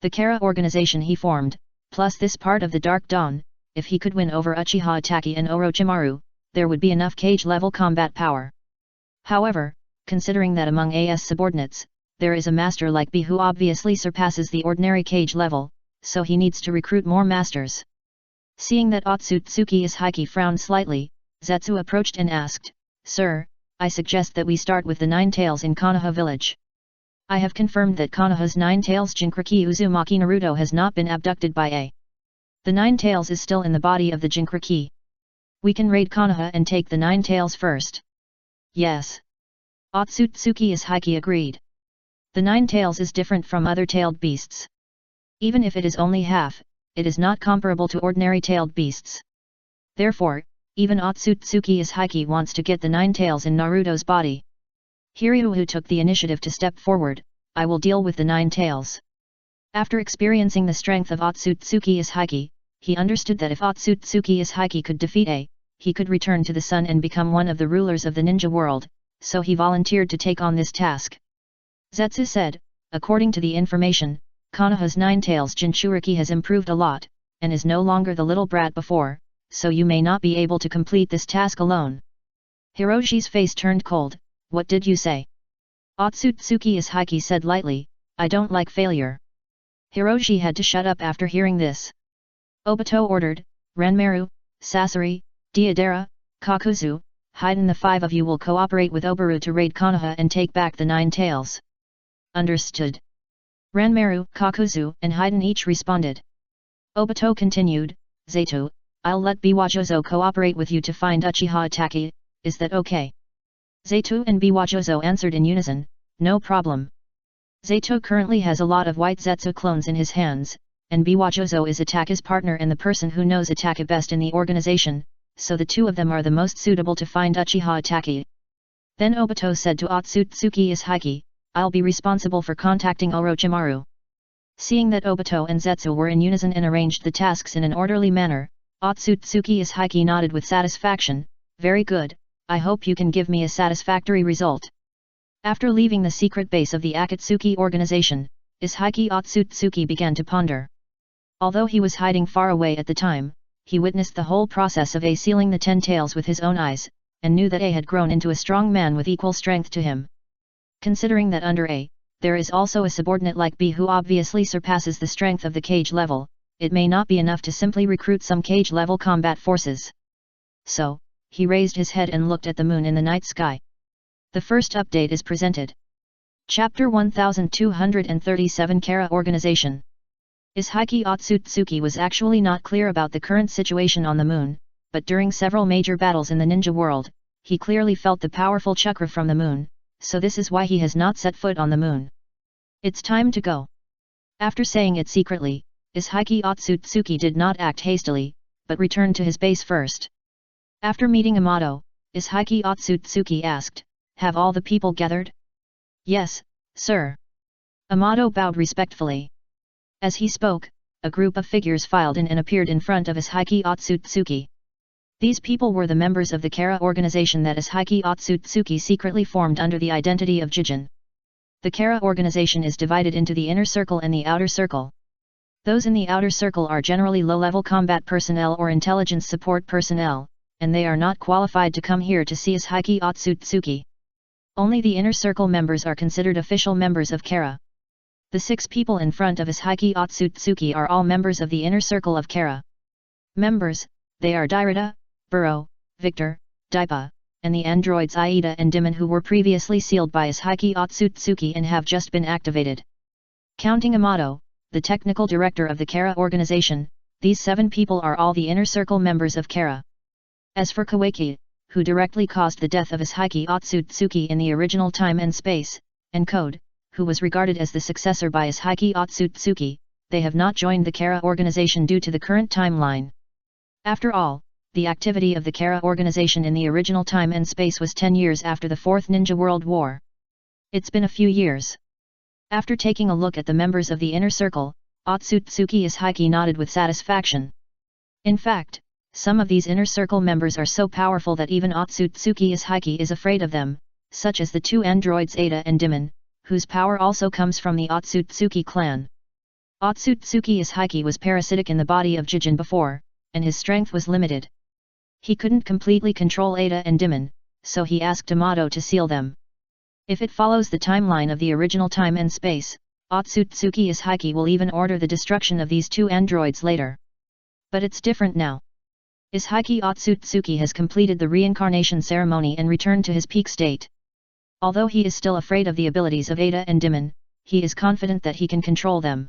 Speaker 1: The Kara organization he formed, plus this part of the Dark Dawn, if he could win over Uchiha Itachi and Orochimaru, there would be enough cage-level combat power. However, considering that among AS subordinates, there is a master like B who obviously surpasses the ordinary cage level, so he needs to recruit more masters. Seeing that Otsutsuki's Haki frowned slightly, Zetsu approached and asked, Sir, I suggest that we start with the 9 Tails in Konoha village. I have confirmed that Konoha's 9 Tails Jinchuriki Uzumaki Naruto has not been abducted by A. The 9 Tails is still in the body of the Jinchuriki. We can raid Konoha and take the 9 Tails first. Yes. Otsutsuki's Haki agreed. The 9 Tails is different from other tailed beasts. Even if it is only half, it is not comparable to ordinary tailed beasts. Therefore, even Otsutsuki's Haki wants to get the 9 Tails in Naruto's body. Hiryu took the initiative to step forward, I will deal with the 9 Tails. After experiencing the strength of Otsutsuki's Haki, he understood that if Otsutsuki's Haki could defeat A, he could return to the sun and become one of the rulers of the ninja world, so he volunteered to take on this task. Zetsu said, according to the information, Konoha's 9 Tails Jinchuriki has improved a lot, and is no longer the little brat before, so you may not be able to complete this task alone. Hiroshi's face turned cold, what did you say? Otsutsuki's Haki said lightly, I don't like failure. Hiroshi had to shut up after hearing this. Obito ordered, Ranmaru, Sasori, Deidara, Kakuzu, Haiden, the 5 of you will cooperate with Obaru to raid Konoha and take back the 9 tails. Understood. Ranmaru, Kakuzu, and Haiden each responded. Obito continued, Zato, I'll let Biwajozo cooperate with you to find Uchiha Itaki, is that okay? Zato and Biwajozo answered in unison, no problem. Zato currently has a lot of white Zetsu clones in his hands, and Biwajozo is Itaki's partner and the person who knows Itaki best in the organization, so the two of them are the most suitable to find Uchiha Itaki. Then Obito said to Otsutsuki Ishiki, I'll be responsible for contacting Orochimaru. Seeing that Obito and Zetsu were in unison and arranged the tasks in an orderly manner, Otsutsuki Ishiki nodded with satisfaction, very good, I hope you can give me a satisfactory result. After leaving the secret base of the Akatsuki organization, Ishiki Otsutsuki began to ponder. Although he was hiding far away at the time, he witnessed the whole process of A sealing the 10 tails with his own eyes, and knew that A had grown into a strong man with equal strength to him. Considering that under A, there is also a subordinate like B who obviously surpasses the strength of the cage level, it may not be enough to simply recruit some cage level combat forces. So, he raised his head and looked at the moon in the night sky. The first update is presented. Chapter 1237 Kara Organization. Ishiki Otsutsuki was actually not clear about the current situation on the moon, but during several major battles in the ninja world, he clearly felt the powerful chakra from the moon, so this is why he has not set foot on the moon. It's time to go. After saying it secretly, Ishiki Otsutsuki did not act hastily, but returned to his base first. After meeting Amato, Ishiki Otsutsuki asked, have all the people gathered? Yes, sir. Amato bowed respectfully. As he spoke, a group of figures filed in and appeared in front of Ishiki Otsutsuki. These people were the members of the Kara organization that Ishiki Otsutsuki secretly formed under the identity of Jijin. The Kara organization is divided into the inner circle and the outer circle. Those in the outer circle are generally low-level combat personnel or intelligence support personnel, and they are not qualified to come here to see Ishiki Otsutsuki. Only the inner circle members are considered official members of Kara. The 6 people in front of Ishiki Otsutsuki are all members of the inner circle of Kara. Members, they are Dairita, Burrow, Victor, Daipa, and the androids Aida and Dimon who were previously sealed by Ishiki Otsutsuki and have just been activated. Counting Amato, the technical director of the Kara organization, these 7 people are all the inner circle members of Kara. As for Kawaki, who directly caused the death of Ishiki Otsutsuki in the original time and space, and Code, who was regarded as the successor by Ishiki Otsutsuki, they have not joined the Kara organization due to the current timeline. After all, the activity of the Kara organization in the original time and space was 10 years after the Fourth Ninja World War. It's been a few years. After taking a look at the members of the inner circle, Otsutsuki Ishiki nodded with satisfaction. In fact, some of these inner circle members are so powerful that even Otsutsuki Ishiki is afraid of them, such as the 2 androids Ada and Dimon, whose power also comes from the Otsutsuki clan. Otsutsuki Ishiki was parasitic in the body of Jijin before, and his strength was limited. He couldn't completely control Ada and Dimon, so he asked Amato to seal them. If it follows the timeline of the original time and space, Otsutsuki Ishiki will even order the destruction of these 2 androids later. But it's different now. Ishiki Otsutsuki has completed the reincarnation ceremony and returned to his peak state. Although he is still afraid of the abilities of Ada and Dimon, he is confident that he can control them.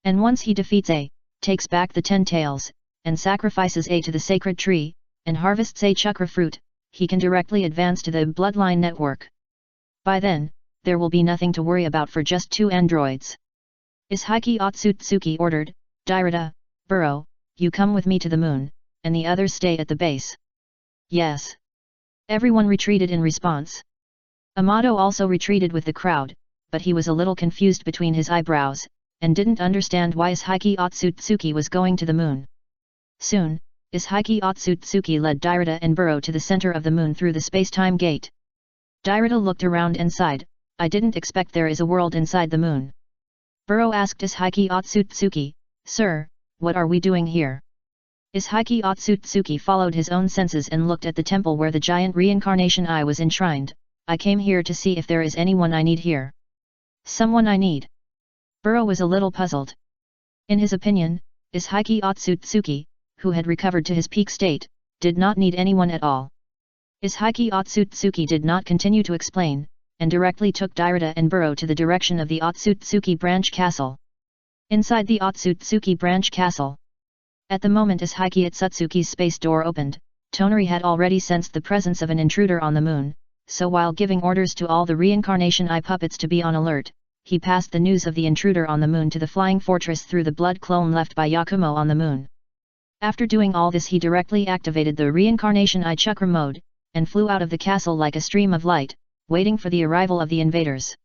Speaker 1: And once he defeats A, takes back the 10 tails, and sacrifices A to the sacred tree, and harvests A chakra fruit, he can directly advance to the bloodline network. By then, there will be nothing to worry about for just 2 androids. Ishiki Otsutsuki ordered, Dairita, Burrow, you come with me to the moon, and the others stay at the base. Yes. Everyone retreated in response. Amato also retreated with the crowd, but he was a little confused between his eyebrows, and didn't understand why Ishiki Otsutsuki was going to the moon. Soon, Ishiki Otsutsuki led Dairita and Burrow to the center of the moon through the space-time gate. Dairita looked around and sighed, I didn't expect there is a world inside the moon. Burrow asked Ishiki Otsutsuki, Sir, what are we doing here? Ishiki Otsutsuki followed his own senses and looked at the temple where the giant reincarnation eye was enshrined. I came here to see if there is anyone I need here. Someone I need. Burrow was a little puzzled. In his opinion, Ishiki Otsutsuki, who had recovered to his peak state, did not need anyone at all. Izhiki Otsutsuki did not continue to explain, and directly took Dairata and Burrow to the direction of the Otsutsuki branch castle. Inside the Otsutsuki branch castle. At the moment Izhiki Otsutsuki's space door opened, Tonari had already sensed the presence of an intruder on the moon, so while giving orders to all the reincarnation eye puppets to be on alert, he passed the news of the intruder on the moon to the flying fortress through the blood clone left by Yakumo on the moon. After doing all this he directly activated the reincarnation eye chakra mode, and flew out of the castle like a stream of light, waiting for the arrival of the invaders.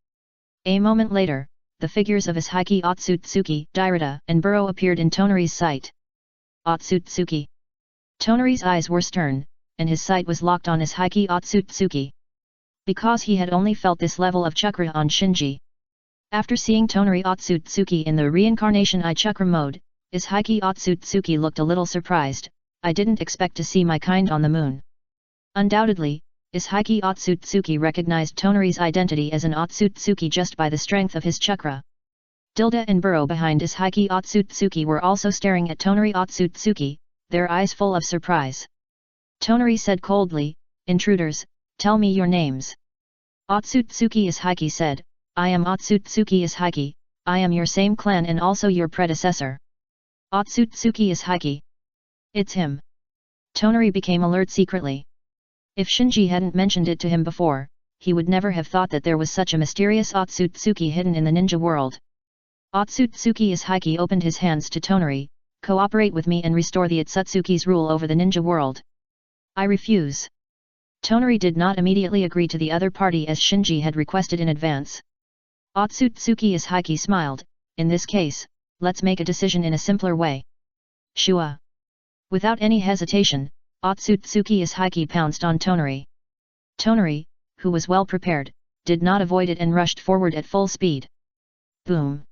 Speaker 1: A moment later, the figures of Izhiki Otsutsuki, Dairata, and Burrow appeared in Tonari's sight. Otsutsuki. Tonari's eyes were stern, and his sight was locked on Izhiki Otsutsuki. Because he had only felt this level of chakra on Shinji. After seeing Tonari Otsutsuki in the reincarnation eye chakra mode, Izhiki Otsutsuki looked a little surprised. I didn't expect to see my kind on the moon. Undoubtedly, Izhiki Otsutsuki recognized Tonari's identity as an Otsutsuki just by the strength of his chakra. Dilda and Burrow behind Izhiki Otsutsuki were also staring at Tonari Otsutsuki, their eyes full of surprise. Tonari said coldly, "Intruders, tell me your names." Otsutsuki Izhiki said, "I am Otsutsuki Izhiki, I am your same clan and also your predecessor." Otsutsuki Izhiki. It's him. Tonari became alert secretly. If Shinji hadn't mentioned it to him before, he would never have thought that there was such a mysterious Otsutsuki hidden in the ninja world. Otsutsuki Izhiki opened his hands to Tonari, "Cooperate with me and restore the Otsutsuki's rule over the ninja world." "I refuse." Tonari did not immediately agree to the other party as Shinji had requested in advance. Otsutsuki Izhiki smiled, "In this case, let's make a decision in a simpler way." Shua. Without any hesitation, Otsutsuki Izhiki pounced on Tonari. Tonari, who was well prepared, did not avoid it and rushed forward at full speed. Boom!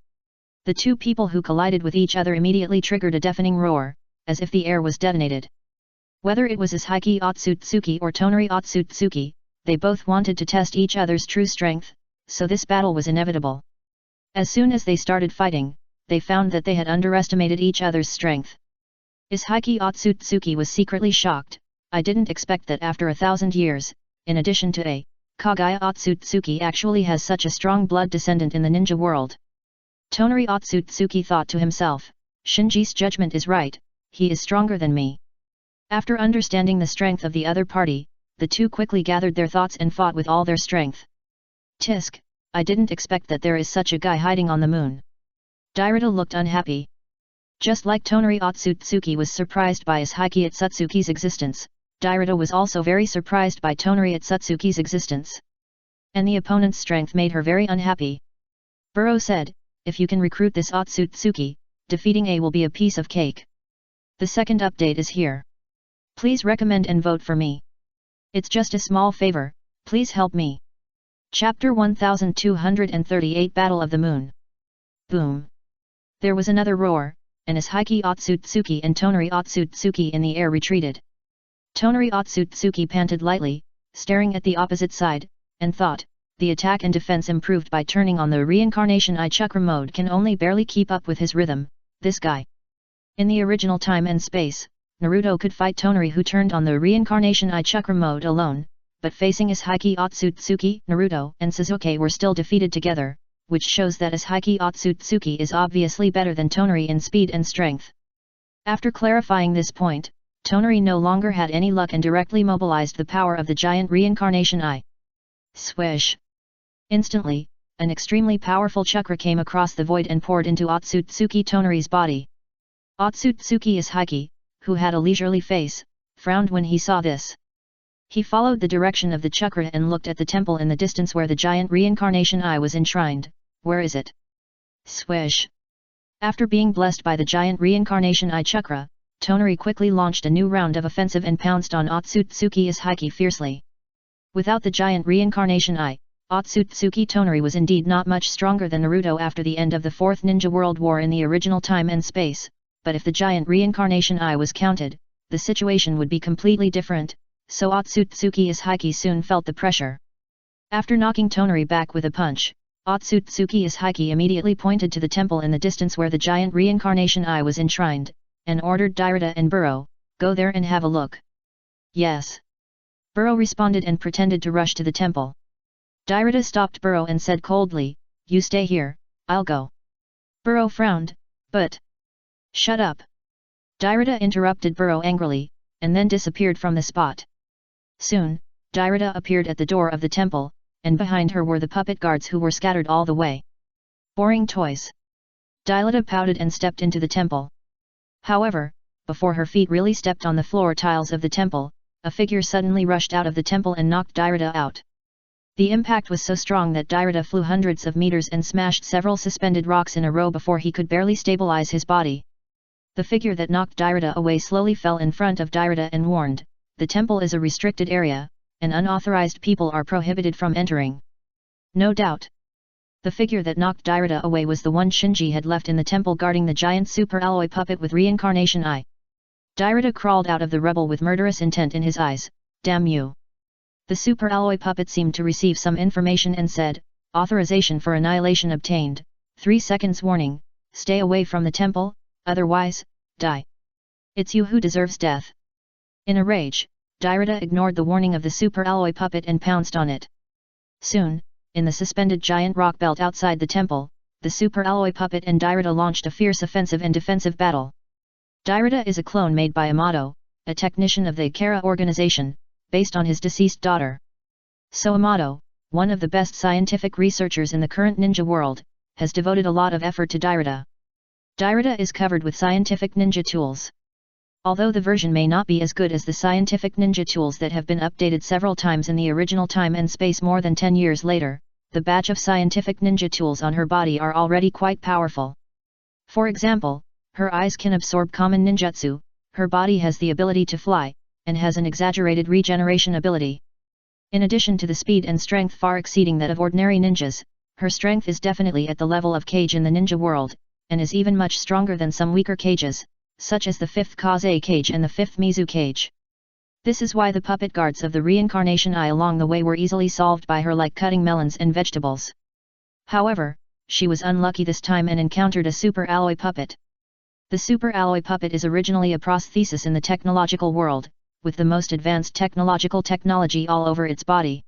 Speaker 1: The two people who collided with each other immediately triggered a deafening roar, as if the air was detonated. Whether it was Izhiki Otsutsuki or Tonari Otsutsuki, they both wanted to test each other's true strength, so this battle was inevitable. As soon as they started fighting, they found that they had underestimated each other's strength. Izhiki Otsutsuki was secretly shocked. "I didn't expect that after 1,000 years, in addition to a Kagaya Otsutsuki actually has such a strong blood descendant in the ninja world." Tonari Otsutsuki thought to himself, "Shinji's judgment is right, he is stronger than me." After understanding the strength of the other party, the two quickly gathered their thoughts and fought with all their strength. Tisk, I didn't expect that there is such a guy hiding on the moon. Dairata looked unhappy. Just like Tonari Otsutsuki was surprised by Izhiki Otsutsuki's existence, Dairata was also very surprised by Tonari Otsutsuki's existence. And the opponent's strength made her very unhappy. Burrow said, "If you can recruit this Otsutsuki, defeating A will be a piece of cake." The second update is here. Please recommend and vote for me. It's just a small favor, please help me. Chapter 1238 Battle of the Moon. Boom! There was another roar, and Izhiki Otsutsuki and Tonari Otsutsuki in the air retreated. Tonari Otsutsuki panted lightly, staring at the opposite side, and thought, the attack and defense improved by turning on the reincarnation eye chakra mode can only barely keep up with his rhythm, this guy. In the original time and space, Naruto could fight Tonari who turned on the reincarnation eye chakra mode alone, but facing Izhiki Otsutsuki, Naruto and Sasuke were still defeated together, which shows that Izhiki Otsutsuki is obviously better than Tonari in speed and strength. After clarifying this point, Tonari no longer had any luck and directly mobilized the power of the giant reincarnation eye. Swish! Instantly, an extremely powerful chakra came across the void and poured into Otsutsuki Tonari's body. Otsutsuki Izhiki, who had a leisurely face, frowned when he saw this. He followed the direction of the chakra and looked at the temple in the distance where the giant reincarnation eye was enshrined. Where is it? Swish! After being blessed by the giant reincarnation eye chakra, Tonari quickly launched a new round of offensive and pounced on Otsutsuki Izhiki fiercely. Without the giant reincarnation eye, Otsutsuki Tonari was indeed not much stronger than Naruto after the end of the Fourth Ninja World War in the original time and space, but if the giant reincarnation eye was counted, the situation would be completely different, so Otsutsuki Izhiki soon felt the pressure. After knocking Tonari back with a punch, Otsutsuki Izhiki immediately pointed to the temple in the distance where the giant reincarnation eye was enshrined, and ordered Dairata and Burrow, "Go there and have a look." Yes. Burrow responded and pretended to rush to the temple. Dyrida stopped Burrow and said coldly, "You stay here, I'll go." Burrow frowned, "But..." "Shut up!" Dyrida interrupted Burrow angrily, and then disappeared from the spot. Soon, Dyrida appeared at the door of the temple, and behind her were the puppet guards who were scattered all the way. "Boring toys." Dyrida pouted and stepped into the temple. However, before her feet really stepped on the floor tiles of the temple, a figure suddenly rushed out of the temple and knocked Dyrida out. The impact was so strong that Dyrida flew hundreds of meters and smashed several suspended rocks in a row before he could barely stabilize his body. The figure that knocked Dyrida away slowly fell in front of Dyrida and warned, "The temple is a restricted area, and unauthorized people are prohibited from entering." No doubt. The figure that knocked Dyrida away was the one Shinji had left in the temple guarding the giant super alloy puppet with reincarnation eye. Dyrida crawled out of the rubble with murderous intent in his eyes, "Damn you." The super alloy puppet seemed to receive some information and said, "Authorization for annihilation obtained, 3 seconds warning, stay away from the temple, otherwise, die. It's you who deserves death." In a rage, Dyrida ignored the warning of the super alloy puppet and pounced on it. Soon, in the suspended giant rock belt outside the temple, the super alloy puppet and Dyrida launched a fierce offensive and defensive battle. Dyrida is a clone made by Amato, a technician of the Ikara organization, based on his deceased daughter. So Amato, one of the best scientific researchers in the current ninja world, has devoted a lot of effort to Dyrida. Dyrida is covered with scientific ninja tools. Although the version may not be as good as the scientific ninja tools that have been updated several times in the original time and space more than 10 years later, the batch of scientific ninja tools on her body are already quite powerful. For example, her eyes can absorb common ninjutsu, her body has the ability to fly, and has an exaggerated regeneration ability. In addition to the speed and strength far exceeding that of ordinary ninjas, her strength is definitely at the level of Kage in the ninja world, and is even much stronger than some weaker Kages, such as the 5th Kaze Kage and the 5th Mizu Kage. This is why the puppet guards of the reincarnation eye along the way were easily solved by her like cutting melons and vegetables. However, she was unlucky this time and encountered a super alloy puppet. The super alloy puppet is originally a prosthesis in the technological world, with the most advanced technological technology all over its body.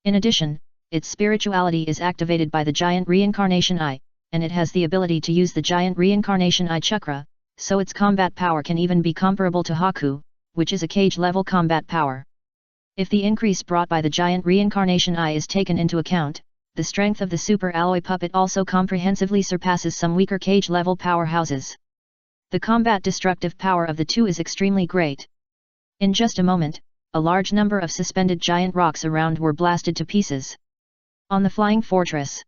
Speaker 1: In addition, its spirituality is activated by the giant reincarnation eye, and it has the ability to use the giant reincarnation eye chakra, so its combat power can even be comparable to Haku, which is a Kage-level combat power. If the increase brought by the giant reincarnation eye is taken into account, the strength of the super alloy puppet also comprehensively surpasses some weaker Kage-level powerhouses. The combat destructive power of the two is extremely great. In just a moment, a large number of suspended giant rocks around were blasted to pieces. On the flying fortress.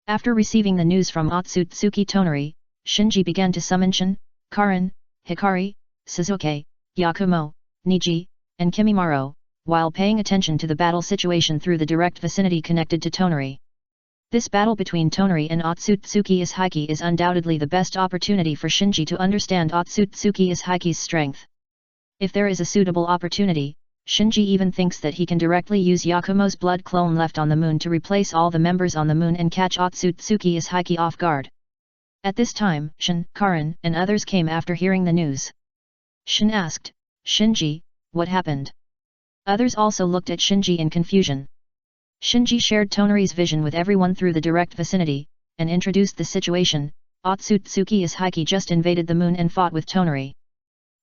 Speaker 1: After receiving the news from Otsutsuki Tonari, Shinji began to summon Shin, Karin, Hikari, Suzuki, Yakumo, Niji, and Kimimaro, while paying attention to the battle situation through the direct vicinity connected to Tonari. This battle between Tonari and Otsutsuki Ishiki is undoubtedly the best opportunity for Shinji to understand Otsutsuki Ishiki's strength. If there is a suitable opportunity, Shinji even thinks that he can directly use Yakumo's blood clone left on the moon to replace all the members on the moon and catch Otsutsuki Ishiki off guard. At this time, Shin, Karin, and others came after hearing the news. Shin asked, "Shinji, what happened?" Others also looked at Shinji in confusion. Shinji shared Tonari's vision with everyone through the direct vicinity, and introduced the situation. Otsutsuki Ishiki just invaded the moon and fought with Tonari.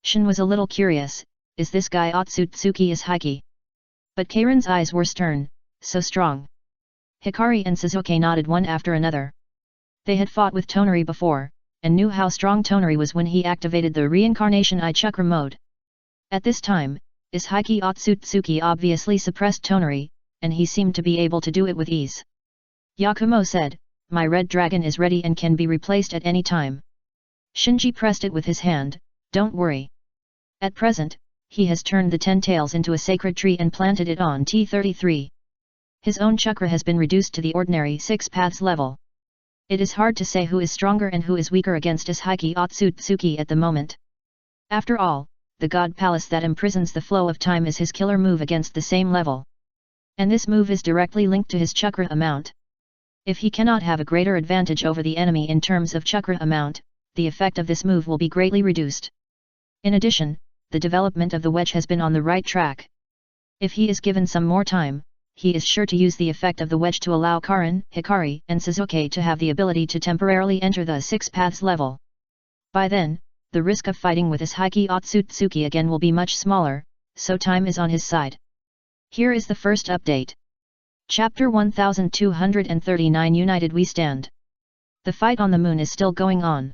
Speaker 1: Shin was a little curious, is this guy Otsutsuki Ishiki? But Karen's eyes were stern, so strong. Hikari and Suzuki nodded one after another. They had fought with Tonari before, and knew how strong Tonari was when he activated the reincarnation eye chakra mode. At this time, Ishiki Otsutsuki obviously suppressed Tonari, and he seemed to be able to do it with ease. Yakumo said, "My red dragon is ready and can be replaced at any time." Shinji pressed it with his hand, "Don't worry. At present, he has turned the 10 tails into a sacred tree and planted it on T33. His own chakra has been reduced to the ordinary 6 paths level. It is hard to say who is stronger and who is weaker against Ishiki Otsutsuki at the moment. After all, the God Palace that imprisons the flow of time is his killer move against the same level. And this move is directly linked to his chakra amount. If he cannot have a greater advantage over the enemy in terms of chakra amount, the effect of this move will be greatly reduced. In addition, the development of the wedge has been on the right track. If he is given some more time, he is sure to use the effect of the wedge to allow Karin, Hikari, and Suzuki to have the ability to temporarily enter the 6 paths level. By then, the risk of fighting with Ishiki Otsutsuki again will be much smaller, so time is on his side. Here is the first update. Chapter 1239 United We Stand. The fight on the moon is still going on.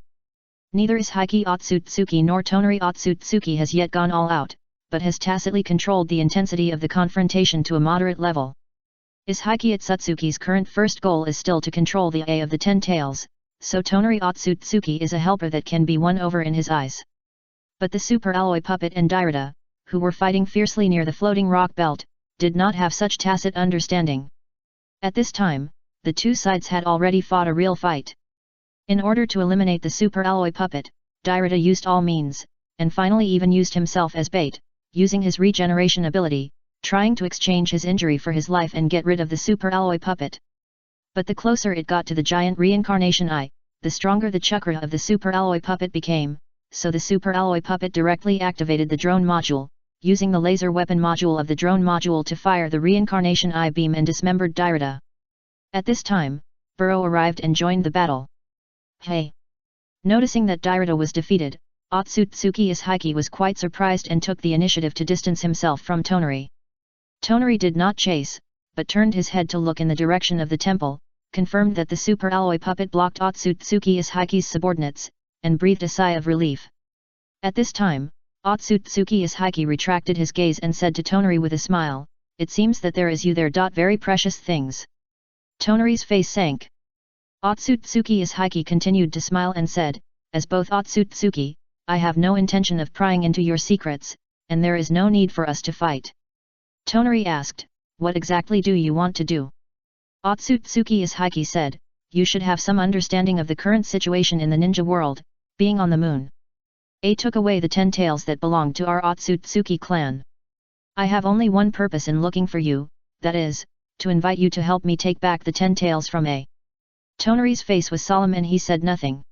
Speaker 1: Neither Ishiki Otsutsuki nor Tonari Otsutsuki has yet gone all out, but has tacitly controlled the intensity of the confrontation to a moderate level. Ishiki Otsutsuki's current first goal is still to control the A of the 10 tails, so Tonari Otsutsuki is a helper that can be won over in his eyes. But the Super Alloy Puppet and Dairada, who were fighting fiercely near the floating rock belt, did not have such tacit understanding. At this time, the two sides had already fought a real fight. In order to eliminate the Super Alloy Puppet, Dairada used all means, and finally even used himself as bait, using his regeneration ability, trying to exchange his injury for his life and get rid of the Super Alloy Puppet. But the closer it got to the giant reincarnation eye, the stronger the chakra of the Super Alloy Puppet became, so the Super Alloy Puppet directly activated the drone module, using the laser weapon module of the drone module to fire the reincarnation eye beam and dismembered Dairada. At this time, Burrow arrived and joined the battle. Hey! Noticing that Dairada was defeated, Otsutsuki Ishiki was quite surprised and took the initiative to distance himself from Tonari. Tonari did not chase, but turned his head to look in the direction of the temple, confirmed that the Super Alloy Puppet blocked Otsutsuki Ishiki's subordinates, and breathed a sigh of relief. At this time, Otsutsuki Ishiki retracted his gaze and said to Tonari with a smile, "It seems that there is you there. Very precious things." Tonari's face sank. Otsutsuki Ishiki continued to smile and said, "As both Otsutsuki, I have no intention of prying into your secrets, and there is no need for us to fight." Tonari asked, "What exactly do you want to do?" Otsutsuki Ishiki said, "You should have some understanding of the current situation in the ninja world, being on the moon. A took away the 10 tails that belonged to our Otsutsuki clan. I have only one purpose in looking for you, that is, to invite you to help me take back the 10 tails from A." Tonari's face was solemn and he said nothing.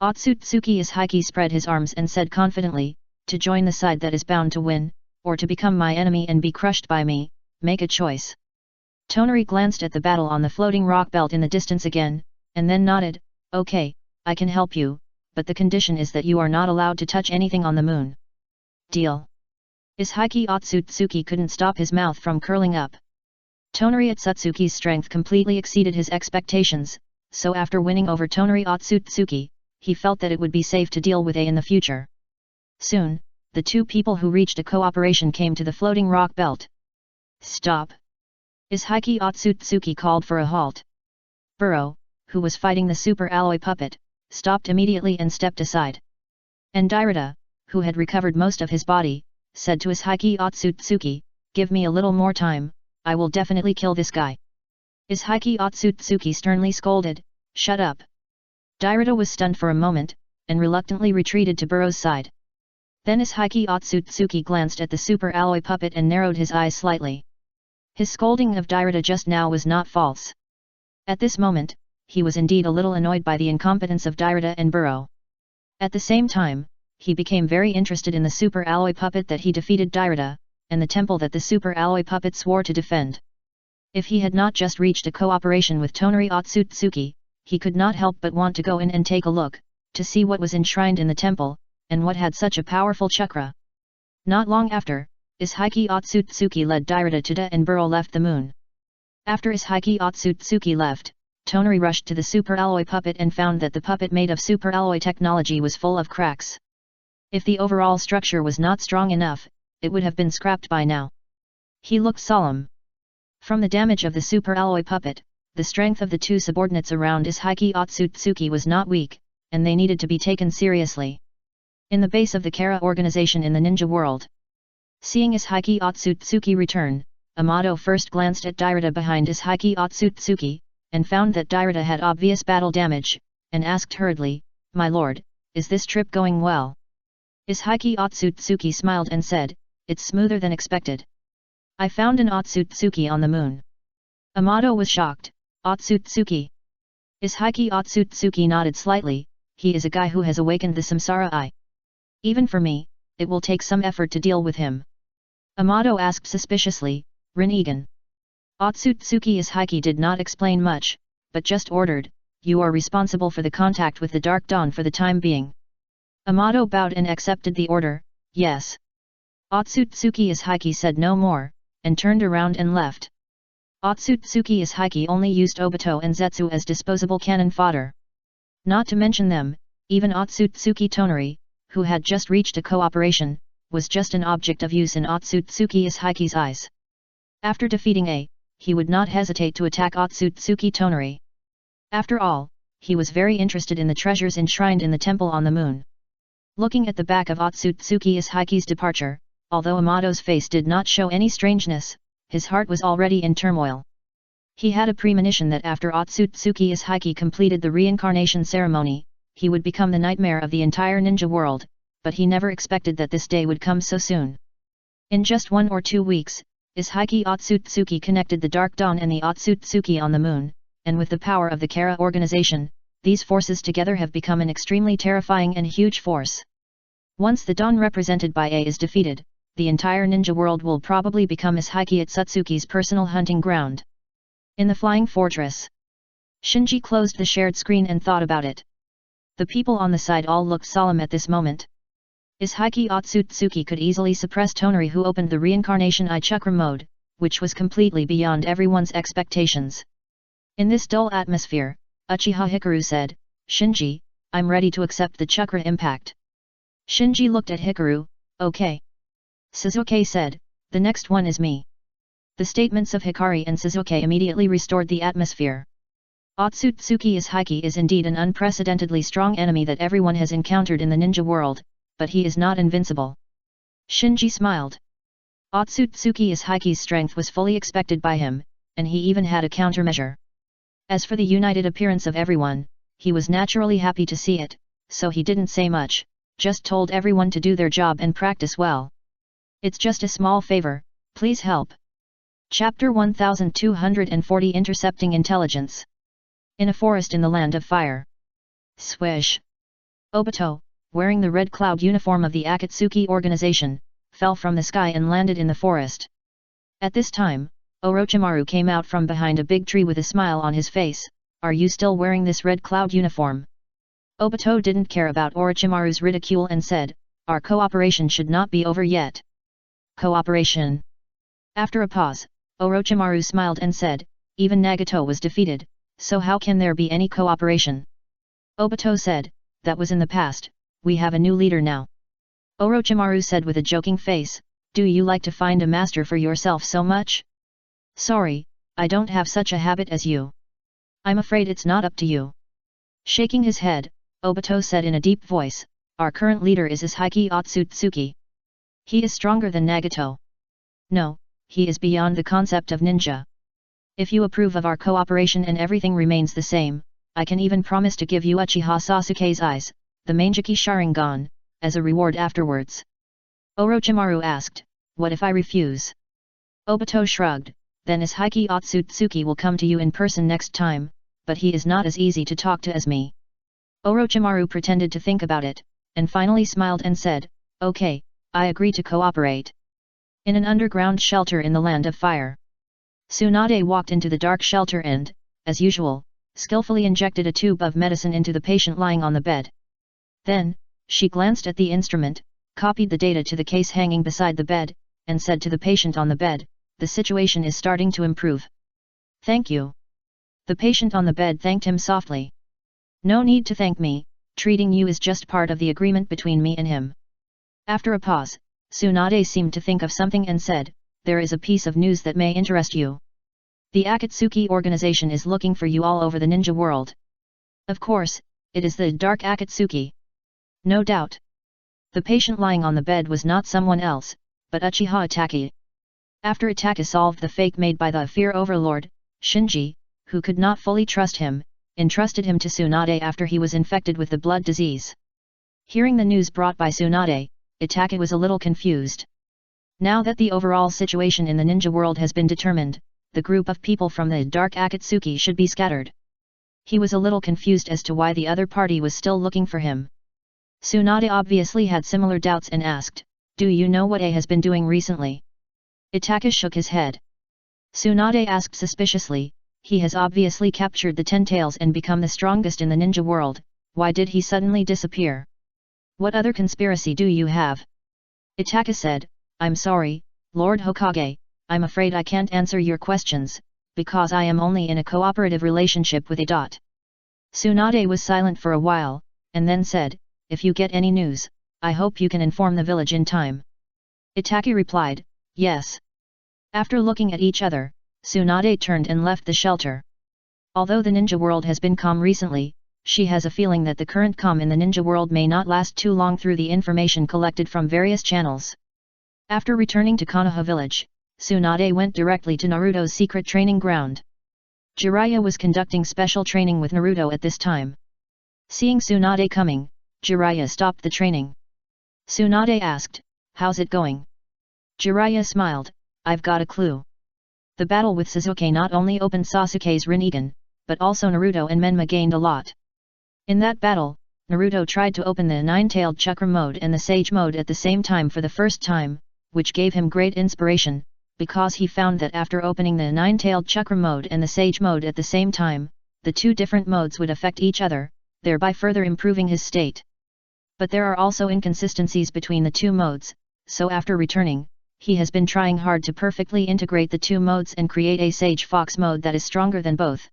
Speaker 1: Otsutsuki Ishiki spread his arms and said confidently, "To join the side that is bound to win, or to become my enemy and be crushed by me, make a choice." Tonari glanced at the battle on the floating rock belt in the distance again, and then nodded, "Okay, I can help you, but the condition is that you are not allowed to touch anything on the moon." "Deal." Ishiki Otsutsuki couldn't stop his mouth from curling up. Tonari Otsutsuki's strength completely exceeded his expectations, so after winning over Tonari Otsutsuki, he felt that it would be safe to deal with A in the future. Soon, the two people who reached a cooperation came to the floating rock belt. "Stop!" Ishiki Otsutsuki called for a halt. Burrow, who was fighting the Super Alloy Puppet, stopped immediately and stepped aside. And Dairada, who had recovered most of his body, said to Ishiki Otsutsuki, "Give me a little more time, I will definitely kill this guy." Ishiki Otsutsuki sternly scolded, "Shut up." Dairada was stunned for a moment, and reluctantly retreated to Burrow's side. Then Ishiki Otsutsuki glanced at the Super Alloy Puppet and narrowed his eyes slightly. His scolding of Dairada just now was not false. At this moment, he was indeed a little annoyed by the incompetence of Dairada and Burrow. At the same time, he became very interested in the Super Alloy Puppet that he defeated Dairada, and the temple that the Super Alloy Puppet swore to defend. If he had not just reached a cooperation with Tonari Otsutsuki, he could not help but want to go in and take a look, to see what was enshrined in the temple, and what had such a powerful chakra. Not long after, Ishiki Otsutsuki led Dairada to Da and Burrow left the moon. After Ishiki Otsutsuki left, Tonari rushed to the Super Alloy Puppet and found that the puppet made of Super Alloy technology was full of cracks. If the overall structure was not strong enough, it would have been scrapped by now. He looked solemn. From the damage of the Super Alloy Puppet, the strength of the two subordinates around Ishiki Otsutsuki was not weak, and they needed to be taken seriously. In the base of the Kara organization in the ninja world. Seeing Ishiki Otsutsuki return, Amado first glanced at Dairada behind Ishiki Otsutsuki, and found that Dairada had obvious battle damage, and asked hurriedly, "My lord, is this trip going well?" Ishiki Otsutsuki smiled and said, "It's smoother than expected. I found an Otsutsuki on the moon." Amado was shocked, "Otsutsuki?" Ishiki Otsutsuki nodded slightly, "He is a guy who has awakened the samsara eye. Even for me, it will take some effort to deal with him." Amato asked suspiciously, Rin-egan. Otsutsuki Ishiki did not explain much, but just ordered, you are responsible for the contact with the Dark Dawn for the time being. Amato bowed and accepted the order, yes. Otsutsuki Ishiki said no more, and turned around and left. Otsutsuki Ishiki only used Obito and Zetsu as disposable cannon fodder. Not to mention them, even Otsutsuki Tonari, who had just reached a cooperation, was just an object of use in Otsutsuki Ishiki's eyes. After defeating A, he would not hesitate to attack Otsutsuki Tonari. After all, he was very interested in the treasures enshrined in the temple on the moon. Looking at the back of Otsutsuki Ishiki's departure, although Amato's face did not show any strangeness, his heart was already in turmoil. He had a premonition that after Otsutsuki Ishiki completed the reincarnation ceremony, he would become the nightmare of the entire ninja world, but he never expected that this day would come so soon. In just 1 or 2 weeks, Ishiki Otsutsuki connected the Dark Dawn and the Otsutsuki on the moon, and with the power of the Kara organization, these forces together have become an extremely terrifying and huge force. Once the Dawn represented by A is defeated, the entire ninja world will probably become Ishiki Otsutsuki's personal hunting ground. In the Flying Fortress, Shinji closed the shared screen and thought about it. The people on the side all looked solemn at this moment. Ishiki Otsutsuki could easily suppress Tonari, who opened the reincarnation I-Chakra mode, which was completely beyond everyone's expectations. In this dull atmosphere, Uchiha Hikaru said, Shinji, I'm ready to accept the chakra impact. Shinji looked at Hikaru, okay. Suzuki said, the next one is me. The statements of Hikari and Suzuki immediately restored the atmosphere. Otsutsuki Ishiki is indeed an unprecedentedly strong enemy that everyone has encountered in the ninja world, but he is not invincible. Shinji smiled. Otsutsuki Ishiki's strength was fully expected by him, and he even had a countermeasure. As for the united appearance of everyone, he was naturally happy to see it, so he didn't say much, just told everyone to do their job and practice well. It's just a small favor, please help. Chapter 1240 Intercepting Intelligence. In a forest in the land of fire. Swish. Obito, wearing the red cloud uniform of the Akatsuki organization, fell from the sky and landed in the forest. At this time, Orochimaru came out from behind a big tree with a smile on his face. Are you still wearing this red cloud uniform? Obito didn't care about Orochimaru's ridicule and said, our cooperation should not be over yet. Cooperation. After a pause, Orochimaru smiled and said, even Nagato was defeated, so how can there be any cooperation? Obito said, that was in the past, we have a new leader now. Orochimaru said with a joking face, do you like to find a master for yourself so much? Sorry, I don't have such a habit as you. I'm afraid it's not up to you. Shaking his head, Obito said in a deep voice, our current leader is Ishiki Otsutsuki. He is stronger than Nagato. No, he is beyond the concept of ninja. If you approve of our cooperation and everything remains the same, I can even promise to give you Uchiha Sasuke's eyes, the Manjiki Sharingan, as a reward afterwards. Orochimaru asked, what if I refuse? Obito shrugged, then Ishiki Otsutsuki will come to you in person next time, but he is not as easy to talk to as me. Orochimaru pretended to think about it, and finally smiled and said, okay, I agree to cooperate. In an underground shelter in the land of fire. Tsunade walked into the dark shelter and, as usual, skillfully injected a tube of medicine into the patient lying on the bed. Then, she glanced at the instrument, copied the data to the case hanging beside the bed, and said to the patient on the bed, the situation is starting to improve. Thank you. The patient on the bed thanked him softly. No need to thank me, treating you is just part of the agreement between me and him. After a pause, Tsunade seemed to think of something and said, there is a piece of news that may interest you. The Akatsuki organization is looking for you all over the ninja world. Of course, it is the Dark Akatsuki. No doubt. The patient lying on the bed was not someone else, but Uchiha Itachi. After Itachi solved the fake made by the fear overlord, Shinji, who could not fully trust him, entrusted him to Tsunade after he was infected with the blood disease. Hearing the news brought by Tsunade, Itachi was a little confused. Now that the overall situation in the ninja world has been determined, the group of people from the Dark Akatsuki should be scattered. He was a little confused as to why the other party was still looking for him. Tsunade obviously had similar doubts and asked, do you know what A has been doing recently? Itachi shook his head. Tsunade asked suspiciously, he has obviously captured the 10 tails and become the strongest in the ninja world, why did he suddenly disappear? What other conspiracy do you have? Itachi said, I'm sorry, Lord Hokage, I'm afraid I can't answer your questions, because I am only in a cooperative relationship with a. Tsunade was silent for a while, and then said, if you get any news, I hope you can inform the village in time. Itachi replied, yes. After looking at each other, Tsunade turned and left the shelter. Although the ninja world has been calm recently, she has a feeling that the current calm in the ninja world may not last too long through the information collected from various channels. After returning to Konoha village, Tsunade went directly to Naruto's secret training ground. Jiraiya was conducting special training with Naruto at this time. Seeing Tsunade coming, Jiraiya stopped the training. Tsunade asked, how's it going? Jiraiya smiled, I've got a clue. The battle with Sasuke not only opened Sasuke's Rinnegan, but also Naruto and Menma gained a lot. In that battle, Naruto tried to open the nine-tailed chakra mode and the sage mode at the same time for the first time, which gave him great inspiration, because he found that after opening the nine-tailed chakra mode and the sage mode at the same time, the two different modes would affect each other, thereby further improving his state. But there are also inconsistencies between the two modes, so after returning, he has been trying hard to perfectly integrate the two modes and create a sage fox mode that is stronger than both.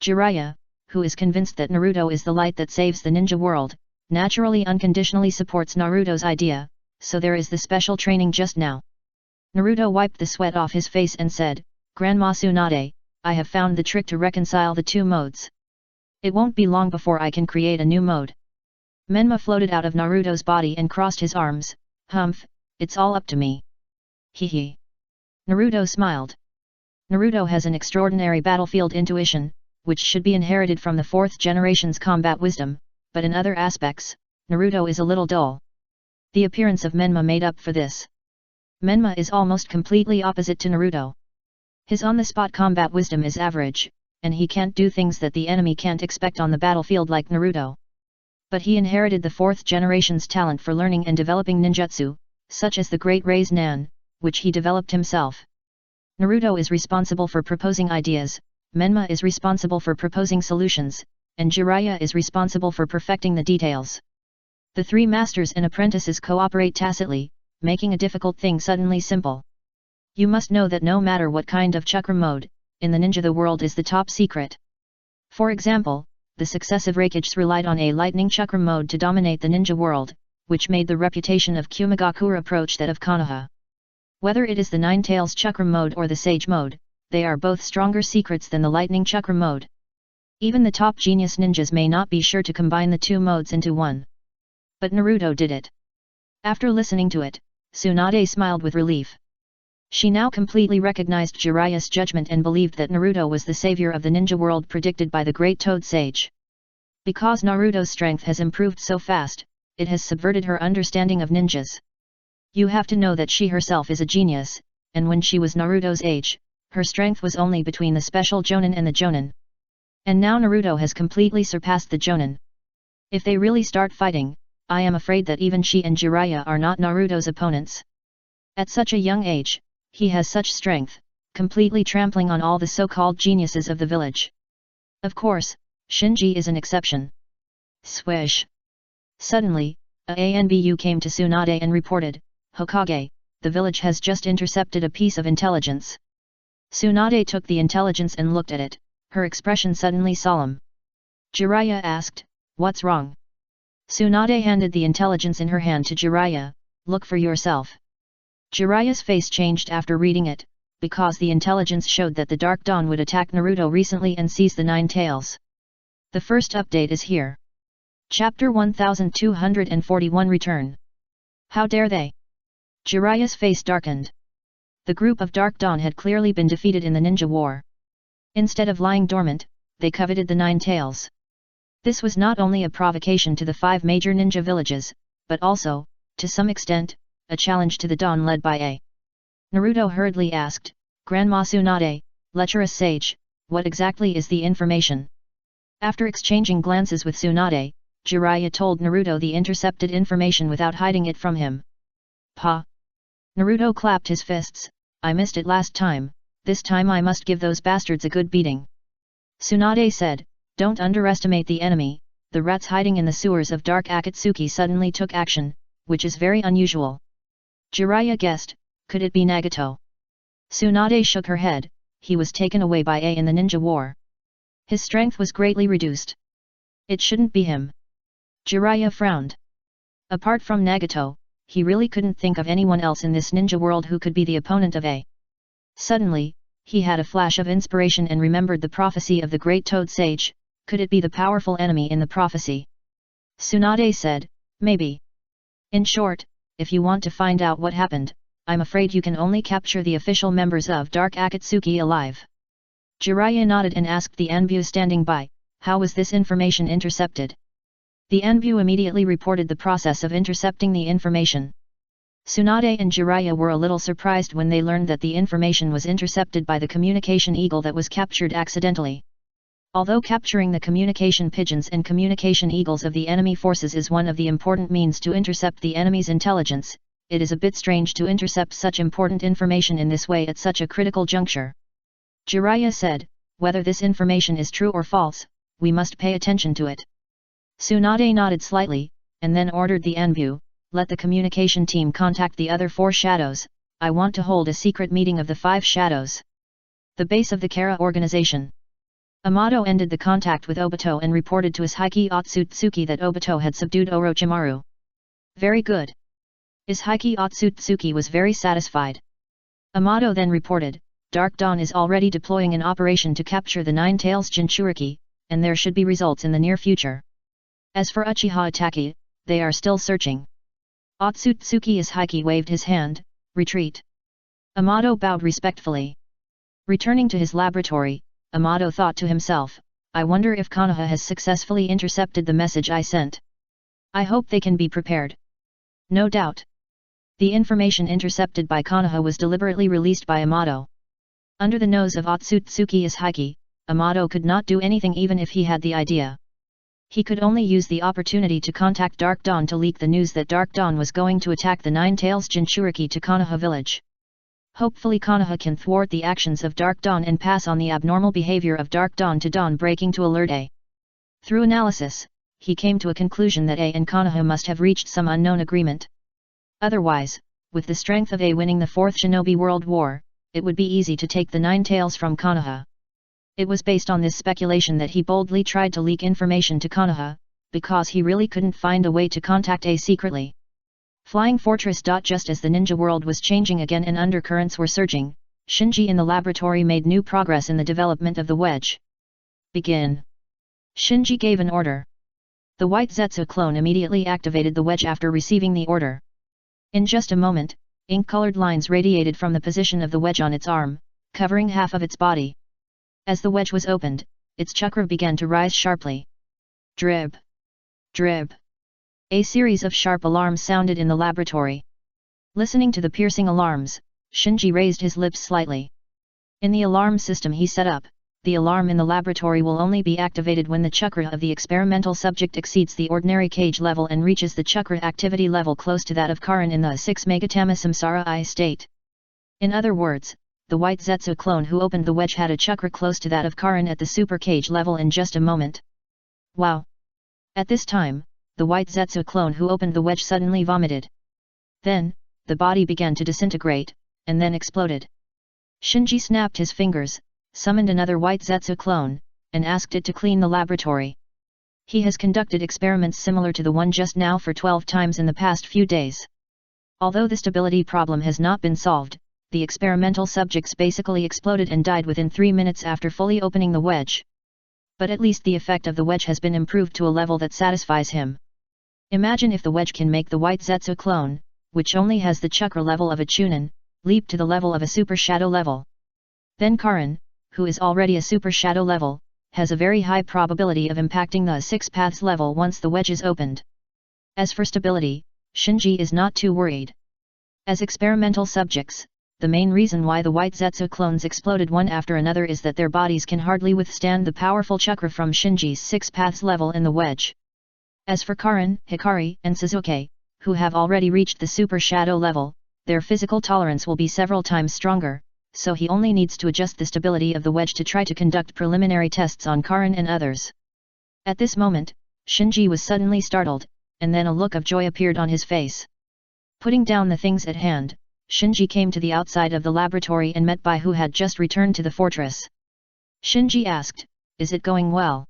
Speaker 1: Jiraiya, who is convinced that Naruto is the light that saves the ninja world, naturally unconditionally supports Naruto's idea, so there is the special training just now. Naruto wiped the sweat off his face and said, Grandma Tsunade, I have found the trick to reconcile the two modes. It won't be long before I can create a new mode. Menma floated out of Naruto's body and crossed his arms, humph, it's all up to me. Hee. Naruto smiled. Naruto has an extraordinary battlefield intuition, which should be inherited from the fourth generation's combat wisdom, but in other aspects, Naruto is a little dull. The appearance of Menma made up for this. Menma is almost completely opposite to Naruto. His on-the-spot combat wisdom is average, and he can't do things that the enemy can't expect on the battlefield like Naruto. But he inherited the fourth generation's talent for learning and developing ninjutsu, such as the Great Raise Nan, which he developed himself. Naruto is responsible for proposing ideas, Menma is responsible for proposing solutions, and Jiraiya is responsible for perfecting the details. The three masters and apprentices cooperate tacitly, making a difficult thing suddenly simple. You must know that no matter what kind of chakra mode, in the ninja the world is the top secret. For example, the successive Raikages relied on a lightning chakra mode to dominate the ninja world, which made the reputation of Kumagakure approach that of Konoha. Whether it is the Nine Tails chakra mode or the sage mode, they are both stronger secrets than the lightning chakra mode. Even the top genius ninjas may not be sure to combine the two modes into one. But Naruto did it. After listening to it, Tsunade smiled with relief. She now completely recognized Jiraiya's judgment and believed that Naruto was the savior of the ninja world predicted by the great Toad Sage. Because Naruto's strength has improved so fast, it has subverted her understanding of ninjas. You have to know that she herself is a genius, and when she was Naruto's age, her strength was only between the special Jonin and the Jonin. And now Naruto has completely surpassed the Jonin. If they really start fighting, I am afraid that even she and Jiraiya are not Naruto's opponents. At such a young age, he has such strength, completely trampling on all the so-called geniuses of the village. Of course, Shinji is an exception. Swish. Suddenly, Anbu came to Tsunade and reported, Hokage, the village has just intercepted a piece of intelligence. Tsunade took the intelligence and looked at it, her expression suddenly solemn. Jiraiya asked, what's wrong? Tsunade handed the intelligence in her hand to Jiraiya, look for yourself. Jiraiya's face changed after reading it, because the intelligence showed that the Dark Dawn would attack Naruto recently and seize the Nine Tails. The first update is here. Chapter 1241 Return. How dare they? Jiraiya's face darkened. The group of Dark Dawn had clearly been defeated in the ninja war. Instead of lying dormant, they coveted the Nine Tails. This was not only a provocation to the 5 major ninja villages, but also, to some extent, a challenge to the Dawn led by A. Naruto hurriedly asked, Grandma Tsunade, lecherous sage, what exactly is the information? After exchanging glances with Tsunade, Jiraiya told Naruto the intercepted information without hiding it from him. Pa! Naruto clapped his fists, I missed it last time, this time I must give those bastards a good beating. Tsunade said, don't underestimate the enemy. The rats hiding in the sewers of Dark Akatsuki suddenly took action, which is very unusual. Jiraiya guessed, could it be Nagato? Tsunade shook her head, he was taken away by A in the ninja war. His strength was greatly reduced. It shouldn't be him. Jiraiya frowned. Apart from Nagato, he really couldn't think of anyone else in this ninja world who could be the opponent of A. Suddenly, he had a flash of inspiration and remembered the prophecy of the great Toad Sage. Could it be the powerful enemy in the prophecy? Tsunade said, maybe. In short, if you want to find out what happened, I'm afraid you can only capture the official members of Dark Akatsuki alive. Jiraiya nodded and asked the Anbu standing by, how was this information intercepted? The Anbu immediately reported the process of intercepting the information. Tsunade and Jiraiya were a little surprised when they learned that the information was intercepted by the communication eagle that was captured accidentally. Although capturing the communication pigeons and communication eagles of the enemy forces is one of the important means to intercept the enemy's intelligence, it is a bit strange to intercept such important information in this way at such a critical juncture. Jiraiya said, whether this information is true or false, we must pay attention to it. Tsunade nodded slightly, and then ordered the Anbu, let the communication team contact the other 4 shadows, I want to hold a secret meeting of the 5 shadows. The base of the Kara organization. Amato ended the contact with Obito and reported to Isahiki Otsutsuki that Obito had subdued Orochimaru. Very good. Isahiki Otsutsuki was very satisfied. Amato then reported, Dark Dawn is already deploying an operation to capture the Nine Tails Jinchuriki, and there should be results in the near future. As for Uchiha Itaki, they are still searching. Otsutsuki Isahiki waved his hand, retreat. Amato bowed respectfully. Returning to his laboratory, Amato thought to himself, I wonder if Konoha has successfully intercepted the message I sent. I hope they can be prepared. No doubt. The information intercepted by Konoha was deliberately released by Amato. Under the nose of Otsutsuki Isahiki, Amato could not do anything even if he had the idea. He could only use the opportunity to contact Dark Dawn to leak the news that Dark Dawn was going to attack the Nine Tails Jinchuriki to Konoha village. Hopefully Konoha can thwart the actions of Dark Dawn and pass on the abnormal behavior of Dark Dawn to Dawn breaking to alert A. Through analysis, he came to a conclusion that A and Konoha must have reached some unknown agreement. Otherwise, with the strength of A winning the 4th Shinobi World War, it would be easy to take the Nine Tails from Konoha. It was based on this speculation that he boldly tried to leak information to Konoha, because he really couldn't find a way to contact A secretly. Flying Fortress. Just as the ninja world was changing again and undercurrents were surging, Shinji in the laboratory made new progress in the development of the wedge. Begin. Shinji gave an order. The white Zetsu clone immediately activated the wedge after receiving the order. In just a moment, ink-colored lines radiated from the position of the wedge on its arm, covering half of its body. As the wedge was opened, its chakra began to rise sharply. Drib. Drib. A series of sharp alarms sounded in the laboratory. Listening to the piercing alarms, Shinji raised his lips slightly. In the alarm system he set up, the alarm in the laboratory will only be activated when the chakra of the experimental subject exceeds the ordinary cage level and reaches the chakra activity level close to that of Karin in the 6 Megatama Samsara I state. In other words, the white Zetsu clone who opened the wedge had a chakra close to that of Karin at the super cage level in just a moment. Wow! At this time, the white Zetsu clone who opened the wedge suddenly vomited. Then, the body began to disintegrate, and then exploded. Shinji snapped his fingers, summoned another white Zetsu clone, and asked it to clean the laboratory. He has conducted experiments similar to the one just now for 12 times in the past few days. Although the stability problem has not been solved, the experimental subjects basically exploded and died within 3 minutes after fully opening the wedge. But at least the effect of the wedge has been improved to a level that satisfies him. Imagine if the wedge can make the white Zetsu clone, which only has the chakra level of a Chunin, leap to the level of a super shadow level. Then Karin, who is already a super shadow level, has a very high probability of impacting the 6 paths level once the wedge is opened. As for stability, Shinji is not too worried. As experimental subjects, the main reason why the white Zetsu clones exploded one after another is that their bodies can hardly withstand the powerful chakra from Shinji's 6 paths level in the wedge. As for Karin, Hikari, and Suzuki, who have already reached the super shadow level, their physical tolerance will be several times stronger, so he only needs to adjust the stability of the wedge to try to conduct preliminary tests on Karin and others. At this moment, Shinji was suddenly startled, and then a look of joy appeared on his face. Putting down the things at hand, Shinji came to the outside of the laboratory and met Bai, who had just returned to the fortress. Shinji asked, "Is it going well?"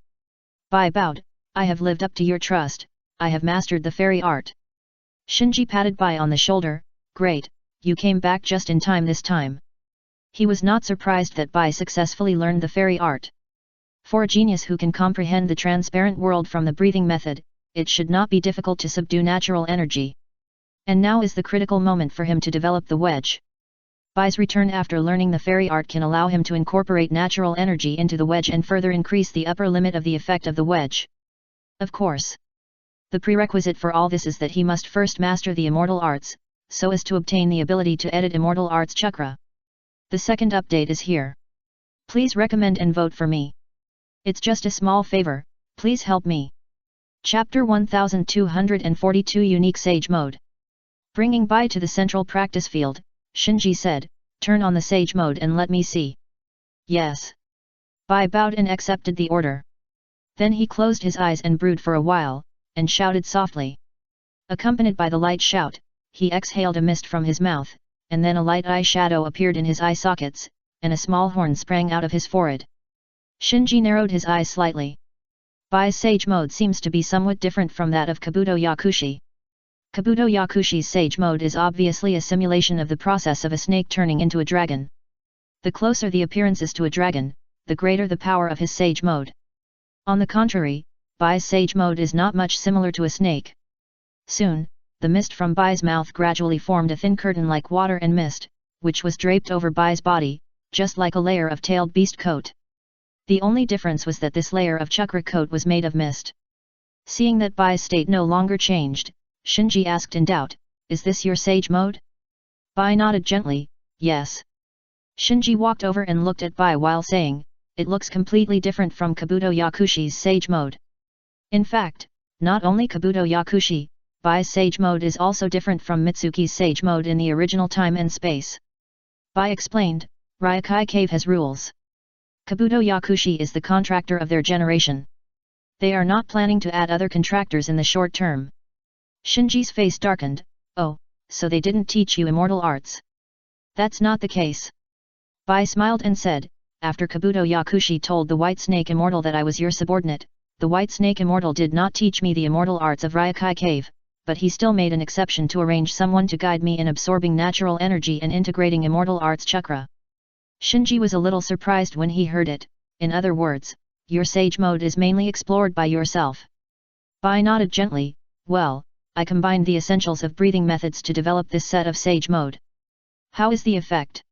Speaker 1: Bai bowed, "I have lived up to your trust, I have mastered the fairy art." Shinji patted Bai on the shoulder, "Great, you came back just in time this time." He was not surprised that Bai successfully learned the fairy art. For a genius who can comprehend the transparent world from the breathing method, it should not be difficult to subdue natural energy. And now is the critical moment for him to develop the wedge. Bai's return after learning the fairy art can allow him to incorporate natural energy into the wedge and further increase the upper limit of the effect of the wedge. Of course, the prerequisite for all this is that he must first master the immortal arts, so as to obtain the ability to edit immortal arts chakra. The second update is here. Please recommend and vote for me. It's just a small favor, please help me. Chapter 1242 Unique Sage Mode. Bringing Bai to the central practice field, Shinji said, "Turn on the sage mode and let me see." "Yes." Bai bowed and accepted the order. Then he closed his eyes and brooded for a while, and shouted softly. Accompanied by the light shout, he exhaled a mist from his mouth, and then a light eye shadow appeared in his eye sockets, and a small horn sprang out of his forehead. Shinji narrowed his eyes slightly. Bai's sage mode seems to be somewhat different from that of Kabuto Yakushi. Kabuto Yakushi's sage mode is obviously a simulation of the process of a snake turning into a dragon. The closer the appearance is to a dragon, the greater the power of his sage mode. On the contrary, Bai's sage mode is not much similar to a snake. Soon, the mist from Bai's mouth gradually formed a thin curtain like water and mist, which was draped over Bai's body, just like a layer of tailed beast coat. The only difference was that this layer of chakra coat was made of mist. Seeing that Bai's state no longer changed, Shinji asked in doubt, "Is this your sage mode?" Bai nodded gently, "Yes." Shinji walked over and looked at Bai while saying, "It looks completely different from Kabuto Yakushi's sage mode." In fact, not only Kabuto Yakushi, Bai's sage mode is also different from Mitsuki's sage mode in the original time and space. Bai explained, "Ryokai Cave has rules. Kabuto Yakushi is the contractor of their generation. They are not planning to add other contractors in the short term." Shinji's face darkened, "Oh, so they didn't teach you immortal arts?" "That's not the case." Bai smiled and said, "After Kabuto Yakushi told the White Snake Immortal that I was your subordinate, the White Snake Immortal did not teach me the immortal arts of Ryokai Cave, but he still made an exception to arrange someone to guide me in absorbing natural energy and integrating immortal arts chakra." Shinji was a little surprised when he heard it. "In other words, your sage mode is mainly explored by yourself." Bai nodded gently, "Well, I combined the essentials of breathing methods to develop this set of sage mode." "How is the effect?"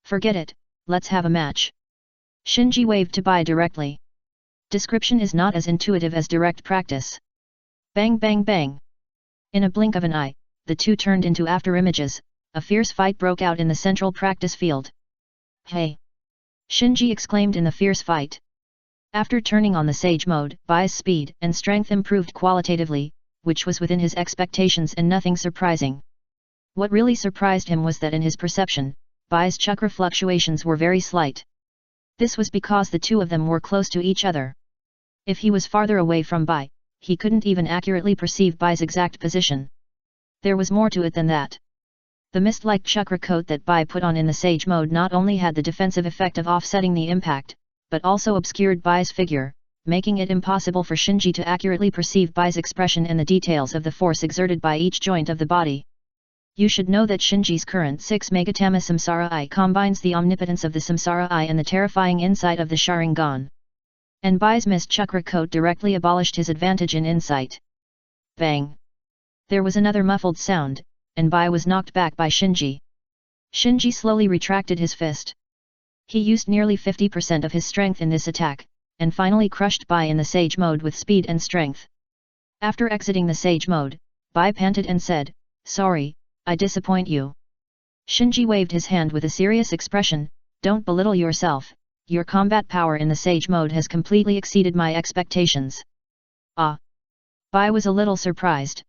Speaker 1: "Forget it, let's have a match." Shinji waved to Bai directly. Description is not as intuitive as direct practice. Bang bang bang. In a blink of an eye, the two turned into afterimages. A fierce fight broke out in the central practice field. "Hey!" Shinji exclaimed in the fierce fight. After turning on the sage mode, Bai's speed and strength improved qualitatively, which was within his expectations and nothing surprising. What really surprised him was that in his perception, Bai's chakra fluctuations were very slight. This was because the two of them were close to each other. If he was farther away from Bai, he couldn't even accurately perceive Bai's exact position. There was more to it than that. The mist-like chakra coat that Bai put on in the sage mode not only had the defensive effect of offsetting the impact, but also obscured Bai's figure, making it impossible for Shinji to accurately perceive Bai's expression and the details of the force exerted by each joint of the body. You should know that Shinji's current 6 Megatama Samsara Eye combines the omnipotence of the Samsara Eye and the terrifying insight of the Sharingan. And Bai's mist chakra coat directly abolished his advantage in insight. Bang! There was another muffled sound, and Bai was knocked back by Shinji. Shinji slowly retracted his fist. He used nearly 50% of his strength in this attack, and finally crushed Bai in the sage mode with speed and strength. After exiting the sage mode, Bai panted and said, "Sorry, I disappoint you." Shinji waved his hand with a serious expression, "Don't belittle yourself, your combat power in the sage mode has completely exceeded my expectations." Ah! Bai was a little surprised.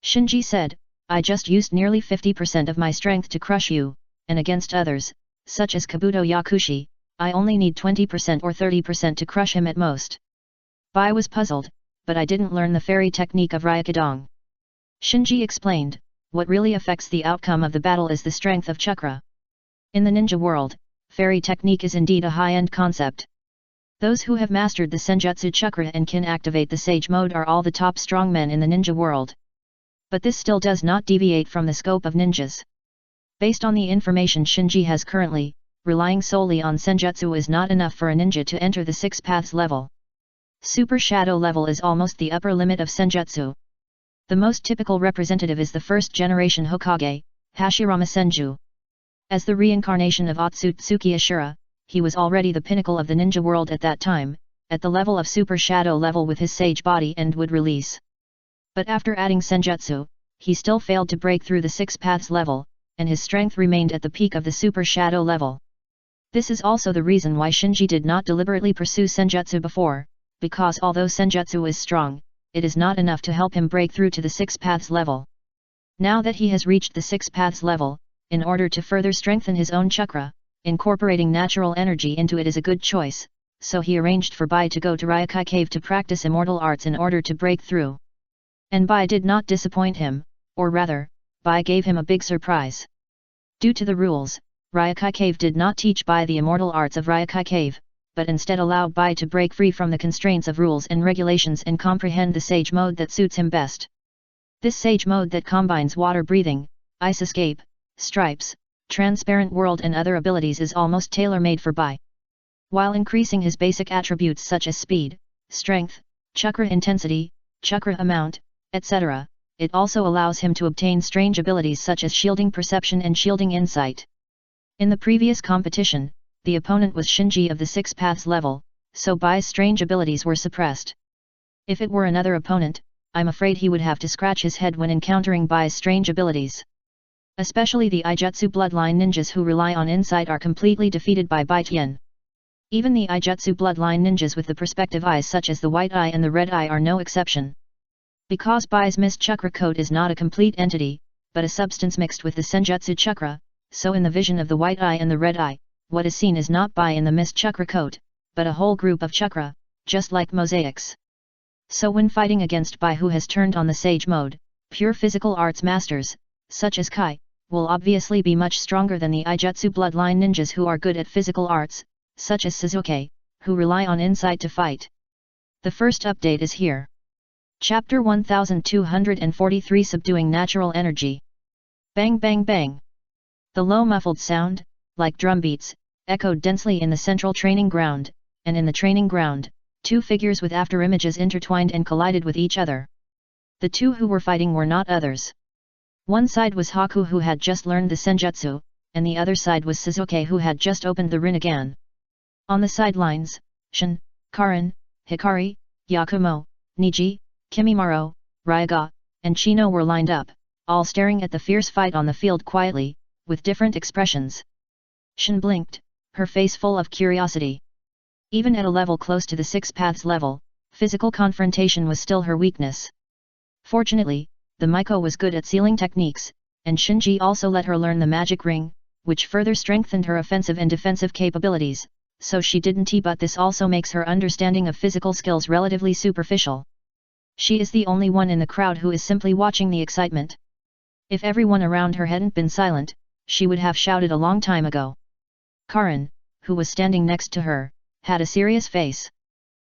Speaker 1: Shinji said, I just used nearly 50% of my strength to crush you, and against others, such as Kabuto Yakushi, I only need 20% or 30% to crush him at most. Bai was puzzled, but I didn't learn the fairy technique of Ryukadong. Shinji explained, what really affects the outcome of the battle is the strength of chakra. In the ninja world, fairy technique is indeed a high-end concept. Those who have mastered the Senjutsu chakra and can activate the sage mode are all the top strongmen in the ninja world. But this still does not deviate from the scope of ninjas. Based on the information Shinji has currently, relying solely on Senjutsu is not enough for a ninja to enter the 6 paths level. Super Shadow level is almost the upper limit of Senjutsu. The most typical representative is the first generation Hokage, Hashirama Senju. As the reincarnation of Otsutsuki Ashura, he was already the pinnacle of the ninja world at that time, at the level of Super Shadow level with his sage body and would release. But after adding Senjutsu, he still failed to break through the 6 paths level, and his strength remained at the peak of the Super Shadow level. This is also the reason why Shinji did not deliberately pursue Senjutsu before, because although Senjutsu is strong, it is not enough to help him break through to the 6 paths level. Now that he has reached the 6 paths level, in order to further strengthen his own chakra, incorporating natural energy into it is a good choice, so he arranged for Bai to go to Ryukai Cave to practice immortal arts in order to break through. And Bai did not disappoint him, or rather, Bai gave him a big surprise. Due to the rules, Ryukai Cave did not teach Bai the immortal arts of Ryukai Cave, but instead allowed Bai to break free from the constraints of rules and regulations and comprehend the sage mode that suits him best. This sage mode that combines water breathing, ice escape, stripes, transparent world and other abilities is almost tailor-made for Bai. While increasing his basic attributes such as speed, strength, chakra intensity, chakra amount, etc., it also allows him to obtain strange abilities such as shielding perception and shielding insight. In the previous competition, the opponent was Shinji of the 6 paths level, so Bai's strange abilities were suppressed. If it were another opponent, I'm afraid he would have to scratch his head when encountering Bai's strange abilities. Especially the Ijutsu bloodline ninjas who rely on insight are completely defeated by Bai Tian. Even the Ijutsu bloodline ninjas with the perspective eyes such as the white eye and the red eye are no exception. Because Bai's mist chakra coat is not a complete entity, but a substance mixed with the Senjutsu chakra, so in the vision of the white eye and the red eye, what is seen is not Bai in the mist chakra coat, but a whole group of chakra, just like mosaics. So when fighting against Bai who has turned on the sage mode, pure physical arts masters, such as Kai, will obviously be much stronger than the Ijutsu bloodline ninjas who are good at physical arts, such as Suzuki, who rely on insight to fight. The first update is here. Chapter 1243 Subduing Natural Energy. Bang bang bang. The low muffled sound, like drum beats, echoed densely in the central training ground, and in the training ground, 2 figures with afterimages intertwined and collided with each other. The 2 who were fighting were not others. One side was Haku who had just learned the Senjutsu, and the other side was Suzuki who had just opened the Rinnegan. On the sidelines, Shin, Karin, Hikari, Yakumo, Niji, Kimimaro, Ryuga, and Chino were lined up, all staring at the fierce fight on the field quietly, with different expressions. Shin blinked, her face full of curiosity. Even at a level close to the 6 paths level, physical confrontation was still her weakness. Fortunately, the Miko was good at sealing techniques, and Shinji also let her learn the magic ring, which further strengthened her offensive and defensive capabilities, so she didn't but this also makes her understanding of physical skills relatively superficial. She is the only one in the crowd who is simply watching the excitement. If everyone around her hadn't been silent, she would have shouted a long time ago. Karin, who was standing next to her, had a serious face.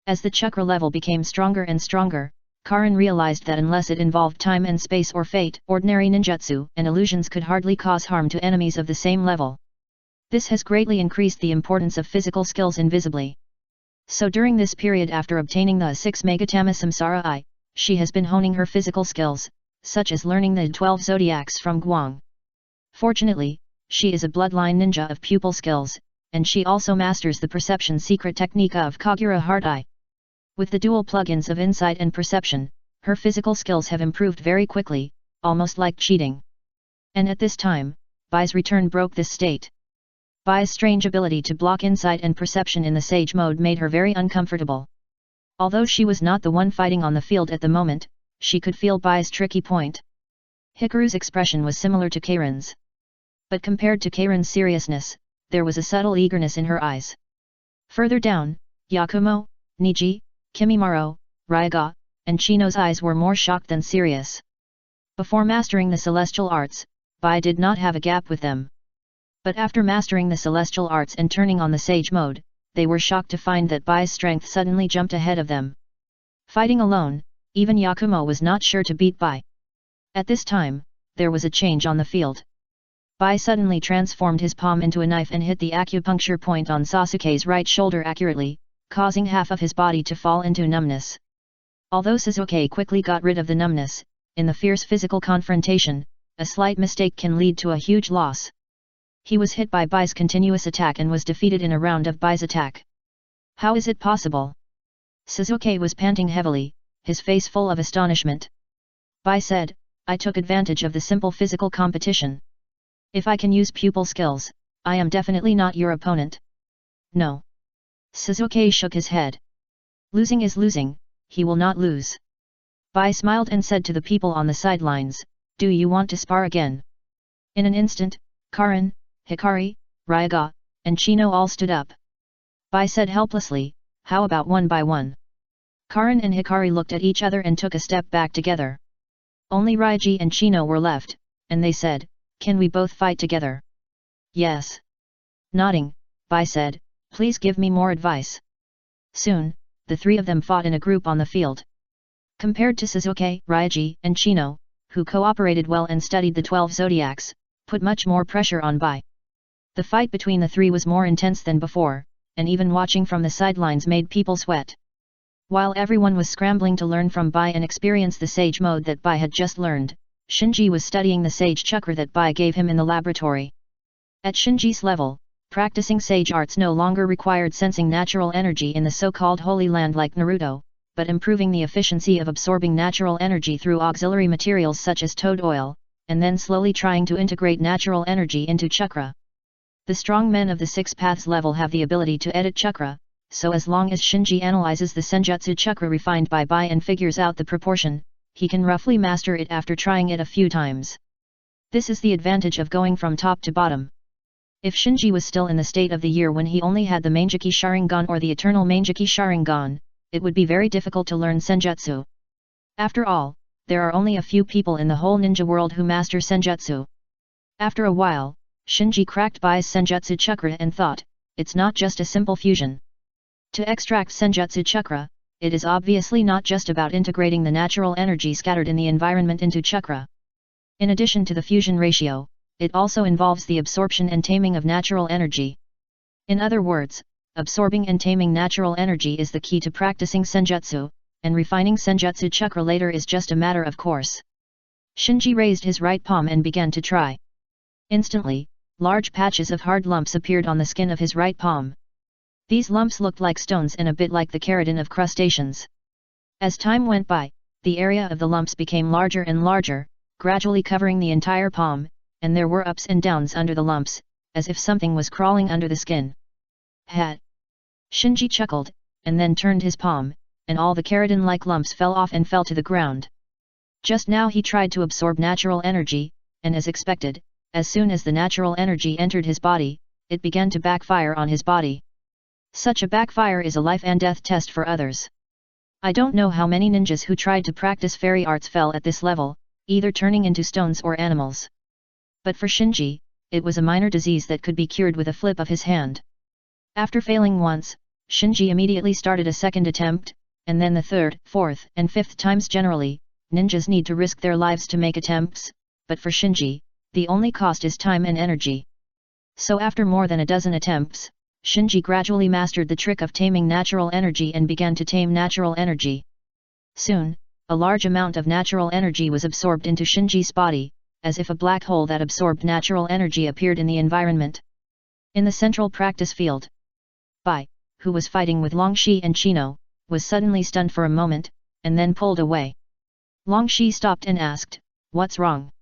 Speaker 1: As the chakra level became stronger and stronger, Karin realized that unless it involved time and space or fate, ordinary ninjutsu and illusions could hardly cause harm to enemies of the same level. This has greatly increased the importance of physical skills invisibly. So during this period after obtaining the 6 Megatama Samsara Eye, she has been honing her physical skills, such as learning the 12 zodiacs from Guang. Fortunately, she is a bloodline ninja of pupil skills, and she also masters the perception secret technique of Kagura Heart Eye. With the dual plugins of insight and perception, her physical skills have improved very quickly, almost like cheating. And at this time, Bai's return broke this state. Bai's strange ability to block insight and perception in the sage mode made her very uncomfortable. Although she was not the one fighting on the field at the moment, she could feel Bai's tricky point. Hikaru's expression was similar to Keirin's. But compared to Keirin's seriousness, there was a subtle eagerness in her eyes. Further down, Yakumo, Niji, Kimimaro, Ryaga, and Chino's eyes were more shocked than serious. Before mastering the celestial arts, Bai did not have a gap with them. But after mastering the celestial arts and turning on the sage mode, they were shocked to find that Bai's strength suddenly jumped ahead of them. Fighting alone, even Yakumo was not sure to beat Bai. At this time, there was a change on the field. Bai suddenly transformed his palm into a knife and hit the acupuncture point on Sasuke's right shoulder accurately, causing half of his body to fall into numbness. Although Sasuke quickly got rid of the numbness, in the fierce physical confrontation, a slight mistake can lead to a huge loss. He was hit by Bai's continuous attack and was defeated in a round of Bai's attack. How is it possible? Sasuke was panting heavily, his face full of astonishment. Bai said, I took advantage of the simple physical competition. If I can use pupil skills, I am definitely not your opponent. No. Sasuke shook his head. Losing is losing, he will not lose. Bai smiled and said to the people on the sidelines, do you want to spar again? In an instant, Karin, Hikari, Ryaga, and Chino all stood up. Bai said helplessly, how about one by one? Karin and Hikari looked at each other and took a step back together. Only Ryuji and Chino were left, and they said, can we both fight together? Yes. Nodding, Bai said, please give me more advice. Soon, the three of them fought in a group on the field. Compared to Sasuke, Ryuji, and Chino, who cooperated well and studied the 12 zodiacs, put much more pressure on Bai. The fight between the three was more intense than before, and even watching from the sidelines made people sweat. While everyone was scrambling to learn from Bai and experience the sage mode that Bai had just learned, Shinji was studying the sage chakra that Bai gave him in the laboratory. At Shinji's level, practicing sage arts no longer required sensing natural energy in the so-called Holy Land like Naruto, but improving the efficiency of absorbing natural energy through auxiliary materials such as toad oil, and then slowly trying to integrate natural energy into chakra. The strong men of the 6 paths level have the ability to edit chakra, so as long as Shinji analyzes the senjutsu chakra refined by Bai and figures out the proportion, he can roughly master it after trying it a few times. This is the advantage of going from top to bottom. If Shinji was still in the state of the year when he only had the Manjiki Sharingan or the Eternal Manjiki Sharingan, it would be very difficult to learn senjutsu. After all, there are only a few people in the whole ninja world who master senjutsu. After a while, Shinji cracked Bai's senjutsu chakra and thought, it's not just a simple fusion. To extract senjutsu chakra, it is obviously not just about integrating the natural energy scattered in the environment into chakra. In addition to the fusion ratio, it also involves the absorption and taming of natural energy. In other words, absorbing and taming natural energy is the key to practicing senjutsu, and refining senjutsu chakra later is just a matter of course. Shinji raised his right palm and began to try. Instantly, large patches of hard lumps appeared on the skin of his right palm. These lumps looked like stones and a bit like the keratin of crustaceans. As time went by, the area of the lumps became larger and larger, gradually covering the entire palm, and there were ups and downs under the lumps, as if something was crawling under the skin. Ha! Shinji chuckled, and then turned his palm, and all the keratin-like lumps fell off and fell to the ground. Just now he tried to absorb natural energy, and as expected, as soon as the natural energy entered his body, it began to backfire on his body. Such a backfire is a life and death test for others. I don't know how many ninjas who tried to practice fairy arts fell at this level, either turning into stones or animals. But for Shinji, it was a minor disease that could be cured with a flip of his hand. After failing once, Shinji immediately started a second attempt, and then the third, fourth, and fifth times. Generally, ninjas need to risk their lives to make attempts, but for Shinji, the only cost is time and energy. So after more than a dozen attempts, Shinji gradually mastered the trick of taming natural energy and began to tame natural energy. Soon, a large amount of natural energy was absorbed into Shinji's body, as if a black hole that absorbed natural energy appeared in the environment. In the central practice field, Bai, who was fighting with Longshi and Chino, was suddenly stunned for a moment, and then pulled away. Longshi stopped and asked, "What's wrong?"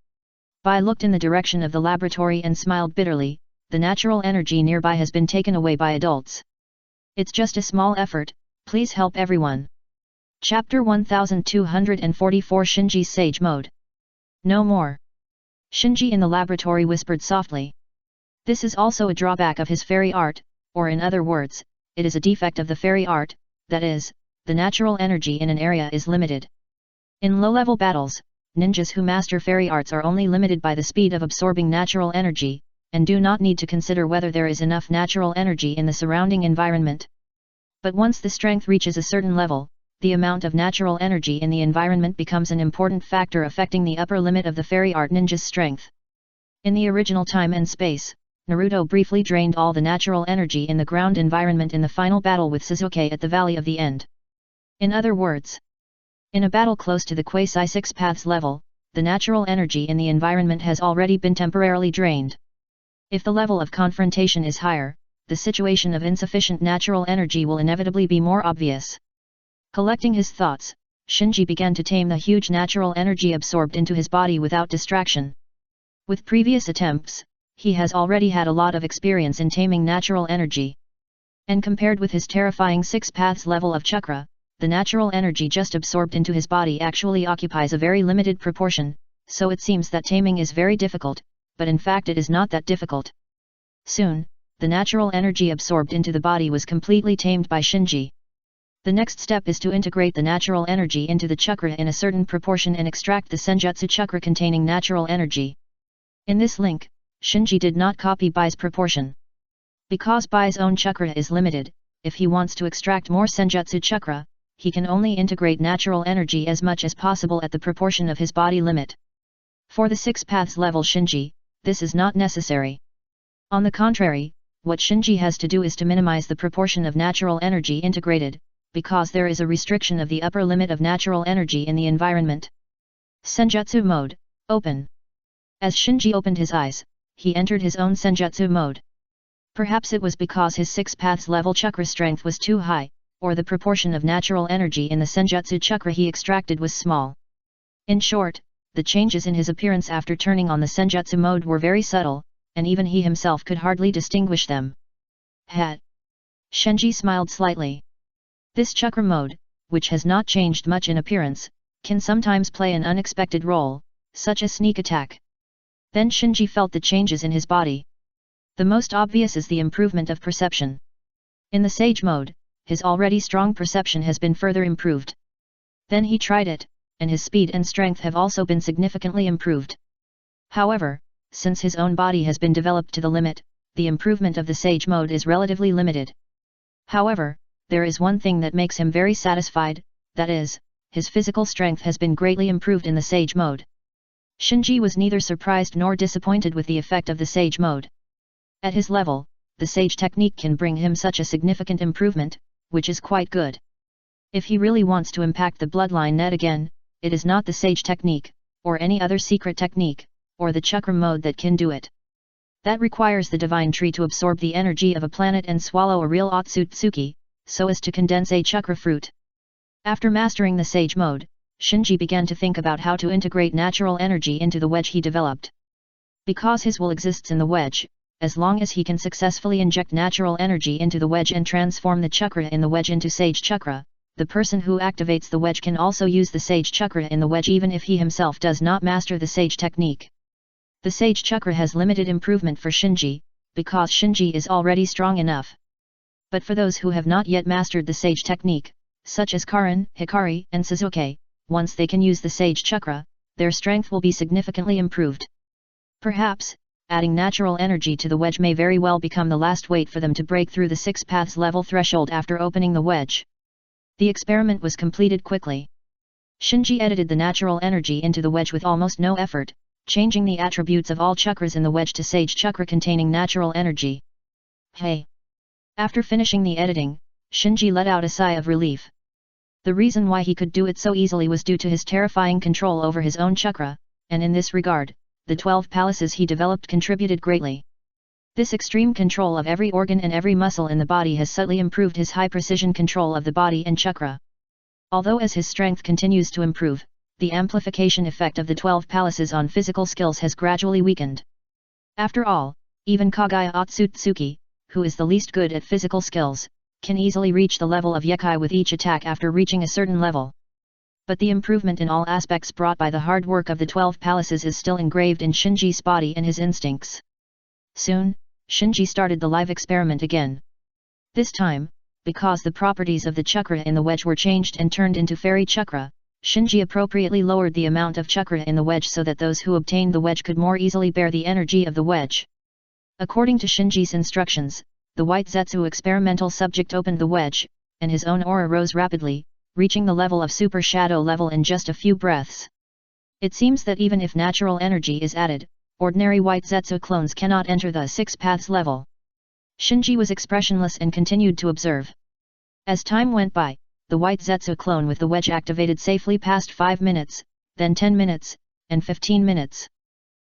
Speaker 1: Bai looked in the direction of the laboratory and smiled bitterly. The natural energy nearby has been taken away by adults. It's just a small effort, please help everyone. Chapter 1244 Shinji's Sage Mode. No more. Shinji in the laboratory whispered softly. This is also a drawback of his fairy art, or in other words, it is a defect of the fairy art, that is, the natural energy in an area is limited. In low-level battles, ninjas who master fairy arts are only limited by the speed of absorbing natural energy, and do not need to consider whether there is enough natural energy in the surrounding environment. But once the strength reaches a certain level, the amount of natural energy in the environment becomes an important factor affecting the upper limit of the fairy art ninja's strength. In the original time and space, Naruto briefly drained all the natural energy in the ground environment in the final battle with Sasuke at the Valley of the End. In other words, in a battle close to the Quasi Six Paths level, the natural energy in the environment has already been temporarily drained. If the level of confrontation is higher, the situation of insufficient natural energy will inevitably be more obvious. Collecting his thoughts, Shinji began to tame the huge natural energy absorbed into his body without distraction. With previous attempts, he has already had a lot of experience in taming natural energy. And compared with his terrifying Six Paths level of chakra, the natural energy just absorbed into his body actually occupies a very limited proportion, so it seems that taming is very difficult, but in fact it is not that difficult. Soon, the natural energy absorbed into the body was completely tamed by Shinji. The next step is to integrate the natural energy into the chakra in a certain proportion and extract the senjutsu chakra containing natural energy. In this link, Shinji did not copy Bai's proportion. Because Bai's own chakra is limited, if he wants to extract more senjutsu chakra, he can only integrate natural energy as much as possible at the proportion of his body limit. For the Six Paths level Shinji, this is not necessary. On the contrary, what Shinji has to do is to minimize the proportion of natural energy integrated, because there is a restriction of the upper limit of natural energy in the environment. Senjutsu mode, open. As Shinji opened his eyes, he entered his own senjutsu mode. Perhaps it was because his Six Paths level chakra strength was too high, or the proportion of natural energy in the senjutsu chakra he extracted was small. In short, the changes in his appearance after turning on the senjutsu mode were very subtle, and even he himself could hardly distinguish them. Hat. Shinji smiled slightly. This chakra mode, which has not changed much in appearance, can sometimes play an unexpected role, such as sneak attack. Then Shinji felt the changes in his body. The most obvious is the improvement of perception. In the Sage mode, his already strong perception has been further improved. Then he tried it, and his speed and strength have also been significantly improved. However, since his own body has been developed to the limit, the improvement of the Sage mode is relatively limited. However, there is one thing that makes him very satisfied, that is, his physical strength has been greatly improved in the Sage mode. Shinji was neither surprised nor disappointed with the effect of the Sage mode. At his level, the Sage technique can bring him such a significant improvement, which is quite good. If he really wants to impact the bloodline net again, it is not the Sage technique, or any other secret technique, or the chakra mode that can do it. That requires the divine tree to absorb the energy of a planet and swallow a real Otsutsuki, so as to condense a chakra fruit. After mastering the Sage mode, Shinji began to think about how to integrate natural energy into the wedge he developed. Because his will exists in the wedge, as long as he can successfully inject natural energy into the wedge and transform the chakra in the wedge into Sage chakra, the person who activates the wedge can also use the Sage chakra in the wedge even if he himself does not master the Sage technique. The Sage chakra has limited improvement for Shinji, because Shinji is already strong enough. But for those who have not yet mastered the Sage technique, such as Karin, Hikari, and Sasuke, once they can use the Sage chakra, their strength will be significantly improved. Perhaps, adding natural energy to the wedge may very well become the last wait for them to break through the Six Paths level threshold after opening the wedge. The experiment was completed quickly. Shinji edited the natural energy into the wedge with almost no effort, changing the attributes of all chakras in the wedge to Sage chakra containing natural energy. Hey! After finishing the editing, Shinji let out a sigh of relief. The reason why he could do it so easily was due to his terrifying control over his own chakra, and in this regard, the 12 palaces he developed contributed greatly. This extreme control of every organ and every muscle in the body has subtly improved his high-precision control of the body and chakra. Although as his strength continues to improve, the amplification effect of the 12 palaces on physical skills has gradually weakened. After all, even Kagaya Otsutsuki, who is the least good at physical skills, can easily reach the level of Yekai with each attack after reaching a certain level. But the improvement in all aspects brought by the hard work of the 12 palaces is still engraved in Shinji's body and his instincts. Soon, Shinji started the live experiment again. This time, because the properties of the chakra in the wedge were changed and turned into fairy chakra, Shinji appropriately lowered the amount of chakra in the wedge so that those who obtained the wedge could more easily bear the energy of the wedge. According to Shinji's instructions, the white Zetsu experimental subject opened the wedge, and his own aura rose rapidly, reaching the level of super shadow level in just a few breaths. It seems that even if natural energy is added, ordinary white Zetsu clones cannot enter the 6 paths level. Shinji was expressionless and continued to observe. As time went by, the white Zetsu clone with the wedge activated safely passed 5 minutes, then 10 minutes, and 15 minutes.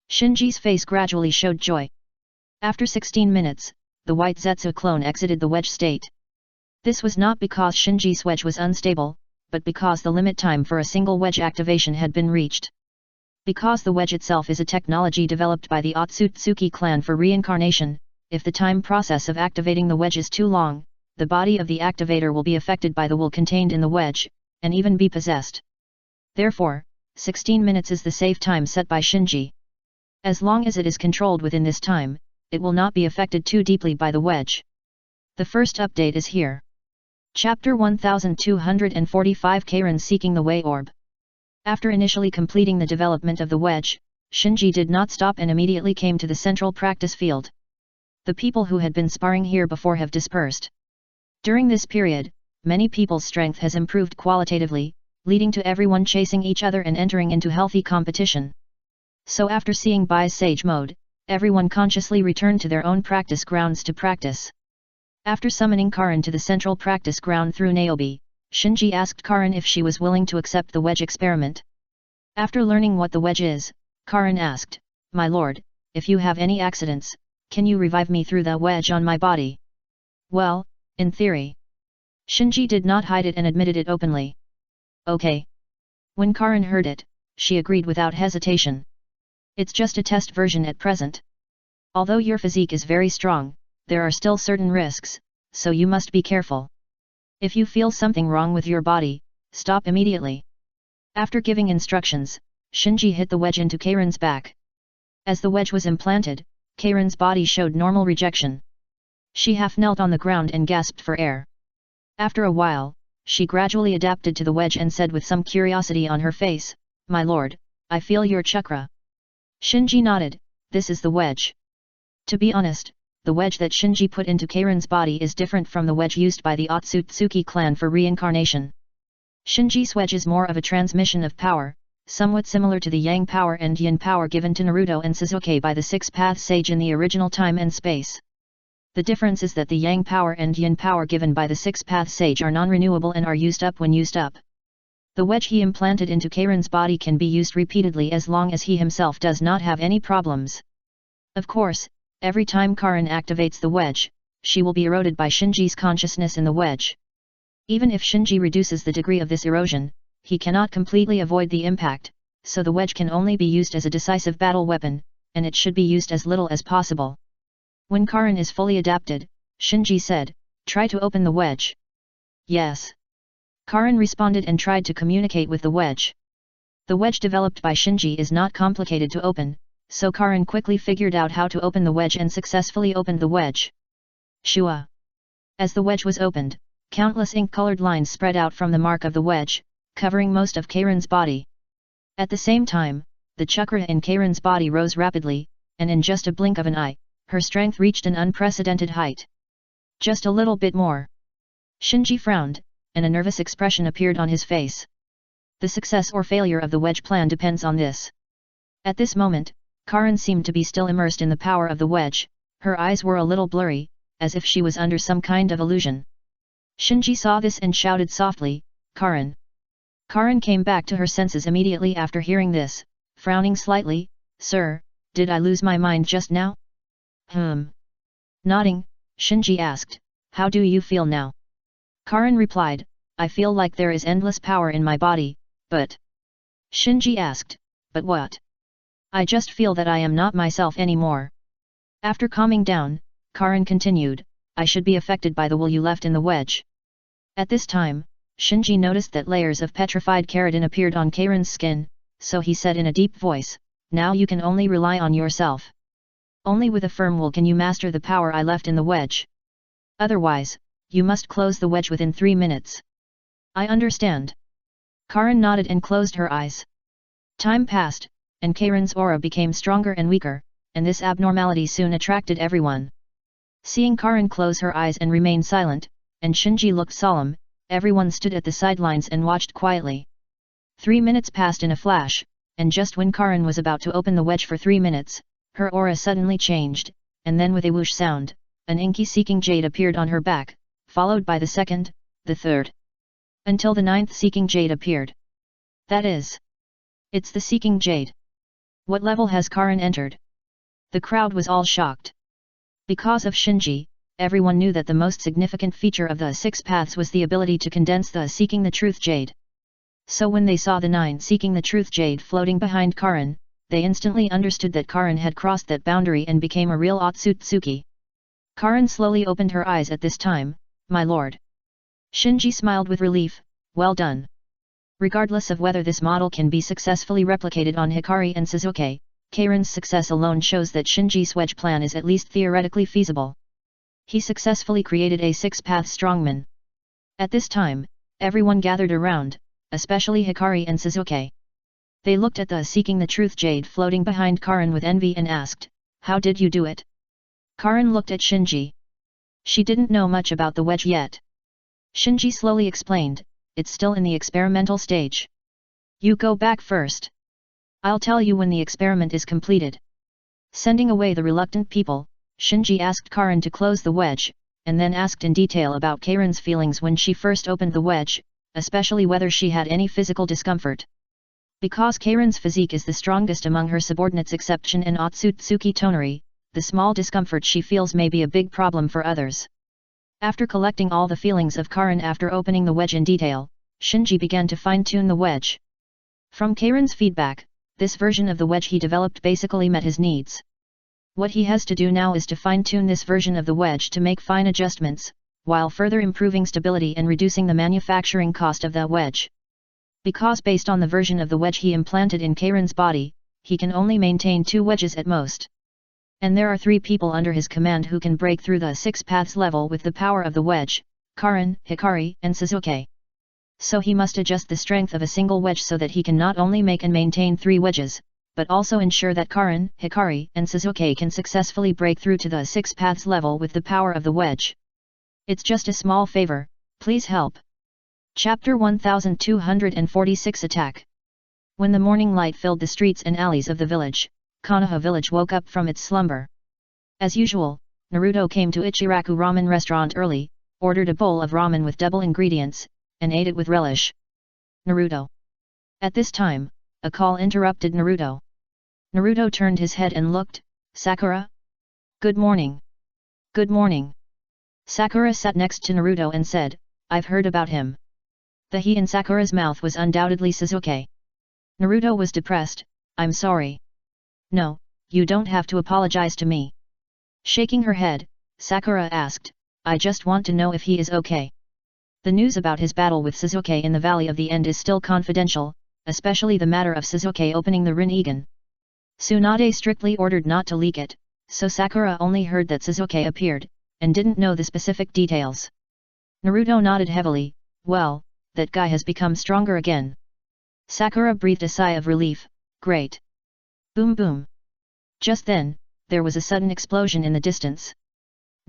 Speaker 1: Shinji's face gradually showed joy. After 16 minutes, the white Zetsu clone exited the wedge state. This was not because Shinji's wedge was unstable, but because the limit time for a single wedge activation had been reached. Because the wedge itself is a technology developed by the Otsutsuki clan for reincarnation, if the time process of activating the wedge is too long, the body of the activator will be affected by the will contained in the wedge, and even be possessed. Therefore, 16 minutes is the safe time set by Shinji. As long as it is controlled within this time, it will not be affected too deeply by the wedge. The first update is here. Chapter 1245 Karin Seeking the Way Orb. After initially completing the development of the wedge, Shinji did not stop and immediately came to the central practice field. The people who had been sparring here before have dispersed. During this period, many people's strength has improved qualitatively, leading to everyone chasing each other and entering into healthy competition. So after seeing Bai's sage mode, everyone consciously returned to their own practice grounds to practice. After summoning Karin to the central practice ground through Niobe, Shinji asked Karin if she was willing to accept the wedge experiment. After learning what the wedge is, Karin asked, "My lord, if you have any accidents, can you revive me through the wedge on my body?" "Well, in theory." Shinji did not hide it and admitted it openly. "Okay." When Karin heard it, she agreed without hesitation. "It's just a test version at present. Although your physique is very strong, there are still certain risks, so you must be careful. If you feel something wrong with your body, stop immediately." After giving instructions, Shinji hit the wedge into Karin's back. As the wedge was implanted, Karin's body showed normal rejection. She half knelt on the ground and gasped for air. After a while, she gradually adapted to the wedge and said with some curiosity on her face, "My lord, I feel your chakra." Shinji nodded, "This is the wedge." To be honest, the wedge that Shinji put into Karin's body is different from the wedge used by the Otsutsuki clan for reincarnation. Shinji's wedge is more of a transmission of power, somewhat similar to the Yang power and Yin power given to Naruto and Sasuke by the Six-Path Sage in the original time and space. The difference is that the Yang power and Yin power given by the Six-Path Sage are non-renewable and are used up when used up. The wedge he implanted into Karin's body can be used repeatedly as long as he himself does not have any problems. Of course, every time Karin activates the wedge, she will be eroded by Shinji's consciousness in the wedge. Even if Shinji reduces the degree of this erosion, he cannot completely avoid the impact, so the wedge can only be used as a decisive battle weapon, and it should be used as little as possible. When Karin is fully adapted, Shinji said, "Try to open the wedge." "Yes." Karin responded and tried to communicate with the wedge. The wedge developed by Shinji is not complicated to open, so Karin quickly figured out how to open the wedge and successfully opened the wedge. Shua! As the wedge was opened, countless ink-colored lines spread out from the mark of the wedge, covering most of Karin's body. At the same time, the chakra in Karin's body rose rapidly, and in just a blink of an eye, her strength reached an unprecedented height. "Just a little bit more." Shinji frowned, and a nervous expression appeared on his face. The success or failure of the wedge plan depends on this. At this moment, Karin seemed to be still immersed in the power of the wedge, her eyes were a little blurry, as if she was under some kind of illusion. Shinji saw this and shouted softly, "Karin!" Karin came back to her senses immediately after hearing this, frowning slightly, "Sir, did I lose my mind just now?" Nodding, Shinji asked, "How do you feel now?" Karin replied, "I feel like there is endless power in my body, but..." Shinji asked, "But what?" "I just feel that I am not myself anymore." After calming down, Karin continued, "I should be affected by the will you left in the wedge." At this time, Shinji noticed that layers of petrified keratin appeared on Karen's skin, so he said in a deep voice, "Now you can only rely on yourself. Only with a firm will can you master the power I left in the wedge. Otherwise, you must close the wedge within 3 minutes." "I understand." Karen nodded and closed her eyes. Time passed, and Karen's aura became stronger and weaker, and this abnormality soon attracted everyone. Seeing Karen close her eyes and remain silent, and Shinji looked solemn, everyone stood at the sidelines and watched quietly. 3 minutes passed in a flash, and just when Karen was about to open the wedge for 3 minutes, her aura suddenly changed, and then with a whoosh sound, an inky seeking jade appeared on her back, followed by the second, the third, until the 9th seeking jade appeared. "That is, it's the seeking jade. What level has Karen entered?" The crowd was all shocked. Because of Shinji, everyone knew that the most significant feature of the 6 paths was the ability to condense the seeking the truth jade. So when they saw the 9 seeking the truth jade floating behind Karen, they instantly understood that Karen had crossed that boundary and became a real Otsutsuki. Karen slowly opened her eyes at this time. "My lord." Shinji smiled with relief, "Well done." Regardless of whether this model can be successfully replicated on Hikari and Suzuki, Karen's success alone shows that Shinji's wedge plan is at least theoretically feasible. He successfully created a 6-path strongman. At this time, everyone gathered around, especially Hikari and Suzuki. They looked at the seeking the truth jade floating behind Karen with envy and asked, "How did you do it?" Karen looked at Shinji. She didn't know much about the wedge yet. Shinji slowly explained, "It's still in the experimental stage. You go back first. I'll tell you when the experiment is completed." Sending away the reluctant people, Shinji asked Karen to close the wedge, and then asked in detail about Karen's feelings when she first opened the wedge, especially whether she had any physical discomfort. Because Karen's physique is the strongest among her subordinates except Shin and Otsutsuki Tonari, the small discomfort she feels may be a big problem for others. After collecting all the feelings of Karen after opening the wedge in detail, Shinji began to fine-tune the wedge. From Karen's feedback, this version of the wedge he developed basically met his needs. What he has to do now is to fine-tune this version of the wedge to make fine adjustments, while further improving stability and reducing the manufacturing cost of the wedge. Because based on the version of the wedge he implanted in Karen's body, he can only maintain 2 wedges at most. And there are 3 people under his command who can break through the 6 paths level with the power of the wedge, Karen, Hikari, and Suzuki. So he must adjust the strength of a single wedge so that he can not only make and maintain 3 wedges, but also ensure that Karen, Hikari, and Suzuki can successfully break through to the 6 paths level with the power of the wedge. It's just a small favor, please help. Chapter 1246 Attack. When the morning light filled the streets and alleys of the village, Konoha village woke up from its slumber. As usual, Naruto came to Ichiraku ramen restaurant early, ordered a bowl of ramen with double ingredients, and ate it with relish. Naruto. At this time, a call interrupted Naruto. Naruto turned his head and looked, "Sakura? Good morning." "Good morning." Sakura sat next to Naruto and said, "I've heard about him." The he in Sakura's mouth was undoubtedly Suzuki. Naruto was depressed, "I'm sorry." "No, you don't have to apologize to me." Shaking her head, Sakura asked, "I just want to know if he is okay." The news about his battle with Suzuki in the Valley of the End is still confidential, especially the matter of Suzuki opening the Rinnegan. Tsunade strictly ordered not to leak it, so Sakura only heard that Suzuki appeared, and didn't know the specific details. Naruto nodded heavily, "Well, that guy has become stronger again." Sakura breathed a sigh of relief, "Great." Boom boom. Just then, there was a sudden explosion in the distance.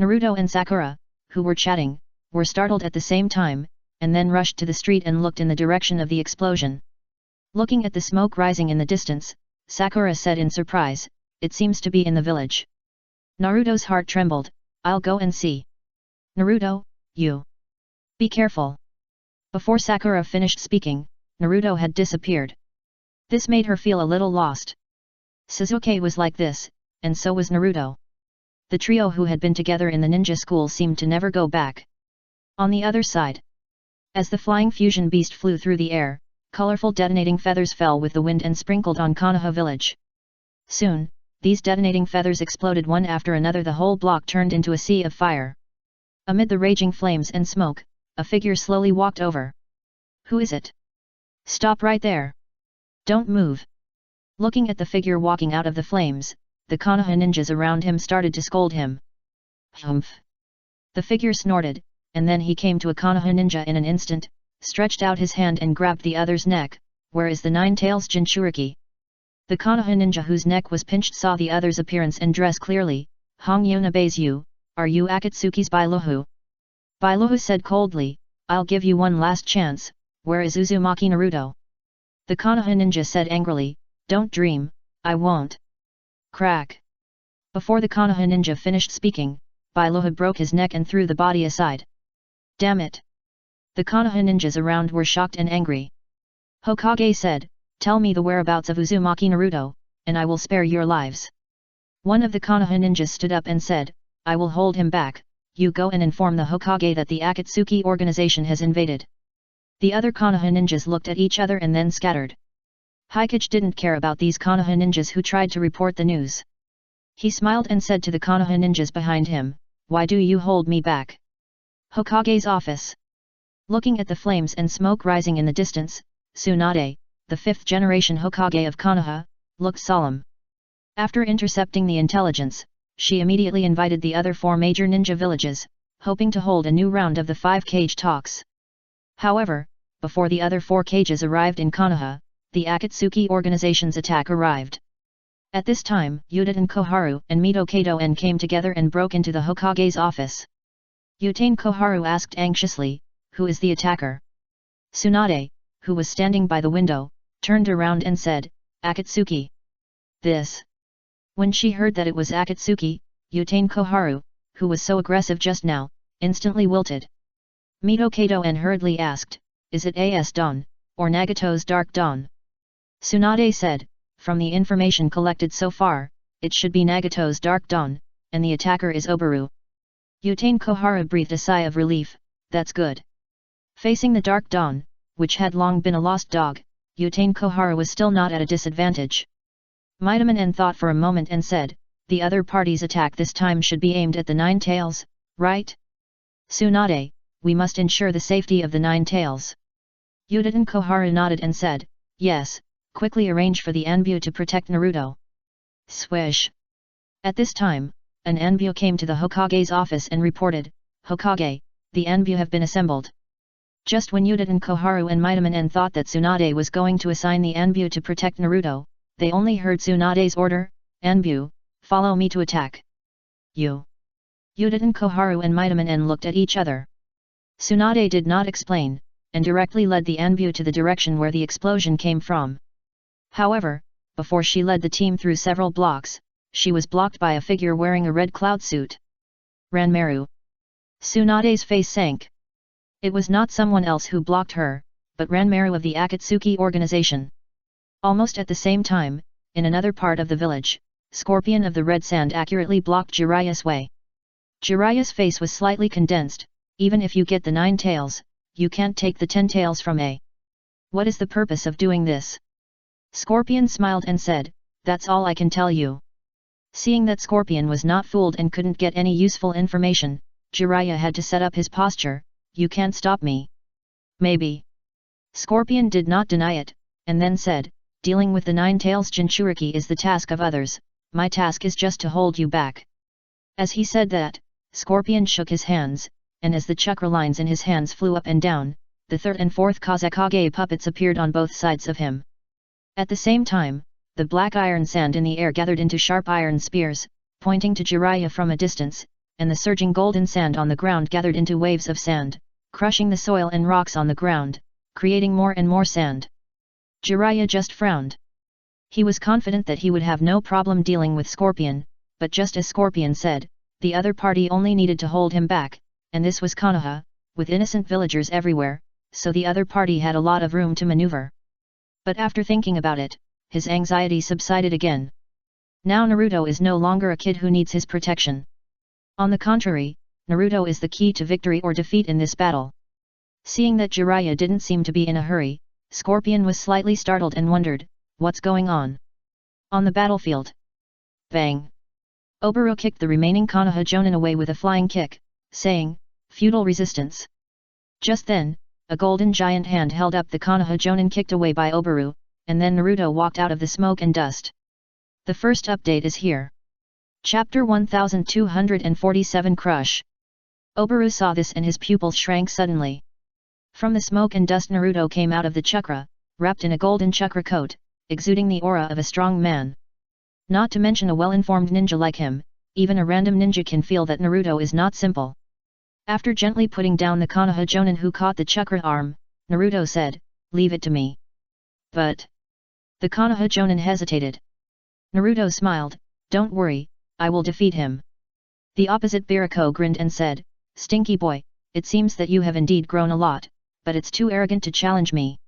Speaker 1: Naruto and Sakura, who were chatting, were startled at the same time, and then rushed to the street and looked in the direction of the explosion. Looking at the smoke rising in the distance, Sakura said in surprise, "It seems to be in the village." Naruto's heart trembled, "I'll go and see." "Naruto, you. Be careful." Before Sakura finished speaking, Naruto had disappeared. This made her feel a little lost. Suzuki was like this, and so was Naruto. The trio who had been together in the ninja school seemed to never go back. On the other side, as the flying fusion beast flew through the air, colorful detonating feathers fell with the wind and sprinkled on Konoha village. Soon, these detonating feathers exploded one after another. The whole block turned into a sea of fire. Amid the raging flames and smoke, a figure slowly walked over. Who is it? Stop right there. Don't move. Looking at the figure walking out of the flames, the Konoha ninjas around him started to scold him. Humph. The figure snorted, and then he came to a Konoha ninja in an instant, stretched out his hand and grabbed the other's neck. Where is the Nine Tails Jinchuriki? The Konoha ninja whose neck was pinched saw the other's appearance and dress clearly. Hongyu Nabezu, are you Akatsuki's Bailuhu? Bailuhu said coldly, I'll give you one last chance. Where is Uzumaki Naruto? The Konoha ninja said angrily, don't dream, I won't. Crack. Before the Konoha ninja finished speaking, Bailuhu broke his neck and threw the body aside. Damn it. The Konoha ninjas around were shocked and angry. Hokage said, tell me the whereabouts of Uzumaki Naruto, and I will spare your lives. One of the Konoha ninjas stood up and said, I will hold him back, you go and inform the Hokage that the Akatsuki organization has invaded. The other Konoha ninjas looked at each other and then scattered. Hikage didn't care about these Konoha ninjas who tried to report the news. He smiled and said to the Konoha ninjas behind him, why do you hold me back? Hokage's office. Looking at the flames and smoke rising in the distance, Tsunade, the fifth generation Hokage of Konoha, looked solemn. After intercepting the intelligence, she immediately invited the other 4 major ninja villages, hoping to hold a new round of the 5-cage talks. However, before the other 4 cages arrived in Konoha, the Akatsuki organization's attack arrived. At this time, Utaten Koharu and Mito Kato-en came together and broke into the Hokage's office. Utaten Koharu asked anxiously, who is the attacker? Tsunade, who was standing by the window, turned around and said, Akatsuki. This. When she heard that it was Akatsuki, Utaten Koharu, who was so aggressive just now, instantly wilted. Mito Kato-en hurriedly asked, is it AS Dawn, or Nagato's Dark Dawn? Tsunade said, from the information collected so far, it should be Nagato's Dark Dawn, and the attacker is Obaru. Utaten Koharu breathed a sigh of relief, that's good. Facing the Dark Dawn, which had long been a lost dog, Utaten Koharu was still not at a disadvantage. Mitoman thought for a moment and said, the other party's attack this time should be aimed at the Nine Tails, right? Tsunade, we must ensure the safety of the Nine Tails. Utaten Koharu nodded and said, yes, quickly arrange for the Anbu to protect Naruto. Swish. At this time, an Anbu came to the Hokage's office and reported, Hokage, the Anbu have been assembled. Just when Utaten Koharu and Mitoman thought that Tsunade was going to assign the Anbu to protect Naruto, they only heard Tsunade's order, Anbu, follow me to attack. You. Utaten Koharu and Mitoman looked at each other. Tsunade did not explain, and directly led the Anbu to the direction where the explosion came from. However, before she led the team through several blocks, she was blocked by a figure wearing a red cloud suit. Ranmaru. Tsunade's face sank. It was not someone else who blocked her, but Ranmaru of the Akatsuki organization. Almost at the same time, in another part of the village, Scorpion of the Red Sand accurately blocked Jiraiya's way. Jiraiya's face was slightly condensed, even if you get the 9 tails, you can't take the 10 tails from A. What is the purpose of doing this? Scorpion smiled and said, that's all I can tell you. Seeing that Scorpion was not fooled and couldn't get any useful information, Jiraiya had to set up his posture, you can't stop me. Maybe. Scorpion did not deny it, and then said, dealing with the 9 tails Jinchuriki is the task of others, my task is just to hold you back. As he said that, Scorpion shook his hands, and as the chakra lines in his hands flew up and down, the 3rd and 4th Kazekage puppets appeared on both sides of him. At the same time, the black iron sand in the air gathered into sharp iron spears, pointing to Jiraiya from a distance, and the surging golden sand on the ground gathered into waves of sand, crushing the soil and rocks on the ground, creating more and more sand. Jiraiya just frowned. He was confident that he would have no problem dealing with Scorpion, but just as Scorpion said, the other party only needed to hold him back, and this was Konoha, with innocent villagers everywhere, so the other party had a lot of room to maneuver. But after thinking about it, his anxiety subsided again. Now Naruto is no longer a kid who needs his protection. On the contrary, Naruto is the key to victory or defeat in this battle. Seeing that Jiraiya didn't seem to be in a hurry, Scorpion was slightly startled and wondered, what's going on? On the battlefield. Bang! Obaru kicked the remaining Konoha Jonin away with a flying kick, saying, Feudal resistance. Just then, a golden giant hand held up the Konoha Jonin kicked away by Obaru, and then Naruto walked out of the smoke and dust. The first update is here. Chapter 1247 Crush. Obaru saw this and his pupils shrank suddenly. From the smoke and dust Naruto came out of the chakra, wrapped in a golden chakra coat, exuding the aura of a strong man. Not to mention a well-informed ninja like him, even a random ninja can feel that Naruto is not simple. After gently putting down the Konoha Jonin who caught the chakra arm, Naruto said, "Leave it to me." But the Konoha Jonin hesitated. Naruto smiled, "Don't worry, I will defeat him." The opposite Biriko grinned and said, "Stinky boy, it seems that you have indeed grown a lot, but it's too arrogant to challenge me."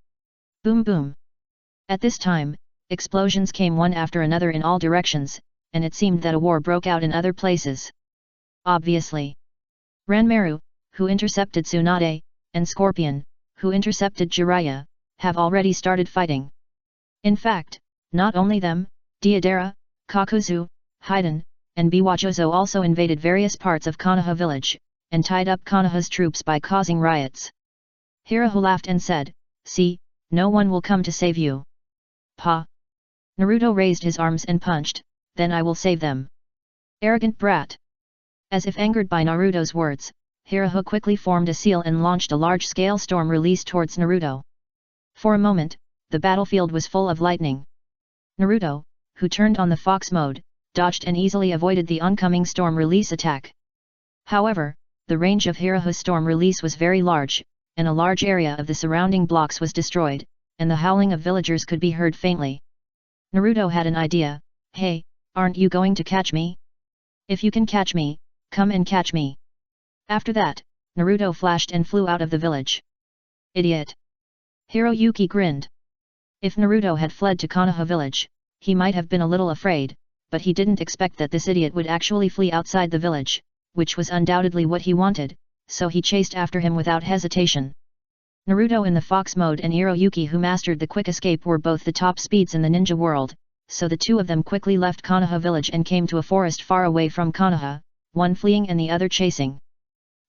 Speaker 1: Boom boom. At this time, explosions came one after another in all directions, and it seemed that a war broke out in other places. Obviously, Ranmaru, who intercepted Tsunade, and Scorpion, who intercepted Jiraiya, have already started fighting. In fact, not only them, Deidara, Kakuzu, Haiden, and Biwajozo also invaded various parts of Konoha village, and tied up Konoha's troops by causing riots. Hiraho laughed and said, "See, no one will come to save you." Pa! Naruto raised his arms and punched, "Then I will save them." Arrogant brat! As if angered by Naruto's words, Hiraho quickly formed a seal and launched a large-scale storm release towards Naruto. For a moment, the battlefield was full of lightning. Naruto, who turned on the fox mode, dodged and easily avoided the oncoming storm release attack. However, the range of Hiraho's storm release was very large, and a large area of the surrounding blocks was destroyed, and the howling of villagers could be heard faintly. Naruto had an idea, "Hey, aren't you going to catch me? If you can catch me, come and catch me." After that, Naruto flashed and flew out of the village. Idiot! Hiroyuki grinned. If Naruto had fled to Konoha village, he might have been a little afraid, but he didn't expect that this idiot would actually flee outside the village, which was undoubtedly what he wanted, so he chased after him without hesitation. Naruto in the fox mode and Hiroyuki who mastered the quick escape were both the top speeds in the ninja world, so the two of them quickly left Konoha village and came to a forest far away from Konoha, one fleeing and the other chasing.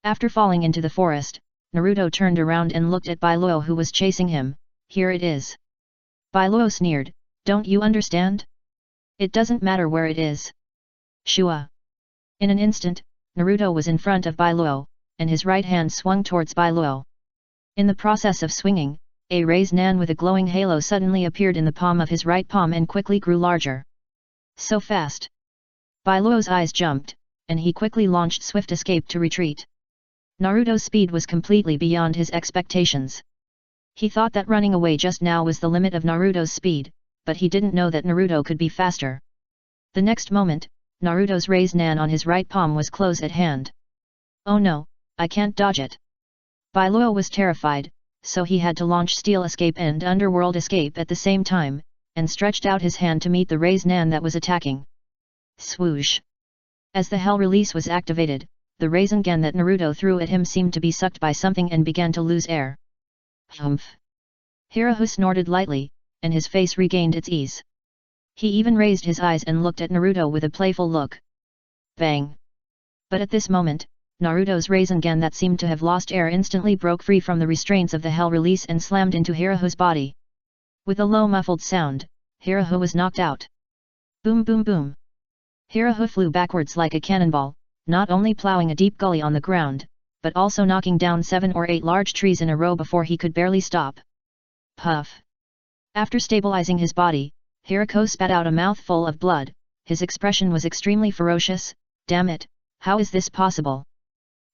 Speaker 1: After falling into the forest, Naruto turned around and looked at Bailuo who was chasing him. "Here it is." Bailuo sneered, "Don't you understand? It doesn't matter where it is." Shua! In an instant, Naruto was in front of Bailuo, and his right hand swung towards Bailuo. In the process of swinging, a raised nan with a glowing halo suddenly appeared in the palm of his right palm and quickly grew larger. So fast! Bailuo's eyes jumped, and he quickly launched swift escape to retreat. Naruto's speed was completely beyond his expectations. He thought that running away just now was the limit of Naruto's speed, but he didn't know that Naruto could be faster. The next moment, Naruto's raised nan on his right palm was close at hand. "Oh no, I can't dodge it." Bailuo was terrified, so he had to launch Steel Escape and Underworld Escape at the same time, and stretched out his hand to meet the raised nan that was attacking. Swoosh! As the Hell Release was activated, the Rasengan that Naruto threw at him seemed to be sucked by something and began to lose air. Humph! Hiraho snorted lightly, and his face regained its ease. He even raised his eyes and looked at Naruto with a playful look. Bang! But at this moment, Naruto's Rasengan that seemed to have lost air instantly broke free from the restraints of the Hell Release and slammed into Hiraho's body. With a low muffled sound, Hiraho was knocked out. Boom boom boom! Hiraho flew backwards like a cannonball, not only plowing a deep gully on the ground, but also knocking down 7 or 8 large trees in a row before he could barely stop. Puff! After stabilizing his body, Hiraho spat out a mouthful of blood. His expression was extremely ferocious. "Damn it, how is this possible?"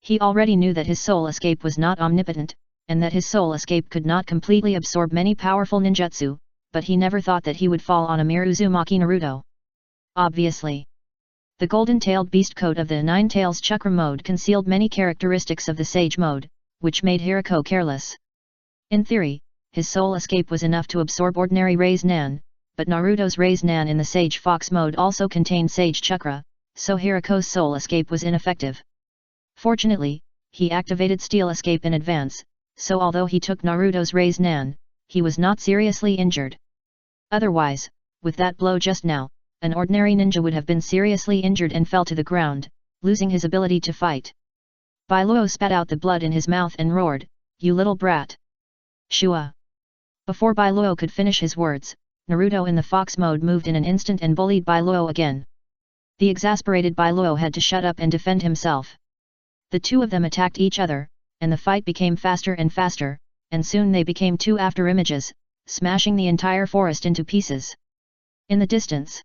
Speaker 1: He already knew that his soul escape was not omnipotent, and that his soul escape could not completely absorb many powerful ninjutsu, but he never thought that he would fall on a mere Uzumaki Naruto. Obviously, the golden-tailed beast coat of the Nine Tails Chakra mode concealed many characteristics of the Sage mode, which made Hiraho careless. In theory, his soul escape was enough to absorb ordinary Raise Nan, but Naruto's Raise Nan in the Sage Fox mode also contained Sage Chakra, so Hiraho's soul escape was ineffective. Fortunately, he activated Steel Escape in advance, so although he took Naruto's Raise Nan, he was not seriously injured. Otherwise, with that blow just now, an ordinary ninja would have been seriously injured and fell to the ground, losing his ability to fight. Bailuo spat out the blood in his mouth and roared, "You little brat! Shua! Before Bailuo could finish his words, Naruto in the fox mode moved in an instant and bullied Bailuo again. The exasperated Bailuo had to shut up and defend himself. The two of them attacked each other, and the fight became faster and faster, and soon they became two afterimages, smashing the entire forest into pieces. In the distance,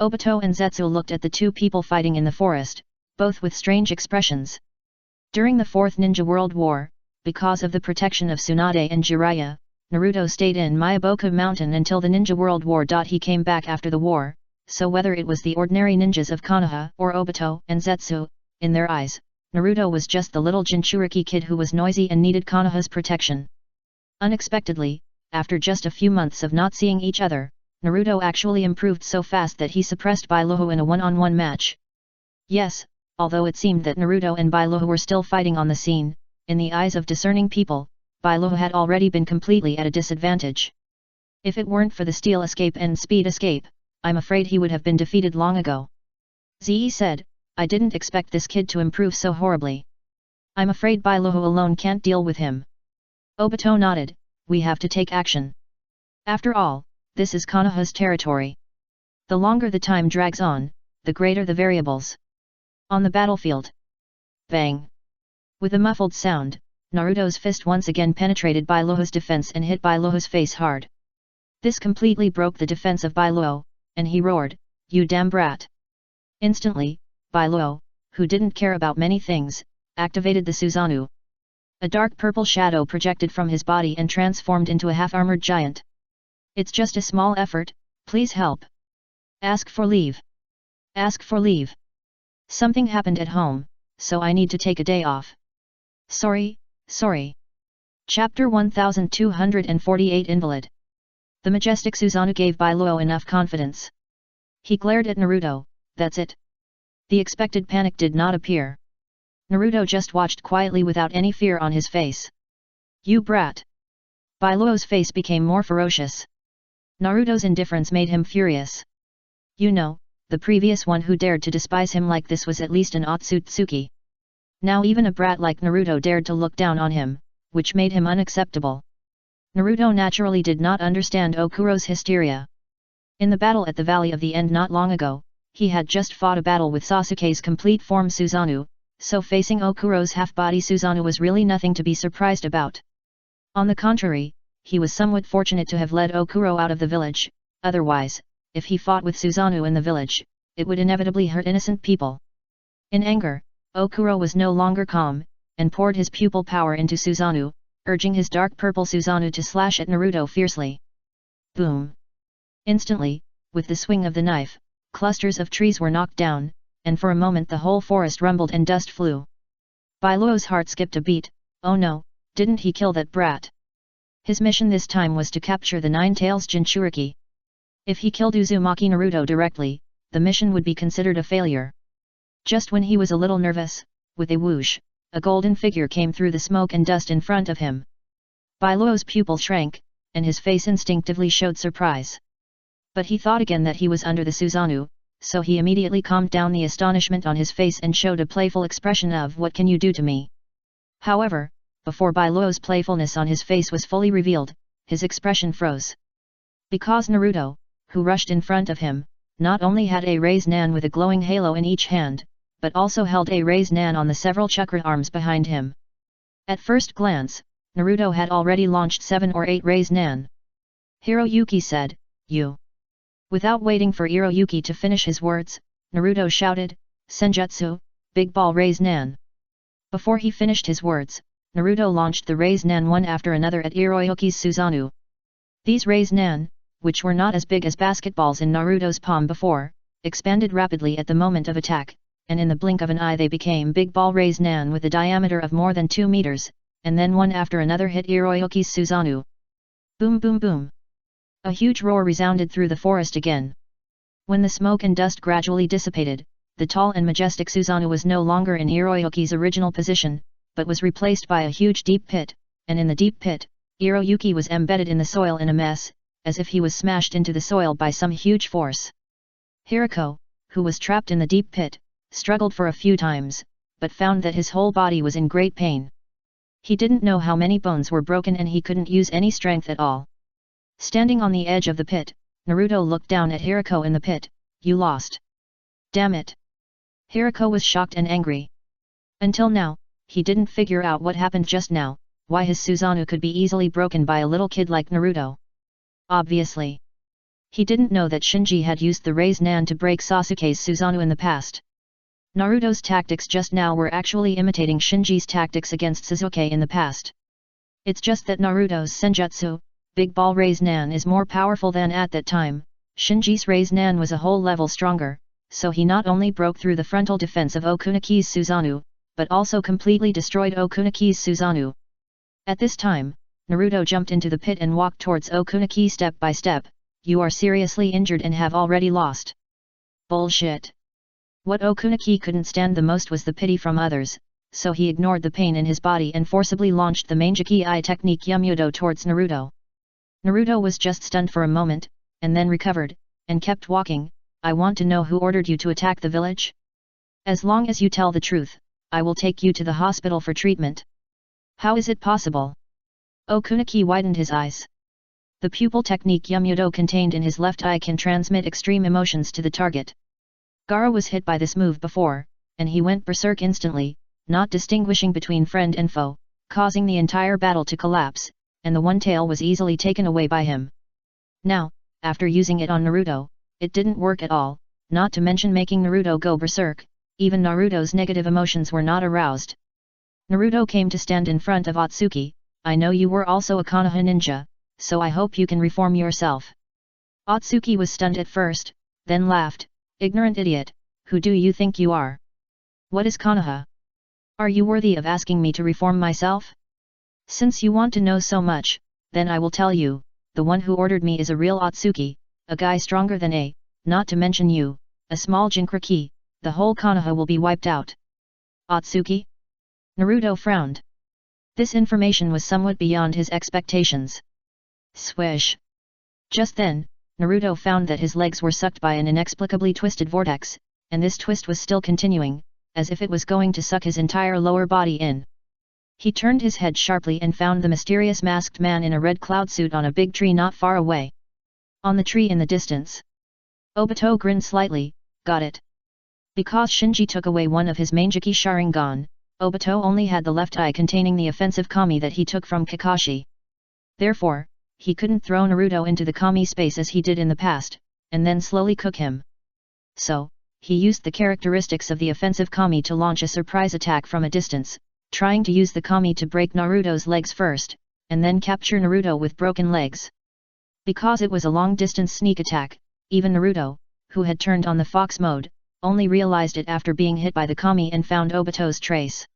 Speaker 1: Obito and Zetsu looked at the two people fighting in the forest, both with strange expressions. During the Fourth Ninja World War, because of the protection of Tsunade and Jiraiya, Naruto stayed in Miyaboku Mountain until the Ninja World War. He came back after the war, so whether it was the ordinary ninjas of Konoha or Obito and Zetsu, in their eyes, Naruto was just the little Jinchuriki kid who was noisy and needed Konoha's protection. Unexpectedly, after just a few months of not seeing each other, Naruto actually improved so fast that he suppressed Bailuo in a one-on-one match. Yes, although it seemed that Naruto and Bailuo were still fighting on the scene, in the eyes of discerning people, Bailuo had already been completely at a disadvantage. If it weren't for the steel escape and speed escape, I'm afraid he would have been defeated long ago. Ze said, I didn't expect this kid to improve so horribly. I'm afraid Bailuo alone can't deal with him. Obito nodded, we have to take action. After all, this is Konoha's territory. The longer the time drags on, the greater the variables. On the battlefield. Bang! With a muffled sound, Naruto's fist once again penetrated Bailuo's defense and hit Bailuo's face hard. This completely broke the defense of Bailuo, and he roared, you damn brat! Instantly, Bailuo, who didn't care about many things, activated the Susanoo. A dark purple shadow projected from his body and transformed into a half-armored giant. It's just a small effort, please help. Ask for leave. Ask for leave. Something happened at home, so I need to take a day off. Sorry. Chapter 1248 Invalid. The majestic Susanoo gave Bailuo enough confidence. He glared at Naruto, that's it. The expected panic did not appear. Naruto just watched quietly without any fear on his face. You brat! Bailuo's face became more ferocious. Naruto's indifference made him furious. You know, the previous one who dared to despise him like this was at least an Otsutsuki. Now even a brat like Naruto dared to look down on him, which made him unacceptable. Naruto naturally did not understand Okuro's hysteria. In the battle at the Valley of the End not long ago, he had just fought a battle with Sasuke's complete form Susanoo, so facing Okuro's half-body Susanoo was really nothing to be surprised about. On the contrary, he was somewhat fortunate to have led Okuro out of the village, otherwise, if he fought with Susanoo in the village, it would inevitably hurt innocent people. In anger, Okuro was no longer calm, and poured his pupil power into Susanoo, urging his dark purple Susanoo to slash at Naruto fiercely. Boom! Instantly, with the swing of the knife, clusters of trees were knocked down, and for a moment the whole forest rumbled and dust flew. Bailuo's heart skipped a beat, oh no, didn't he kill that brat? His mission this time was to capture the Nine-Tails Jinchuriki. If he killed Uzumaki Naruto directly, the mission would be considered a failure. Just when he was a little nervous, with a whoosh, a golden figure came through the smoke and dust in front of him. Bailuo's pupil shrank, and his face instinctively showed surprise. But he thought again that he was under the Susanoo, so he immediately calmed down the astonishment on his face and showed a playful expression of what can you do to me? However, before Bailuo's playfulness on his face was fully revealed, his expression froze. Because Naruto, who rushed in front of him, not only had a raised nan with a glowing halo in each hand, but also held a raised nan on the several chakra arms behind him. At first glance, Naruto had already launched 7 or 8 raised nan. Hiroyuki said, you. Without waiting for Hiroyuki to finish his words, Naruto shouted, Senjutsu, Big Ball Raise Nan. Before he finished his words, Naruto launched the Raise Nan one after another at Hiroyuki's Susanoo. These Raise Nan, which were not as big as basketballs in Naruto's palm before, expanded rapidly at the moment of attack, and in the blink of an eye they became Big Ball Raise Nan with a diameter of more than 2 meters, and then one after another hit Hiroyuki's Susanoo. Boom boom boom. A huge roar resounded through the forest again. When the smoke and dust gradually dissipated, the tall and majestic Susanoo was no longer in Hiroyuki's original position, but was replaced by a huge deep pit, and in the deep pit, Hiroyuki was embedded in the soil in a mess, as if he was smashed into the soil by some huge force. Hirako, who was trapped in the deep pit, struggled for a few times, but found that his whole body was in great pain. He didn't know how many bones were broken and he couldn't use any strength at all. Standing on the edge of the pit, Naruto looked down at Hirako in the pit. You lost. Damn it. Hirako was shocked and angry. Until now, he didn't figure out what happened just now, why his Susanoo could be easily broken by a little kid like Naruto. Obviously. He didn't know that Shinji had used the Raise Nan to break Sasuke's Susanoo in the past. Naruto's tactics just now were actually imitating Shinji's tactics against Sasuke in the past. It's just that Naruto's Senjutsu, Big Ball Raise Nan, is more powerful than at that time. Shinji's Raise Nan was a whole level stronger, so he not only broke through the frontal defense of Okunaki's Susanoo, but also completely destroyed Okunaki's Susanoo. At this time, Naruto jumped into the pit and walked towards Okunaki step by step. You are seriously injured and have already lost. Bullshit. What Okunaki couldn't stand the most was the pity from others, so he ignored the pain in his body and forcibly launched the Mangeki Eye technique Yumyudo towards Naruto. Naruto was just stunned for a moment, and then recovered, and kept walking. I want to know who ordered you to attack the village? As long as you tell the truth, I will take you to the hospital for treatment. How is it possible? Okunaki widened his eyes. The pupil technique Yumyudo contained in his left eye can transmit extreme emotions to the target. Gaara was hit by this move before, and he went berserk instantly, not distinguishing between friend and foe, causing the entire battle to collapse, and the one tail was easily taken away by him. Now, after using it on Naruto, it didn't work at all, not to mention making Naruto go berserk. Even Naruto's negative emotions were not aroused. Naruto came to stand in front of Otsuki. I know you were also a Konoha ninja, so I hope you can reform yourself. Otsuki was stunned at first, then laughed. Ignorant idiot, who do you think you are? What is Konoha? Are you worthy of asking me to reform myself? Since you want to know so much, then I will tell you, the one who ordered me is a real Otsuki, a guy stronger than A, not to mention you, a small Jinchuriki, the whole Konoha will be wiped out. Otsuki? Naruto frowned. This information was somewhat beyond his expectations. Swish. Just then, Naruto found that his legs were sucked by an inexplicably twisted vortex, and this twist was still continuing, as if it was going to suck his entire lower body in. He turned his head sharply and found the mysterious masked man in a red cloud suit on a big tree not far away. On the tree in the distance. Obito grinned slightly. Got it. Because Shinji took away one of his Mangeki Sharingan, Obito only had the left eye containing the offensive Kami that he took from Kakashi. Therefore, he couldn't throw Naruto into the Kami space as he did in the past, and then slowly cook him. So, he used the characteristics of the offensive Kami to launch a surprise attack from a distance, trying to use the Kami to break Naruto's legs first, and then capture Naruto with broken legs. Because it was a long-distance sneak attack, even Naruto, who had turned on the fox mode, only realized it after being hit by the Kami and found Obito's trace.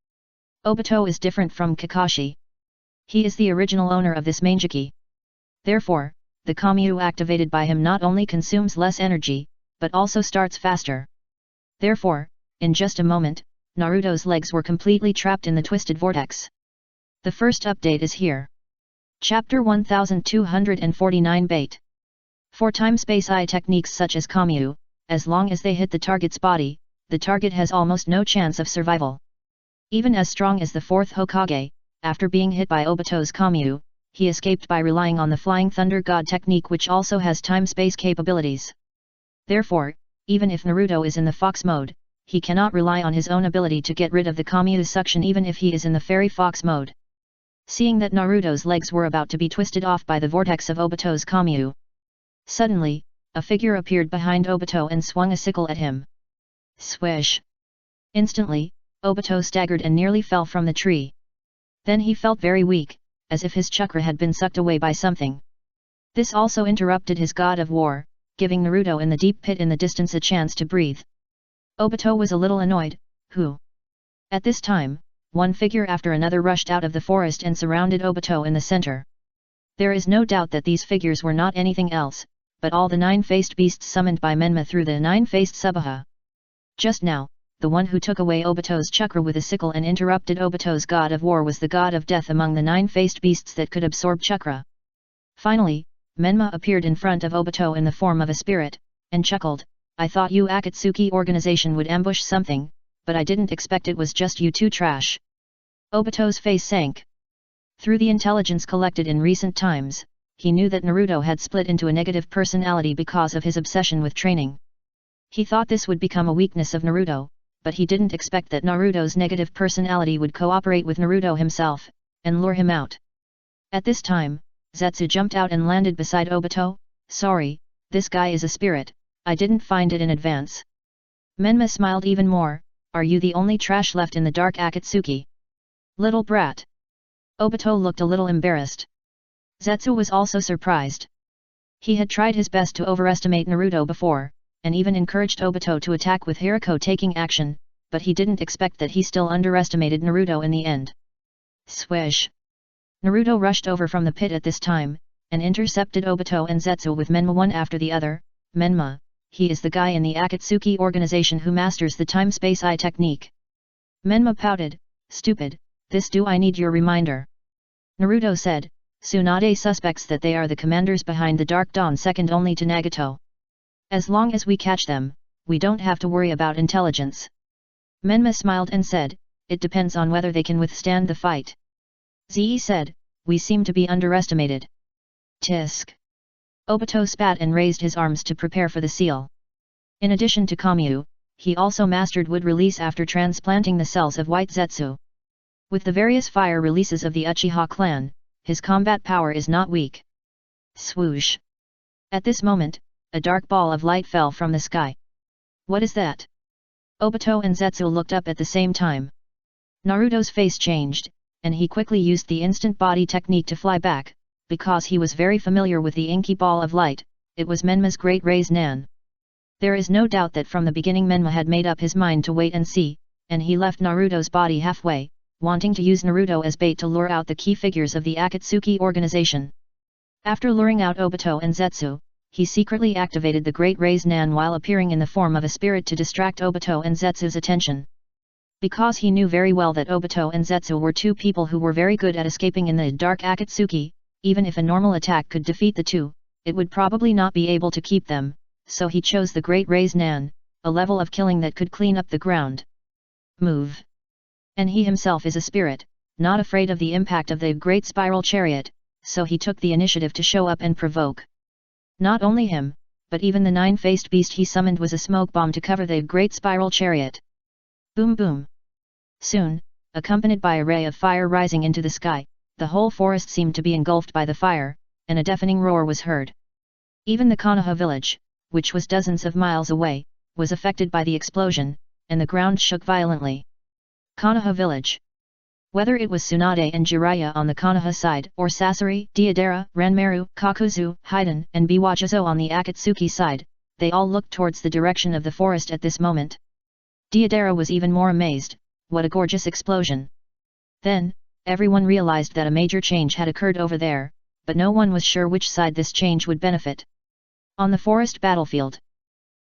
Speaker 1: Obito is different from Kakashi. He is the original owner of this Mangeki. Therefore, the Kami activated by him not only consumes less energy, but also starts faster. Therefore, in just a moment, Naruto's legs were completely trapped in the twisted vortex. The first update is here. Chapter 1249 Bait. For time-space eye techniques such as Kami, as long as they hit the target's body, the target has almost no chance of survival. Even as strong as the fourth Hokage, after being hit by Obito's Kami, he escaped by relying on the Flying Thunder God technique, which also has time-space capabilities. Therefore, even if Naruto is in the fox mode, he cannot rely on his own ability to get rid of the Kami suction even if he is in the fairy fox mode. Seeing that Naruto's legs were about to be twisted off by the vortex of Obito's Kami, suddenly, a figure appeared behind Obito and swung a sickle at him. Swish! Instantly, Obito staggered and nearly fell from the tree. Then he felt very weak, as if his chakra had been sucked away by something. This also interrupted his god of war, giving Naruto in the deep pit in the distance a chance to breathe. Obito was a little annoyed. Who? At this time, one figure after another rushed out of the forest and surrounded Obito in the center. There is no doubt that these figures were not anything else, but all the nine-faced beasts summoned by Menma through the nine-faced Subaha. Just now, the one who took away Obito's chakra with a sickle and interrupted Obito's god of war was the god of death among the nine-faced beasts that could absorb chakra. Finally, Menma appeared in front of Obito in the form of a spirit, and chuckled. I thought you Akatsuki organization would ambush something, but I didn't expect it was just you two trash. Obito's face sank. Through the intelligence collected in recent times, he knew that Naruto had split into a negative personality because of his obsession with training. He thought this would become a weakness of Naruto, but he didn't expect that Naruto's negative personality would cooperate with Naruto himself, and lure him out. At this time, Zetsu jumped out and landed beside Obito. "Sorry, this guy is a spirit, I didn't find it in advance." Menma smiled even more. "Are you the only trash left in the dark Akatsuki? Little brat." Obito looked a little embarrassed. Zetsu was also surprised. He had tried his best to overestimate Naruto before, and even encouraged Obito to attack with Hiriko taking action, but he didn't expect that he still underestimated Naruto in the end. Swish! Naruto rushed over from the pit at this time, and intercepted Obito and Zetsu with Menma one after the other. "Menma, he is the guy in the Akatsuki organization who masters the time-space eye technique." Menma pouted. "Stupid, this do I need your reminder?" Naruto said, "Tsunade suspects that they are the commanders behind the Dark Dawn second only to Nagato. As long as we catch them, we don't have to worry about intelligence." Menma smiled and said, "It depends on whether they can withstand the fight." Ze said, "We seem to be underestimated." Tisk. Obito spat and raised his arms to prepare for the seal. In addition to Kamyu, he also mastered wood release after transplanting the cells of White Zetsu. With the various fire releases of the Uchiha clan, his combat power is not weak. Swoosh! At this moment, a dark ball of light fell from the sky. "What is that?" Obito and Zetsu looked up at the same time. Naruto's face changed, and he quickly used the instant body technique to fly back. Because he was very familiar with the inky ball of light, it was Menma's great raise Nan. There is no doubt that from the beginning Menma had made up his mind to wait and see, and he left Naruto's body halfway, wanting to use Naruto as bait to lure out the key figures of the Akatsuki organization. After luring out Obito and Zetsu, he secretly activated the Great Raise Nan while appearing in the form of a spirit to distract Obito and Zetsu's attention. Because he knew very well that Obito and Zetsu were two people who were very good at escaping in the dark Akatsuki, even if a normal attack could defeat the two, it would probably not be able to keep them, so he chose the Great Raise Nan, a level of killing that could clean up the ground. Move! And he himself is a spirit, not afraid of the impact of the Great Spiral Chariot, so he took the initiative to show up and provoke. Not only him, but even the nine-faced beast he summoned was a smoke bomb to cover the Great Spiral Chariot. Boom boom! Soon, accompanied by a ray of fire rising into the sky, the whole forest seemed to be engulfed by the fire, and a deafening roar was heard. Even the Konoha village, which was dozens of miles away, was affected by the explosion, and the ground shook violently. Konoha village. Whether it was Tsunade and Jiraiya on the Konoha side or Sasori, Deidara, Ranmaru, Kakuzu, Haiden and Biwajizo on the Akatsuki side, they all looked towards the direction of the forest at this moment. Deidara was even more amazed. What a gorgeous explosion! Then, everyone realized that a major change had occurred over there, but no one was sure which side this change would benefit. On the forest battlefield,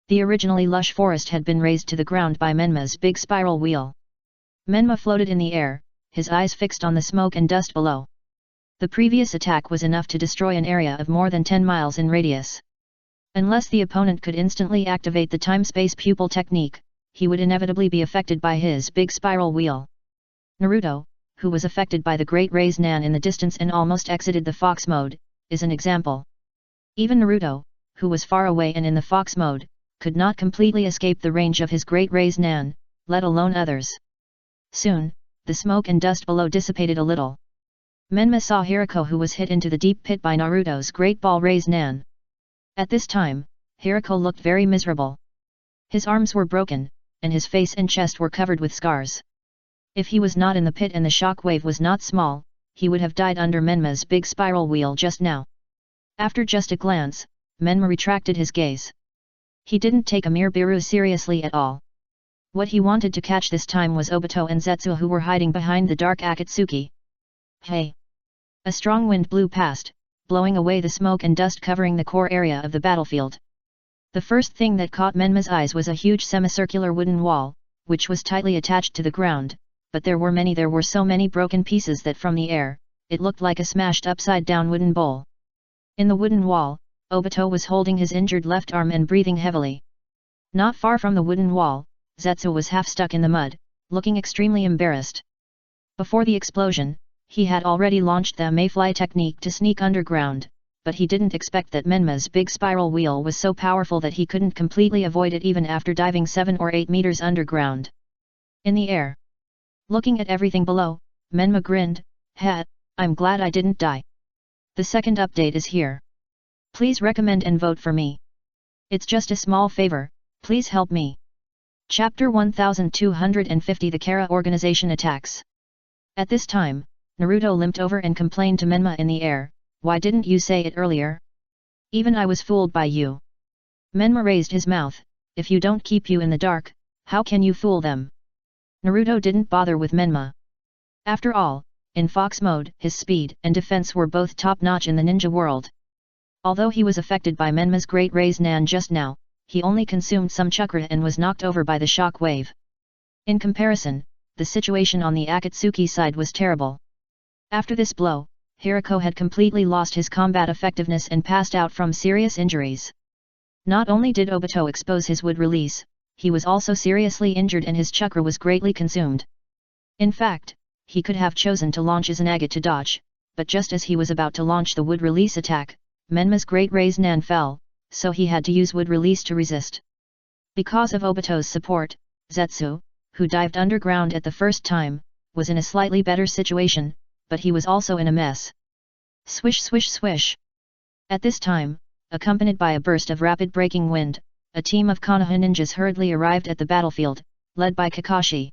Speaker 1: the originally lush forest had been razed to the ground by Menma's big spiral wheel. Menma floated in the air, his eyes fixed on the smoke and dust below. The previous attack was enough to destroy an area of more than 10 miles in radius. Unless the opponent could instantly activate the time-space pupil technique, he would inevitably be affected by his big spiral wheel. Naruto, who was affected by the Great Raise Nan in the distance and almost exited the Fox mode, is an example. Even Naruto, who was far away and in the Fox mode, could not completely escape the range of his Great Raise Nan, let alone others. Soon, the smoke and dust below dissipated a little. Menma saw Hiriko who was hit into the deep pit by Naruto's Great Ball Raise Nan. At this time, Hiriko looked very miserable. His arms were broken, and his face and chest were covered with scars. If he was not in the pit and the shock wave was not small, he would have died under Menma's big spiral wheel just now. After just a glance, Menma retracted his gaze. He didn't take Amiru seriously at all. What he wanted to catch this time was Obito and Zetsu who were hiding behind the dark Akatsuki. Hey! A strong wind blew past, blowing away the smoke and dust covering the core area of the battlefield. The first thing that caught Menma's eyes was a huge semicircular wooden wall, which was tightly attached to the ground, but there were so many broken pieces that from the air, it looked like a smashed upside-down wooden bowl. In the wooden wall, Obito was holding his injured left arm and breathing heavily. Not far from the wooden wall, Zetsu was half stuck in the mud, looking extremely embarrassed. Before the explosion, He had already launched the mayfly technique to sneak underground, but he didn't expect that Menma's big spiral wheel was so powerful that he couldn't completely avoid it even after diving 7 or 8 meters underground. In the air, looking at everything below, Menma grinned, I'm glad I didn't die. The second update is here. Please recommend and vote for me. It's just a small favor, please help me. Chapter 1250 The Kara Organization Attacks. At this time, Naruto limped over and complained to Menma in the air, why didn't you say it earlier? Even I was fooled by you. Menma raised his mouth, if you don't keep you in the dark, how can you fool them? Naruto didn't bother with Menma. After all, in Fox mode, his speed and defense were both top-notch in the ninja world. Although he was affected by Menma's great raise Nan just now, he only consumed some chakra and was knocked over by the shock wave. In comparison, the situation on the Akatsuki side was terrible. After this blow, Hirako had completely lost his combat effectiveness and passed out from serious injuries. Not only did Obito expose his wood release, he was also seriously injured and his chakra was greatly consumed. In fact, he could have chosen to launch Izanagi to dodge, but just as he was about to launch the wood release attack, Menma's great raise Nan fell, so he had to use wood release to resist. Because of Obito's support, Zetsu, who dived underground at the first time, was in a slightly better situation, but he was also in a mess. Swish swish swish. At this time, accompanied by a burst of rapid breaking wind, a team of Konoha ninjas hurriedly arrived at the battlefield, led by Kakashi.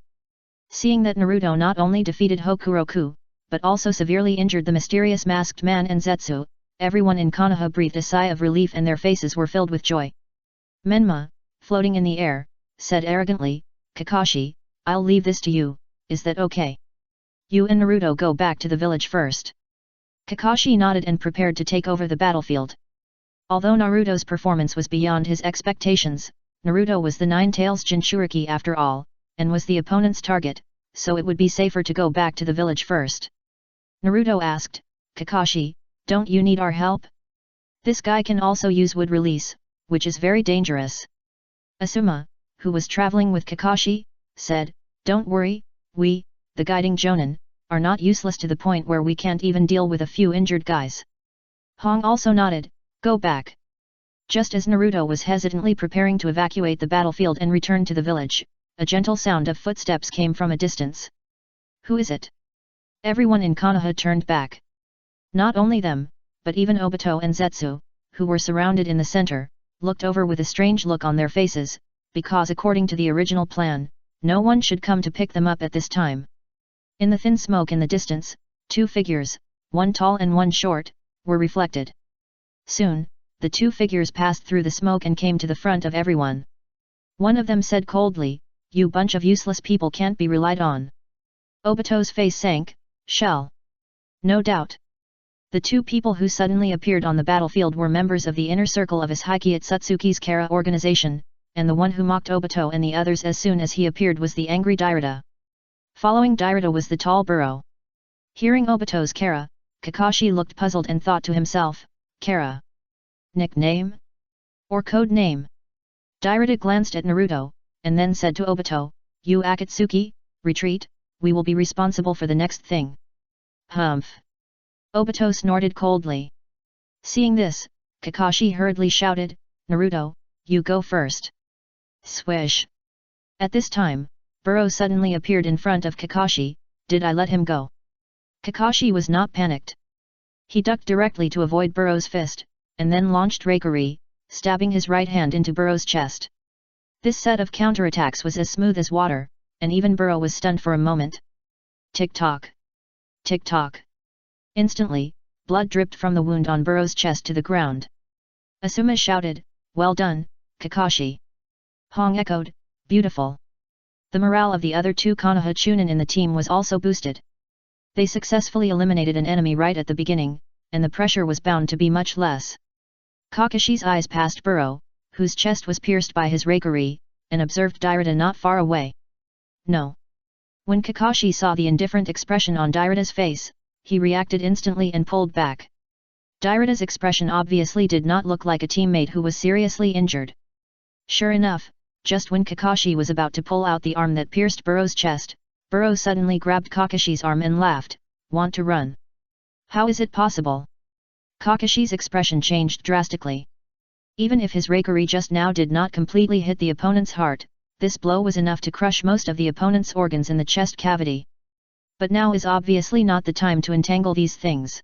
Speaker 1: Seeing that Naruto not only defeated Hokuroku, but also severely injured the mysterious masked man and Zetsu, everyone in Konoha breathed a sigh of relief and their faces were filled with joy. Menma, floating in the air, said arrogantly, Kakashi, I'll leave this to you, is that okay? You and Naruto go back to the village first. Kakashi nodded and prepared to take over the battlefield. Although Naruto's performance was beyond his expectations, Naruto was the Nine-Tails Jinchuriki after all, and was the opponent's target, so it would be safer to go back to the village first. Naruto asked, Kakashi, don't you need our help? This guy can also use wood release, which is very dangerous. Asuma, who was traveling with Kakashi, said, don't worry, we, the guiding Jonin, are not useless to the point where we can't even deal with a few injured guys. Hong also nodded, go back. Just as Naruto was hesitantly preparing to evacuate the battlefield and return to the village, a gentle sound of footsteps came from a distance. Who is it? Everyone in Konoha turned back. Not only them, but even Obito and Zetsu, who were surrounded in the center, looked over with a strange look on their faces, because according to the original plan, no one should come to pick them up at this time. In the thin smoke in the distance, two figures, one tall and one short, were reflected. Soon, the two figures passed through the smoke and came to the front of everyone. One of them said coldly, you bunch of useless people can't be relied on. Obito's face sank, shell. No doubt. The two people who suddenly appeared on the battlefield were members of the inner circle of Ishiki Atsutsuki's Kara organization, and the one who mocked Obito and the others as soon as he appeared was the angry Dairada. Following Dairada was the tall Burrow. Hearing Obito's Kara, Kakashi looked puzzled and thought to himself, Kara? Nickname? Or code name? Dairada glanced at Naruto, and then said to Obito, you Akatsuki, retreat, we will be responsible for the next thing. Humph. Obito snorted coldly. Seeing this, Kakashi hurriedly shouted, Naruto, you go first. Swish. At this time, Burrow suddenly appeared in front of Kakashi, did I let him go? Kakashi was not panicked. He ducked directly to avoid Burrow's fist, and then launched Reikari, stabbing his right hand into Burrow's chest. This set of counterattacks was as smooth as water, and even Burrow was stunned for a moment. Tick-tock. Tick-tock. Instantly, blood dripped from the wound on Burrow's chest to the ground. Asuma shouted, well done, Kakashi. Hong echoed, beautiful. The morale of the other two Konoha Chunin in the team was also boosted. They successfully eliminated an enemy right at the beginning, and the pressure was bound to be much less. Kakashi's eyes passed Burrow, whose chest was pierced by his Reikari, and observed Dairada not far away. No. When Kakashi saw the indifferent expression on Dairada's face, he reacted instantly and pulled back. Dairada's expression obviously did not look like a teammate who was seriously injured. Sure enough, just when Kakashi was about to pull out the arm that pierced Burrow's chest, Burrow suddenly grabbed Kakashi's arm and laughed, want to run. How is it possible? Kakashi's expression changed drastically. Even if his rakery just now did not completely hit the opponent's heart, this blow was enough to crush most of the opponent's organs in the chest cavity. But now is obviously not the time to entangle these things.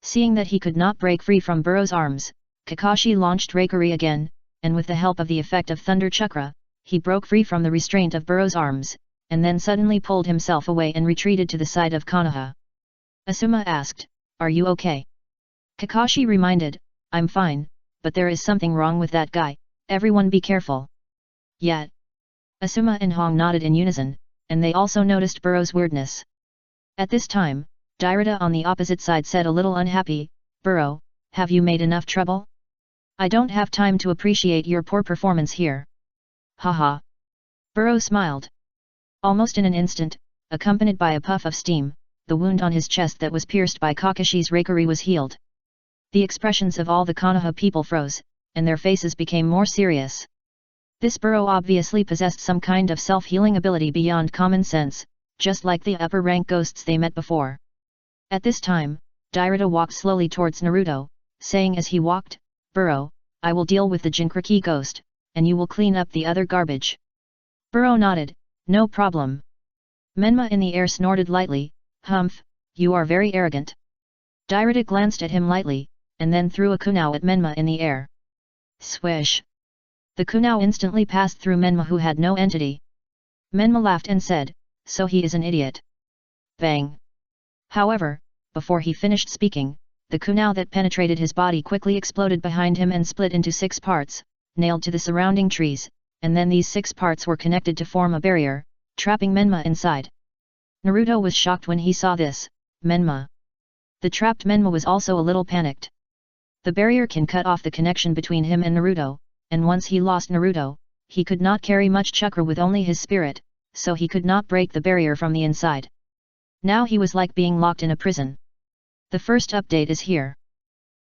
Speaker 1: Seeing that he could not break free from Burrow's arms, Kakashi launched rakery again, and with the help of the effect of Thunder Chakra, he broke free from the restraint of Burrow's arms, and then suddenly pulled himself away and retreated to the side of Konoha. Asuma asked, "Are you okay?" Kakashi reminded, "I'm fine, but there is something wrong with that guy, everyone be careful." Yet, Asuma and Hong nodded in unison, and they also noticed Burrow's weirdness. At this time, Dairata on the opposite side said a little unhappy, "Burrow, have you made enough trouble? I don't have time to appreciate your poor performance here." Haha. Burrow smiled. Almost in an instant, accompanied by a puff of steam, the wound on his chest that was pierced by Kakashi's rakery was healed. The expressions of all the Konoha people froze, and their faces became more serious. This Burrow obviously possessed some kind of self-healing ability beyond common sense, just like the upper-rank ghosts they met before. At this time, Dairata walked slowly towards Naruto, saying as he walked, "Burrow, I will deal with the Jinchuriki ghost, and you will clean up the other garbage." Burrow nodded, "No problem." Menma in the air snorted lightly, "Humph, you are very arrogant." Dairata glanced at him lightly, and then threw a kunao at Menma in the air. Swish! The kunao instantly passed through Menma, who had no entity. Menma laughed and said, "So he is an idiot." Bang! However, before he finished speaking, the kunao that penetrated his body quickly exploded behind him and split into 6 parts, nailed to the surrounding trees, and then these 6 parts were connected to form a barrier, trapping Menma inside. Naruto was shocked when he saw this. Menma. The trapped Menma was also a little panicked. The barrier can cut off the connection between him and Naruto, and once he lost Naruto, he could not carry much chakra with only his spirit, so he could not break the barrier from the inside. Now he was like being locked in a prison. The first update is here.